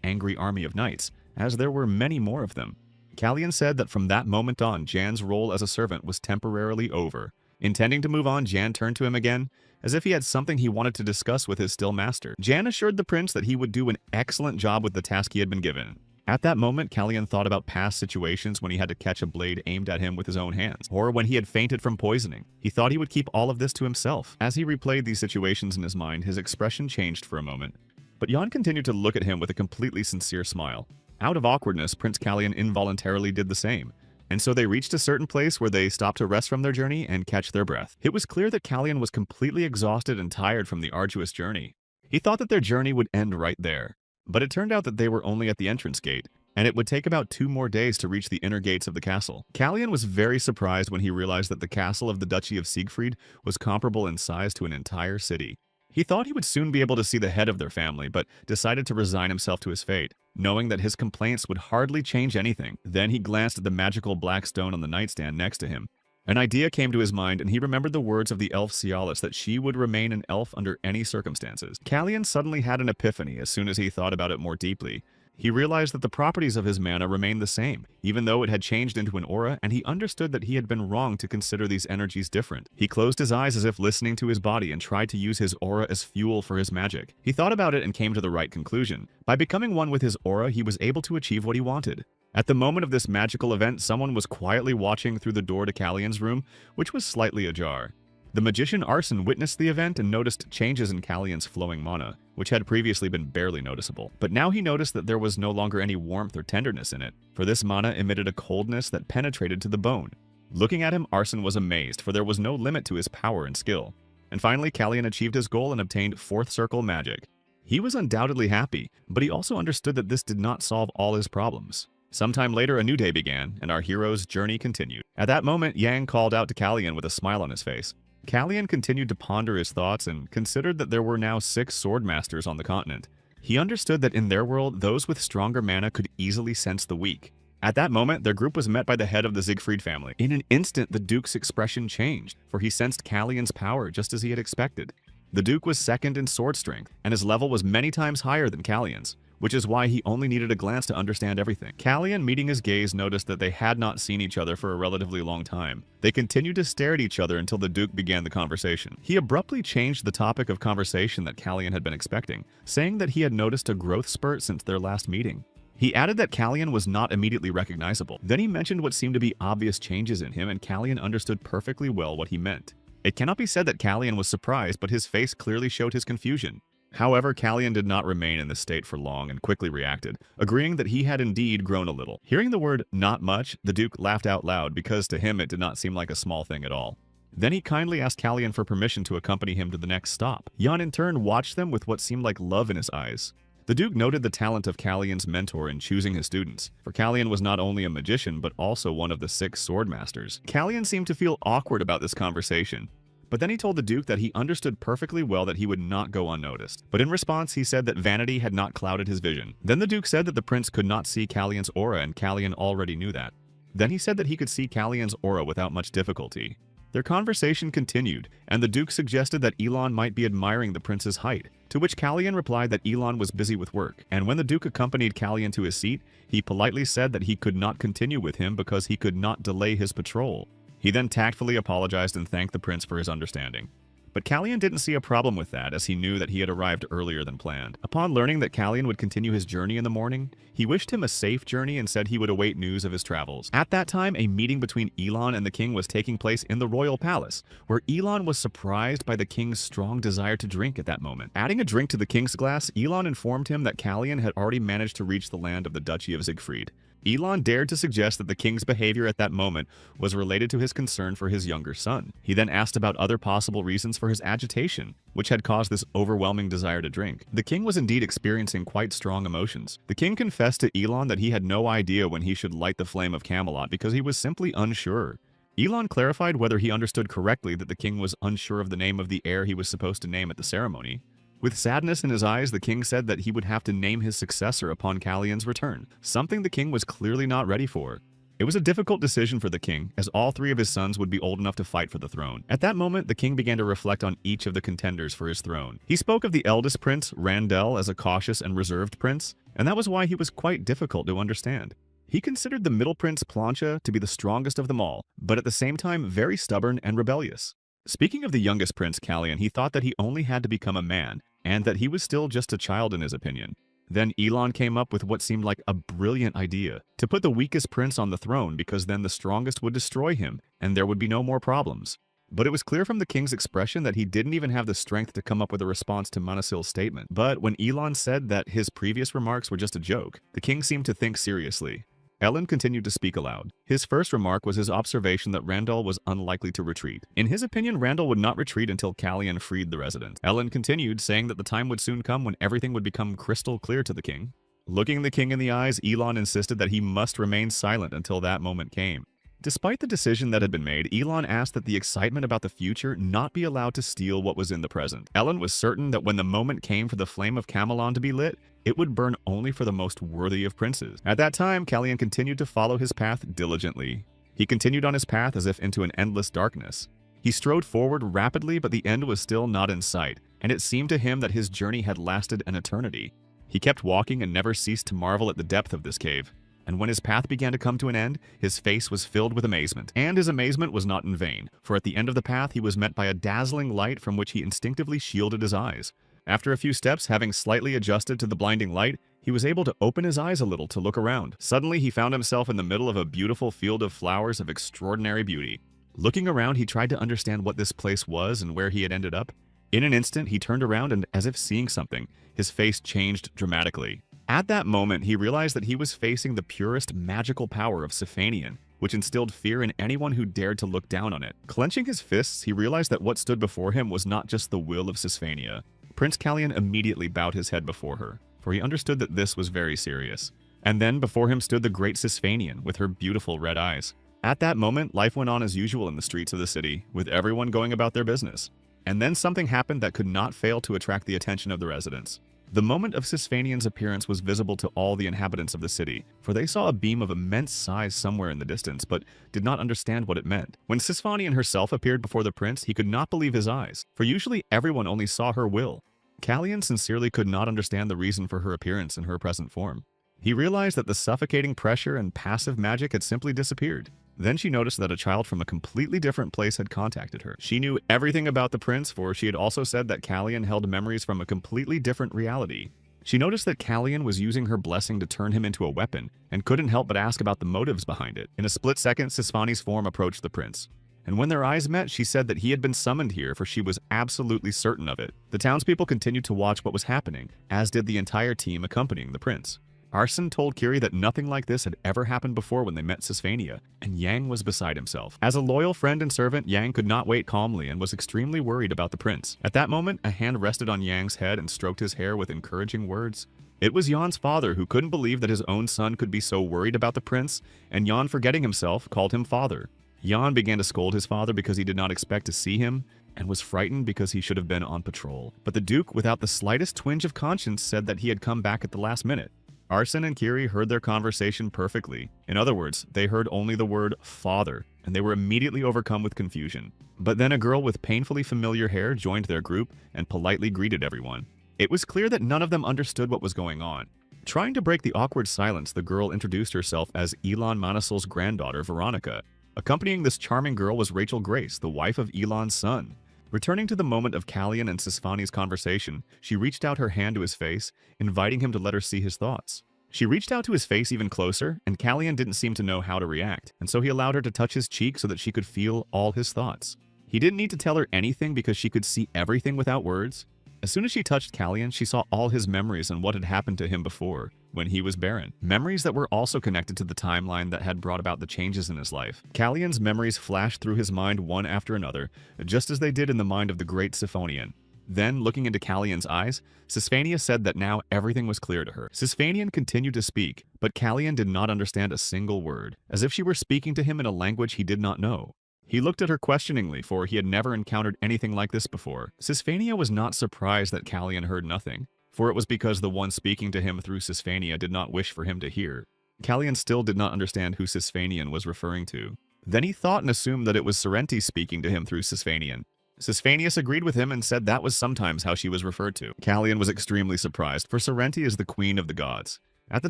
angry army of knights, as there were many more of them. Callian said that from that moment on, Jan's role as a servant was temporarily over. Intending to move on, Jan turned to him again, as if he had something he wanted to discuss with his still master. Jan assured the prince that he would do an excellent job with the task he had been given. At that moment, Callian thought about past situations when he had to catch a blade aimed at him with his own hands, or when he had fainted from poisoning. He thought he would keep all of this to himself. As he replayed these situations in his mind, his expression changed for a moment. But Jan continued to look at him with a completely sincere smile. Out of awkwardness, Prince Callian involuntarily did the same. And so they reached a certain place where they stopped to rest from their journey and catch their breath. It was clear that Callian was completely exhausted and tired from the arduous journey. He thought that their journey would end right there. But it turned out that they were only at the entrance gate, and it would take about 2 more days to reach the inner gates of the castle. Callian was very surprised when he realized that the castle of the Duchy of Siegfried was comparable in size to an entire city. He thought he would soon be able to see the head of their family, but decided to resign himself to his fate, knowing that his complaints would hardly change anything. Then he glanced at the magical black stone on the nightstand next to him. An idea came to his mind, and he remembered the words of the elf Cialis that she would remain an elf under any circumstances. Callian suddenly had an epiphany as soon as he thought about it more deeply. He realized that the properties of his mana remained the same, even though it had changed into an aura, and he understood that he had been wrong to consider these energies different. He closed his eyes as if listening to his body and tried to use his aura as fuel for his magic. He thought about it and came to the right conclusion. By becoming one with his aura, he was able to achieve what he wanted. At the moment of this magical event, someone was quietly watching through the door to Callian's room, which was slightly ajar. The magician Arson witnessed the event and noticed changes in Callian's flowing mana, which had previously been barely noticeable. But now he noticed that there was no longer any warmth or tenderness in it, for this mana emitted a coldness that penetrated to the bone. Looking at him, Arson was amazed, for there was no limit to his power and skill. And finally, Callian achieved his goal and obtained 4th Circle magic. He was undoubtedly happy, but he also understood that this did not solve all his problems. Sometime later, a new day began, and our hero's journey continued. At that moment, Yang called out to Callian with a smile on his face. Callian continued to ponder his thoughts and considered that there were now 6 sword masters on the continent. He understood that in their world, those with stronger mana could easily sense the weak. At that moment, their group was met by the head of the Siegfried family. In an instant, the Duke's expression changed, for he sensed Callian's power just as he had expected. The Duke was second in sword strength, and his level was many times higher than Callian's, which is why he only needed a glance to understand everything. Callian, meeting his gaze, noticed that they had not seen each other for a relatively long time. They continued to stare at each other until the Duke began the conversation. He abruptly changed the topic of conversation that Callian had been expecting, saying that he had noticed a growth spurt since their last meeting. He added that Callian was not immediately recognizable. Then he mentioned what seemed to be obvious changes in him, and Callian understood perfectly well what he meant. It cannot be said that Callian was surprised, but his face clearly showed his confusion. However, Callian did not remain in this state for long and quickly reacted, agreeing that he had indeed grown a little. Hearing the word "not much," the Duke laughed out loud because to him it did not seem like a small thing at all. Then he kindly asked Callian for permission to accompany him to the next stop. Jan in turn watched them with what seemed like love in his eyes. The Duke noted the talent of Callian's mentor in choosing his students, for Callian was not only a magician but also one of the 6 sword masters. Callian seemed to feel awkward about this conversation, but then he told the Duke that he understood perfectly well that he would not go unnoticed. But in response, he said that vanity had not clouded his vision. Then the Duke said that the prince could not see Callian's aura, and Callian already knew that. Then he said that he could see Callian's aura without much difficulty. Their conversation continued, and the Duke suggested that Elon might be admiring the prince's height, to which Callian replied that Elon was busy with work, and when the Duke accompanied Callian to his seat, he politely said that he could not continue with him because he could not delay his patrol. He then tactfully apologized and thanked the prince for his understanding. But Callian didn't see a problem with that, as he knew that he had arrived earlier than planned. Upon learning that Callian would continue his journey in the morning, he wished him a safe journey and said he would await news of his travels. At that time, a meeting between Elon and the king was taking place in the royal palace, where Elon was surprised by the king's strong desire to drink at that moment. Adding a drink to the king's glass, Elon informed him that Callian had already managed to reach the land of the Duchy of Siegfried. Elon dared to suggest that the king's behavior at that moment was related to his concern for his younger son. He then asked about other possible reasons for his agitation, which had caused this overwhelming desire to drink. The king was indeed experiencing quite strong emotions. The king confessed to Elon that he had no idea when he should light the flame of Camelot because he was simply unsure. Elon clarified whether he understood correctly that the king was unsure of the name of the heir he was supposed to name at the ceremony. With sadness in his eyes, the king said that he would have to name his successor upon Callian's return, something the king was clearly not ready for. It was a difficult decision for the king, as all 3 of his sons would be old enough to fight for the throne. At that moment, the king began to reflect on each of the contenders for his throne. He spoke of the eldest prince, Randell, as a cautious and reserved prince, and that was why he was quite difficult to understand. He considered the middle prince, Plancha, to be the strongest of them all, but at the same time very stubborn and rebellious. Speaking of the youngest prince, Callian, he thought that he only had to become a man, and that he was still just a child in his opinion. Then Elon came up with what seemed like a brilliant idea, to put the weakest prince on the throne because then the strongest would destroy him, and there would be no more problems. But it was clear from the king's expression that he didn't even have the strength to come up with a response to Manasil's statement. But when Elon said that his previous remarks were just a joke, the king seemed to think seriously. Ellen continued to speak aloud. His first remark was his observation that Randall was unlikely to retreat. In his opinion, Randall would not retreat until Callian freed the residents. Ellen continued, saying that the time would soon come when everything would become crystal clear to the king. Looking the king in the eyes, Elon insisted that he must remain silent until that moment came. Despite the decision that had been made, Elon asked that the excitement about the future not be allowed to steal what was in the present. Ellen was certain that when the moment came for the flame of Camelon to be lit, it would burn only for the most worthy of princes. At that time, Callian continued to follow his path diligently. He continued on his path as if into an endless darkness. He strode forward rapidly, but the end was still not in sight, and it seemed to him that his journey had lasted an eternity. He kept walking and never ceased to marvel at the depth of this cave. And when his path began to come to an end, his face was filled with amazement. And his amazement was not in vain, for at the end of the path he was met by a dazzling light from which he instinctively shielded his eyes. After a few steps, having slightly adjusted to the blinding light, he was able to open his eyes a little to look around. Suddenly, he found himself in the middle of a beautiful field of flowers of extraordinary beauty. Looking around, he tried to understand what this place was and where he had ended up. In an instant, he turned around and, as if seeing something, his face changed dramatically. At that moment, he realized that he was facing the purest magical power of Siphanian, which instilled fear in anyone who dared to look down on it. Clenching his fists, he realized that what stood before him was not just the will of Sisphania. Prince Callian immediately bowed his head before her, for he understood that this was very serious. And then before him stood the great Sisphanian with her beautiful red eyes. At that moment, life went on as usual in the streets of the city, with everyone going about their business. And then something happened that could not fail to attract the attention of the residents. The moment of Sisphanian's appearance was visible to all the inhabitants of the city, for they saw a beam of immense size somewhere in the distance, but did not understand what it meant. When Sisphanian herself appeared before the prince, he could not believe his eyes, for usually everyone only saw her will. Callian sincerely could not understand the reason for her appearance in her present form. He realized that the suffocating pressure and passive magic had simply disappeared. Then she noticed that a child from a completely different place had contacted her. She knew everything about the prince, for she had also said that Callian held memories from a completely different reality. She noticed that Callian was using her blessing to turn him into a weapon, and couldn't help but ask about the motives behind it. In a split second, Sisphani's form approached the prince. and when their eyes met, she said that he had been summoned here, for she was absolutely certain of it. The townspeople continued to watch what was happening, as did the entire team accompanying the prince. Arson told Kiri that nothing like this had ever happened before when they met Sisfania, and Yang was beside himself. As a loyal friend and servant, Yang could not wait calmly and was extremely worried about the prince. At that moment, a hand rested on Yang's head and stroked his hair with encouraging words. It was Yan's father, who couldn't believe that his own son could be so worried about the prince, and Yan, forgetting himself, called him father. Yan began to scold his father because he did not expect to see him, and was frightened because he should have been on patrol. But the Duke, without the slightest twinge of conscience, said that he had come back at the last minute. Arson and Kiri heard their conversation perfectly. In other words, they heard only the word father, and they were immediately overcome with confusion. But then a girl with painfully familiar hair joined their group and politely greeted everyone. It was clear that none of them understood what was going on. Trying to break the awkward silence, the girl introduced herself as Elon Manisol's granddaughter, Veronica. Accompanying this charming girl was Rachel Grace, the wife of Elon's son. Returning to the moment of Kalyan and Sisfani's conversation, she reached out her hand to his face, inviting him to let her see his thoughts. She reached out to his face even closer, and Kalyan didn't seem to know how to react, and so he allowed her to touch his cheek so that she could feel all his thoughts. He didn't need to tell her anything because she could see everything without words. As soon as she touched Kalyan, she saw all his memories and what had happened to him before, when he was barren. Memories that were also connected to the timeline that had brought about the changes in his life. Kalyan's memories flashed through his mind one after another, just as they did in the mind of the great Siphonian. Then, looking into Kalyan's eyes, Sisfania said that now everything was clear to her. Sisfanian continued to speak, but Kalyan did not understand a single word, as if she were speaking to him in a language he did not know. He looked at her questioningly, for he had never encountered anything like this before. Sisfania was not surprised that Kalyan heard nothing, for it was because the one speaking to him through Sisfania did not wish for him to hear. Kalyan still did not understand who Sisfanian was referring to. Then he thought and assumed that it was Sorrenti speaking to him through Sisfanian. Sisfanius agreed with him and said that was sometimes how she was referred to. Kalyan was extremely surprised, for Sorrenti is the queen of the gods. At the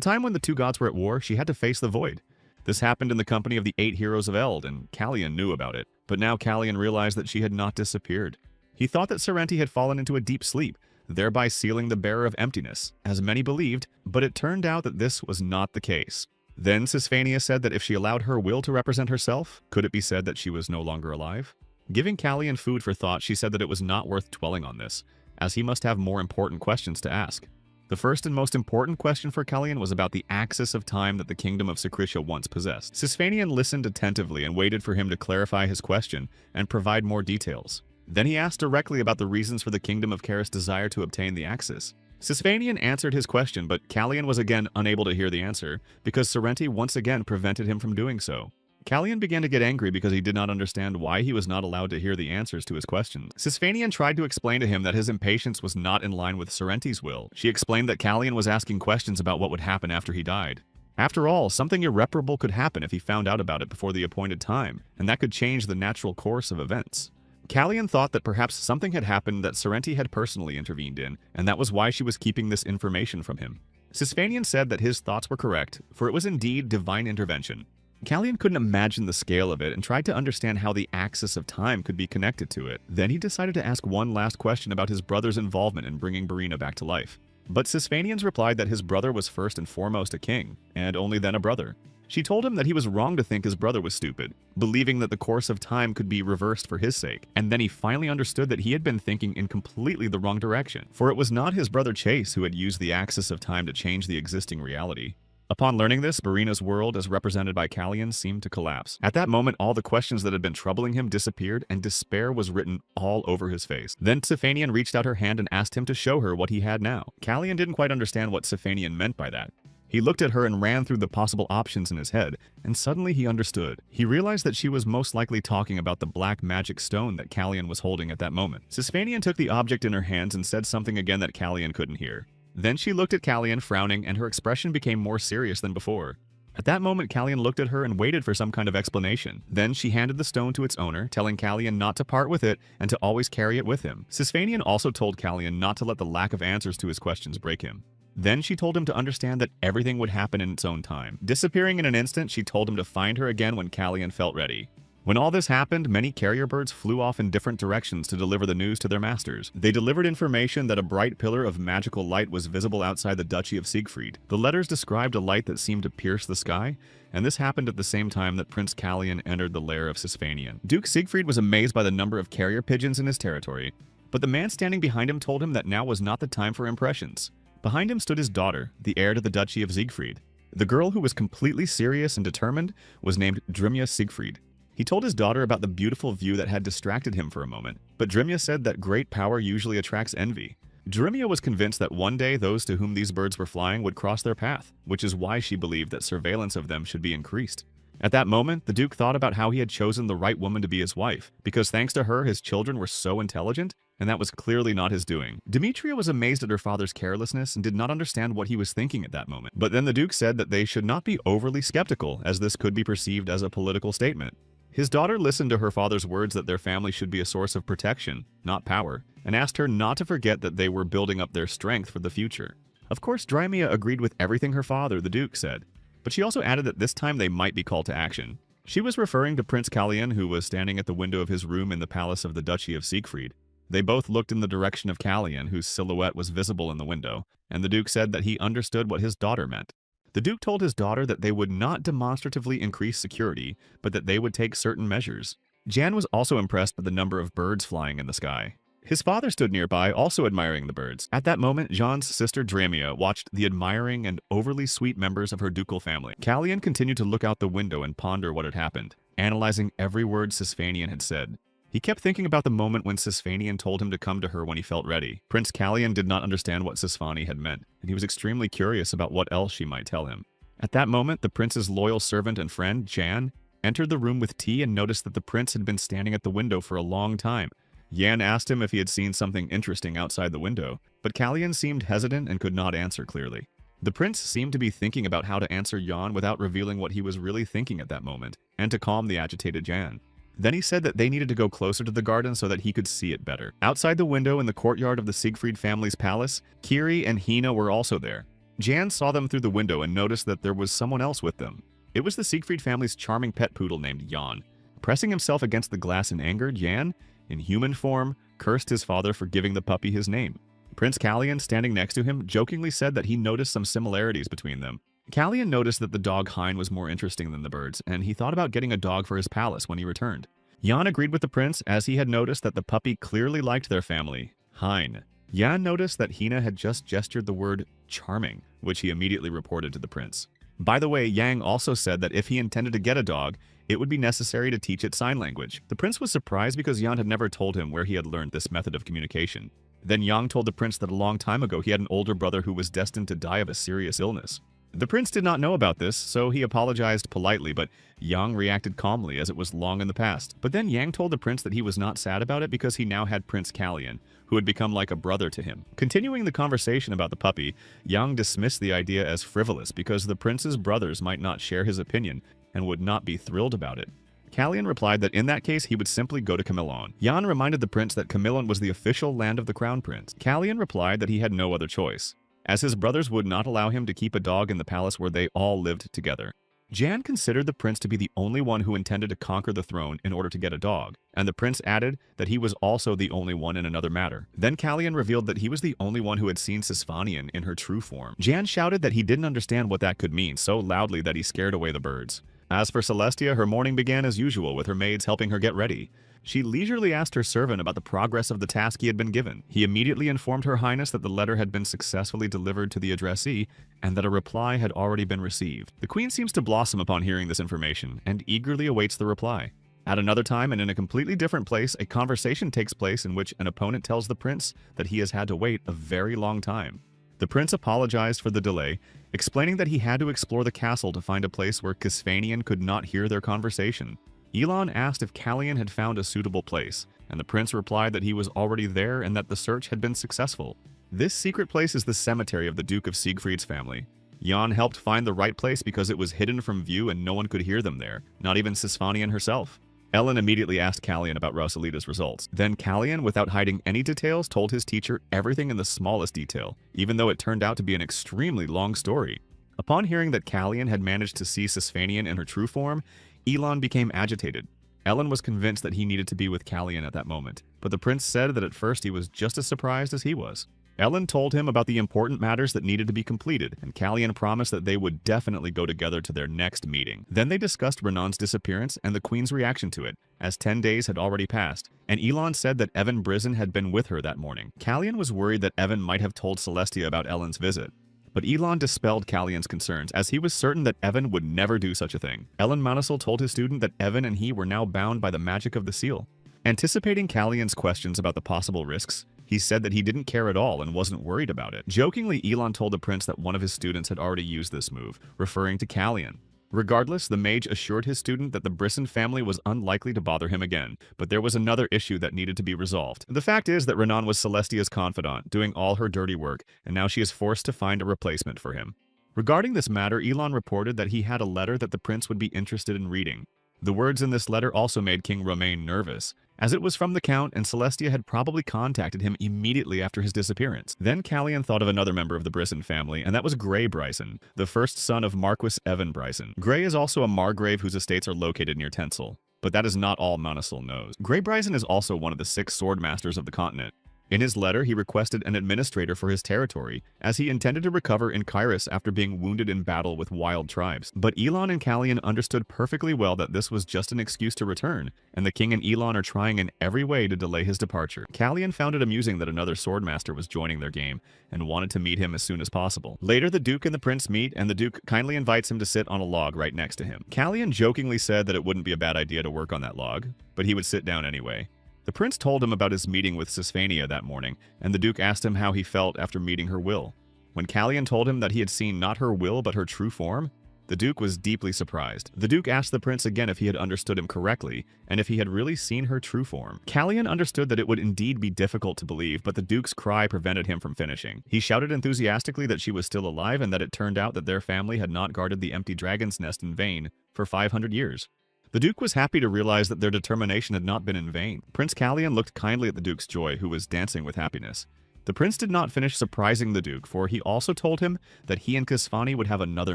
time when the two gods were at war, she had to face the void. This happened in the company of the 8 heroes of Eld, and Kalyan knew about it. But now Kalyan realized that she had not disappeared. He thought that Sorrenti had fallen into a deep sleep, thereby sealing the bearer of emptiness, as many believed, but it turned out that this was not the case. Then Sisfania said that if she allowed her will to represent herself, could it be said that she was no longer alive? Giving Kalyan food for thought, she said that it was not worth dwelling on this, as he must have more important questions to ask. The first and most important question for Kalyan was about the axis of time that the kingdom of Secretia once possessed. Sisfanian listened attentively and waited for him to clarify his question and provide more details. Then he asked directly about the reasons for the kingdom of Karis' desire to obtain the axis. Sisfanian answered his question, but Kalyan was again unable to hear the answer because Sorrenti once again prevented him from doing so. Kalyan began to get angry because he did not understand why he was not allowed to hear the answers to his questions. Sisfanian tried to explain to him that his impatience was not in line with Sorrenti's will. She explained that Kalyan was asking questions about what would happen after he died. After all, something irreparable could happen if he found out about it before the appointed time, and that could change the natural course of events. Kalyan thought that perhaps something had happened that Sorrenti had personally intervened in, and that was why she was keeping this information from him. Sisfanian said that his thoughts were correct, for it was indeed divine intervention. Kalyan couldn't imagine the scale of it and tried to understand how the axis of time could be connected to it. Then he decided to ask one last question about his brother's involvement in bringing Barina back to life. But Sisfanians replied that his brother was first and foremost a king, and only then a brother. She told him that he was wrong to think his brother was stupid, believing that the course of time could be reversed for his sake, and then he finally understood that he had been thinking in completely the wrong direction, for it was not his brother Chase who had used the axis of time to change the existing reality. Upon learning this, Barina's world, as represented by Kalyan, seemed to collapse. At that moment, all the questions that had been troubling him disappeared, and despair was written all over his face. Then Sifanian reached out her hand and asked him to show her what he had now. Kalyan didn't quite understand what Sifanian meant by that. He looked at her and ran through the possible options in his head, and suddenly he understood. He realized that she was most likely talking about the black magic stone that Kalyan was holding at that moment. Sisfanian took the object in her hands and said something again that Kalyan couldn't hear. Then she looked at Kalyan, frowning, and her expression became more serious than before. At that moment, Kalyan looked at her and waited for some kind of explanation. Then she handed the stone to its owner, telling Kalyan not to part with it and to always carry it with him. Sisfanian also told Kalyan not to let the lack of answers to his questions break him. Then she told him to understand that everything would happen in its own time. Disappearing in an instant, she told him to find her again when Kalyan felt ready. When all this happened, many carrier birds flew off in different directions to deliver the news to their masters. They delivered information that a bright pillar of magical light was visible outside the Duchy of Siegfried. The letters described a light that seemed to pierce the sky, and this happened at the same time that Prince Callian entered the lair of Sisfanian. Duke Siegfried was amazed by the number of carrier pigeons in his territory, but the man standing behind him told him that now was not the time for impressions. Behind him stood his daughter, the heir to the Duchy of Siegfried. The girl, who was completely serious and determined, was named Drimya Siegfried. He told his daughter about the beautiful view that had distracted him for a moment, but Drimya said that great power usually attracts envy. Drimya was convinced that one day those to whom these birds were flying would cross their path, which is why she believed that surveillance of them should be increased. At that moment, the Duke thought about how he had chosen the right woman to be his wife, because thanks to her his children were so intelligent, and that was clearly not his doing. Demetria was amazed at her father's carelessness and did not understand what he was thinking at that moment. But then the Duke said that they should not be overly skeptical, as this could be perceived as a political statement. His daughter listened to her father's words that their family should be a source of protection, not power, and asked her not to forget that they were building up their strength for the future. Of course, Drymia agreed with everything her father, the Duke, said, but she also added that this time they might be called to action. She was referring to Prince Callian, who was standing at the window of his room in the palace of the Duchy of Siegfried. They both looked in the direction of Callian, whose silhouette was visible in the window, and the Duke said that he understood what his daughter meant. The Duke told his daughter that they would not demonstratively increase security, but that they would take certain measures. Jan was also impressed by the number of birds flying in the sky. His father stood nearby, also admiring the birds. At that moment, Jean's sister Dramia watched the admiring and overly sweet members of her ducal family. Callian continued to look out the window and ponder what had happened, analyzing every word Sisfanian had said. He kept thinking about the moment when Sisfanian told him to come to her when he felt ready. Prince Callian did not understand what Sisfani had meant, and he was extremely curious about what else she might tell him. At that moment, the prince's loyal servant and friend, Jan, entered the room with tea and noticed that the prince had been standing at the window for a long time. Jan asked him if he had seen something interesting outside the window, but Callian seemed hesitant and could not answer clearly. The prince seemed to be thinking about how to answer Jan without revealing what he was really thinking at that moment, and to calm the agitated Jan. Then he said that they needed to go closer to the garden so that he could see it better. Outside the window in the courtyard of the Siegfried family's palace, Kiri and Hina were also there. Jan saw them through the window and noticed that there was someone else with them. It was the Siegfried family's charming pet poodle named Jan. Pressing himself against the glass in anger, Jan, in human form, cursed his father for giving the puppy his name. Prince Callian, standing next to him, jokingly said that he noticed some similarities between them. Callian noticed that the dog Hein was more interesting than the birds, and he thought about getting a dog for his palace when he returned. Jan agreed with the prince, as he had noticed that the puppy clearly liked their family, Hein. Jan noticed that Hina had just gestured the word charming, which he immediately reported to the prince. By the way, Yang also said that if he intended to get a dog, it would be necessary to teach it sign language. The prince was surprised because Jan had never told him where he had learned this method of communication. Then Yang told the prince that a long time ago he had an older brother who was destined to die of a serious illness. The prince did not know about this, so he apologized politely, but Yang reacted calmly as it was long in the past. But then Yang told the prince that he was not sad about it because he now had Prince Callian, who had become like a brother to him. Continuing the conversation about the puppy, Yang dismissed the idea as frivolous because the prince's brothers might not share his opinion and would not be thrilled about it. Callian replied that in that case he would simply go to Camillon. Jan reminded the prince that Camillon was the official land of the crown prince. Callian replied that he had no other choice, as his brothers would not allow him to keep a dog in the palace where they all lived together. Jan considered the prince to be the only one who intended to conquer the throne in order to get a dog, and the prince added that he was also the only one in another matter. Then Callian revealed that he was the only one who had seen Sisfanian in her true form. Jan shouted that he didn't understand what that could mean so loudly that he scared away the birds. As for Celestia, her morning began as usual with her maids helping her get ready. She leisurely asked her servant about the progress of the task he had been given. He immediately informed Her Highness that the letter had been successfully delivered to the addressee and that a reply had already been received. The queen seems to blossom upon hearing this information and eagerly awaits the reply. At another time and in a completely different place, a conversation takes place in which an opponent tells the prince that he has had to wait a very long time. The prince apologized for the delay, explaining that he had to explore the castle to find a place where Kisfanian could not hear their conversation. Elon asked if Callian had found a suitable place, and the prince replied that he was already there and that the search had been successful. This secret place is the cemetery of the Duke of Siegfried's family. Jan helped find the right place because it was hidden from view and no one could hear them there, not even Sisfanian herself. Ellen immediately asked Callian about Rosalita's results. Then Callian, without hiding any details, told his teacher everything in the smallest detail, even though it turned out to be an extremely long story. Upon hearing that Callian had managed to see Sisfanian in her true form, Elon became agitated. Ellen was convinced that he needed to be with Callian at that moment, but the prince said that at first he was just as surprised as he was. Ellen told him about the important matters that needed to be completed, and Callian promised that they would definitely go together to their next meeting. Then they discussed Renan's disappearance and the queen's reaction to it, as 10 days had already passed, and Elon said that Evan Brisen had been with her that morning. Callian was worried that Evan might have told Celestia about Ellen's visit, but Elon dispelled Callian's concerns, as he was certain that Evan would never do such a thing. Ellen Monasil told his student that Evan and he were now bound by the magic of the seal. Anticipating Callian's questions about the possible risks, he said that he didn't care at all and wasn't worried about it. Jokingly, Elon told the prince that one of his students had already used this move, referring to Callian. Regardless, the mage assured his student that the Brisen family was unlikely to bother him again, but there was another issue that needed to be resolved. The fact is that Renan was Celestia's confidant, doing all her dirty work, and now she is forced to find a replacement for him. Regarding this matter, Elon reported that he had a letter that the prince would be interested in reading. The words in this letter also made King Romain nervous, as it was from the Count and Celestia had probably contacted him immediately after his disappearance. Then Callian thought of another member of the Brisen family, and that was Grey Bryson, the first son of Marquis Evan Bryson. Grey is also a margrave whose estates are located near Tencel, but that is not all Monasil knows. Grey Bryson is also one of the 6 sword masters of the continent. In his letter, he requested an administrator for his territory, as he intended to recover in Kyrus after being wounded in battle with wild tribes. But Elon and Callian understood perfectly well that this was just an excuse to return, and the king and Elon are trying in every way to delay his departure. Callian found it amusing that another swordmaster was joining their game, and wanted to meet him as soon as possible. Later, the Duke and the Prince meet, and the Duke kindly invites him to sit on a log right next to him. Callian jokingly said that it wouldn't be a bad idea to work on that log, but he would sit down anyway. The prince told him about his meeting with Sisphania that morning, and the Duke asked him how he felt after meeting her will. When Callian told him that he had seen not her will but her true form, the Duke was deeply surprised. The Duke asked the prince again if he had understood him correctly, and if he had really seen her true form. Callian understood that it would indeed be difficult to believe, but the Duke's cry prevented him from finishing. He shouted enthusiastically that she was still alive and that it turned out that their family had not guarded the empty dragon's nest in vain for 500 years. The Duke was happy to realize that their determination had not been in vain. Prince Callian looked kindly at the Duke's joy, who was dancing with happiness. The prince did not finish surprising the Duke, for he also told him that he and Kisfani would have another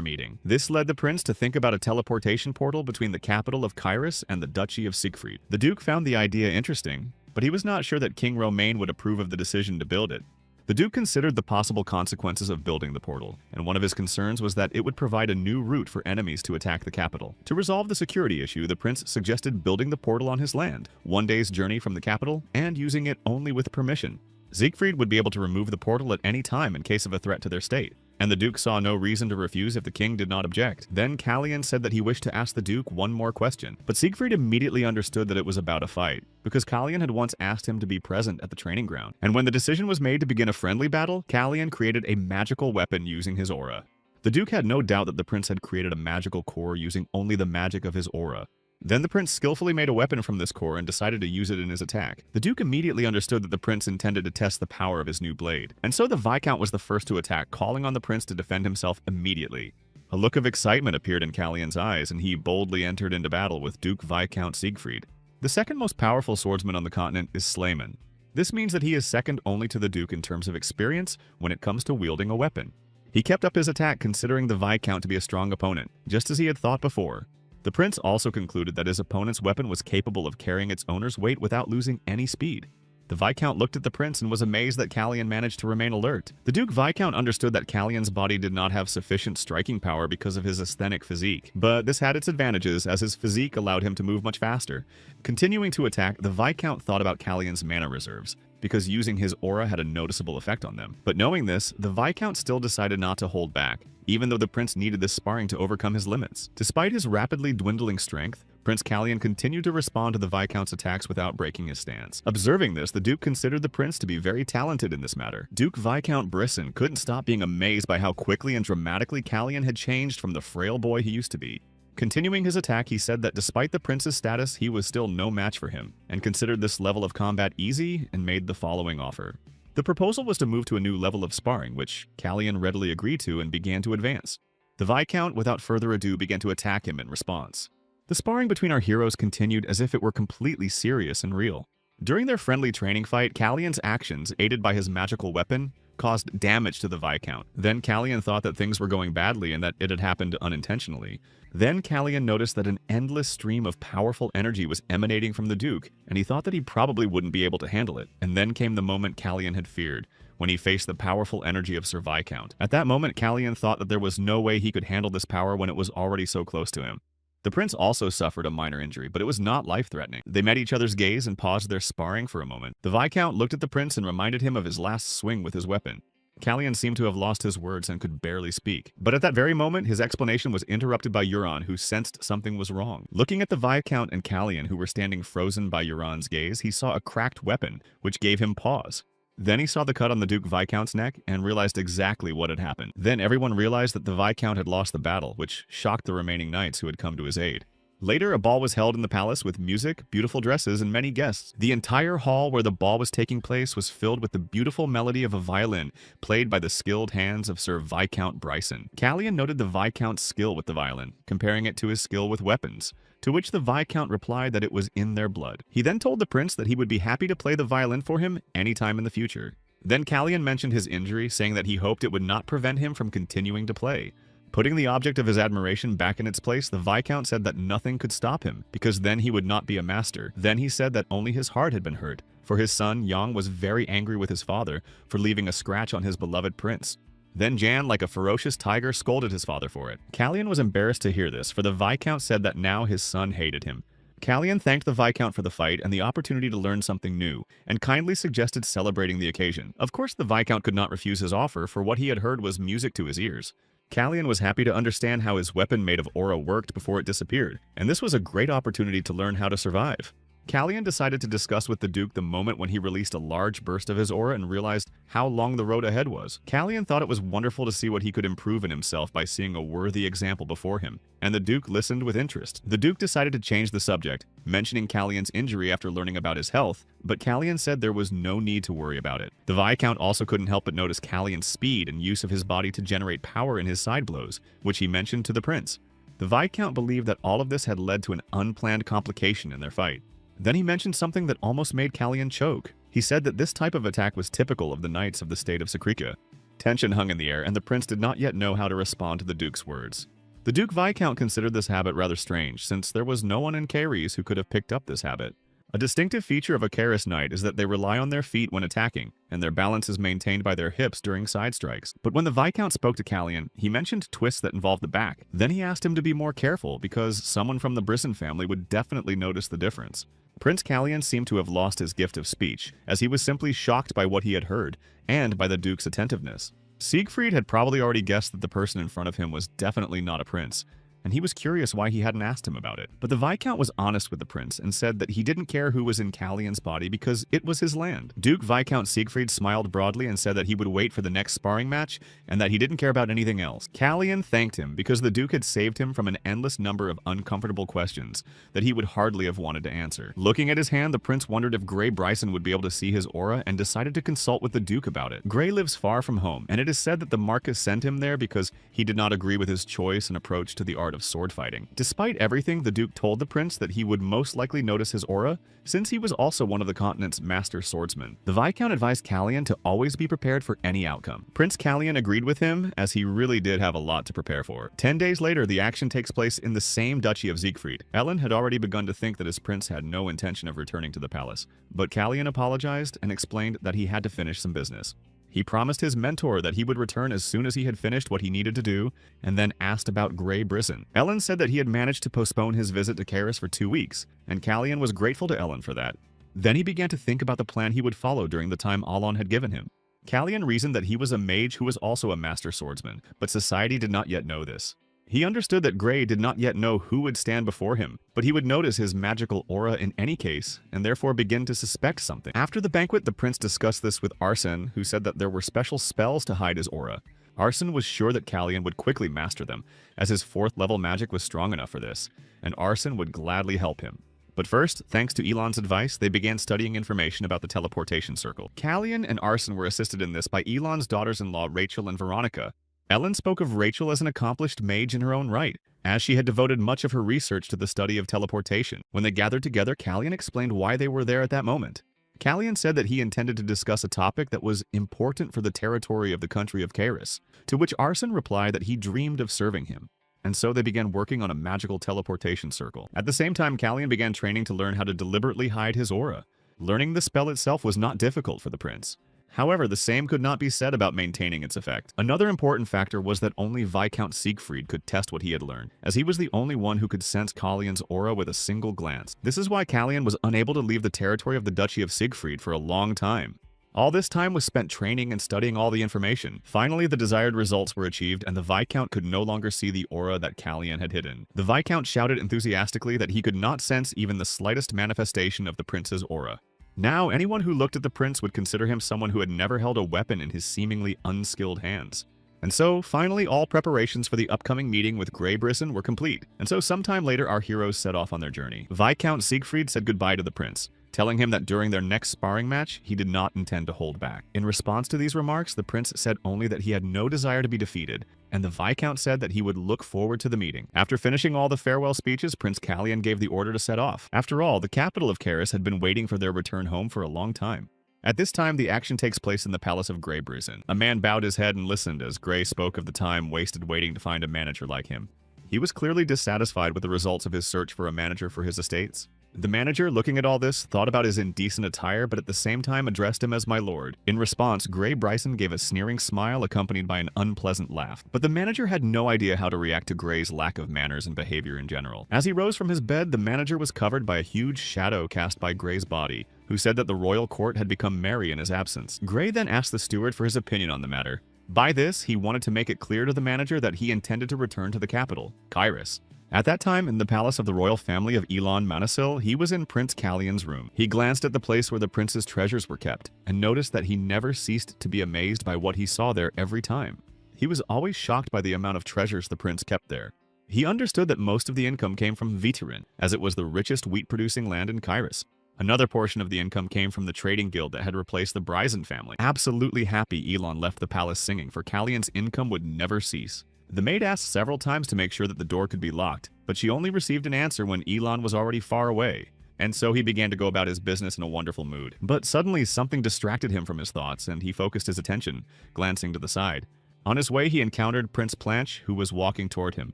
meeting. This led the prince to think about a teleportation portal between the capital of Kyrus and the Duchy of Siegfried. The Duke found the idea interesting, but he was not sure that King Romain would approve of the decision to build it. The Duke considered the possible consequences of building the portal, and one of his concerns was that it would provide a new route for enemies to attack the capital. To resolve the security issue, the prince suggested building the portal on his land, 1 day's journey from the capital, and using it only with permission. Siegfried would be able to remove the portal at any time in case of a threat to their state, and the Duke saw no reason to refuse if the king did not object. Then Callian said that he wished to ask the Duke one more question, but Siegfried immediately understood that it was about a fight, because Callian had once asked him to be present at the training ground. And when the decision was made to begin a friendly battle, Callian created a magical weapon using his aura. The Duke had no doubt that the prince had created a magical core using only the magic of his aura. Then the prince skillfully made a weapon from this core and decided to use it in his attack. The Duke immediately understood that the prince intended to test the power of his new blade, and so the Viscount was the first to attack, calling on the prince to defend himself immediately. A look of excitement appeared in Callian's eyes, and he boldly entered into battle with Duke Viscount Siegfried. The second most powerful swordsman on the continent is Slayman. This means that he is second only to the Duke in terms of experience when it comes to wielding a weapon. He kept up his attack considering the Viscount to be a strong opponent, just as he had thought before. The prince also concluded that his opponent's weapon was capable of carrying its owner's weight without losing any speed. The Viscount looked at the prince and was amazed that Callian managed to remain alert. The Duke Viscount understood that Callian's body did not have sufficient striking power because of his aesthetic physique, but this had its advantages as his physique allowed him to move much faster. Continuing to attack, the Viscount thought about Callian's mana reserves, because using his aura had a noticeable effect on them. But knowing this, the Viscount still decided not to hold back, even though the prince needed this sparring to overcome his limits. Despite his rapidly dwindling strength, Prince Callian continued to respond to the Viscount's attacks without breaking his stance. Observing this, the Duke considered the prince to be very talented in this matter. Duke Viscount Brisen couldn't stop being amazed by how quickly and dramatically Callian had changed from the frail boy he used to be. Continuing his attack, he said that despite the prince's status, he was still no match for him, and considered this level of combat easy and made the following offer. The proposal was to move to a new level of sparring, which Callian readily agreed to and began to advance. The Viscount, without further ado, began to attack him in response. The sparring between our heroes continued as if it were completely serious and real. During their friendly training fight, Callian's actions, aided by his magical weapon, caused damage to the Viscount. Then Callian thought that things were going badly and that it had happened unintentionally. Then Callian noticed that an endless stream of powerful energy was emanating from the Duke, and he thought that he probably wouldn't be able to handle it. And then came the moment Callian had feared, when he faced the powerful energy of Sir Viscount. At that moment, Callian thought that there was no way he could handle this power when it was already so close to him. The prince also suffered a minor injury, but it was not life-threatening. They met each other's gaze and paused their sparring for a moment. The Viscount looked at the prince and reminded him of his last swing with his weapon. Callian seemed to have lost his words and could barely speak. But at that very moment, his explanation was interrupted by Euron, who sensed something was wrong. Looking at the Viscount and Callian, who were standing frozen by Euron's gaze, he saw a cracked weapon, which gave him pause. Then he saw the cut on the Duke Viscount's neck and realized exactly what had happened. Then everyone realized that the Viscount had lost the battle, which shocked the remaining knights who had come to his aid. Later, a ball was held in the palace with music, beautiful dresses, and many guests. The entire hall where the ball was taking place was filled with the beautiful melody of a violin, played by the skilled hands of Sir Viscount Bryson. Callian noted the Viscount's skill with the violin, comparing it to his skill with weapons, to which the Viscount replied that it was in their blood. He then told the prince that he would be happy to play the violin for him anytime in the future. Then Callian mentioned his injury, saying that he hoped it would not prevent him from continuing to play. Putting the object of his admiration back in its place, the Viscount said that nothing could stop him, because then he would not be a master. Then he said that only his heart had been hurt, for his son, Yang, was very angry with his father for leaving a scratch on his beloved prince. Then Jan, like a ferocious tiger, scolded his father for it. Callian was embarrassed to hear this, for the Viscount said that now his son hated him. Callian thanked the Viscount for the fight and the opportunity to learn something new, and kindly suggested celebrating the occasion. Of course, the Viscount could not refuse his offer, for what he had heard was music to his ears. Callian was happy to understand how his weapon made of aura worked before it disappeared, and this was a great opportunity to learn how to survive. Callian decided to discuss with the Duke the moment when he released a large burst of his aura and realized how long the road ahead was. Callian thought it was wonderful to see what he could improve in himself by seeing a worthy example before him, and the Duke listened with interest. The Duke decided to change the subject, mentioning Callian's injury after learning about his health, but Callian said there was no need to worry about it. The Viscount also couldn't help but notice Callian's speed and use of his body to generate power in his side blows, which he mentioned to the prince. The Viscount believed that all of this had led to an unplanned complication in their fight. Then he mentioned something that almost made Callian choke. He said that this type of attack was typical of the knights of the state of Sakrika. Tension hung in the air, and the prince did not yet know how to respond to the Duke's words. The Duke Viscount considered this habit rather strange, since there was no one in Caries who could have picked up this habit. A distinctive feature of a Caris knight is that they rely on their feet when attacking, and their balance is maintained by their hips during side strikes. But when the Viscount spoke to Callian, he mentioned twists that involved the back. Then he asked him to be more careful, because someone from the Brisson family would definitely notice the difference. Prince Callian seemed to have lost his gift of speech, as he was simply shocked by what he had heard, and by the Duke's attentiveness. Siegfried had probably already guessed that the person in front of him was definitely not a prince, and he was curious why he hadn't asked him about it. But the Viscount was honest with the prince and said that he didn't care who was in Callian's body because it was his land. Duke Viscount Siegfried smiled broadly and said that he would wait for the next sparring match and that he didn't care about anything else. Callian thanked him because the Duke had saved him from an endless number of uncomfortable questions that he would hardly have wanted to answer. Looking at his hand, the prince wondered if Grey Bryson would be able to see his aura and decided to consult with the Duke about it. Grey lives far from home, and it is said that the Marquis sent him there because he did not agree with his choice and approach to the art of sword fighting. Despite everything, the Duke told the prince that he would most likely notice his aura, since he was also one of the continent's master swordsmen. The Viscount advised Callian to always be prepared for any outcome. Prince Callian agreed with him, as he really did have a lot to prepare for. 10 days later, the action takes place in the same duchy of Siegfried. Ellen had already begun to think that his prince had no intention of returning to the palace, but Callian apologized and explained that he had to finish some business. He promised his mentor that he would return as soon as he had finished what he needed to do, and then asked about Grey Bryson. Ellen said that he had managed to postpone his visit to Caris for 2 weeks, and Callian was grateful to Ellen for that. Then he began to think about the plan he would follow during the time Alon had given him. Callian reasoned that he was a mage who was also a master swordsman, but society did not yet know this. He understood that Grey did not yet know who would stand before him, but he would notice his magical aura in any case, and therefore begin to suspect something. After the banquet, the prince discussed this with Arsene, who said that there were special spells to hide his aura. Arsene was sure that Callian would quickly master them, as his 4th level magic was strong enough for this, and Arsene would gladly help him. But first, thanks to Elon's advice, they began studying information about the teleportation circle. Callian and Arsene were assisted in this by Elon's daughters-in-law Rachel and Veronica. Ellen spoke of Rachel as an accomplished mage in her own right, as she had devoted much of her research to the study of teleportation. When they gathered together, Callian explained why they were there at that moment. Callian said that he intended to discuss a topic that was important for the territory of the country of Caris, to which Arson replied that he dreamed of serving him. And so they began working on a magical teleportation circle. At the same time, Callian began training to learn how to deliberately hide his aura. Learning the spell itself was not difficult for the prince. However, the same could not be said about maintaining its effect. Another important factor was that only Viscount Siegfried could test what he had learned, as he was the only one who could sense Callian's aura with a single glance. This is why Callian was unable to leave the territory of the Duchy of Siegfried for a long time. All this time was spent training and studying all the information. Finally, the desired results were achieved, and the Viscount could no longer see the aura that Callian had hidden. The Viscount shouted enthusiastically that he could not sense even the slightest manifestation of the prince's aura. Now, anyone who looked at the prince would consider him someone who had never held a weapon in his seemingly unskilled hands. And so, finally, all preparations for the upcoming meeting with Grey Brisson were complete, and so sometime later our heroes set off on their journey. Viscount Siegfried said goodbye to the prince, telling him that during their next sparring match, he did not intend to hold back. In response to these remarks, the prince said only that he had no desire to be defeated, and the Viscount said that he would look forward to the meeting. After finishing all the farewell speeches, Prince Callian gave the order to set off. After all, the capital of Caris had been waiting for their return home for a long time. At this time, the action takes place in the palace of Grey Brisson. A man bowed his head and listened as Grey spoke of the time wasted waiting to find a manager like him. He was clearly dissatisfied with the results of his search for a manager for his estates. The manager, looking at all this, thought about his indecent attire, but at the same time addressed him as my lord. In response, Grey Brisson gave a sneering smile accompanied by an unpleasant laugh. But the manager had no idea how to react to Grey's lack of manners and behavior in general. As he rose from his bed, the manager was covered by a huge shadow cast by Grey's body, who said that the royal court had become merry in his absence. Grey then asked the steward for his opinion on the matter. By this, he wanted to make it clear to the manager that he intended to return to the capital, Caris. At that time, in the palace of the royal family of Elon Manasil, he was in Prince Callian's room. He glanced at the place where the prince's treasures were kept, and noticed that he never ceased to be amazed by what he saw there every time. He was always shocked by the amount of treasures the prince kept there. He understood that most of the income came from Viterin, as it was the richest wheat-producing land in Caris. Another portion of the income came from the trading guild that had replaced the Bryson family. Absolutely happy, Elon left the palace singing, for Callian's income would never cease. The maid asked several times to make sure that the door could be locked, but she only received an answer when Elon was already far away. And so he began to go about his business in a wonderful mood. But suddenly something distracted him from his thoughts, and he focused his attention, glancing to the side. On his way, he encountered Prince Planche, who was walking toward him.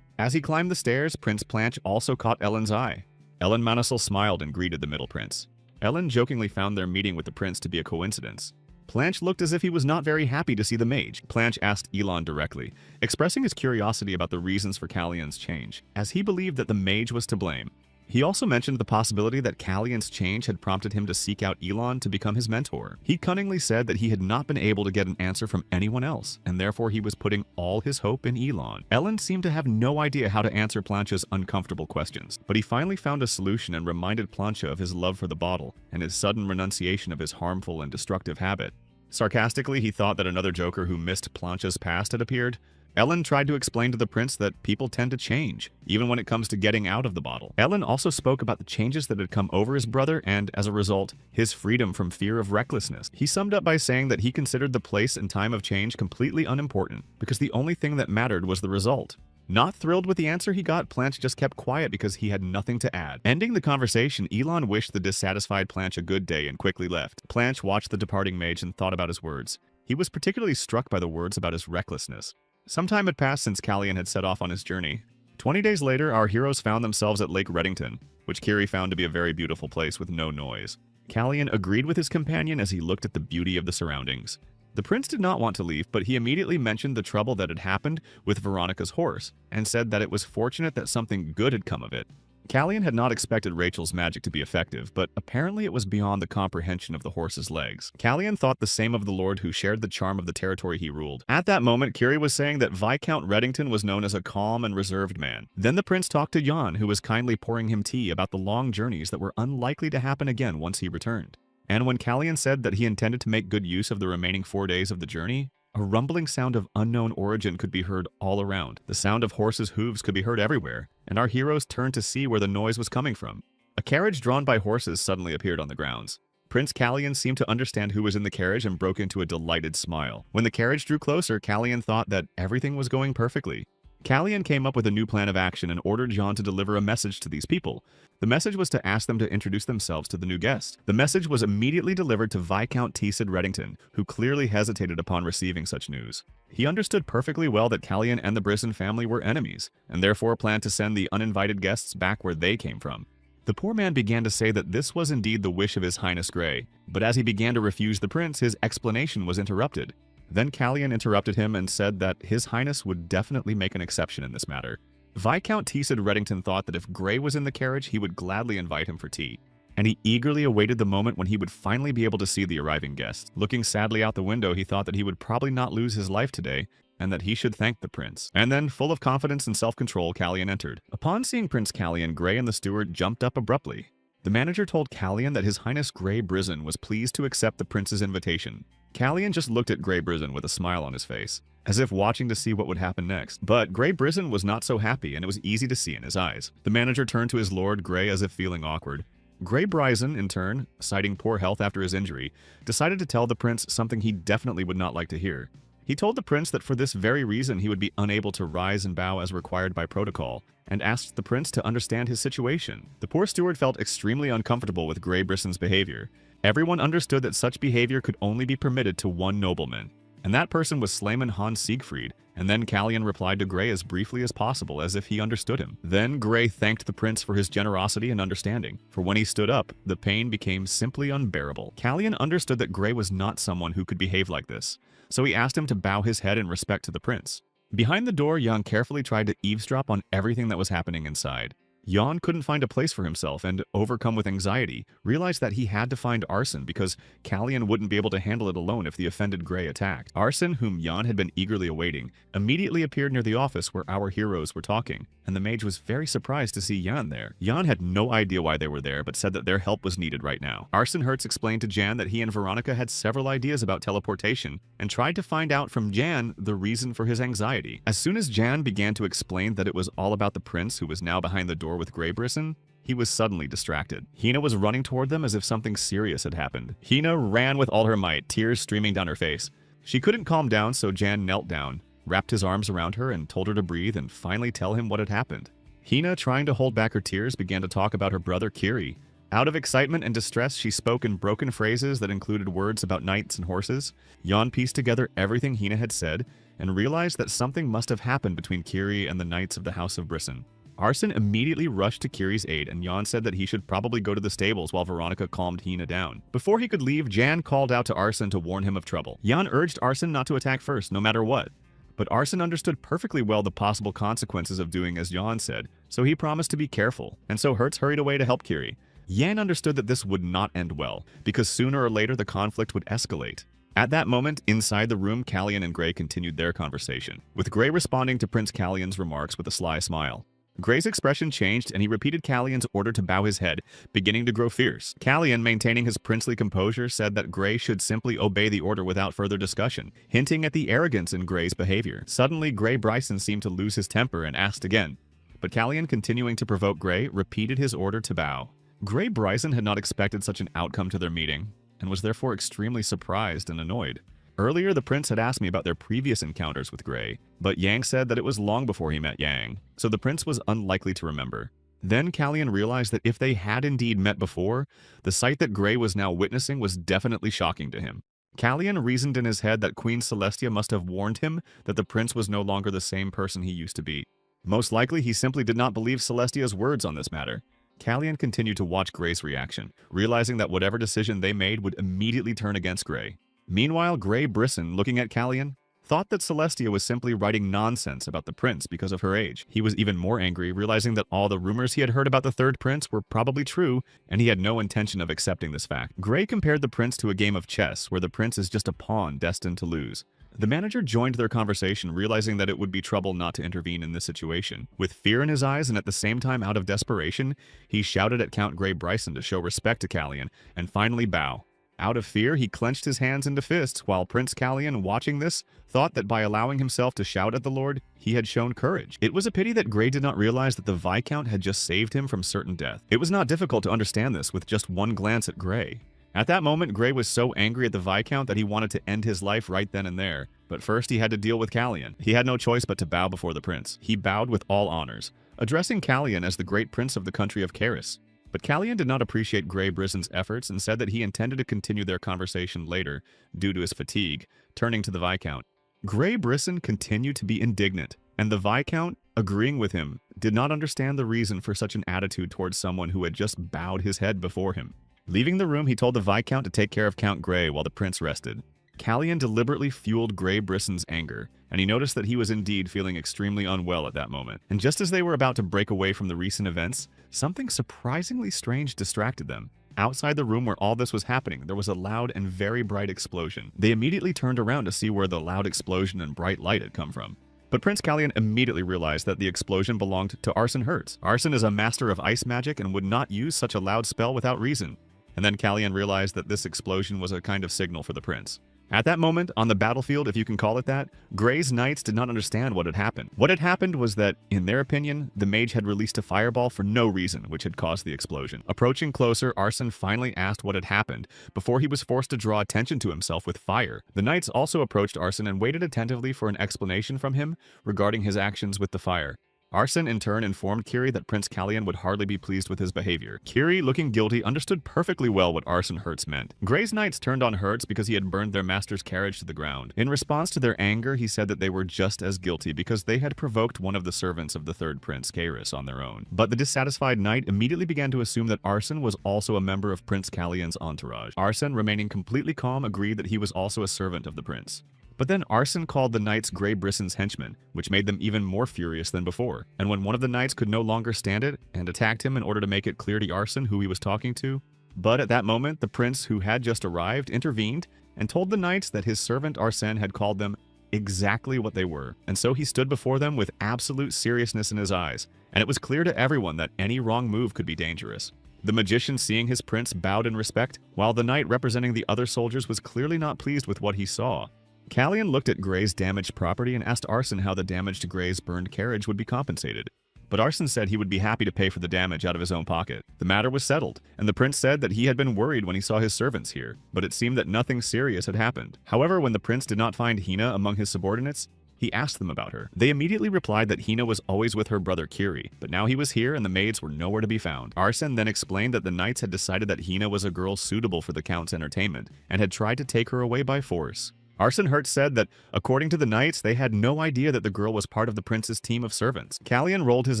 As he climbed the stairs, Prince Planche also caught Ellen's eye. Ellen Manasil smiled and greeted the middle prince. Ellen jokingly found their meeting with the prince to be a coincidence. Planche looked as if he was not very happy to see the mage. Planche asked Elon directly, expressing his curiosity about the reasons for Callian's change, as he believed that the mage was to blame. He also mentioned the possibility that Callian's change had prompted him to seek out Elon to become his mentor. He cunningly said that he had not been able to get an answer from anyone else, and therefore he was putting all his hope in Elon. Ellen seemed to have no idea how to answer Planche's uncomfortable questions, but he finally found a solution and reminded Planche of his love for the bottle and his sudden renunciation of his harmful and destructive habit. Sarcastically, he thought that another joker who missed Planche's past had appeared. Ellen tried to explain to the prince that people tend to change, even when it comes to getting out of the bottle. Ellen also spoke about the changes that had come over his brother and, as a result, his freedom from fear of recklessness. He summed up by saying that he considered the place and time of change completely unimportant, because the only thing that mattered was the result. Not thrilled with the answer he got, Planche just kept quiet because he had nothing to add. Ending the conversation, Elon wished the dissatisfied Planche a good day and quickly left. Planche watched the departing mage and thought about his words. He was particularly struck by the words about his recklessness. Some time had passed since Callian had set off on his journey. 20 days later, our heroes found themselves at Lake Reddington, which Kiri found to be a very beautiful place with no noise. Callian agreed with his companion as he looked at the beauty of the surroundings. The prince did not want to leave, but he immediately mentioned the trouble that had happened with Veronica's horse, and said that it was fortunate that something good had come of it. Callian had not expected Rachel's magic to be effective, but apparently it was beyond the comprehension of the horse's legs. Callian thought the same of the lord who shared the charm of the territory he ruled. At that moment, Kiri was saying that Viscount Reddington was known as a calm and reserved man. Then the prince talked to Jan, who was kindly pouring him tea about the long journeys that were unlikely to happen again once he returned. And when Callian said that he intended to make good use of the remaining 4 days of the journey, a rumbling sound of unknown origin could be heard all around. The sound of horses' hooves could be heard everywhere, and our heroes turned to see where the noise was coming from. A carriage drawn by horses suddenly appeared on the grounds. Prince Callian seemed to understand who was in the carriage and broke into a delighted smile. When the carriage drew closer, Callian thought that everything was going perfectly. Callian came up with a new plan of action and ordered John to deliver a message to these people. The message was to ask them to introduce themselves to the new guest. The message was immediately delivered to Viscount Teased Reddington, who clearly hesitated upon receiving such news. He understood perfectly well that Callian and the Brisson family were enemies, and therefore planned to send the uninvited guests back where they came from. The poor man began to say that this was indeed the wish of His Highness Grey, but as he began to refuse the prince, his explanation was interrupted. Then Callian interrupted him and said that His Highness would definitely make an exception in this matter. Viscount Teased Reddington thought that if Grey was in the carriage, he would gladly invite him for tea, and he eagerly awaited the moment when he would finally be able to see the arriving guest. Looking sadly out the window, he thought that he would probably not lose his life today, and that he should thank the prince. And then, full of confidence and self-control, Callian entered. Upon seeing Prince Callian, Grey and the steward jumped up abruptly. The manager told Callian that His Highness Grey Brisson was pleased to accept the prince's invitation. Callian just looked at Grey Brisson with a smile on his face, as if watching to see what would happen next. But Grey Brisson was not so happy, and it was easy to see in his eyes. The manager turned to his lord, Grey, as if feeling awkward. Grey Brisson, in turn, citing poor health after his injury, decided to tell the prince something he definitely would not like to hear. He told the prince that for this very reason he would be unable to rise and bow as required by protocol, and asked the prince to understand his situation. The poor steward felt extremely uncomfortable with Grey Brisson's behavior. Everyone understood that such behavior could only be permitted to one nobleman, and that person was Slayman Hans Siegfried. And then Callian replied to Grey as briefly as possible, as if he understood him. Then Grey thanked the prince for his generosity and understanding, for when he stood up, the pain became simply unbearable. Callian understood that Grey was not someone who could behave like this, so he asked him to bow his head in respect to the prince. Behind the door, Jan carefully tried to eavesdrop on everything that was happening inside. Jan couldn't find a place for himself and, overcome with anxiety, realized that he had to find Arsene because Callian wouldn't be able to handle it alone if the offended Grey attacked. Arsene, whom Jan had been eagerly awaiting, immediately appeared near the office where our heroes were talking, and the mage was very surprised to see Jan there. Jan had no idea why they were there, but said that their help was needed right now. Arsene Hertz explained to Jan that he and Veronica had several ideas about teleportation, and tried to find out from Jan the reason for his anxiety. As soon as Jan began to explain that it was all about the prince who was now behind the door with Grey Brisson, he was suddenly distracted. Hina was running toward them as if something serious had happened. Hina ran with all her might, tears streaming down her face. She couldn't calm down, so Jan knelt down, wrapped his arms around her, and told her to breathe and finally tell him what had happened. Hina, trying to hold back her tears, began to talk about her brother Kiri. Out of excitement and distress, she spoke in broken phrases that included words about knights and horses. Jan pieced together everything Hina had said, and realized that something must have happened between Kiri and the knights of the House of Brisson. Arsene immediately rushed to Kiri's aid, and Jan said that he should probably go to the stables while Veronica calmed Hina down. Before he could leave, Jan called out to Arsene to warn him of trouble. Jan urged Arsene not to attack first, no matter what. But Arsene understood perfectly well the possible consequences of doing as Jan said, so he promised to be careful, and so Hertz hurried away to help Kiri. Jan understood that this would not end well, because sooner or later the conflict would escalate. At that moment, inside the room, Callian and Grey continued their conversation, with Grey responding to Prince Callian's remarks with a sly smile. Grey's expression changed, and he repeated Callian's order to bow his head, beginning to grow fierce. Callian, maintaining his princely composure, said that Grey should simply obey the order without further discussion, hinting at the arrogance in Grey's behavior. Suddenly, Grey Brisson seemed to lose his temper and asked again, but Callian, continuing to provoke Grey, repeated his order to bow. Grey Brisson had not expected such an outcome to their meeting, and was therefore extremely surprised and annoyed. Earlier, the prince had asked me about their previous encounters with Grey, but Yang said that it was long before he met Yang, so the prince was unlikely to remember. Then Callian realized that if they had indeed met before, the sight that Grey was now witnessing was definitely shocking to him. Callian reasoned in his head that Queen Celestia must have warned him that the prince was no longer the same person he used to be. Most likely, he simply did not believe Celestia's words on this matter. Callian continued to watch Grey's reaction, realizing that whatever decision they made would immediately turn against Grey. Meanwhile, Grey Brisson, looking at Callian, thought that Celestia was simply writing nonsense about the prince because of her age. He was even more angry, realizing that all the rumors he had heard about the third prince were probably true, and he had no intention of accepting this fact. Grey compared the prince to a game of chess, where the prince is just a pawn destined to lose. The manager joined their conversation, realizing that it would be trouble not to intervene in this situation. With fear in his eyes and at the same time out of desperation, he shouted at Count Grey Brisson to show respect to Callian, and finally bow. Out of fear, he clenched his hands into fists, while Prince Callian, watching this, thought that by allowing himself to shout at the Lord, he had shown courage. It was a pity that Grey did not realize that the Viscount had just saved him from certain death. It was not difficult to understand this with just one glance at Grey. At that moment, Grey was so angry at the Viscount that he wanted to end his life right then and there. But first he had to deal with Callian. He had no choice but to bow before the prince. He bowed with all honors, addressing Callian as the great prince of the country of Caris. But Callian did not appreciate Grey Brison's efforts and said that he intended to continue their conversation later, due to his fatigue, turning to the Viscount. Grey Brison continued to be indignant, and the Viscount, agreeing with him, did not understand the reason for such an attitude towards someone who had just bowed his head before him. Leaving the room, he told the Viscount to take care of Count Grey while the prince rested. Callian deliberately fueled Grey Brison's anger, and he noticed that he was indeed feeling extremely unwell at that moment. And just as they were about to break away from the recent events, something surprisingly strange distracted them. Outside the room where all this was happening, there was a loud and very bright explosion. They immediately turned around to see where the loud explosion and bright light had come from. But Prince Callian immediately realized that the explosion belonged to Arson Hertz. Arson is a master of ice magic and would not use such a loud spell without reason. And then Callian realized that this explosion was a kind of signal for the prince. At that moment, on the battlefield, if you can call it that, Grey's knights did not understand what had happened. What had happened was that, in their opinion, the mage had released a fireball for no reason, which had caused the explosion. Approaching closer, Arson finally asked what had happened, before he was forced to draw attention to himself with fire. The knights also approached Arson and waited attentively for an explanation from him regarding his actions with the fire. Arson in turn informed Kiri that Prince Callian would hardly be pleased with his behavior. Kiri, looking guilty, understood perfectly well what Arson Hertz meant. Grey's knights turned on Hertz because he had burned their master's carriage to the ground. In response to their anger, he said that they were just as guilty because they had provoked one of the servants of the third prince, Caris, on their own. But the dissatisfied knight immediately began to assume that Arson was also a member of Prince Callian's entourage. Arson, remaining completely calm, agreed that he was also a servant of the prince. But then Arson called the knights Grey Brison's henchmen, which made them even more furious than before. And when one of the knights could no longer stand it and attacked him in order to make it clear to Arson who he was talking to. But at that moment, the prince who had just arrived intervened and told the knights that his servant Arsen had called them exactly what they were. And so he stood before them with absolute seriousness in his eyes, and it was clear to everyone that any wrong move could be dangerous. The magician, seeing his prince, bowed in respect, while the knight representing the other soldiers was clearly not pleased with what he saw. Callian looked at Grey's damaged property and asked Arson how the damage to Grey's burned carriage would be compensated. But Arson said he would be happy to pay for the damage out of his own pocket. The matter was settled, and the prince said that he had been worried when he saw his servants here, but it seemed that nothing serious had happened. However, when the prince did not find Hina among his subordinates, he asked them about her. They immediately replied that Hina was always with her brother Kiri, but now he was here and the maids were nowhere to be found. Arson then explained that the knights had decided that Hina was a girl suitable for the count's entertainment, and had tried to take her away by force. Arson Hertz said that, according to the knights, they had no idea that the girl was part of the prince's team of servants. Callian rolled his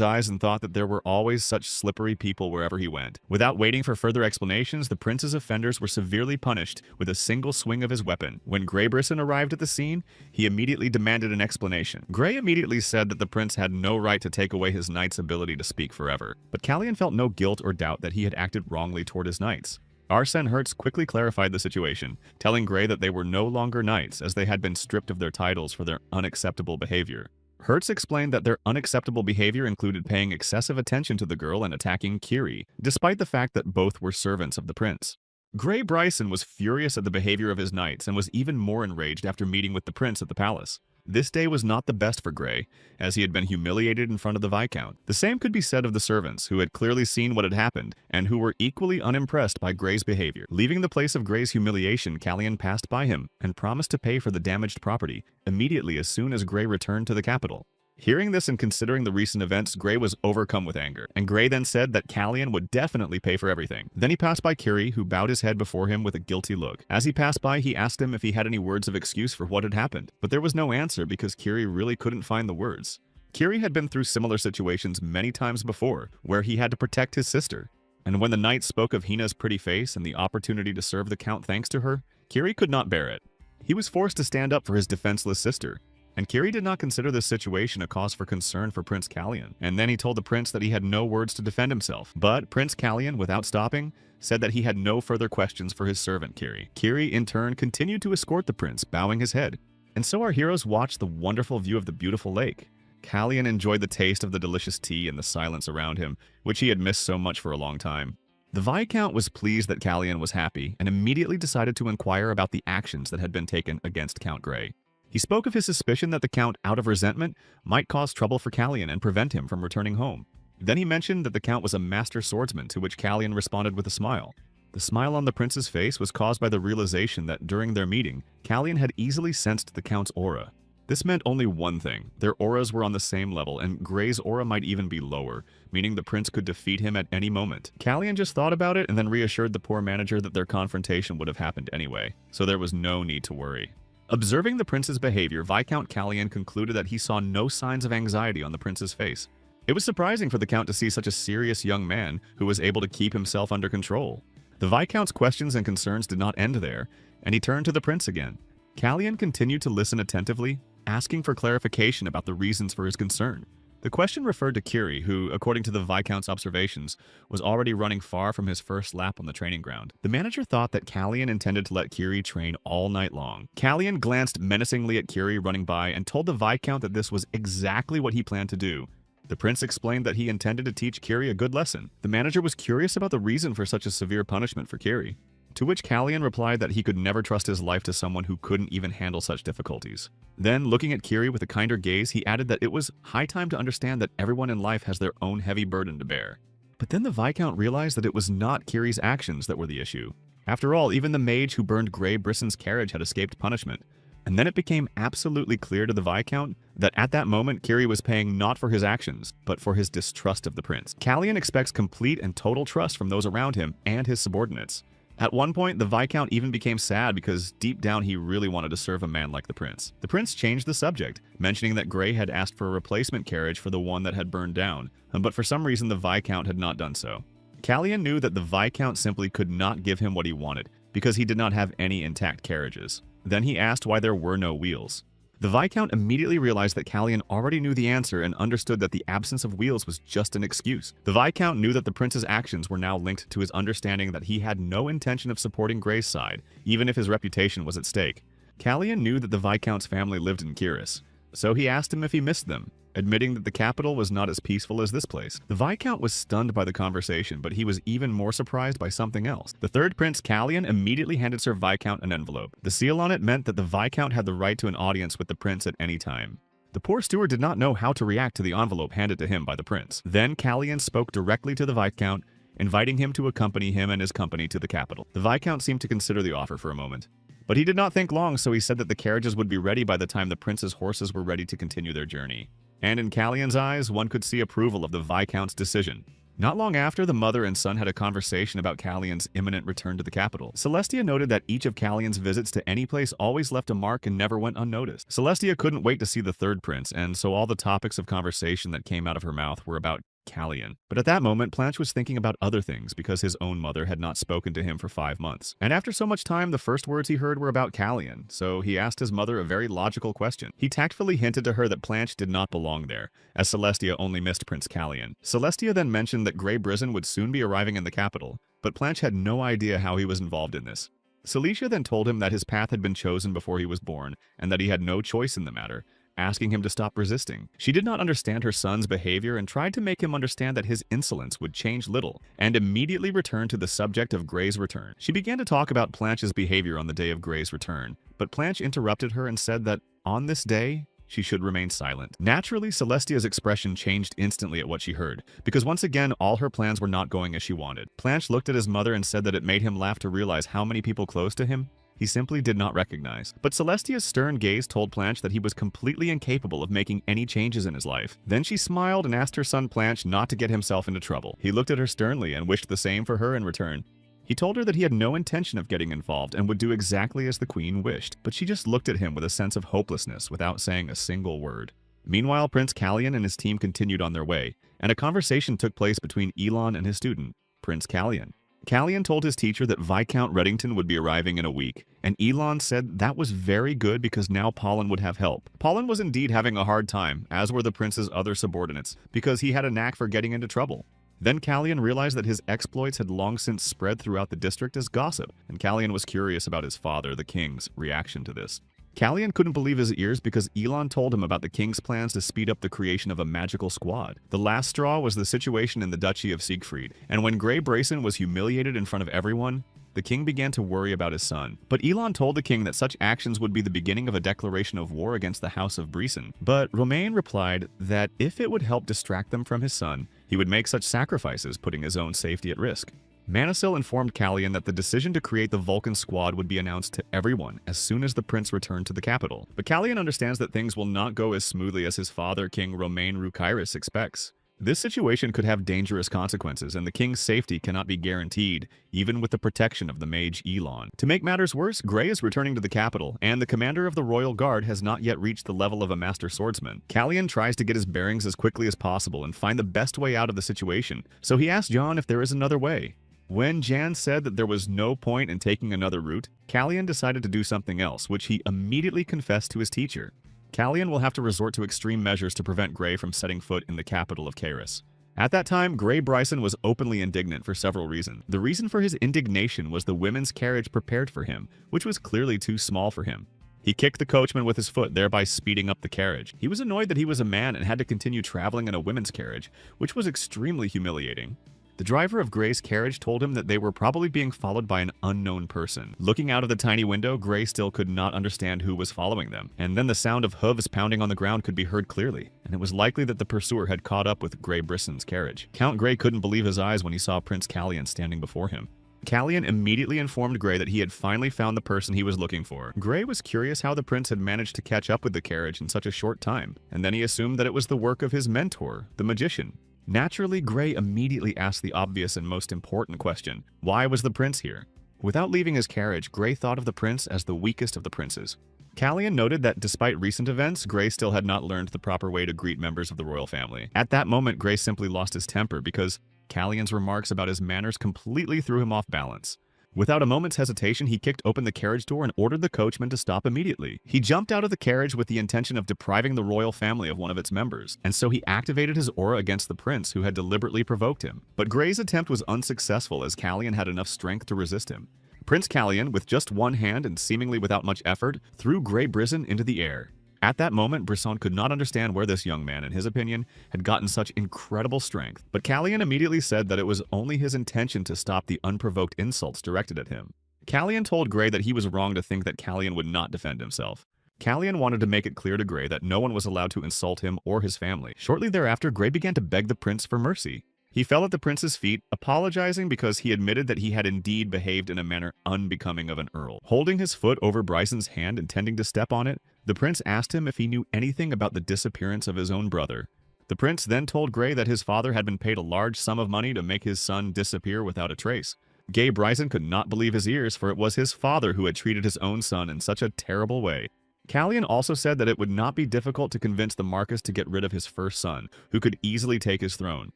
eyes and thought that there were always such slippery people wherever he went. Without waiting for further explanations, the prince's offenders were severely punished with a single swing of his weapon. When Grey Brison arrived at the scene, he immediately demanded an explanation. Grey immediately said that the prince had no right to take away his knight's ability to speak forever. But Callian felt no guilt or doubt that he had acted wrongly toward his knights. Arson Hertz quickly clarified the situation, telling Grey that they were no longer knights as they had been stripped of their titles for their unacceptable behavior. Hertz explained that their unacceptable behavior included paying excessive attention to the girl and attacking Kiri, despite the fact that both were servants of the prince. Grey Brisson was furious at the behavior of his knights and was even more enraged after meeting with the prince at the palace. This day was not the best for Grey, as he had been humiliated in front of the Viscount. The same could be said of the servants, who had clearly seen what had happened, and who were equally unimpressed by Grey's behavior. Leaving the place of Grey's humiliation, Callian passed by him, and promised to pay for the damaged property immediately as soon as Grey returned to the capital. Hearing this and considering the recent events, Grey was overcome with anger, and Grey then said that Callian would definitely pay for everything. Then he passed by Kiri, who bowed his head before him with a guilty look. As he passed by, he asked him if he had any words of excuse for what had happened, but there was no answer because Kiri really couldn't find the words. Kiri had been through similar situations many times before, where he had to protect his sister. And when the knight spoke of Hina's pretty face and the opportunity to serve the count thanks to her, Kiri could not bear it. He was forced to stand up for his defenseless sister. And Kiri did not consider this situation a cause for concern for Prince Callian. And then he told the prince that he had no words to defend himself. But Prince Callian, without stopping, said that he had no further questions for his servant Kiri. Kiri, in turn, continued to escort the prince, bowing his head. And so our heroes watched the wonderful view of the beautiful lake. Callian enjoyed the taste of the delicious tea and the silence around him, which he had missed so much for a long time. The Viscount was pleased that Callian was happy and immediately decided to inquire about the actions that had been taken against Count Grey. He spoke of his suspicion that the Count, out of resentment, might cause trouble for Callian and prevent him from returning home. Then he mentioned that the Count was a master swordsman, to which Callian responded with a smile. The The smile on the prince's face was caused by the realization that during their meeting, Callian had easily sensed the Count's aura. This meant only one thing: their auras were on the same level, and Gray's aura might even be lower, meaning the prince could defeat him at any moment. Callian just thought about it and then reassured the poor manager that their confrontation would have happened anyway, so there was no need to worry. Observing the prince's behavior, Viscount Callian concluded that he saw no signs of anxiety on the prince's face. It was surprising for the Count to see such a serious young man who was able to keep himself under control. The Viscount's questions and concerns did not end there, and he turned to the prince again. Callian continued to listen attentively, asking for clarification about the reasons for his concern. The question referred to Curie, who, according to the Viscount's observations, was already running far from his first lap on the training ground. The manager thought that Callian intended to let Curie train all night long. Callian glanced menacingly at Curie running by and told the Viscount that this was exactly what he planned to do. The prince explained that he intended to teach Curie a good lesson. The manager was curious about the reason for such a severe punishment for Curie, to which Callian replied that he could never trust his life to someone who couldn't even handle such difficulties. Then, looking at Curie with a kinder gaze, he added that it was high time to understand that everyone in life has their own heavy burden to bear. But then the Viscount realized that it was not Curie's actions that were the issue. After all, even the mage who burned Grey Brisson's carriage had escaped punishment. And then it became absolutely clear to the Viscount that at that moment Curie was paying not for his actions, but for his distrust of the prince. Callian expects complete and total trust from those around him and his subordinates. At one point, the Viscount even became sad because deep down he really wanted to serve a man like the prince. The prince changed the subject, mentioning that Grey had asked for a replacement carriage for the one that had burned down, but for some reason the Viscount had not done so. Callian knew that the Viscount simply could not give him what he wanted, because he did not have any intact carriages. Then he asked why there were no wheels. The Viscount immediately realized that Callian already knew the answer and understood that the absence of wheels was just an excuse. The Viscount knew that the prince's actions were now linked to his understanding that he had no intention of supporting Grey's side, even if his reputation was at stake. Callian knew that the Viscount's family lived in Curis, so he asked him if he missed them, admitting that the capital was not as peaceful as this place. The Viscount was stunned by the conversation, but he was even more surprised by something else. The third prince, Callian, immediately handed Sir Viscount an envelope. The seal on it meant that the Viscount had the right to an audience with the prince at any time. The poor steward did not know how to react to the envelope handed to him by the prince. Then Callian spoke directly to the Viscount, inviting him to accompany him and his company to the capital. The Viscount seemed to consider the offer for a moment. But he did not think long, so he said that the carriages would be ready by the time the prince's horses were ready to continue their journey. And in Callian's eyes, one could see approval of the Viscount's decision. Not long after, the mother and son had a conversation about Callian's imminent return to the capital. Celestia noted that each of Callian's visits to any place always left a mark and never went unnoticed. Celestia couldn't wait to see the third prince, and so all the topics of conversation that came out of her mouth were about Callian. But at that moment, Planche was thinking about other things because his own mother had not spoken to him for 5 months. And after so much time, the first words he heard were about Callian, so he asked his mother a very logical question. He tactfully hinted to her that Planche did not belong there, as Celestia only missed Prince Callian. Celestia then mentioned that Grey Brisson would soon be arriving in the capital, but Planche had no idea how he was involved in this. Celicia then told him that his path had been chosen before he was born, and that he had no choice in the matter, asking him to stop resisting. She did not understand her son's behavior and tried to make him understand that his insolence would change little, and immediately returned to the subject of Grey's return. She began to talk about Planche's behavior on the day of Grey's return, but Planche interrupted her and said that on this day, she should remain silent. Naturally, Celestia's expression changed instantly at what she heard, because once again, all her plans were not going as she wanted. Planche looked at his mother and said that it made him laugh to realize how many people close to him he simply did not recognize. But Celestia's stern gaze told Planche that he was completely incapable of making any changes in his life. Then she smiled and asked her son Planche not to get himself into trouble. He looked at her sternly and wished the same for her in return. He told her that he had no intention of getting involved and would do exactly as the queen wished, but she just looked at him with a sense of hopelessness without saying a single word. Meanwhile, Prince Callian and his team continued on their way, and a conversation took place between Elon and his student, Prince Callian. Callian told his teacher that Viscount Reddington would be arriving in a week, and Elon said that was very good because now Pollen would have help. Pollen was indeed having a hard time, as were the prince's other subordinates, because he had a knack for getting into trouble. Then Callian realized that his exploits had long since spread throughout the district as gossip, and Callian was curious about his father, the king's, reaction to this. Callian couldn't believe his ears because Elon told him about the king's plans to speed up the creation of a magical squad. The last straw was the situation in the Duchy of Siegfried, and when Grey Brisson was humiliated in front of everyone, the king began to worry about his son. But Elon told the king that such actions would be the beginning of a declaration of war against the House of Brisson. But Romain replied that if it would help distract them from his son, he would make such sacrifices, putting his own safety at risk. Manasil informed Callian that the decision to create the Vulcan squad would be announced to everyone as soon as the prince returned to the capital. But Callian understands that things will not go as smoothly as his father, King Romain Rucairis, expects. This situation could have dangerous consequences, and the king's safety cannot be guaranteed, even with the protection of the mage Elon. To make matters worse, Gray is returning to the capital, and the commander of the royal guard has not yet reached the level of a master swordsman. Callian tries to get his bearings as quickly as possible and find the best way out of the situation, so he asks John if there is another way. When Jan said that there was no point in taking another route, Callian decided to do something else, which he immediately confessed to his teacher. Callian will have to resort to extreme measures to prevent Gray from setting foot in the capital of Kairos. At that time, Gray Bryson was openly indignant for several reasons. The reason for his indignation was the women's carriage prepared for him, which was clearly too small for him. He kicked the coachman with his foot, thereby speeding up the carriage. He was annoyed that he was a man and had to continue traveling in a women's carriage, which was extremely humiliating. The driver of Gray's carriage told him that they were probably being followed by an unknown person. Looking out of the tiny window, Gray still could not understand who was following them. And then the sound of hooves pounding on the ground could be heard clearly, and it was likely that the pursuer had caught up with Gray Brisson's carriage. Count Gray couldn't believe his eyes when he saw Prince Callian standing before him. Callian immediately informed Gray that he had finally found the person he was looking for. Gray was curious how the prince had managed to catch up with the carriage in such a short time, and then he assumed that it was the work of his mentor, the magician. Naturally, Gray immediately asked the obvious and most important question: why was the prince here? Without leaving his carriage, Gray thought of the prince as the weakest of the princes. Callian noted that despite recent events, Gray still had not learned the proper way to greet members of the royal family. At that moment, Gray simply lost his temper because Callian's remarks about his manners completely threw him off balance. Without a moment's hesitation, he kicked open the carriage door and ordered the coachman to stop immediately. He jumped out of the carriage with the intention of depriving the royal family of one of its members, and so he activated his aura against the prince who had deliberately provoked him. But Gray's attempt was unsuccessful as Callian had enough strength to resist him. Prince Callian, with just one hand and seemingly without much effort, threw Gray Brisson into the air. At that moment, Brisson could not understand where this young man, in his opinion, had gotten such incredible strength, but Callian immediately said that it was only his intention to stop the unprovoked insults directed at him. Callian told Gray that he was wrong to think that Callian would not defend himself. Callian wanted to make it clear to Gray that no one was allowed to insult him or his family. Shortly thereafter, Gray began to beg the prince for mercy. He fell at the prince's feet, apologizing because he admitted that he had indeed behaved in a manner unbecoming of an earl. Holding his foot over Bryson's hand, intending to step on it, the prince asked him if he knew anything about the disappearance of his own brother. The prince then told Gray that his father had been paid a large sum of money to make his son disappear without a trace. Gay Bryson could not believe his ears, for it was his father who had treated his own son in such a terrible way. Callian also said that it would not be difficult to convince the Marquis to get rid of his first son, who could easily take his throne.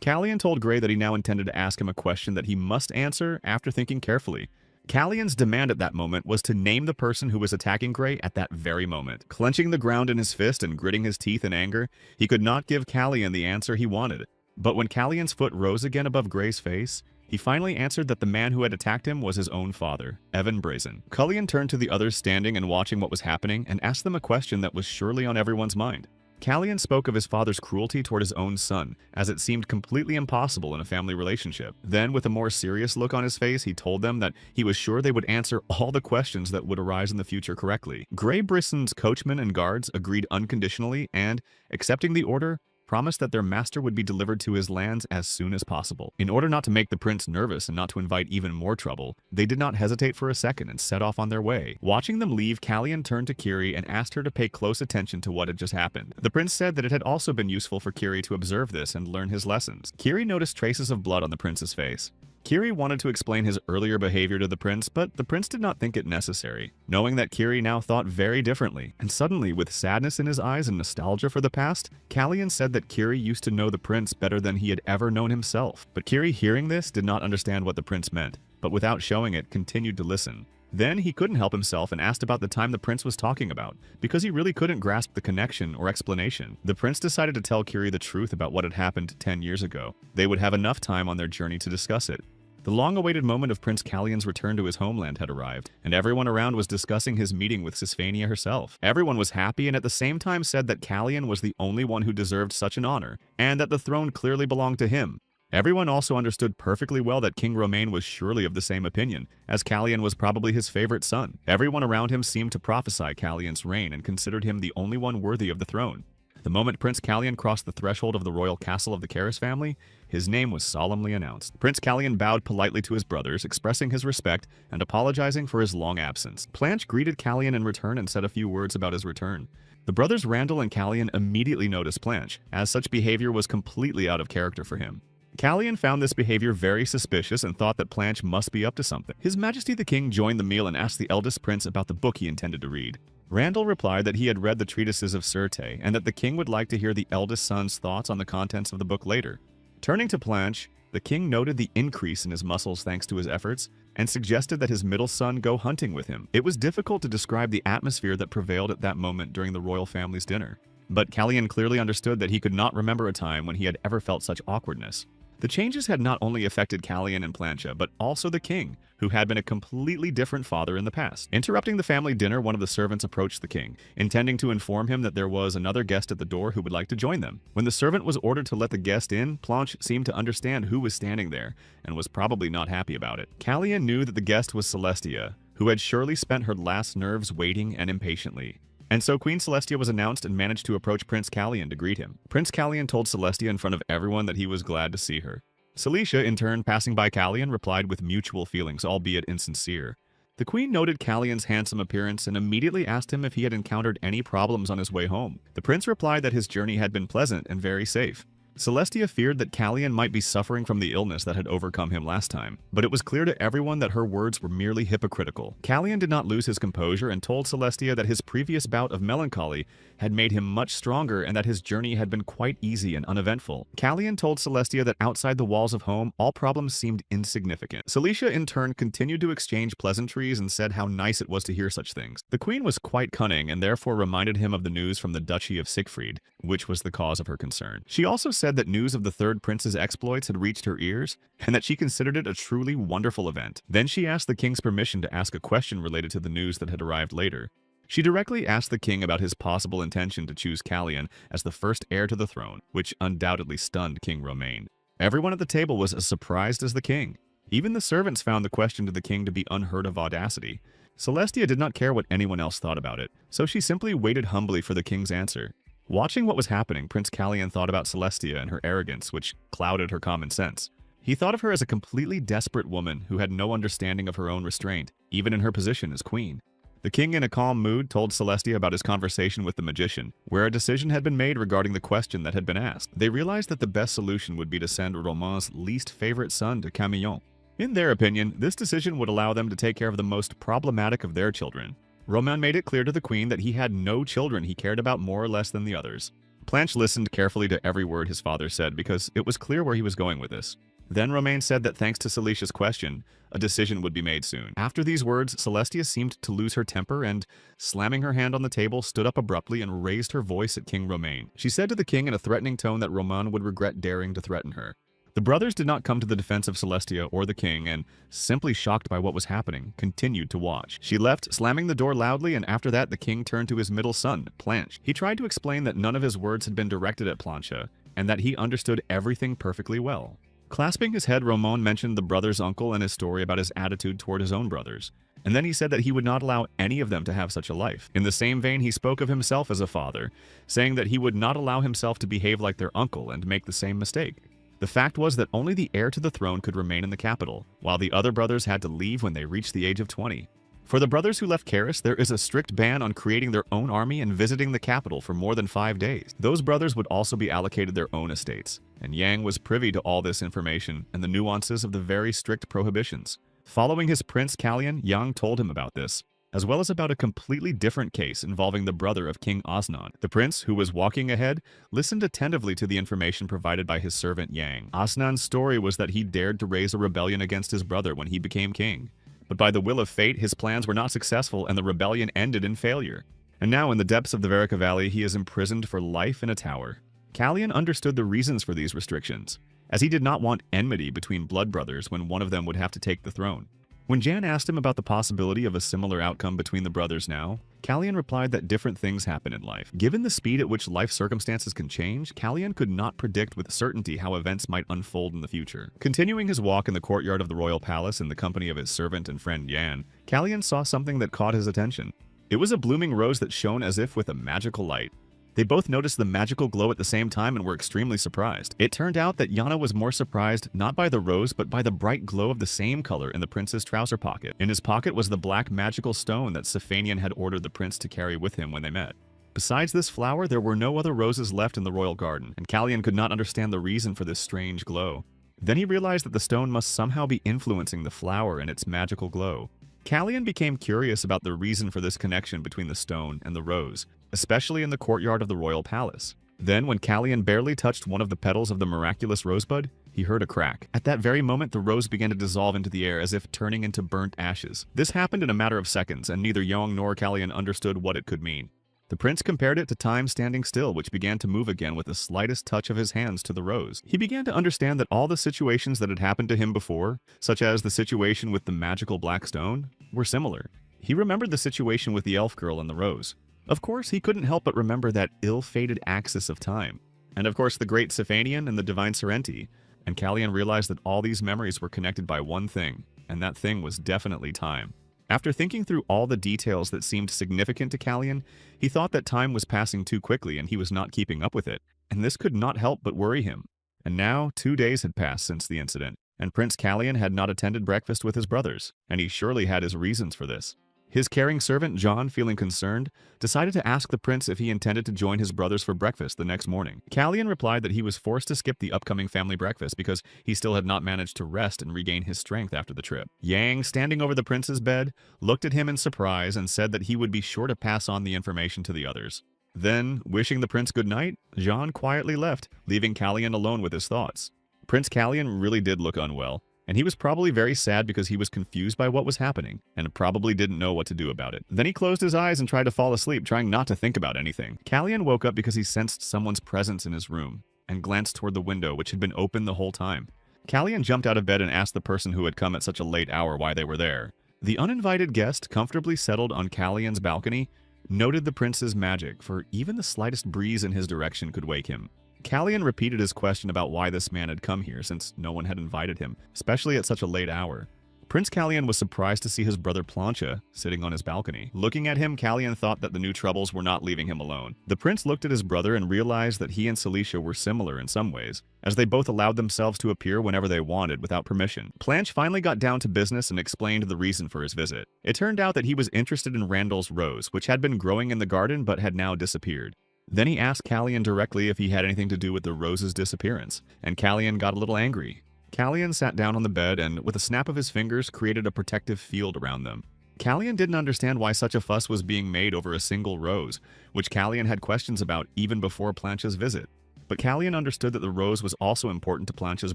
Callian told Gray that he now intended to ask him a question that he must answer after thinking carefully. Callian's demand at that moment was to name the person who was attacking Gray at that very moment. Clenching the ground in his fist and gritting his teeth in anger, he could not give Callian the answer he wanted. But when Callian's foot rose again above Gray's face, he finally answered that the man who had attacked him was his own father, Evan Brazen. Cullion turned to the others standing and watching what was happening and asked them a question that was surely on everyone's mind. Callian spoke of his father's cruelty toward his own son, as it seemed completely impossible in a family relationship. Then, with a more serious look on his face, he told them that he was sure they would answer all the questions that would arise in the future correctly. Gray Brisson's coachmen and guards agreed unconditionally and, accepting the order, promised that their master would be delivered to his lands as soon as possible. In order not to make the prince nervous and not to invite even more trouble, they did not hesitate for a second and set off on their way. Watching them leave, Callian turned to Kiri and asked her to pay close attention to what had just happened. The prince said that it had also been useful for Kiri to observe this and learn his lessons. Kiri noticed traces of blood on the prince's face. Kiri wanted to explain his earlier behavior to the prince, but the prince did not think it necessary, knowing that Kiri now thought very differently. And suddenly, with sadness in his eyes and nostalgia for the past, Callian said that Kiri used to know the prince better than he had ever known himself. But Kiri, hearing this, did not understand what the prince meant, but without showing it, continued to listen. Then he couldn't help himself and asked about the time the prince was talking about, because he really couldn't grasp the connection or explanation. The prince decided to tell Kiri the truth about what had happened 10 years ago. They would have enough time on their journey to discuss it. The long-awaited moment of Prince Callian's return to his homeland had arrived, and everyone around was discussing his meeting with Sisphania herself. Everyone was happy and at the same time said that Callian was the only one who deserved such an honor, and that the throne clearly belonged to him. Everyone also understood perfectly well that King Romain was surely of the same opinion, as Callian was probably his favorite son. Everyone around him seemed to prophesy Callian's reign and considered him the only one worthy of the throne. The moment Prince Callian crossed the threshold of the royal castle of the Karis family, his name was solemnly announced. Prince Callian bowed politely to his brothers, expressing his respect and apologizing for his long absence. Blanche greeted Callian in return and said a few words about his return. The brothers Randall and Callian immediately noticed Blanche, as such behavior was completely out of character for him. Callian found this behavior very suspicious and thought that Blanche must be up to something. His Majesty the King joined the meal and asked the eldest prince about the book he intended to read. Randall replied that he had read the treatises of Surte and that the king would like to hear the eldest son's thoughts on the contents of the book later. Turning to Blanche, the king noted the increase in his muscles thanks to his efforts and suggested that his middle son go hunting with him. It was difficult to describe the atmosphere that prevailed at that moment during the royal family's dinner, but Callian clearly understood that he could not remember a time when he had ever felt such awkwardness. The changes had not only affected Callian and Blanche, but also the king, who had been a completely different father in the past. Interrupting the family dinner, one of the servants approached the king, intending to inform him that there was another guest at the door who would like to join them. When the servant was ordered to let the guest in, Blanche seemed to understand who was standing there, and was probably not happy about it. Callian knew that the guest was Celestia, who had surely spent her last nerves waiting and impatiently. And so Queen Celestia was announced and managed to approach Prince Callian to greet him. Prince Callian told Celestia in front of everyone that he was glad to see her. Celicia, in turn, passing by Callian, replied with mutual feelings, albeit insincere. The queen noted Callian's handsome appearance and immediately asked him if he had encountered any problems on his way home. The prince replied that his journey had been pleasant and very safe. Celestia feared that Callian might be suffering from the illness that had overcome him last time, but it was clear to everyone that her words were merely hypocritical. Callian did not lose his composure and told Celestia that his previous bout of melancholy had made him much stronger and that his journey had been quite easy and uneventful. Callian told Celestia that outside the walls of home, all problems seemed insignificant. Celicia, in turn, continued to exchange pleasantries and said how nice it was to hear such things. The queen was quite cunning and therefore reminded him of the news from the Duchy of Siegfried, which was the cause of her concern. She also said that news of the third prince's exploits had reached her ears and that she considered it a truly wonderful event. Then she asked the king's permission to ask a question related to the news that had arrived later. She directly asked the king about his possible intention to choose Callian as the first heir to the throne, which undoubtedly stunned King Romain. Everyone at the table was as surprised as the king. Even the servants found the question to the king to be unheard of audacity. Celestia did not care what anyone else thought about it, so she simply waited humbly for the king's answer. Watching what was happening, Prince Callian thought about Celestia and her arrogance, which clouded her common sense. He thought of her as a completely desperate woman who had no understanding of her own restraint, even in her position as queen. The king, in a calm mood, told Celestia about his conversation with the magician, where a decision had been made regarding the question that had been asked. They realized that the best solution would be to send Romain's least favorite son to Camillon. In their opinion, this decision would allow them to take care of the most problematic of their children. Romain made it clear to the queen that he had no children he cared about more or less than the others. Blanche listened carefully to every word his father said because it was clear where he was going with this. Then Romain said that thanks to Celicia's question, a decision would be made soon. After these words, Celestia seemed to lose her temper and, slamming her hand on the table, stood up abruptly and raised her voice at King Romain. She said to the king in a threatening tone that Romain would regret daring to threaten her. The brothers did not come to the defense of Celestia or the king and, simply shocked by what was happening, continued to watch. She left, slamming the door loudly, and after that the king turned to his middle son, Blanche. He tried to explain that none of his words had been directed at Blanche and that he understood everything perfectly well. Clasping his head, Romain mentioned the brother's uncle and his story about his attitude toward his own brothers. And then he said that he would not allow any of them to have such a life. In the same vein, he spoke of himself as a father, saying that he would not allow himself to behave like their uncle and make the same mistake. The fact was that only the heir to the throne could remain in the capital, while the other brothers had to leave when they reached the age of 20. For the brothers who left Karis, there is a strict ban on creating their own army and visiting the capital for more than 5 days. Those brothers would also be allocated their own estates, and Yang was privy to all this information and the nuances of the very strict prohibitions. Following his prince Callian, Yang told him about this, as well as about a completely different case involving the brother of King Osnan. The prince, who was walking ahead, listened attentively to the information provided by his servant Yang. Osnan's story was that he dared to raise a rebellion against his brother when he became king. But by the will of fate, his plans were not successful and the rebellion ended in failure. And now in the depths of the Verica Valley, he is imprisoned for life in a tower. Callian understood the reasons for these restrictions, as he did not want enmity between blood brothers when one of them would have to take the throne. When Jan asked him about the possibility of a similar outcome between the brothers now, Callian replied that different things happen in life. Given the speed at which life circumstances can change, Callian could not predict with certainty how events might unfold in the future. Continuing his walk in the courtyard of the royal palace in the company of his servant and friend Yan, Callian saw something that caught his attention. It was a blooming rose that shone as if with a magical light. They both noticed the magical glow at the same time and were extremely surprised. It turned out that Yana was more surprised not by the rose but by the bright glow of the same color in the prince's trouser pocket. In his pocket was the black magical stone that Sifanian had ordered the prince to carry with him when they met. Besides this flower, there were no other roses left in the royal garden, and Callian could not understand the reason for this strange glow. Then he realized that the stone must somehow be influencing the flower and its magical glow. Callian became curious about the reason for this connection between the stone and the rose, especially in the courtyard of the royal palace. Then, when Callian barely touched one of the petals of the miraculous rosebud, he heard a crack. At that very moment, the rose began to dissolve into the air as if turning into burnt ashes. This happened in a matter of seconds, and neither Yong nor Callian understood what it could mean. The prince compared it to time standing still, which began to move again with the slightest touch of his hands to the rose. He began to understand that all the situations that had happened to him before, such as the situation with the magical black stone, were similar. He remembered the situation with the elf girl and the rose. Of course, he couldn't help but remember that ill-fated axis of time. And of course, the great Sifanian and the divine Serenti. And Callian realized that all these memories were connected by one thing, and that thing was definitely time. After thinking through all the details that seemed significant to Callian, he thought that time was passing too quickly and he was not keeping up with it, and this could not help but worry him. And now, 2 days had passed since the incident, and Prince Callian had not attended breakfast with his brothers, and he surely had his reasons for this. His caring servant, John, feeling concerned, decided to ask the prince if he intended to join his brothers for breakfast the next morning. Callian replied that he was forced to skip the upcoming family breakfast because he still had not managed to rest and regain his strength after the trip. Yang, standing over the prince's bed, looked at him in surprise and said that he would be sure to pass on the information to the others. Then, wishing the prince good night, John quietly left, leaving Callian alone with his thoughts. Prince Callian really did look unwell, and he was probably very sad because he was confused by what was happening and probably didn't know what to do about it. Then he closed his eyes and tried to fall asleep, trying not to think about anything. Callian woke up because he sensed someone's presence in his room and glanced toward the window, which had been open the whole time. Callian jumped out of bed and asked the person who had come at such a late hour why they were there. The uninvited guest, comfortably settled on Callian's balcony, noted the prince's magic, for even the slightest breeze in his direction could wake him. Callian repeated his question about why this man had come here since no one had invited him, especially at such a late hour. Prince Callian was surprised to see his brother Plancha sitting on his balcony. Looking at him, Callian thought that the new troubles were not leaving him alone. The prince looked at his brother and realized that he and Celicia were similar in some ways, as they both allowed themselves to appear whenever they wanted without permission. Planch finally got down to business and explained the reason for his visit. It turned out that he was interested in Randall's rose, which had been growing in the garden but had now disappeared. Then he asked Callian directly if he had anything to do with the rose's disappearance, and Callian got a little angry. Callian sat down on the bed and, with a snap of his fingers, created a protective field around them. Callian didn't understand why such a fuss was being made over a single rose, which Callian had questions about even before Plancha's visit. But Callian understood that the rose was also important to Plancha's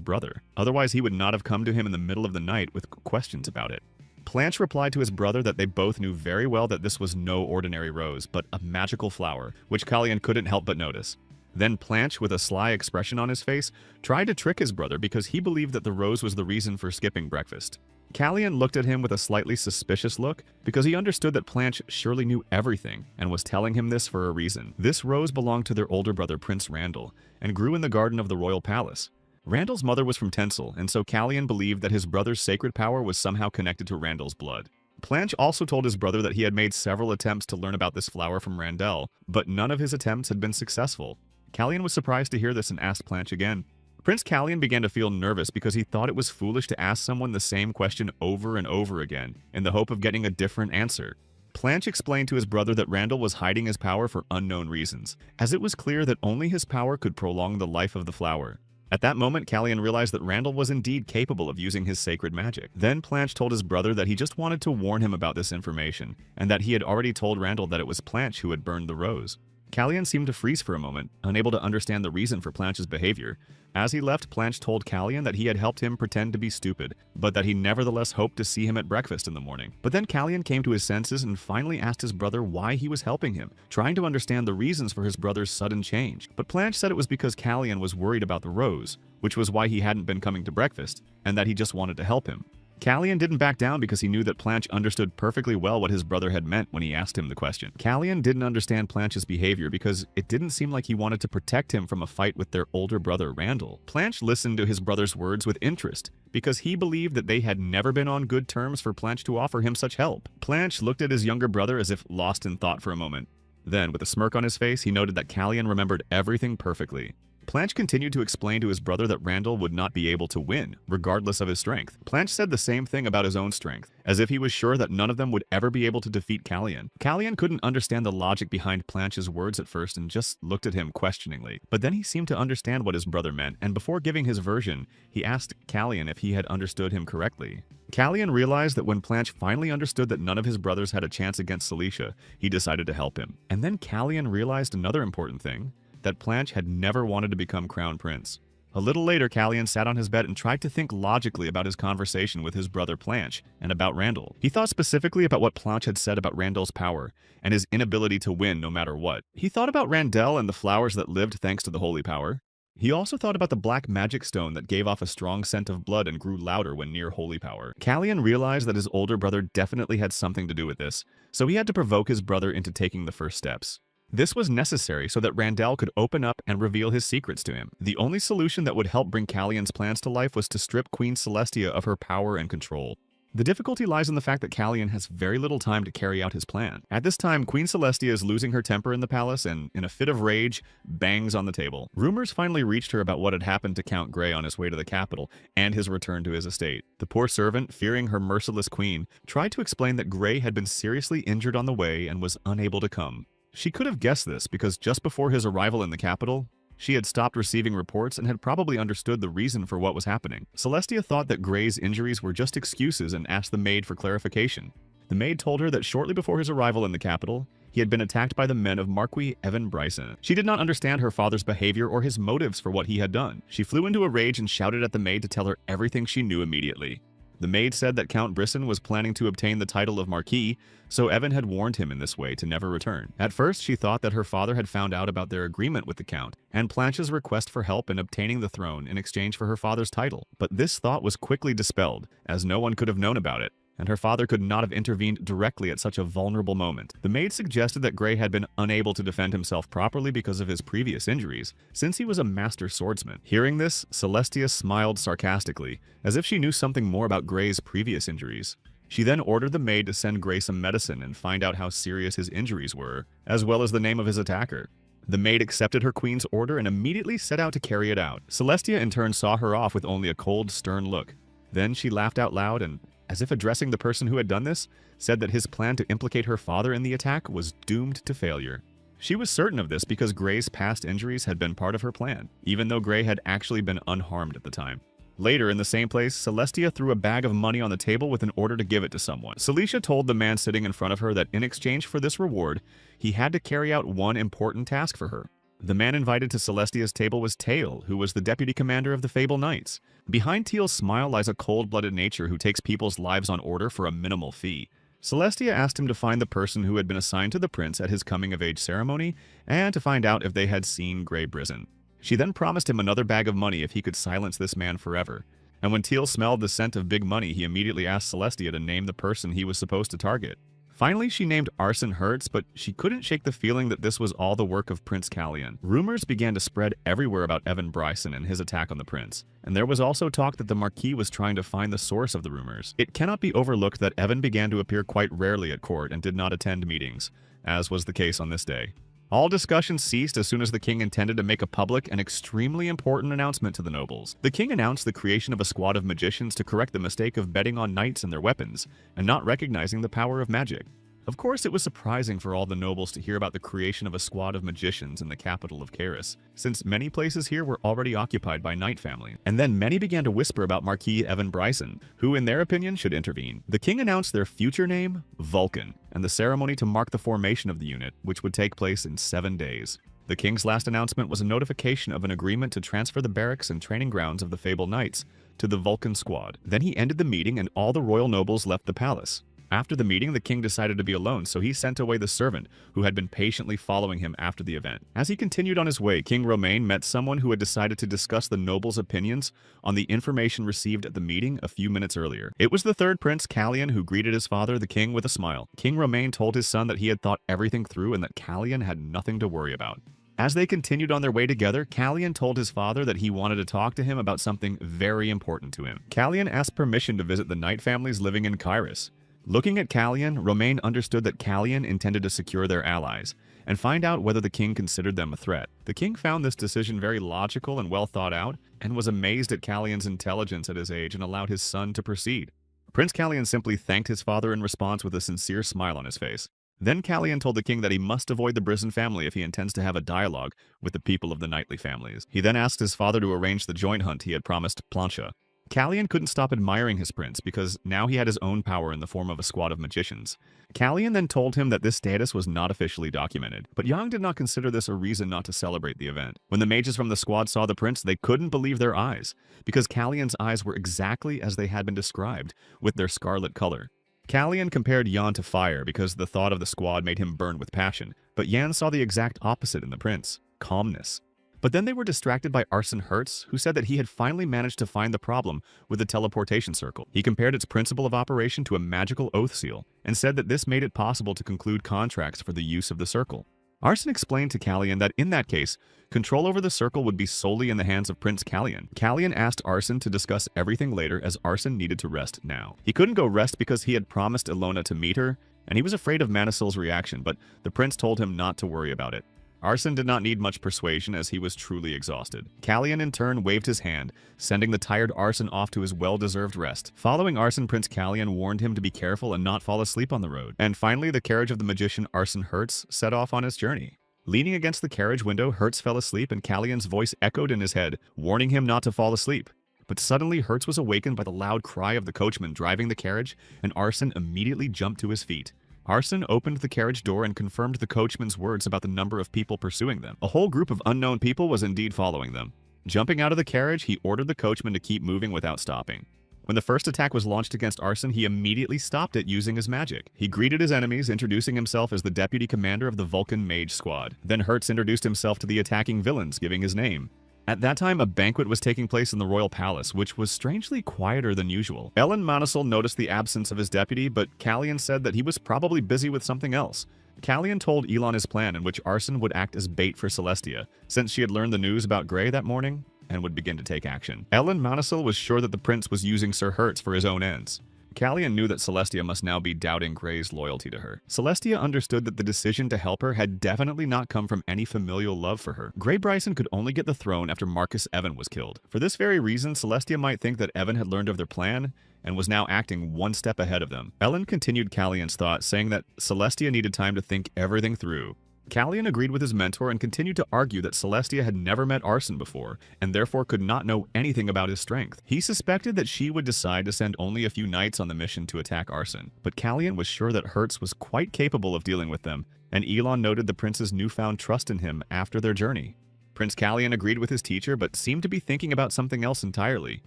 brother, otherwise he would not have come to him in the middle of the night with questions about it. Planch replied to his brother that they both knew very well that this was no ordinary rose, but a magical flower, which Callian couldn't help but notice. Then Planch, with a sly expression on his face, tried to trick his brother because he believed that the rose was the reason for skipping breakfast. Callian looked at him with a slightly suspicious look because he understood that Planch surely knew everything and was telling him this for a reason. This rose belonged to their older brother Prince Randall and grew in the garden of the royal palace. Randall's mother was from Tencel, and so Callian believed that his brother's sacred power was somehow connected to Randall's blood. Planch also told his brother that he had made several attempts to learn about this flower from Randall, but none of his attempts had been successful. Callian was surprised to hear this and asked Planch again. Prince Callian began to feel nervous because he thought it was foolish to ask someone the same question over and over again, in the hope of getting a different answer. Planch explained to his brother that Randall was hiding his power for unknown reasons, as it was clear that only his power could prolong the life of the flower. At that moment, Callian realized that Randall was indeed capable of using his sacred magic. Then Planch told his brother that he just wanted to warn him about this information, and that he had already told Randall that it was Planch who had burned the rose. Callian seemed to freeze for a moment, unable to understand the reason for Planch's behavior. As he left, Planch told Callian that he had helped him pretend to be stupid, but that he nevertheless hoped to see him at breakfast in the morning. But then Callian came to his senses and finally asked his brother why he was helping him, trying to understand the reasons for his brother's sudden change. But Planch said it was because Callian was worried about the rose, which was why he hadn't been coming to breakfast, and that he just wanted to help him. Callian didn't back down because he knew that Planch understood perfectly well what his brother had meant when he asked him the question. Callian didn't understand Planch's behavior because it didn't seem like he wanted to protect him from a fight with their older brother Randall. Planch listened to his brother's words with interest because he believed that they had never been on good terms for Planch to offer him such help. Planch looked at his younger brother as if lost in thought for a moment. Then, with a smirk on his face, he noted that Callian remembered everything perfectly. Planche continued to explain to his brother that Randall would not be able to win, regardless of his strength. Planche said the same thing about his own strength, as if he was sure that none of them would ever be able to defeat Callian. Callian couldn't understand the logic behind Planche's words at first and just looked at him questioningly. But then he seemed to understand what his brother meant, and before giving his version, he asked Callian if he had understood him correctly. Callian realized that when Planche finally understood that none of his brothers had a chance against Celicia, he decided to help him. And then Callian realized another important thing, that Planche had never wanted to become crown prince. A little later, Callian sat on his bed and tried to think logically about his conversation with his brother Planche and about Randall. He thought specifically about what Planche had said about Randall's power and his inability to win no matter what. He thought about Randall and the flowers that lived thanks to the holy power. He also thought about the black magic stone that gave off a strong scent of blood and grew louder when near holy power. Callian realized that his older brother definitely had something to do with this, so he had to provoke his brother into taking the first steps. This was necessary so that Randall could open up and reveal his secrets to him. The only solution that would help bring Callian's plans to life was to strip Queen Celestia of her power and control. The difficulty lies in the fact that Callian has very little time to carry out his plan. At this time, Queen Celestia is losing her temper in the palace and, in a fit of rage, bangs on the table. Rumors finally reached her about what had happened to Count Grey on his way to the capital and his return to his estate. The poor servant, fearing her merciless queen, tried to explain that Grey had been seriously injured on the way and was unable to come. She could have guessed this because just before his arrival in the capital, she had stopped receiving reports and had probably understood the reason for what was happening. Celestia thought that Grey's injuries were just excuses and asked the maid for clarification. The maid told her that shortly before his arrival in the capital, he had been attacked by the men of Marquis Evan Bryson. She did not understand her father's behavior or his motives for what he had done. She flew into a rage and shouted at the maid to tell her everything she knew immediately. The maid said that Count Bryson was planning to obtain the title of Marquis, so Evan had warned him in this way to never return. At first, she thought that her father had found out about their agreement with the Count and Planche's request for help in obtaining the throne in exchange for her father's title. But this thought was quickly dispelled, as no one could have known about it, and her father could not have intervened directly at such a vulnerable moment. The maid suggested that Grey had been unable to defend himself properly because of his previous injuries, since he was a master swordsman. Hearing this, Celestia smiled sarcastically, as if she knew something more about Grey's previous injuries. She then ordered the maid to send Grey some medicine and find out how serious his injuries were, as well as the name of his attacker. The maid accepted her queen's order and immediately set out to carry it out. Celestia in turn saw her off with only a cold, stern look. Then she laughed out loud and, as if addressing the person who had done this, said that his plan to implicate her father in the attack was doomed to failure. She was certain of this because Grey's past injuries had been part of her plan, even though Grey had actually been unharmed at the time. Later, in the same place, Celestia threw a bag of money on the table with an order to give it to someone. Celicia told the man sitting in front of her that in exchange for this reward, he had to carry out one important task for her. The man invited to Celestia's table was Teal, who was the deputy commander of the Fable Knights. Behind Teal's smile lies a cold-blooded nature who takes people's lives on order for a minimal fee. Celestia asked him to find the person who had been assigned to the prince at his coming-of-age ceremony and to find out if they had seen Grey Bryson. She then promised him another bag of money if he could silence this man forever. And when Teal smelled the scent of big money, he immediately asked Celestia to name the person he was supposed to target. Finally, she named Arson Hertz, but she couldn't shake the feeling that this was all the work of Prince Callian. Rumors began to spread everywhere about Evan Bryson and his attack on the prince, and there was also talk that the Marquis was trying to find the source of the rumors. It cannot be overlooked that Evan began to appear quite rarely at court and did not attend meetings, as was the case on this day. All discussion ceased as soon as the king intended to make a public and extremely important announcement to the nobles. The king announced the creation of a squad of magicians to correct the mistake of betting on knights and their weapons, and not recognizing the power of magic. Of course, it was surprising for all the nobles to hear about the creation of a squad of magicians in the capital of Karis, since many places here were already occupied by knight families. And then many began to whisper about Marquis Evan Bryson, who in their opinion should intervene. The king announced their future name, Vulcan, and the ceremony to mark the formation of the unit, which would take place in 7 days. The king's last announcement was a notification of an agreement to transfer the barracks and training grounds of the Fable Knights to the Vulcan squad. Then he ended the meeting and all the royal nobles left the palace. After the meeting, the king decided to be alone, so he sent away the servant who had been patiently following him after the event. As he continued on his way, King Romain met someone who had decided to discuss the nobles' opinions on the information received at the meeting a few minutes earlier. It was the third prince, Callian, who greeted his father, the king, with a smile. King Romain told his son that he had thought everything through and that Callian had nothing to worry about. As they continued on their way together, Callian told his father that he wanted to talk to him about something very important to him. Callian asked permission to visit the knight families living in Karis. Looking at Kalyan, Romain understood that Kalyan intended to secure their allies and find out whether the king considered them a threat. The king found this decision very logical and well thought out, and was amazed at Kalyan's intelligence at his age and allowed his son to proceed. Prince Kalyan simply thanked his father in response with a sincere smile on his face. Then Kalyan told the king that he must avoid the Brison family if he intends to have a dialogue with the people of the knightly families. He then asked his father to arrange the joint hunt he had promised Plancha. Kalyan couldn't stop admiring his prince because now he had his own power in the form of a squad of magicians. Kalyan then told him that this status was not officially documented, but Yang did not consider this a reason not to celebrate the event. When the mages from the squad saw the prince, they couldn't believe their eyes, because Kalyan's eyes were exactly as they had been described, with their scarlet color. Kalyan compared Yan to fire because the thought of the squad made him burn with passion, but Yan saw the exact opposite in the prince: calmness. But then they were distracted by Arsene Hertz, who said that he had finally managed to find the problem with the teleportation circle. He compared its principle of operation to a magical oath seal, and said that this made it possible to conclude contracts for the use of the circle. Arsene explained to Kalyan that in that case, control over the circle would be solely in the hands of Prince Kalyan. Kalyan asked Arsene to discuss everything later, as Arsene needed to rest now. He couldn't go rest because he had promised Ilona to meet her, and he was afraid of Manisil's reaction, but the prince told him not to worry about it. Arsene did not need much persuasion as he was truly exhausted. Kalyan in turn waved his hand, sending the tired Arsene off to his well-deserved rest. Following Arsene, Prince Kalyan warned him to be careful and not fall asleep on the road. And finally, the carriage of the magician Arsene Hertz set off on its journey. Leaning against the carriage window, Hertz fell asleep and Kalyan's voice echoed in his head, warning him not to fall asleep. But suddenly, Hertz was awakened by the loud cry of the coachman driving the carriage, and Arsene immediately jumped to his feet. Arsene opened the carriage door and confirmed the coachman's words about the number of people pursuing them. A whole group of unknown people was indeed following them. Jumping out of the carriage, he ordered the coachman to keep moving without stopping. When the first attack was launched against Arsene, he immediately stopped it using his magic. He greeted his enemies, introducing himself as the deputy commander of the Vulcan Mage Squad. Then Hertz introduced himself to the attacking villains, giving his name. At that time, a banquet was taking place in the royal palace, which was strangely quieter than usual. Ellen Manisil noticed the absence of his deputy, but Kalyan said that he was probably busy with something else. Kalyan told Elon his plan, in which Arsene would act as bait for Celestia, since she had learned the news about Grey that morning, and would begin to take action. Ellen Manisil was sure that the prince was using Sir Hertz for his own ends. Kalyan knew that Celestia must now be doubting Grey's loyalty to her. Celestia understood that the decision to help her had definitely not come from any familial love for her. Grey Bryson could only get the throne after Marcus Evan was killed. For this very reason, Celestia might think that Evan had learned of their plan and was now acting one step ahead of them. Ellen continued Kalyan's thought, saying that Celestia needed time to think everything through. Kalyan agreed with his mentor and continued to argue that Celestia had never met Arsene before, and therefore could not know anything about his strength. He suspected that she would decide to send only a few knights on the mission to attack Arsene, but Kalyan was sure that Hertz was quite capable of dealing with them, and Elon noted the prince's newfound trust in him after their journey. Prince Kalyan agreed with his teacher, but seemed to be thinking about something else entirely.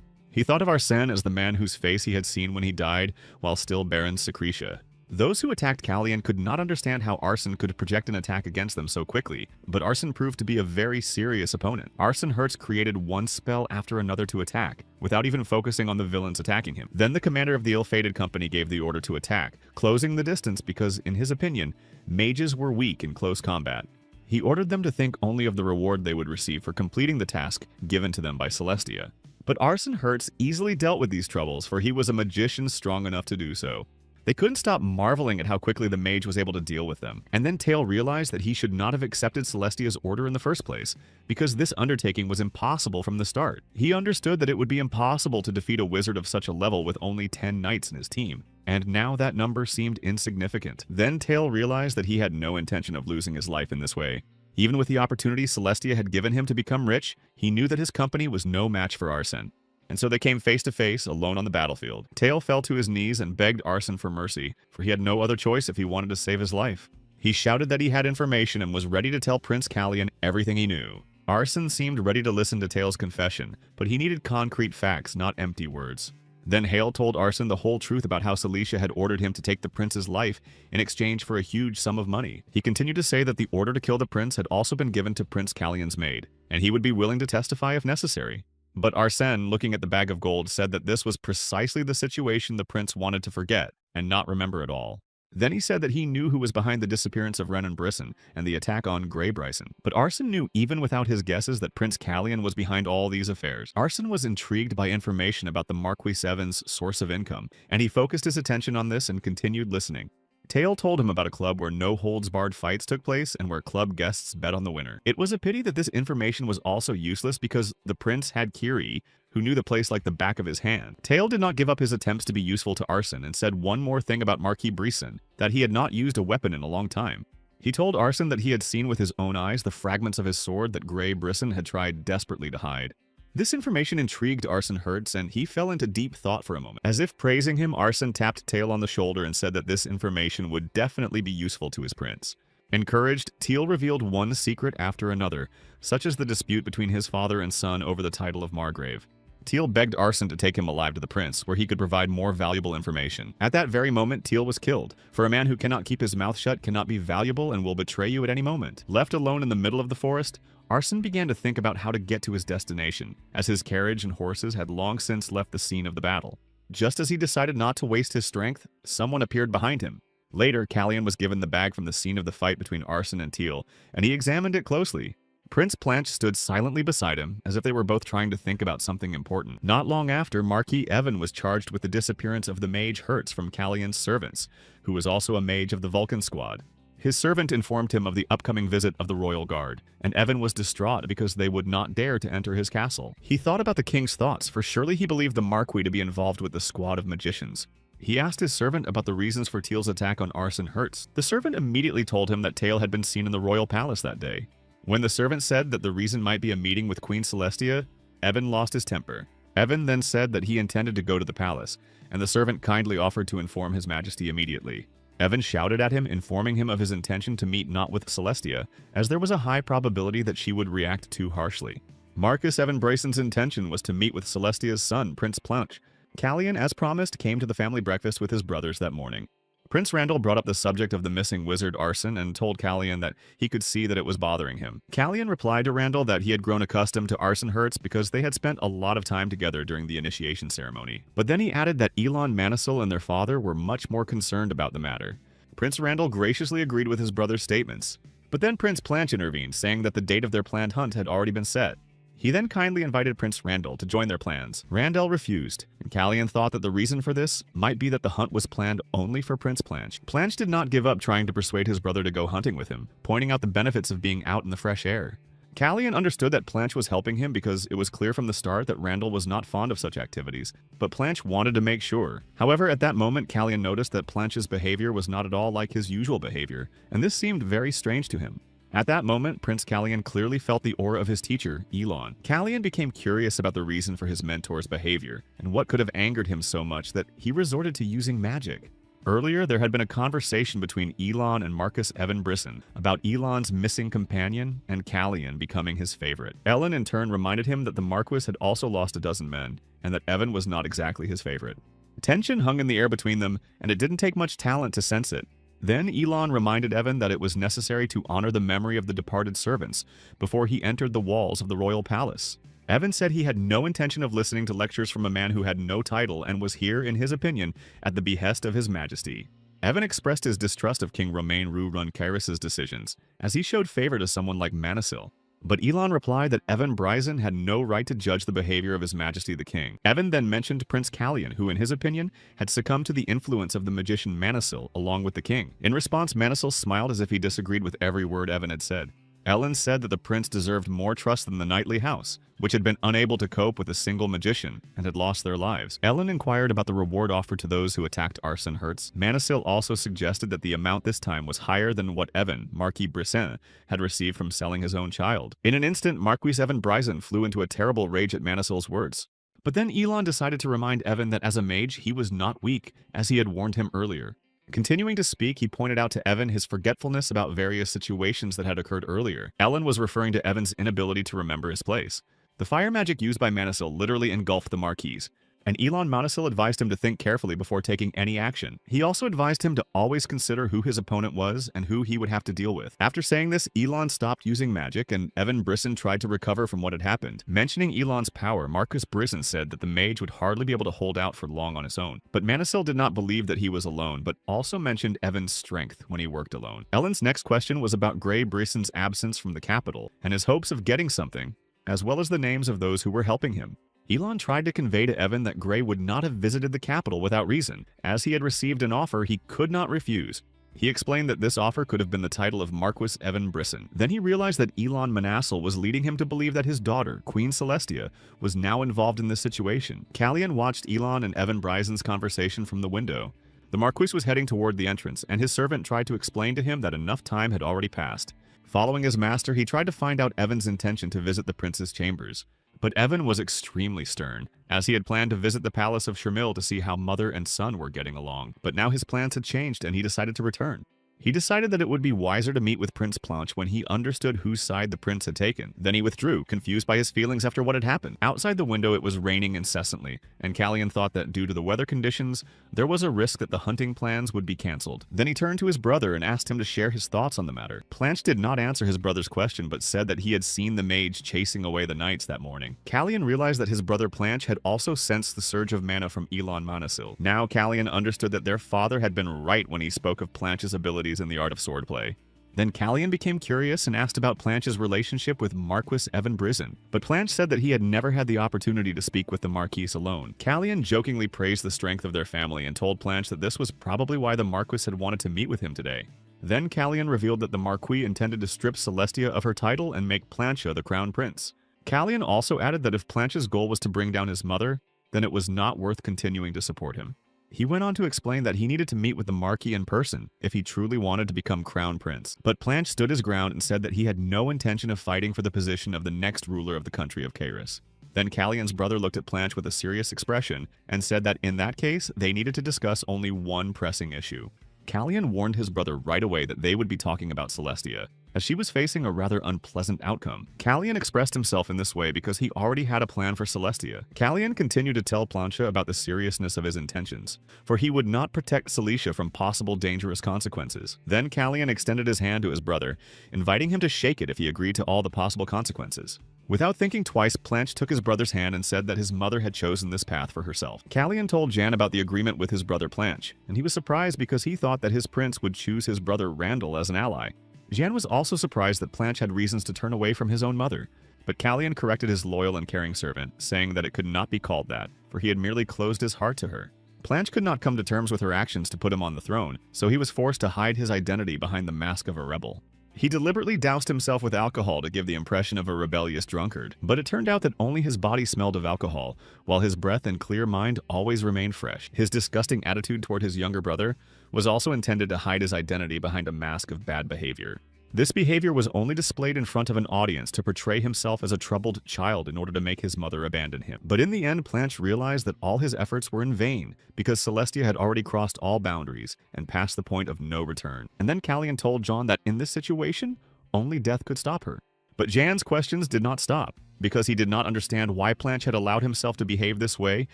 He thought of Arsene as the man whose face he had seen when he died while still Baron Secretia. Those who attacked Kalyan could not understand how Arsene could project an attack against them so quickly, but Arsene proved to be a very serious opponent. Arsene Hertz created one spell after another to attack, without even focusing on the villains attacking him. Then the commander of the ill-fated company gave the order to attack, closing the distance because, in his opinion, mages were weak in close combat. He ordered them to think only of the reward they would receive for completing the task given to them by Celestia. But Arsene Hertz easily dealt with these troubles, for he was a magician strong enough to do so. They couldn't stop marveling at how quickly the mage was able to deal with them. And then Tail realized that he should not have accepted Celestia's order in the first place, because this undertaking was impossible from the start. He understood that it would be impossible to defeat a wizard of such a level with only 10 knights in his team, and now that number seemed insignificant. Then Tail realized that he had no intention of losing his life in this way. Even with the opportunity Celestia had given him to become rich, he knew that his company was no match for Arsene. And so they came face to face, alone on the battlefield. Tail fell to his knees and begged Arsene for mercy, for he had no other choice if he wanted to save his life. He shouted that he had information and was ready to tell Prince Kalyan everything he knew. Arsene seemed ready to listen to Tail's confession, but he needed concrete facts, not empty words. Then Hale told Arsene the whole truth about how Celicia had ordered him to take the prince's life in exchange for a huge sum of money. He continued to say that the order to kill the prince had also been given to Prince Kalyan's maid, and he would be willing to testify if necessary. But Arsene, looking at the bag of gold, said that this was precisely the situation the prince wanted to forget and not remember at all. Then he said that he knew who was behind the disappearance of Ren and Brisson and the attack on Grey Bryson. But Arson knew even without his guesses that Prince Callion was behind all these affairs. Arson was intrigued by information about the Marquis Evan's source of income, and he focused his attention on this and continued listening. Tale told him about a club where no-holds-barred fights took place and where club guests bet on the winner. It was a pity that this information was also useless because the prince had Kiri, who knew the place like the back of his hand. Tale did not give up his attempts to be useful to Arson and said one more thing about Marquis Brisson, that he had not used a weapon in a long time. He told Arson that he had seen with his own eyes the fragments of his sword that Grey Brisson had tried desperately to hide. This information intrigued Arson Hertz, and he fell into deep thought for a moment. As if praising him, Arson tapped Tale on the shoulder and said that this information would definitely be useful to his prince. Encouraged, Teal revealed one secret after another, such as the dispute between his father and son over the title of Margrave. Teal begged Arson to take him alive to the prince, where he could provide more valuable information. At that very moment, Teal was killed, for a man who cannot keep his mouth shut cannot be valuable and will betray you at any moment. Left alone in the middle of the forest, Arson began to think about how to get to his destination, as his carriage and horses had long since left the scene of the battle. Just as he decided not to waste his strength, someone appeared behind him. Later, Callion was given the bag from the scene of the fight between Arson and Teal, and he examined it closely. Prince Planche stood silently beside him, as if they were both trying to think about something important. Not long after, Marquis Evan was charged with the disappearance of the mage Hertz from Callion's servants, who was also a mage of the Vulcan squad. His servant informed him of the upcoming visit of the royal guard, and Evan was distraught because they would not dare to enter his castle. He thought about the king's thoughts, for surely he believed the Marquis to be involved with the squad of magicians. He asked his servant about the reasons for Teal's attack on Arson Hertz. The servant immediately told him that Tale had been seen in the royal palace that day. When the servant said that the reason might be a meeting with Queen Celestia, Evan lost his temper. Evan then said that he intended to go to the palace, and the servant kindly offered to inform His Majesty immediately. Evan shouted at him, informing him of his intention to meet not with Celestia, as there was a high probability that she would react too harshly. Marcus Evan Bryson's intention was to meet with Celestia's son, Prince Planche. Callion, as promised, came to the family breakfast with his brothers that morning. Prince Randall brought up the subject of the missing wizard Arson and told Callion that he could see that it was bothering him. Callion replied to Randall that he had grown accustomed to Arson Hertz because they had spent a lot of time together during the initiation ceremony. But then he added that Elon Manisil and their father were much more concerned about the matter. Prince Randall graciously agreed with his brother's statements. But then Prince Planche intervened, saying that the date of their planned hunt had already been set. He then kindly invited Prince Randall to join their plans. Randall refused, and Callion thought that the reason for this might be that the hunt was planned only for Prince Planche. Planche did not give up trying to persuade his brother to go hunting with him, pointing out the benefits of being out in the fresh air. Callion understood that Planche was helping him because it was clear from the start that Randall was not fond of such activities, but Planche wanted to make sure. However, at that moment, Callion noticed that Planche's behavior was not at all like his usual behavior, and this seemed very strange to him. At that moment, Prince Callion clearly felt the aura of his teacher, Elon. Callion became curious about the reason for his mentor's behavior, and what could have angered him so much that he resorted to using magic. Earlier, there had been a conversation between Elon and Marcus Evan Brisson about Elon's missing companion and Callion becoming his favorite. Ellen in turn reminded him that the Marquis had also lost a dozen men, and that Evan was not exactly his favorite. Tension hung in the air between them, and it didn't take much talent to sense it. Then Elon reminded Evan that it was necessary to honor the memory of the departed servants before he entered the walls of the royal palace. Evan said he had no intention of listening to lectures from a man who had no title and was here, in his opinion, at the behest of His Majesty. Evan expressed his distrust of King Romain Ru-Run-Kairis's decisions, as he showed favor to someone like Manisil. But Elon replied that Evan Bryson had no right to judge the behavior of His Majesty the King. Evan then mentioned Prince Callion, who in his opinion had succumbed to the influence of the magician Manisil along with the king. In response, Manisil smiled as if he disagreed with every word Evan had said. Ellen said that the prince deserved more trust than the knightly house, which had been unable to cope with a single magician and had lost their lives. Ellen inquired about the reward offered to those who attacked Arson Hertz. Manisil also suggested that the amount this time was higher than what Evan, Marquis Brisson, had received from selling his own child. In an instant, Marquis Evan Bryson flew into a terrible rage at Manisil's words. But then Elon decided to remind Evan that as a mage, he was not weak, as he had warned him earlier. Continuing to speak, he pointed out to Evan his forgetfulness about various situations that had occurred earlier. Ellen was referring to Evan's inability to remember his place. The fire magic used by Manisil literally engulfed the Marquis. and Elon Manasil advised him to think carefully before taking any action. He also advised him to always consider who his opponent was and who he would have to deal with. After saying this, Elon stopped using magic, and Evan Brisson tried to recover from what had happened. Mentioning Elon's power, Marcus Brisson said that the mage would hardly be able to hold out for long on his own. But Manasil did not believe that he was alone, but also mentioned Evan's strength when he worked alone. Ellen's next question was about Gray Brisson's absence from the capital and his hopes of getting something, as well as the names of those who were helping him. Elon tried to convey to Evan that Gray would not have visited the capital without reason, as he had received an offer he could not refuse. He explained that this offer could have been the title of Marquis Evan Brisson. Then he realized that Elon Manasil was leading him to believe that his daughter, Queen Celestia, was now involved in this situation. Callian watched Elon and Evan Brisson's conversation from the window. The Marquis was heading toward the entrance, and his servant tried to explain to him that enough time had already passed. Following his master, he tried to find out Evan's intention to visit the prince's chambers. But Evan was extremely stern, as he had planned to visit the palace of Shermil to see how mother and son were getting along. But now his plans had changed and he decided to return. He decided that it would be wiser to meet with Prince Planche when he understood whose side the prince had taken. Then he withdrew, confused by his feelings after what had happened. Outside the window it was raining incessantly, and Callian thought that due to the weather conditions, there was a risk that the hunting plans would be cancelled. Then he turned to his brother and asked him to share his thoughts on the matter. Planche did not answer his brother's question, but said that he had seen the mage chasing away the knights that morning. Callian realized that his brother Planche had also sensed the surge of mana from Elon Manasil. Now Callian understood that their father had been right when he spoke of Planche's abilities in the art of swordplay. Then Callian became curious and asked about Planche's relationship with Marquis Evan Brisson, but Planche said that he had never had the opportunity to speak with the Marquis alone. Callian jokingly praised the strength of their family and told Planche that this was probably why the Marquis had wanted to meet with him today. Then Callian revealed that the Marquis intended to strip Celestia of her title and make Planche the crown prince. Callian also added that if Planche's goal was to bring down his mother, then it was not worth continuing to support him. He went on to explain that he needed to meet with the Marquis in person if he truly wanted to become crown prince. But Planche stood his ground and said that he had no intention of fighting for the position of the next ruler of the country of Kairos. Then Callian's brother looked at Planche with a serious expression and said that in that case, they needed to discuss only one pressing issue. Callian warned his brother right away that they would be talking about Celestia, as she was facing a rather unpleasant outcome. Callian expressed himself in this way because he already had a plan for Celestia. Callian continued to tell Planche about the seriousness of his intentions, for he would not protect Celicia from possible dangerous consequences. Then Callian extended his hand to his brother, inviting him to shake it if he agreed to all the possible consequences. Without thinking twice, Planche took his brother's hand and said that his mother had chosen this path for herself. Callian told Jan about the agreement with his brother Planche, and he was surprised because he thought that his prince would choose his brother Randall as an ally. Jan was also surprised that Planche had reasons to turn away from his own mother, but Callian corrected his loyal and caring servant, saying that it could not be called that, for he had merely closed his heart to her. Planche could not come to terms with her actions to put him on the throne, so he was forced to hide his identity behind the mask of a rebel. He deliberately doused himself with alcohol to give the impression of a rebellious drunkard, but it turned out that only his body smelled of alcohol, while his breath and clear mind always remained fresh. His disgusting attitude toward his younger brother was also intended to hide his identity behind a mask of bad behavior. This behavior was only displayed in front of an audience to portray himself as a troubled child in order to make his mother abandon him. But in the end, Planche realized that all his efforts were in vain because Celestia had already crossed all boundaries and passed the point of no return. And then Callian told Jan that in this situation, only death could stop her. But Jan's questions did not stop, because he did not understand why Planche had allowed himself to behave this way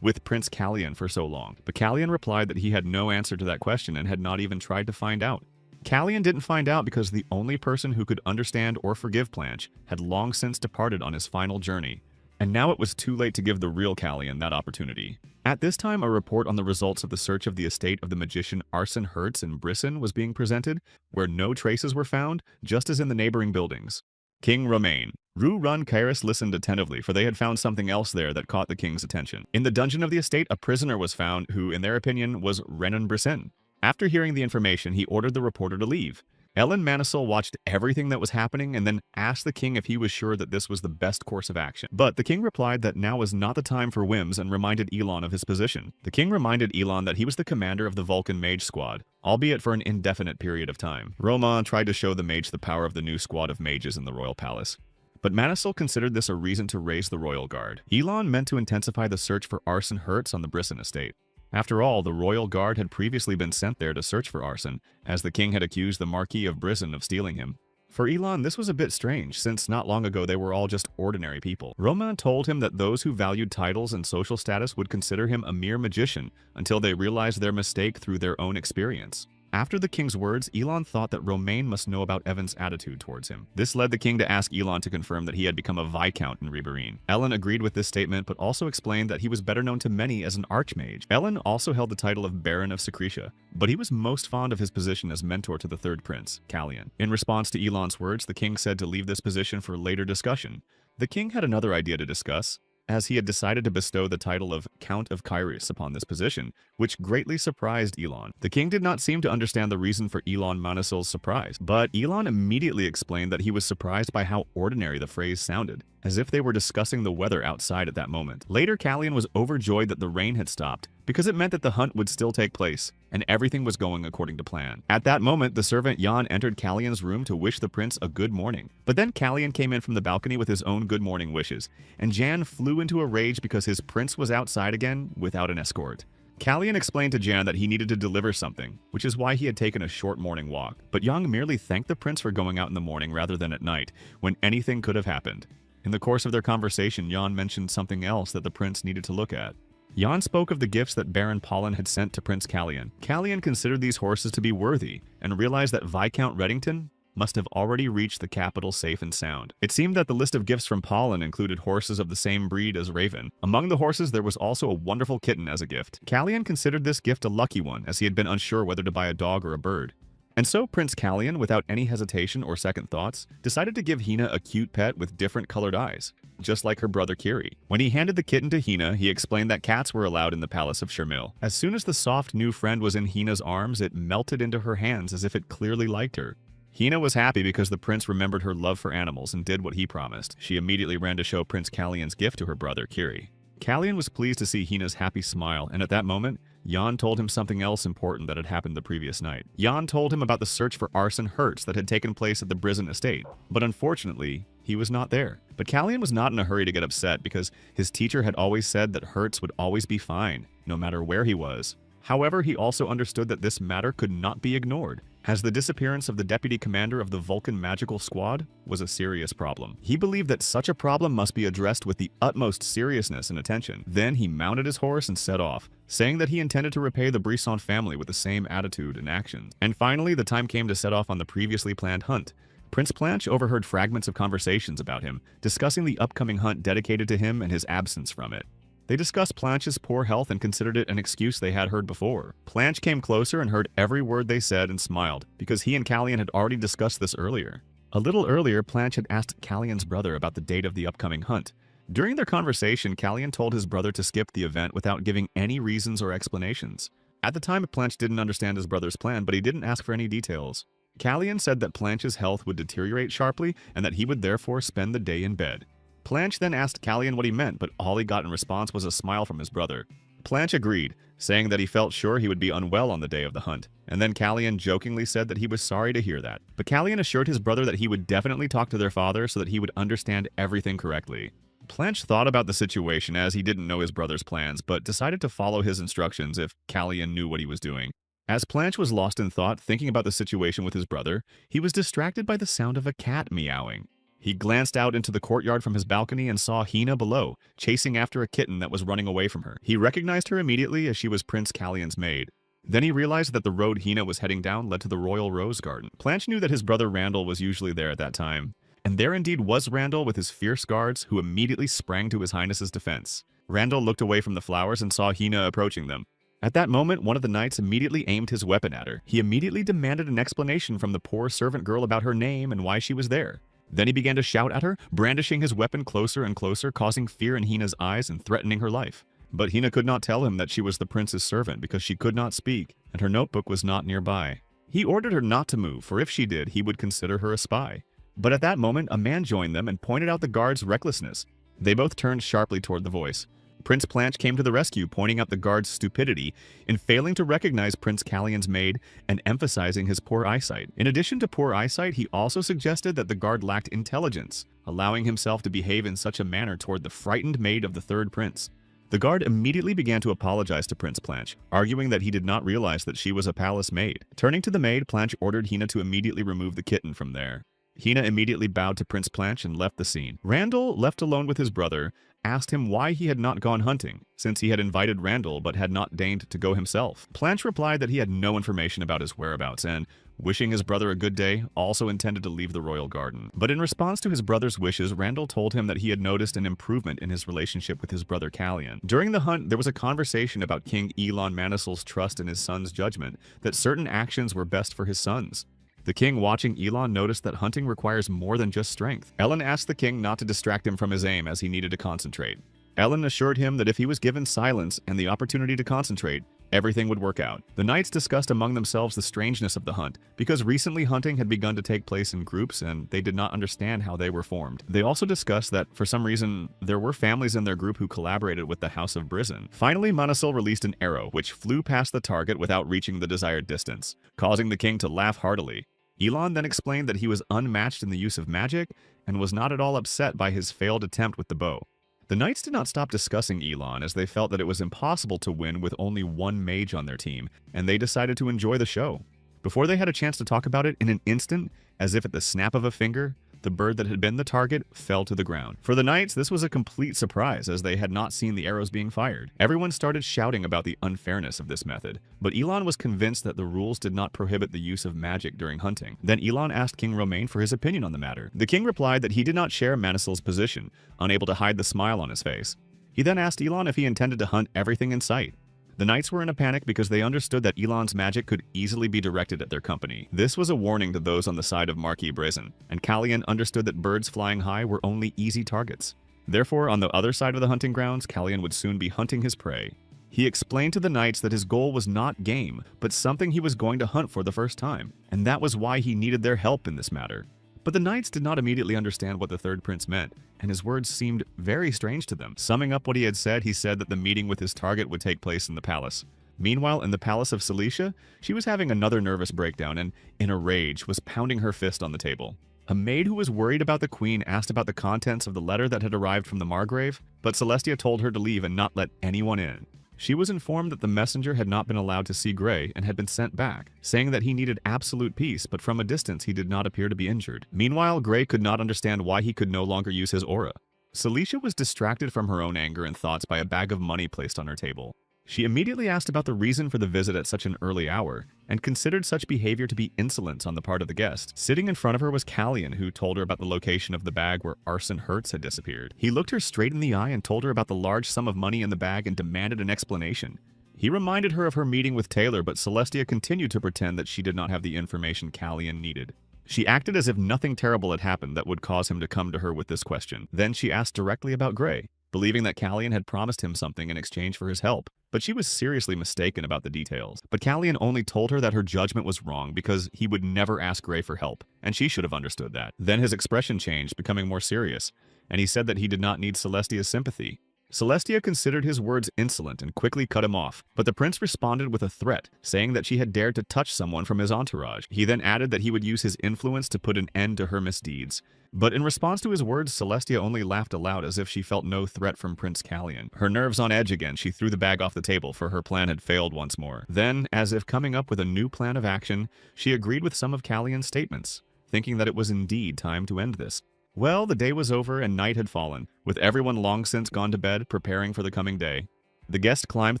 with Prince Callian for so long. But Callian replied that he had no answer to that question and had not even tried to find out. Callian didn't find out because the only person who could understand or forgive Planche had long since departed on his final journey, and now it was too late to give the real Callian that opportunity. At this time, a report on the results of the search of the estate of the magician Arsene Hertz in Brisson was being presented, where no traces were found, just as in the neighboring buildings. King Romain. Ru Run Kairos listened attentively, for they had found something else there that caught the king's attention. In the dungeon of the estate, a prisoner was found who, in their opinion, was Renan Brisson. After hearing the information, he ordered the reporter to leave. Ellen Manasil watched everything that was happening and then asked the king if he was sure that this was the best course of action. But the king replied that now was not the time for whims and reminded Elon of his position. The king reminded Elon that he was the commander of the Vulcan Mage Squad, albeit for an indefinite period of time. Roman tried to show the mage the power of the new squad of mages in the royal palace, but Manasil considered this a reason to raise the royal guard. Elon meant to intensify the search for Arsene Hertz on the Brisson estate. After all, the royal guard had previously been sent there to search for Arsene, as the king had accused the Marquis of Brisson of stealing him. For Elon, this was a bit strange, since not long ago they were all just ordinary people. Roman told him that those who valued titles and social status would consider him a mere magician until they realized their mistake through their own experience. After the king's words, Elon thought that Romain must know about Evan's attitude towards him. This led the king to ask Elon to confirm that he had become a viscount in Riberine. Ellen agreed with this statement, but also explained that he was better known to many as an archmage. Ellen also held the title of Baron of Secretia, but he was most fond of his position as mentor to the third prince, Callian. In response to Elon's words, the king said to leave this position for later discussion. The king had another idea to discuss, as he had decided to bestow the title of Count of Kairos upon this position, which greatly surprised Elon. The king did not seem to understand the reason for Elon Manisil's surprise, but Elon immediately explained that he was surprised by how ordinary the phrase sounded, as if they were discussing the weather outside at that moment. Later, Callian was overjoyed that the rain had stopped, because it meant that the hunt would still take place, and everything was going according to plan. At that moment, the servant Jan entered Callian's room to wish the prince a good morning. But then Callian came in from the balcony with his own good morning wishes, and Jan flew into a rage because his prince was outside again without an escort. Callian explained to Jan that he needed to deliver something, which is why he had taken a short morning walk. But Yang merely thanked the prince for going out in the morning rather than at night, when anything could have happened. In the course of their conversation, Jan mentioned something else that the prince needed to look at. Jan spoke of the gifts that Baron Pollen had sent to Prince Callian. Callian considered these horses to be worthy, and realized that Viscount Reddington must have already reached the capital safe and sound. It seemed that the list of gifts from Pollen included horses of the same breed as Raven. Among the horses, there was also a wonderful kitten as a gift. Callian considered this gift a lucky one, as he had been unsure whether to buy a dog or a bird. And so Prince Callian, without any hesitation or second thoughts, decided to give Hina a cute pet with different colored eyes, just like her brother Kiri. When he handed the kitten to Hina, he explained that cats were allowed in the palace of Shermil. As soon as the soft new friend was in Hina's arms, it melted into her hands as if it clearly liked her. Hina was happy because the prince remembered her love for animals and did what he promised. She immediately ran to show Prince Callian's gift to her brother Kiri. Callian was pleased to see Hina's happy smile, and at that moment, Jan told him something else important that had happened the previous night. Jan told him about the search for Arson Hertz that had taken place at the Brisen estate, but unfortunately, he was not there. But Callian was not in a hurry to get upset because his teacher had always said that Hertz would always be fine, no matter where he was. However, he also understood that this matter could not be ignored, as the disappearance of the deputy commander of the Vulcan Magical Squad was a serious problem. He believed that such a problem must be addressed with the utmost seriousness and attention. Then he mounted his horse and set off, saying that he intended to repay the Brisson family with the same attitude and actions. And finally, the time came to set off on the previously planned hunt. Prince Planche overheard fragments of conversations about him, discussing the upcoming hunt dedicated to him and his absence from it. They discussed Planche's poor health and considered it an excuse they had heard before. Planche came closer and heard every word they said and smiled, because he and Callian had already discussed this earlier. A little earlier, Planche had asked Callian's brother about the date of the upcoming hunt. During their conversation, Callian told his brother to skip the event without giving any reasons or explanations. At the time, Planche didn't understand his brother's plan, but he didn't ask for any details. Callian said that Planche's health would deteriorate sharply and that he would therefore spend the day in bed. Planche then asked Callian what he meant, but all he got in response was a smile from his brother. Planche agreed, saying that he felt sure he would be unwell on the day of the hunt, and then Callian jokingly said that he was sorry to hear that. But Callian assured his brother that he would definitely talk to their father so that he would understand everything correctly. Planche thought about the situation as he didn't know his brother's plans, but decided to follow his instructions if Callian knew what he was doing. As Planche was lost in thought, thinking about the situation with his brother, he was distracted by the sound of a cat meowing. He glanced out into the courtyard from his balcony and saw Hina below, chasing after a kitten that was running away from her. He recognized her immediately as she was Prince Callian's maid. Then he realized that the road Hina was heading down led to the Royal Rose Garden. Planche knew that his brother Randall was usually there at that time. And there indeed was Randall with his fierce guards, who immediately sprang to His Highness's defense. Randall looked away from the flowers and saw Hina approaching them. At that moment, one of the knights immediately aimed his weapon at her. He immediately demanded an explanation from the poor servant girl about her name and why she was there. Then he began to shout at her, brandishing his weapon closer and closer, causing fear in Hina's eyes and threatening her life. But Hina could not tell him that she was the prince's servant because she could not speak, and her notebook was not nearby. He ordered her not to move, for if she did, he would consider her a spy. But at that moment, a man joined them and pointed out the guard's recklessness. They both turned sharply toward the voice. Prince Planche came to the rescue, pointing out the guard's stupidity in failing to recognize Prince Callian's maid and emphasizing his poor eyesight. In addition to poor eyesight, he also suggested that the guard lacked intelligence, allowing himself to behave in such a manner toward the frightened maid of the third prince. The guard immediately began to apologize to Prince Planche, arguing that he did not realize that she was a palace maid. Turning to the maid, Planche ordered Hina to immediately remove the kitten from there. Hina immediately bowed to Prince Planche and left the scene. Randall, left alone with his brother, asked him why he had not gone hunting, since he had invited Randall but had not deigned to go himself. Planche replied that he had no information about his whereabouts and, wishing his brother a good day, also intended to leave the royal garden. But in response to his brother's wishes, Randall told him that he had noticed an improvement in his relationship with his brother Callion. During the hunt, there was a conversation about King Elon Manisel's trust in his son's judgment, that certain actions were best for his sons. The king, watching Elon, noticed that hunting requires more than just strength. Ellen asked the king not to distract him from his aim as he needed to concentrate. Ellen assured him that if he was given silence and the opportunity to concentrate, everything would work out. The knights discussed among themselves the strangeness of the hunt, because recently hunting had begun to take place in groups and they did not understand how they were formed. They also discussed that, for some reason, there were families in their group who collaborated with the House of Brizen. Finally, Manasel released an arrow, which flew past the target without reaching the desired distance, causing the king to laugh heartily. Elon then explained that he was unmatched in the use of magic and was not at all upset by his failed attempt with the bow. The knights did not stop discussing Elon as they felt that it was impossible to win with only one mage on their team, and they decided to enjoy the show. Before they had a chance to talk about it, in an instant, as if at the snap of a finger, the bird that had been the target fell to the ground. For the knights, this was a complete surprise as they had not seen the arrows being fired. Everyone started shouting about the unfairness of this method, but Elon was convinced that the rules did not prohibit the use of magic during hunting. Then Elon asked King Romain for his opinion on the matter. The king replied that he did not share Manisel's position, unable to hide the smile on his face. He then asked Elon if he intended to hunt everything in sight. The knights were in a panic because they understood that Elon's magic could easily be directed at their company. This was a warning to those on the side of Marquis Brazen, and Callion understood that birds flying high were only easy targets. Therefore, on the other side of the hunting grounds, Callion would soon be hunting his prey. He explained to the knights that his goal was not game, but something he was going to hunt for the first time, and that was why he needed their help in this matter. But the knights did not immediately understand what the third prince meant, and his words seemed very strange to them. Summing up what he said that the meeting with his target would take place in the palace. Meanwhile, in the palace of Cilicia, she was having another nervous breakdown and, in a rage, was pounding her fist on the table. A maid who was worried about the queen asked about the contents of the letter that had arrived from the Margrave, but Celestia told her to leave and not let anyone in. She was informed that the messenger had not been allowed to see Gray and had been sent back, saying that he needed absolute peace, but from a distance he did not appear to be injured. Meanwhile, Gray could not understand why he could no longer use his aura. Cilicia was distracted from her own anger and thoughts by a bag of money placed on her table. She immediately asked about the reason for the visit at such an early hour, and considered such behavior to be insolence on the part of the guest. Sitting in front of her was Callion, who told her about the location of the bag where Arson Hertz had disappeared. He looked her straight in the eye and told her about the large sum of money in the bag and demanded an explanation. He reminded her of her meeting with Taylor, but Celestia continued to pretend that she did not have the information Callion needed. She acted as if nothing terrible had happened that would cause him to come to her with this question. Then she asked directly about Gray, believing that Callion had promised him something in exchange for his help, but she was seriously mistaken about the details. But Callion only told her that her judgment was wrong because he would never ask Gray for help, and she should have understood that. Then his expression changed, becoming more serious, and he said that he did not need Celestia's sympathy. Celestia considered his words insolent and quickly cut him off, but the prince responded with a threat, saying that she had dared to touch someone from his entourage. He then added that he would use his influence to put an end to her misdeeds. But in response to his words, Celestia only laughed aloud as if she felt no threat from Prince Callion. Her nerves on edge again, she threw the bag off the table, for her plan had failed once more. Then, as if coming up with a new plan of action, she agreed with some of Callion's statements, thinking that it was indeed time to end this. Well, the day was over and night had fallen, with everyone long since gone to bed, preparing for the coming day. The guest climbed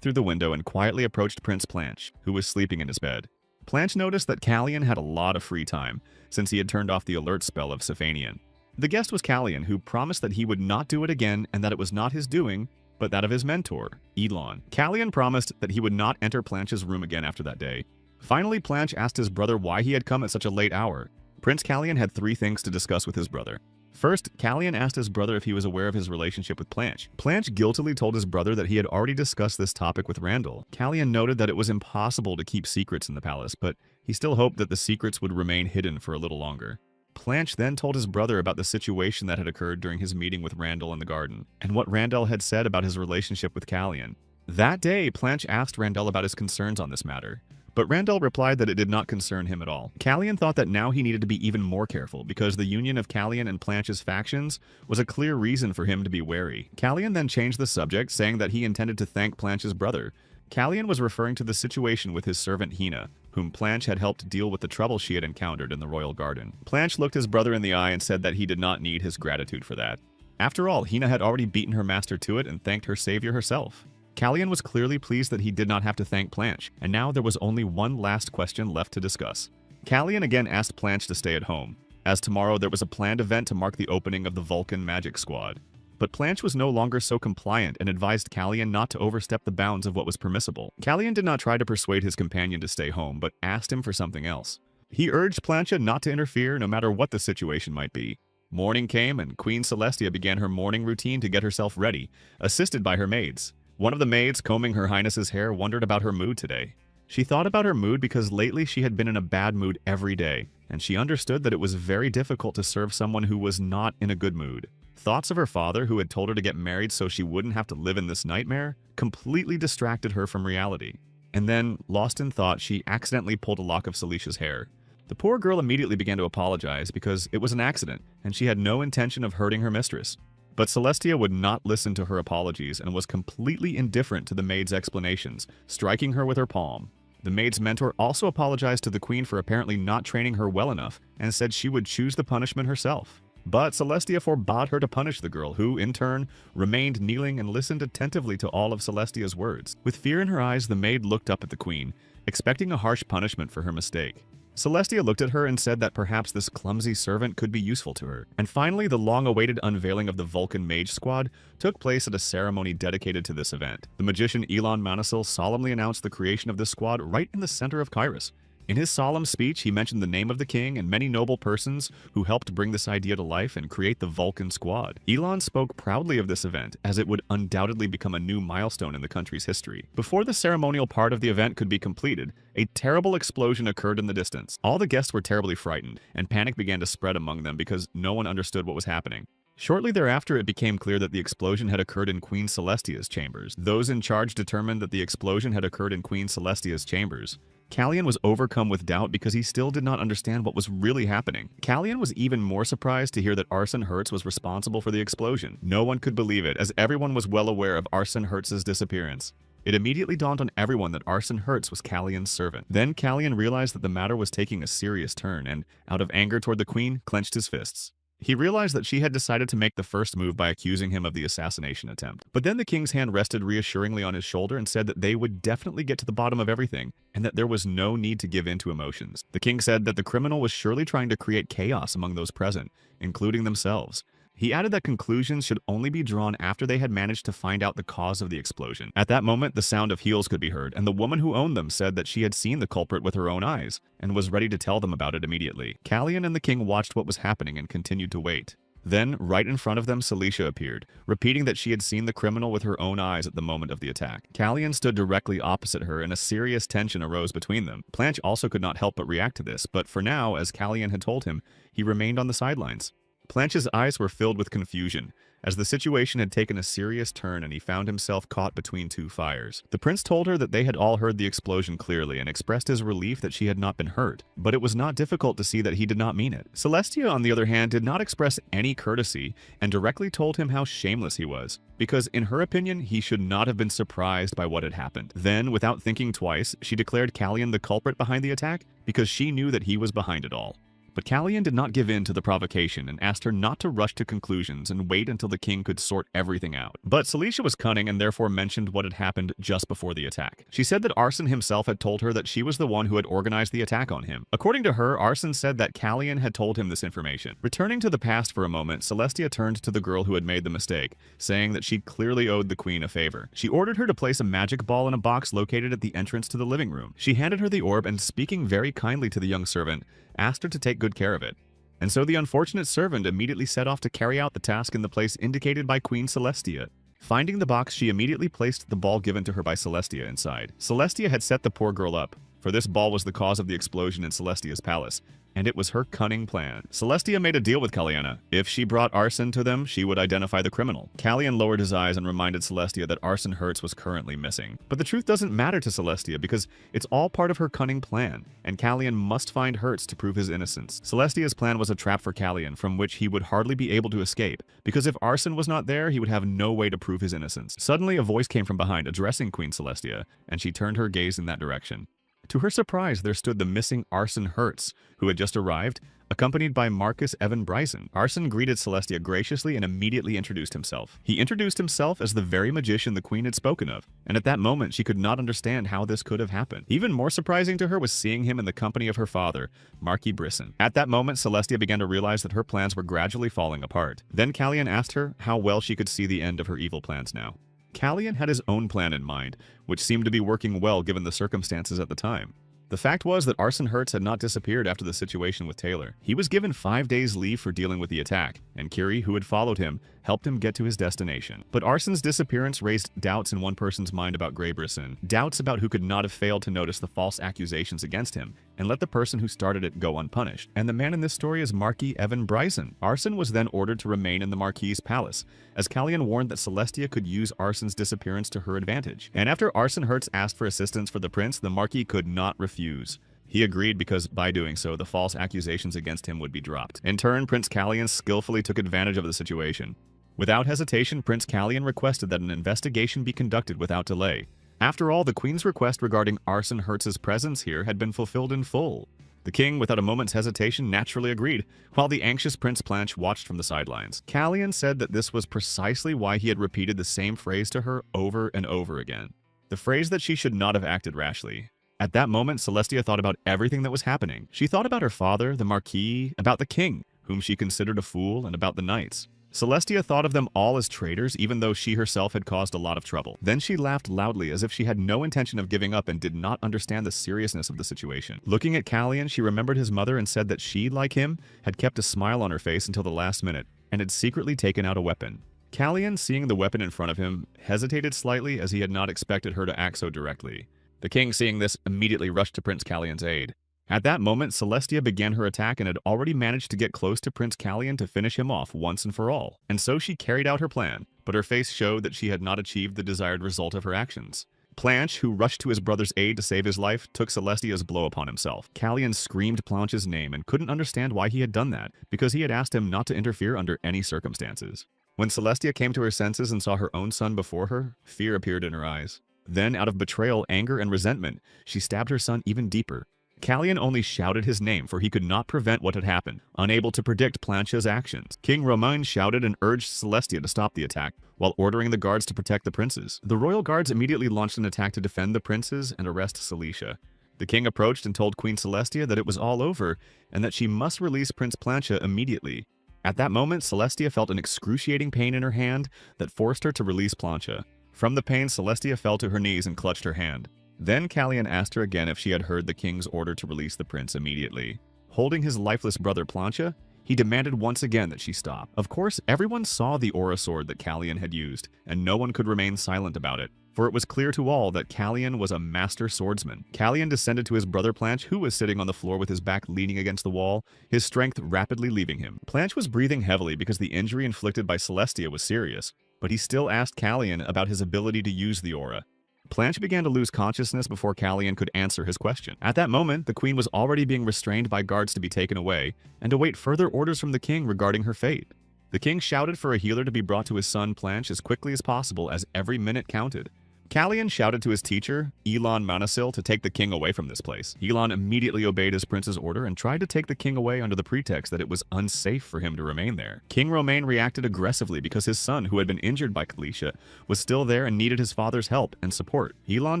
through the window and quietly approached Prince Planche, who was sleeping in his bed. Planche noticed that Callion had a lot of free time, since he had turned off the alert spell of Cephanian. The guest was Callion, who promised that he would not do it again and that it was not his doing, but that of his mentor, Elon. Callion promised that he would not enter Planche's room again after that day. Finally, Planche asked his brother why he had come at such a late hour. Prince Callion had 3 things to discuss with his brother. First, Callion asked his brother if he was aware of his relationship with Planche. Planche guiltily told his brother that he had already discussed this topic with Randall. Callion noted that it was impossible to keep secrets in the palace, but he still hoped that the secrets would remain hidden for a little longer. Planche then told his brother about the situation that had occurred during his meeting with Randall in the garden, and what Randall had said about his relationship with Callion. That day, Planche asked Randall about his concerns on this matter, but Randall replied that it did not concern him at all. Callion thought that now he needed to be even more careful, because the union of Callion and Planche's factions was a clear reason for him to be wary. Callion then changed the subject, saying that he intended to thank Planche's brother. Callion was referring to the situation with his servant Hina, whom Planche had helped deal with the trouble she had encountered in the royal garden. Planche looked his brother in the eye and said that he did not need his gratitude for that. After all, Hina had already beaten her master to it and thanked her savior herself. Callian was clearly pleased that he did not have to thank Planche, and now there was only one last question left to discuss. Callian again asked Planche to stay at home, as tomorrow there was a planned event to mark the opening of the Vulcan Magic Squad. But Planche was no longer so compliant and advised Callian not to overstep the bounds of what was permissible. Callian did not try to persuade his companion to stay home, but asked him for something else. He urged Planche not to interfere no matter what the situation might be. Morning came and Queen Celestia began her morning routine to get herself ready, assisted by her maids. One of the maids combing Her Highness's hair wondered about her mood today. She thought about her mood because lately she had been in a bad mood every day, and she understood that it was very difficult to serve someone who was not in a good mood. Thoughts of her father, who had told her to get married so she wouldn't have to live in this nightmare, completely distracted her from reality. And then, lost in thought, she accidentally pulled a lock of Celestia's hair. The poor girl immediately began to apologize because it was an accident, and she had no intention of hurting her mistress. But Celestia would not listen to her apologies and was completely indifferent to the maid's explanations, striking her with her palm. The maid's mentor also apologized to the queen for apparently not training her well enough and said she would choose the punishment herself. But Celestia forbade her to punish the girl, who, in turn, remained kneeling and listened attentively to all of Celestia's words. With fear in her eyes, the maid looked up at the queen, expecting a harsh punishment for her mistake. Celestia looked at her and said that perhaps this clumsy servant could be useful to her. And finally, the long-awaited unveiling of the Vulcan Mage Squad took place at a ceremony dedicated to this event. The magician Elon Manisil solemnly announced the creation of this squad right in the center of Kairos. In his solemn speech, he mentioned the name of the king and many noble persons who helped bring this idea to life and create the Vulcan Squad. Elon spoke proudly of this event, as it would undoubtedly become a new milestone in the country's history. Before the ceremonial part of the event could be completed, a terrible explosion occurred in the distance. All the guests were terribly frightened, and panic began to spread among them because no one understood what was happening. Shortly thereafter, it became clear that the explosion had occurred in Queen Celestia's chambers. Those in charge determined that the explosion had occurred in Queen Celestia's chambers. Callian was overcome with doubt because he still did not understand what was really happening. Callian was even more surprised to hear that Arson Hertz was responsible for the explosion. No one could believe it, as everyone was well aware of Arson Hertz's disappearance. It immediately dawned on everyone that Arson Hertz was Callian's servant. Then Callian realized that the matter was taking a serious turn and, out of anger toward the queen, clenched his fists. He realized that she had decided to make the first move by accusing him of the assassination attempt. But then the king's hand rested reassuringly on his shoulder and said that they would definitely get to the bottom of everything, and that there was no need to give in to emotions. The king said that the criminal was surely trying to create chaos among those present, including themselves. He added that conclusions should only be drawn after they had managed to find out the cause of the explosion. At that moment, the sound of heels could be heard, and the woman who owned them said that she had seen the culprit with her own eyes, and was ready to tell them about it immediately. Callian and the king watched what was happening and continued to wait. Then, right in front of them, Celicia appeared, repeating that she had seen the criminal with her own eyes at the moment of the attack. Callian stood directly opposite her, and a serious tension arose between them. Planche also could not help but react to this, but for now, as Callian had told him, he remained on the sidelines. Planche's eyes were filled with confusion, as the situation had taken a serious turn and he found himself caught between two fires. The prince told her that they had all heard the explosion clearly and expressed his relief that she had not been hurt, but it was not difficult to see that he did not mean it. Celestia, on the other hand, did not express any courtesy and directly told him how shameless he was, because in her opinion, he should not have been surprised by what had happened. Then, without thinking twice, she declared Callian the culprit behind the attack because she knew that he was behind it all. But Callian did not give in to the provocation and asked her not to rush to conclusions and wait until the king could sort everything out. But Celicia was cunning and therefore mentioned what had happened just before the attack. She said that Arson himself had told her that she was the one who had organized the attack on him. According to her, Arson said that Callian had told him this information. Returning to the past for a moment, Celestia turned to the girl who had made the mistake, saying that she clearly owed the queen a favor. She ordered her to place a magic ball in a box located at the entrance to the living room. She handed her the orb and, speaking very kindly to the young servant, asked her to take good care of it. And so the unfortunate servant immediately set off to carry out the task in the place indicated by Queen Celestia. Finding the box, she immediately placed the ball given to her by Celestia inside. Celestia had set the poor girl up, for this ball was the cause of the explosion in Celestia's palace, and it was her cunning plan. Celestia made a deal with Calliana. If she brought Arson to them, she would identify the criminal. Callian lowered his eyes and reminded Celestia that Arson Hertz was currently missing. But the truth doesn't matter to Celestia because it's all part of her cunning plan, and Callian must find Hertz to prove his innocence. Celestia's plan was a trap for Callian from which he would hardly be able to escape, because if Arson was not there, he would have no way to prove his innocence. Suddenly, a voice came from behind, addressing Queen Celestia, and she turned her gaze in that direction. To her surprise, there stood the missing Arson Hertz, who had just arrived, accompanied by Marcus Evan Bryson. Arson greeted Celestia graciously and immediately introduced himself. He introduced himself as the very magician the queen had spoken of, and at that moment she could not understand how this could have happened. Even more surprising to her was seeing him in the company of her father, Marquis Brisson. At that moment, Celestia began to realize that her plans were gradually falling apart. Then Callian asked her how well she could see the end of her evil plans now. Callian had his own plan in mind, which seemed to be working well given the circumstances at the time. The fact was that Arson Hertz had not disappeared after the situation with Taylor. He was given 5 days leave for dealing with the attack, and Curie, who had followed him, helped him get to his destination. But Arson's disappearance raised doubts in one person's mind about Grey Brisson, doubts about who could not have failed to notice the false accusations against him and let the person who started it go unpunished. And the man in this story is Marquis Evan Bryson. Arson was then ordered to remain in the Marquis's palace, as Callian warned that Celestia could use Arson's disappearance to her advantage. And after Arson Hertz asked for assistance for the prince, the Marquis could not refuse. He agreed because, by doing so, the false accusations against him would be dropped. In turn, Prince Callian skillfully took advantage of the situation. Without hesitation, Prince Callian requested that an investigation be conducted without delay. After all, the Queen's request regarding Arson Hertz's presence here had been fulfilled in full. The king, without a moment's hesitation, naturally agreed, while the anxious Prince Blanche watched from the sidelines. Callian said that this was precisely why he had repeated the same phrase to her over and over again. The phrase that she should not have acted rashly. At that moment, Celestia thought about everything that was happening. She thought about her father, the Marquis, about the king, whom she considered a fool, and about the knights. Celestia thought of them all as traitors, even though she herself had caused a lot of trouble. Then she laughed loudly, as if she had no intention of giving up and did not understand the seriousness of the situation. Looking at Callian, she remembered his mother and said that she, like him, had kept a smile on her face until the last minute, and had secretly taken out a weapon. Callian, seeing the weapon in front of him, hesitated slightly as he had not expected her to act so directly. The king, seeing this, immediately rushed to Prince Callian's aid. At that moment, Celestia began her attack and had already managed to get close to Prince Callian to finish him off once and for all. And so she carried out her plan, but her face showed that she had not achieved the desired result of her actions. Planche, who rushed to his brother's aid to save his life, took Celestia's blow upon himself. Callian screamed Planche's name and couldn't understand why he had done that, because he had asked him not to interfere under any circumstances. When Celestia came to her senses and saw her own son before her, fear appeared in her eyes. Then, out of betrayal, anger, and resentment, she stabbed her son even deeper. Callian only shouted his name, for he could not prevent what had happened, unable to predict Planche's actions. King Romain shouted and urged Celestia to stop the attack, while ordering the guards to protect the princes. The royal guards immediately launched an attack to defend the princes and arrest Celicia. The king approached and told Queen Celestia that it was all over, and that she must release Prince Planche immediately. At that moment, Celestia felt an excruciating pain in her hand that forced her to release Planche. From the pain, Celestia fell to her knees and clutched her hand. Then Callian asked her again if she had heard the king's order to release the prince immediately. Holding his lifeless brother Planche, he demanded once again that she stop. Of course, everyone saw the aura sword that Callian had used, and no one could remain silent about it, for it was clear to all that Callian was a master swordsman. Callian descended to his brother Planche, who was sitting on the floor with his back leaning against the wall, his strength rapidly leaving him. Planche was breathing heavily because the injury inflicted by Celestia was serious, but he still asked Callian about his ability to use the aura. Planche began to lose consciousness before Callian could answer his question. At that moment, the queen was already being restrained by guards to be taken away, and await further orders from the king regarding her fate. The king shouted for a healer to be brought to his son Planche as quickly as possible, as every minute counted. Callian shouted to his teacher, Elon Manasil, to take the king away from this place. Elon immediately obeyed his prince's order and tried to take the king away under the pretext that it was unsafe for him to remain there. King Romain reacted aggressively because his son, who had been injured by Celicia, was still there and needed his father's help and support. Elon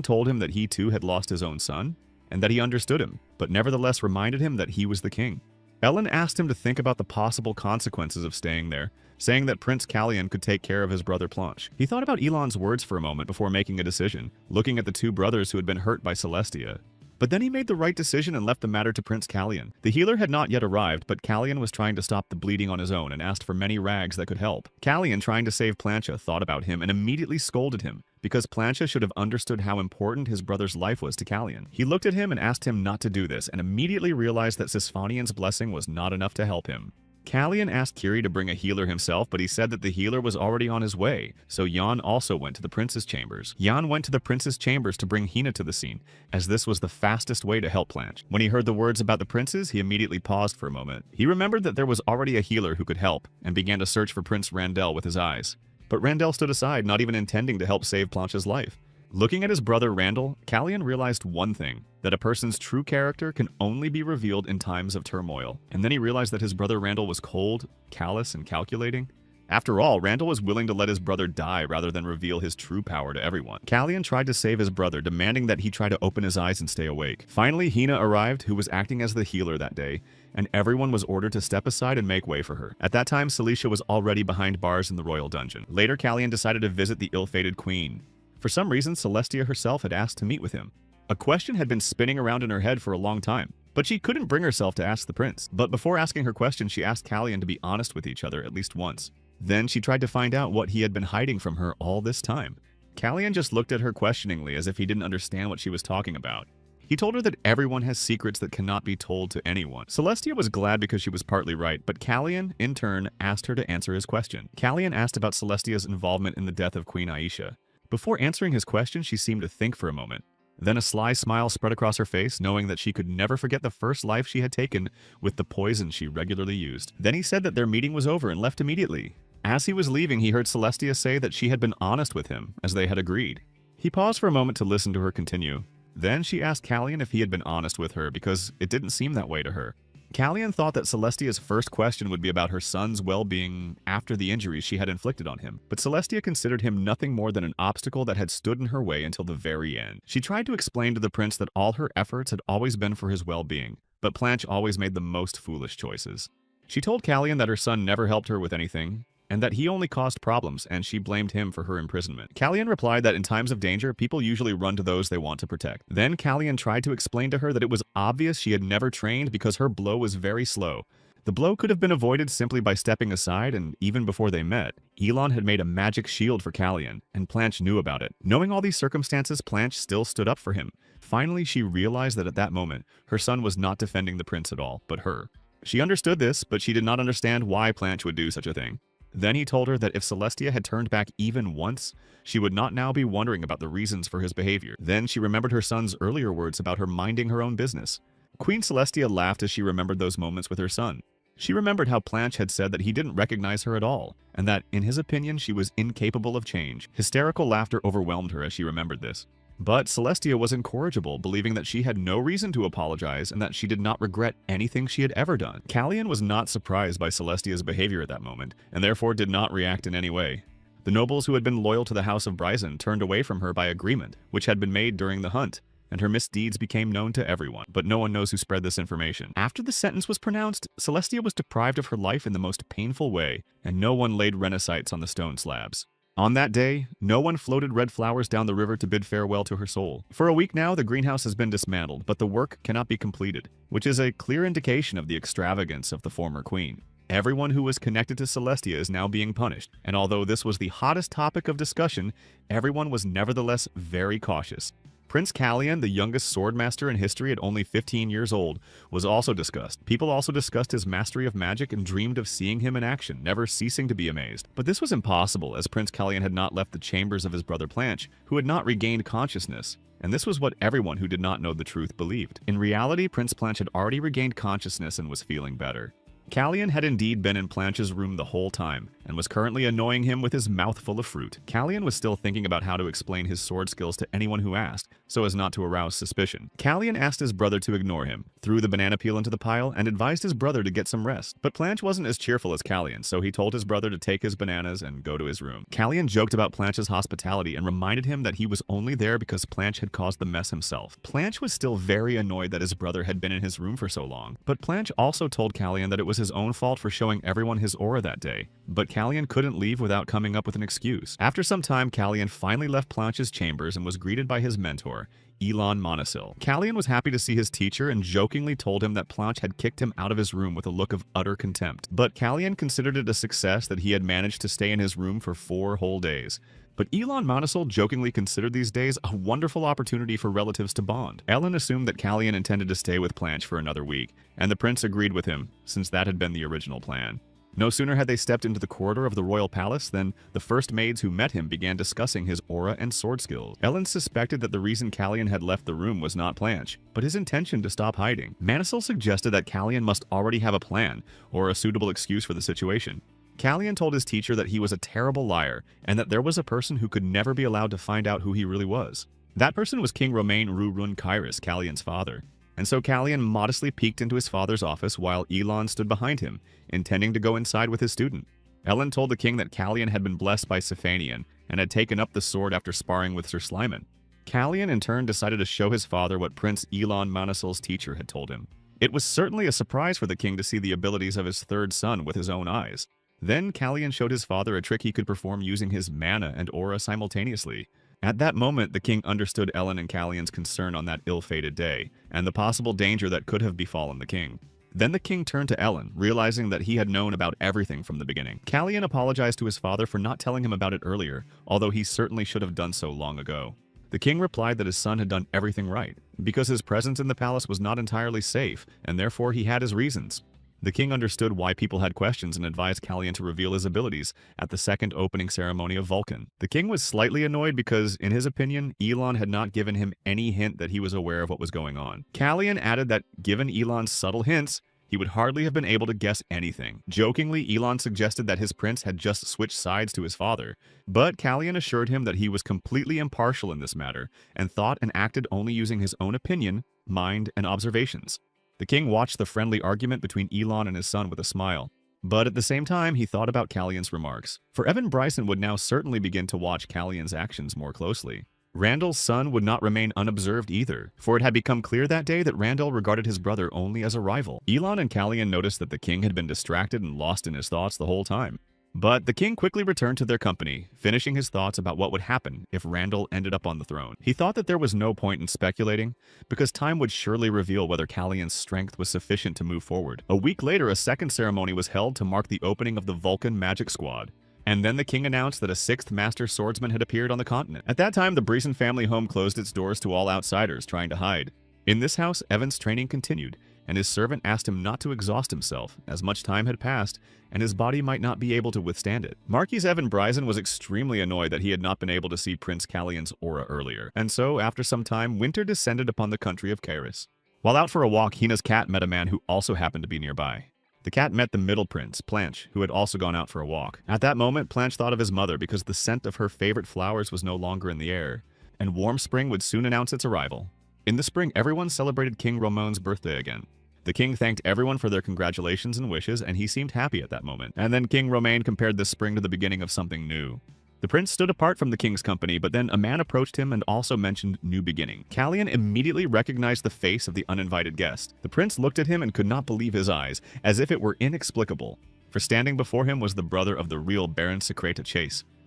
told him that he too had lost his own son, and that he understood him, but nevertheless reminded him that he was the king. Ellen asked him to think about the possible consequences of staying there, saying that Prince Callian could take care of his brother Planche. He thought about Elon's words for a moment before making a decision, looking at the two brothers who had been hurt by Celestia. But then he made the right decision and left the matter to Prince Callian. The healer had not yet arrived, but Callian was trying to stop the bleeding on his own and asked for many rags that could help. Callian, trying to save Planche, thought about him and immediately scolded him, because Planche should have understood how important his brother's life was to Callian. He looked at him and asked him not to do this, and immediately realized that Sisfanian's blessing was not enough to help him. Callian asked Kiri to bring a healer himself, but he said that the healer was already on his way, so Jan also went to the prince's chambers. Jan went to the prince's chambers to bring Hina to the scene, as this was the fastest way to help Planche. When he heard the words about the princes, he immediately paused for a moment. He remembered that there was already a healer who could help, and began to search for Prince Randell with his eyes. But Randell stood aside, not even intending to help save Planche's life. Looking at his brother Randall, Callian realized one thing, that a person's true character can only be revealed in times of turmoil. And then he realized that his brother Randall was cold, callous, and calculating. After all, Randall was willing to let his brother die rather than reveal his true power to everyone. Callian tried to save his brother, demanding that he try to open his eyes and stay awake. Finally, Hina arrived, who was acting as the healer that day, and everyone was ordered to step aside and make way for her. At that time, Celicia was already behind bars in the royal dungeon. Later, Callian decided to visit the ill-fated queen. For some reason, Celestia herself had asked to meet with him. A question had been spinning around in her head for a long time, but she couldn't bring herself to ask the prince. But before asking her question, she asked Callian to be honest with each other at least once. Then she tried to find out what he had been hiding from her all this time. Callian just looked at her questioningly as if he didn't understand what she was talking about. He told her that everyone has secrets that cannot be told to anyone. Celestia was glad because she was partly right, but Callian, in turn, asked her to answer his question. Callian asked about Celestia's involvement in the death of Queen Aisha. Before answering his question, she seemed to think for a moment. Then a sly smile spread across her face, knowing that she could never forget the first life she had taken with the poison she regularly used. Then he said that their meeting was over and left immediately. As he was leaving, he heard Celestia say that she had been honest with him, as they had agreed. He paused for a moment to listen to her continue. Then she asked Callian if he had been honest with her, because it didn't seem that way to her. Callian thought that Celestia's first question would be about her son's well-being after the injuries she had inflicted on him, but Celestia considered him nothing more than an obstacle that had stood in her way until the very end. She tried to explain to the prince that all her efforts had always been for his well-being, but Blanche always made the most foolish choices. She told Callian that her son never helped her with anything, and that he only caused problems, and she blamed him for her imprisonment. Callian replied that in times of danger, people usually run to those they want to protect. Then Callian tried to explain to her that it was obvious she had never trained because her blow was very slow. The blow could have been avoided simply by stepping aside, and even before they met, Elon had made a magic shield for Callian, and Blanche knew about it. Knowing all these circumstances, Blanche still stood up for him. Finally, she realized that at that moment, her son was not defending the prince at all, but her. She understood this, but she did not understand why Blanche would do such a thing. Then he told her that if Celestia had turned back even once, she would not now be wondering about the reasons for his behavior. Then she remembered her son's earlier words about her minding her own business. Queen Celestia laughed as she remembered those moments with her son. She remembered how Blanche had said that he didn't recognize her at all, and that, in his opinion, she was incapable of change. Hysterical laughter overwhelmed her as she remembered this. But Celestia was incorrigible, believing that she had no reason to apologize and that she did not regret anything she had ever done. Callian was not surprised by Celestia's behavior at that moment, and therefore did not react in any way. The nobles who had been loyal to the House of Bryson turned away from her by agreement, which had been made during the hunt, and her misdeeds became known to everyone, but no one knows who spread this information. After the sentence was pronounced, Celestia was deprived of her life in the most painful way, and no one laid renicites on the stone slabs. On that day, no one floated red flowers down the river to bid farewell to her soul. For a week now, the greenhouse has been dismantled, but the work cannot be completed, which is a clear indication of the extravagance of the former queen. Everyone who was connected to Celestia is now being punished, and although this was the hottest topic of discussion, everyone was nevertheless very cautious. Prince Callian, the youngest swordmaster in history at only 15 years old, was also discussed. People also discussed his mastery of magic and dreamed of seeing him in action, never ceasing to be amazed. But this was impossible, as Prince Callian had not left the chambers of his brother Blanche, who had not regained consciousness. And this was what everyone who did not know the truth believed. In reality, Prince Blanche had already regained consciousness and was feeling better. Callian had indeed been in Blanche's room the whole time, and was currently annoying him with his mouth full of fruit. Callian was still thinking about how to explain his sword skills to anyone who asked, so as not to arouse suspicion. Callian asked his brother to ignore him, threw the banana peel into the pile, and advised his brother to get some rest. But Blanche wasn't as cheerful as Callian, so he told his brother to take his bananas and go to his room. Callian joked about Blanche's hospitality and reminded him that he was only there because Blanche had caused the mess himself. Blanche was still very annoyed that his brother had been in his room for so long, but Blanche also told Callian that it was his own fault for showing everyone his aura that day. But Callian couldn't leave without coming up with an excuse. After some time, Callian finally left Blanche's chambers and was greeted by his mentor, Elon Monosil. Callian was happy to see his teacher and jokingly told him that Blanche had kicked him out of his room with a look of utter contempt. But Callian considered it a success that he had managed to stay in his room for 4 whole days. But Elon Monosil jokingly considered these days a wonderful opportunity for relatives to bond. Ellen assumed that Callian intended to stay with Blanche for another week, and the prince agreed with him, since that had been the original plan. No sooner had they stepped into the corridor of the royal palace than the first maids who met him began discussing his aura and sword skills. Ellen suspected that the reason Callian had left the room was not Blanche, but his intention to stop hiding. Monosil suggested that Callian must already have a plan, or a suitable excuse for the situation. Callian told his teacher that he was a terrible liar and that there was a person who could never be allowed to find out who he really was. That person was King Romain Rurun Kairos, Callian's father. And so Callian modestly peeked into his father's office while Elon stood behind him, intending to go inside with his student. Ellen told the king that Callian had been blessed by Cephanian and had taken up the sword after sparring with Sir Slyman. Callian in turn decided to show his father what Prince Elon Manasil's teacher had told him. It was certainly a surprise for the king to see the abilities of his third son with his own eyes. Then Callian showed his father a trick he could perform using his mana and aura simultaneously. At that moment, the king understood Ellen and Callian's concern on that ill-fated day, and the possible danger that could have befallen the king. Then the king turned to Ellen, realizing that he had known about everything from the beginning. Callian apologized to his father for not telling him about it earlier, although he certainly should have done so long ago. The king replied that his son had done everything right, because his presence in the palace was not entirely safe, and therefore he had his reasons. The king understood why people had questions and advised Callian to reveal his abilities at the second opening ceremony of Vulcan. The king was slightly annoyed because, in his opinion, Elon had not given him any hint that he was aware of what was going on. Callian added that, given Elon's subtle hints, he would hardly have been able to guess anything. Jokingly, Elon suggested that his prince had just switched sides to his father, but Callian assured him that he was completely impartial in this matter and thought and acted only using his own opinion, mind, and observations. The king watched the friendly argument between Elon and his son with a smile, but at the same time he thought about Callian's remarks. For Evan Bryson would now certainly begin to watch Callian's actions more closely. Randall's son would not remain unobserved either, for it had become clear that day that Randall regarded his brother only as a rival. Elon and Callian noticed that the king had been distracted and lost in his thoughts the whole time. But the king quickly returned to their company, finishing his thoughts about what would happen if Randall ended up on the throne. He thought that there was no point in speculating, because time would surely reveal whether Callian's strength was sufficient to move forward. A week later, a second ceremony was held to mark the opening of the Vulcan Magic Squad. And then the king announced that a sixth master swordsman had appeared on the continent. At that time, the Breeson family home closed its doors to all outsiders trying to hide. In this house, Evan's training continued, and his servant asked him not to exhaust himself, as much time had passed, and his body might not be able to withstand it. Marquis Evan Bryson was extremely annoyed that he had not been able to see Prince Callian's aura earlier, and so, after some time, winter descended upon the country of Kairos. While out for a walk, Hina's cat met a man who also happened to be nearby. The cat met the middle prince, Planche, who had also gone out for a walk. At that moment, Planche thought of his mother because the scent of her favorite flowers was no longer in the air, and warm spring would soon announce its arrival. In the spring, everyone celebrated King Romain's birthday again. The king thanked everyone for their congratulations and wishes, and he seemed happy at that moment. And then King Romain compared this spring to the beginning of something new. The prince stood apart from the king's company, but then a man approached him and also mentioned new beginning. Callian immediately recognized the face of the uninvited guest. The prince looked at him and could not believe his eyes, as if it were inexplicable. For standing before him was the brother of the real Baron Secreta Chase.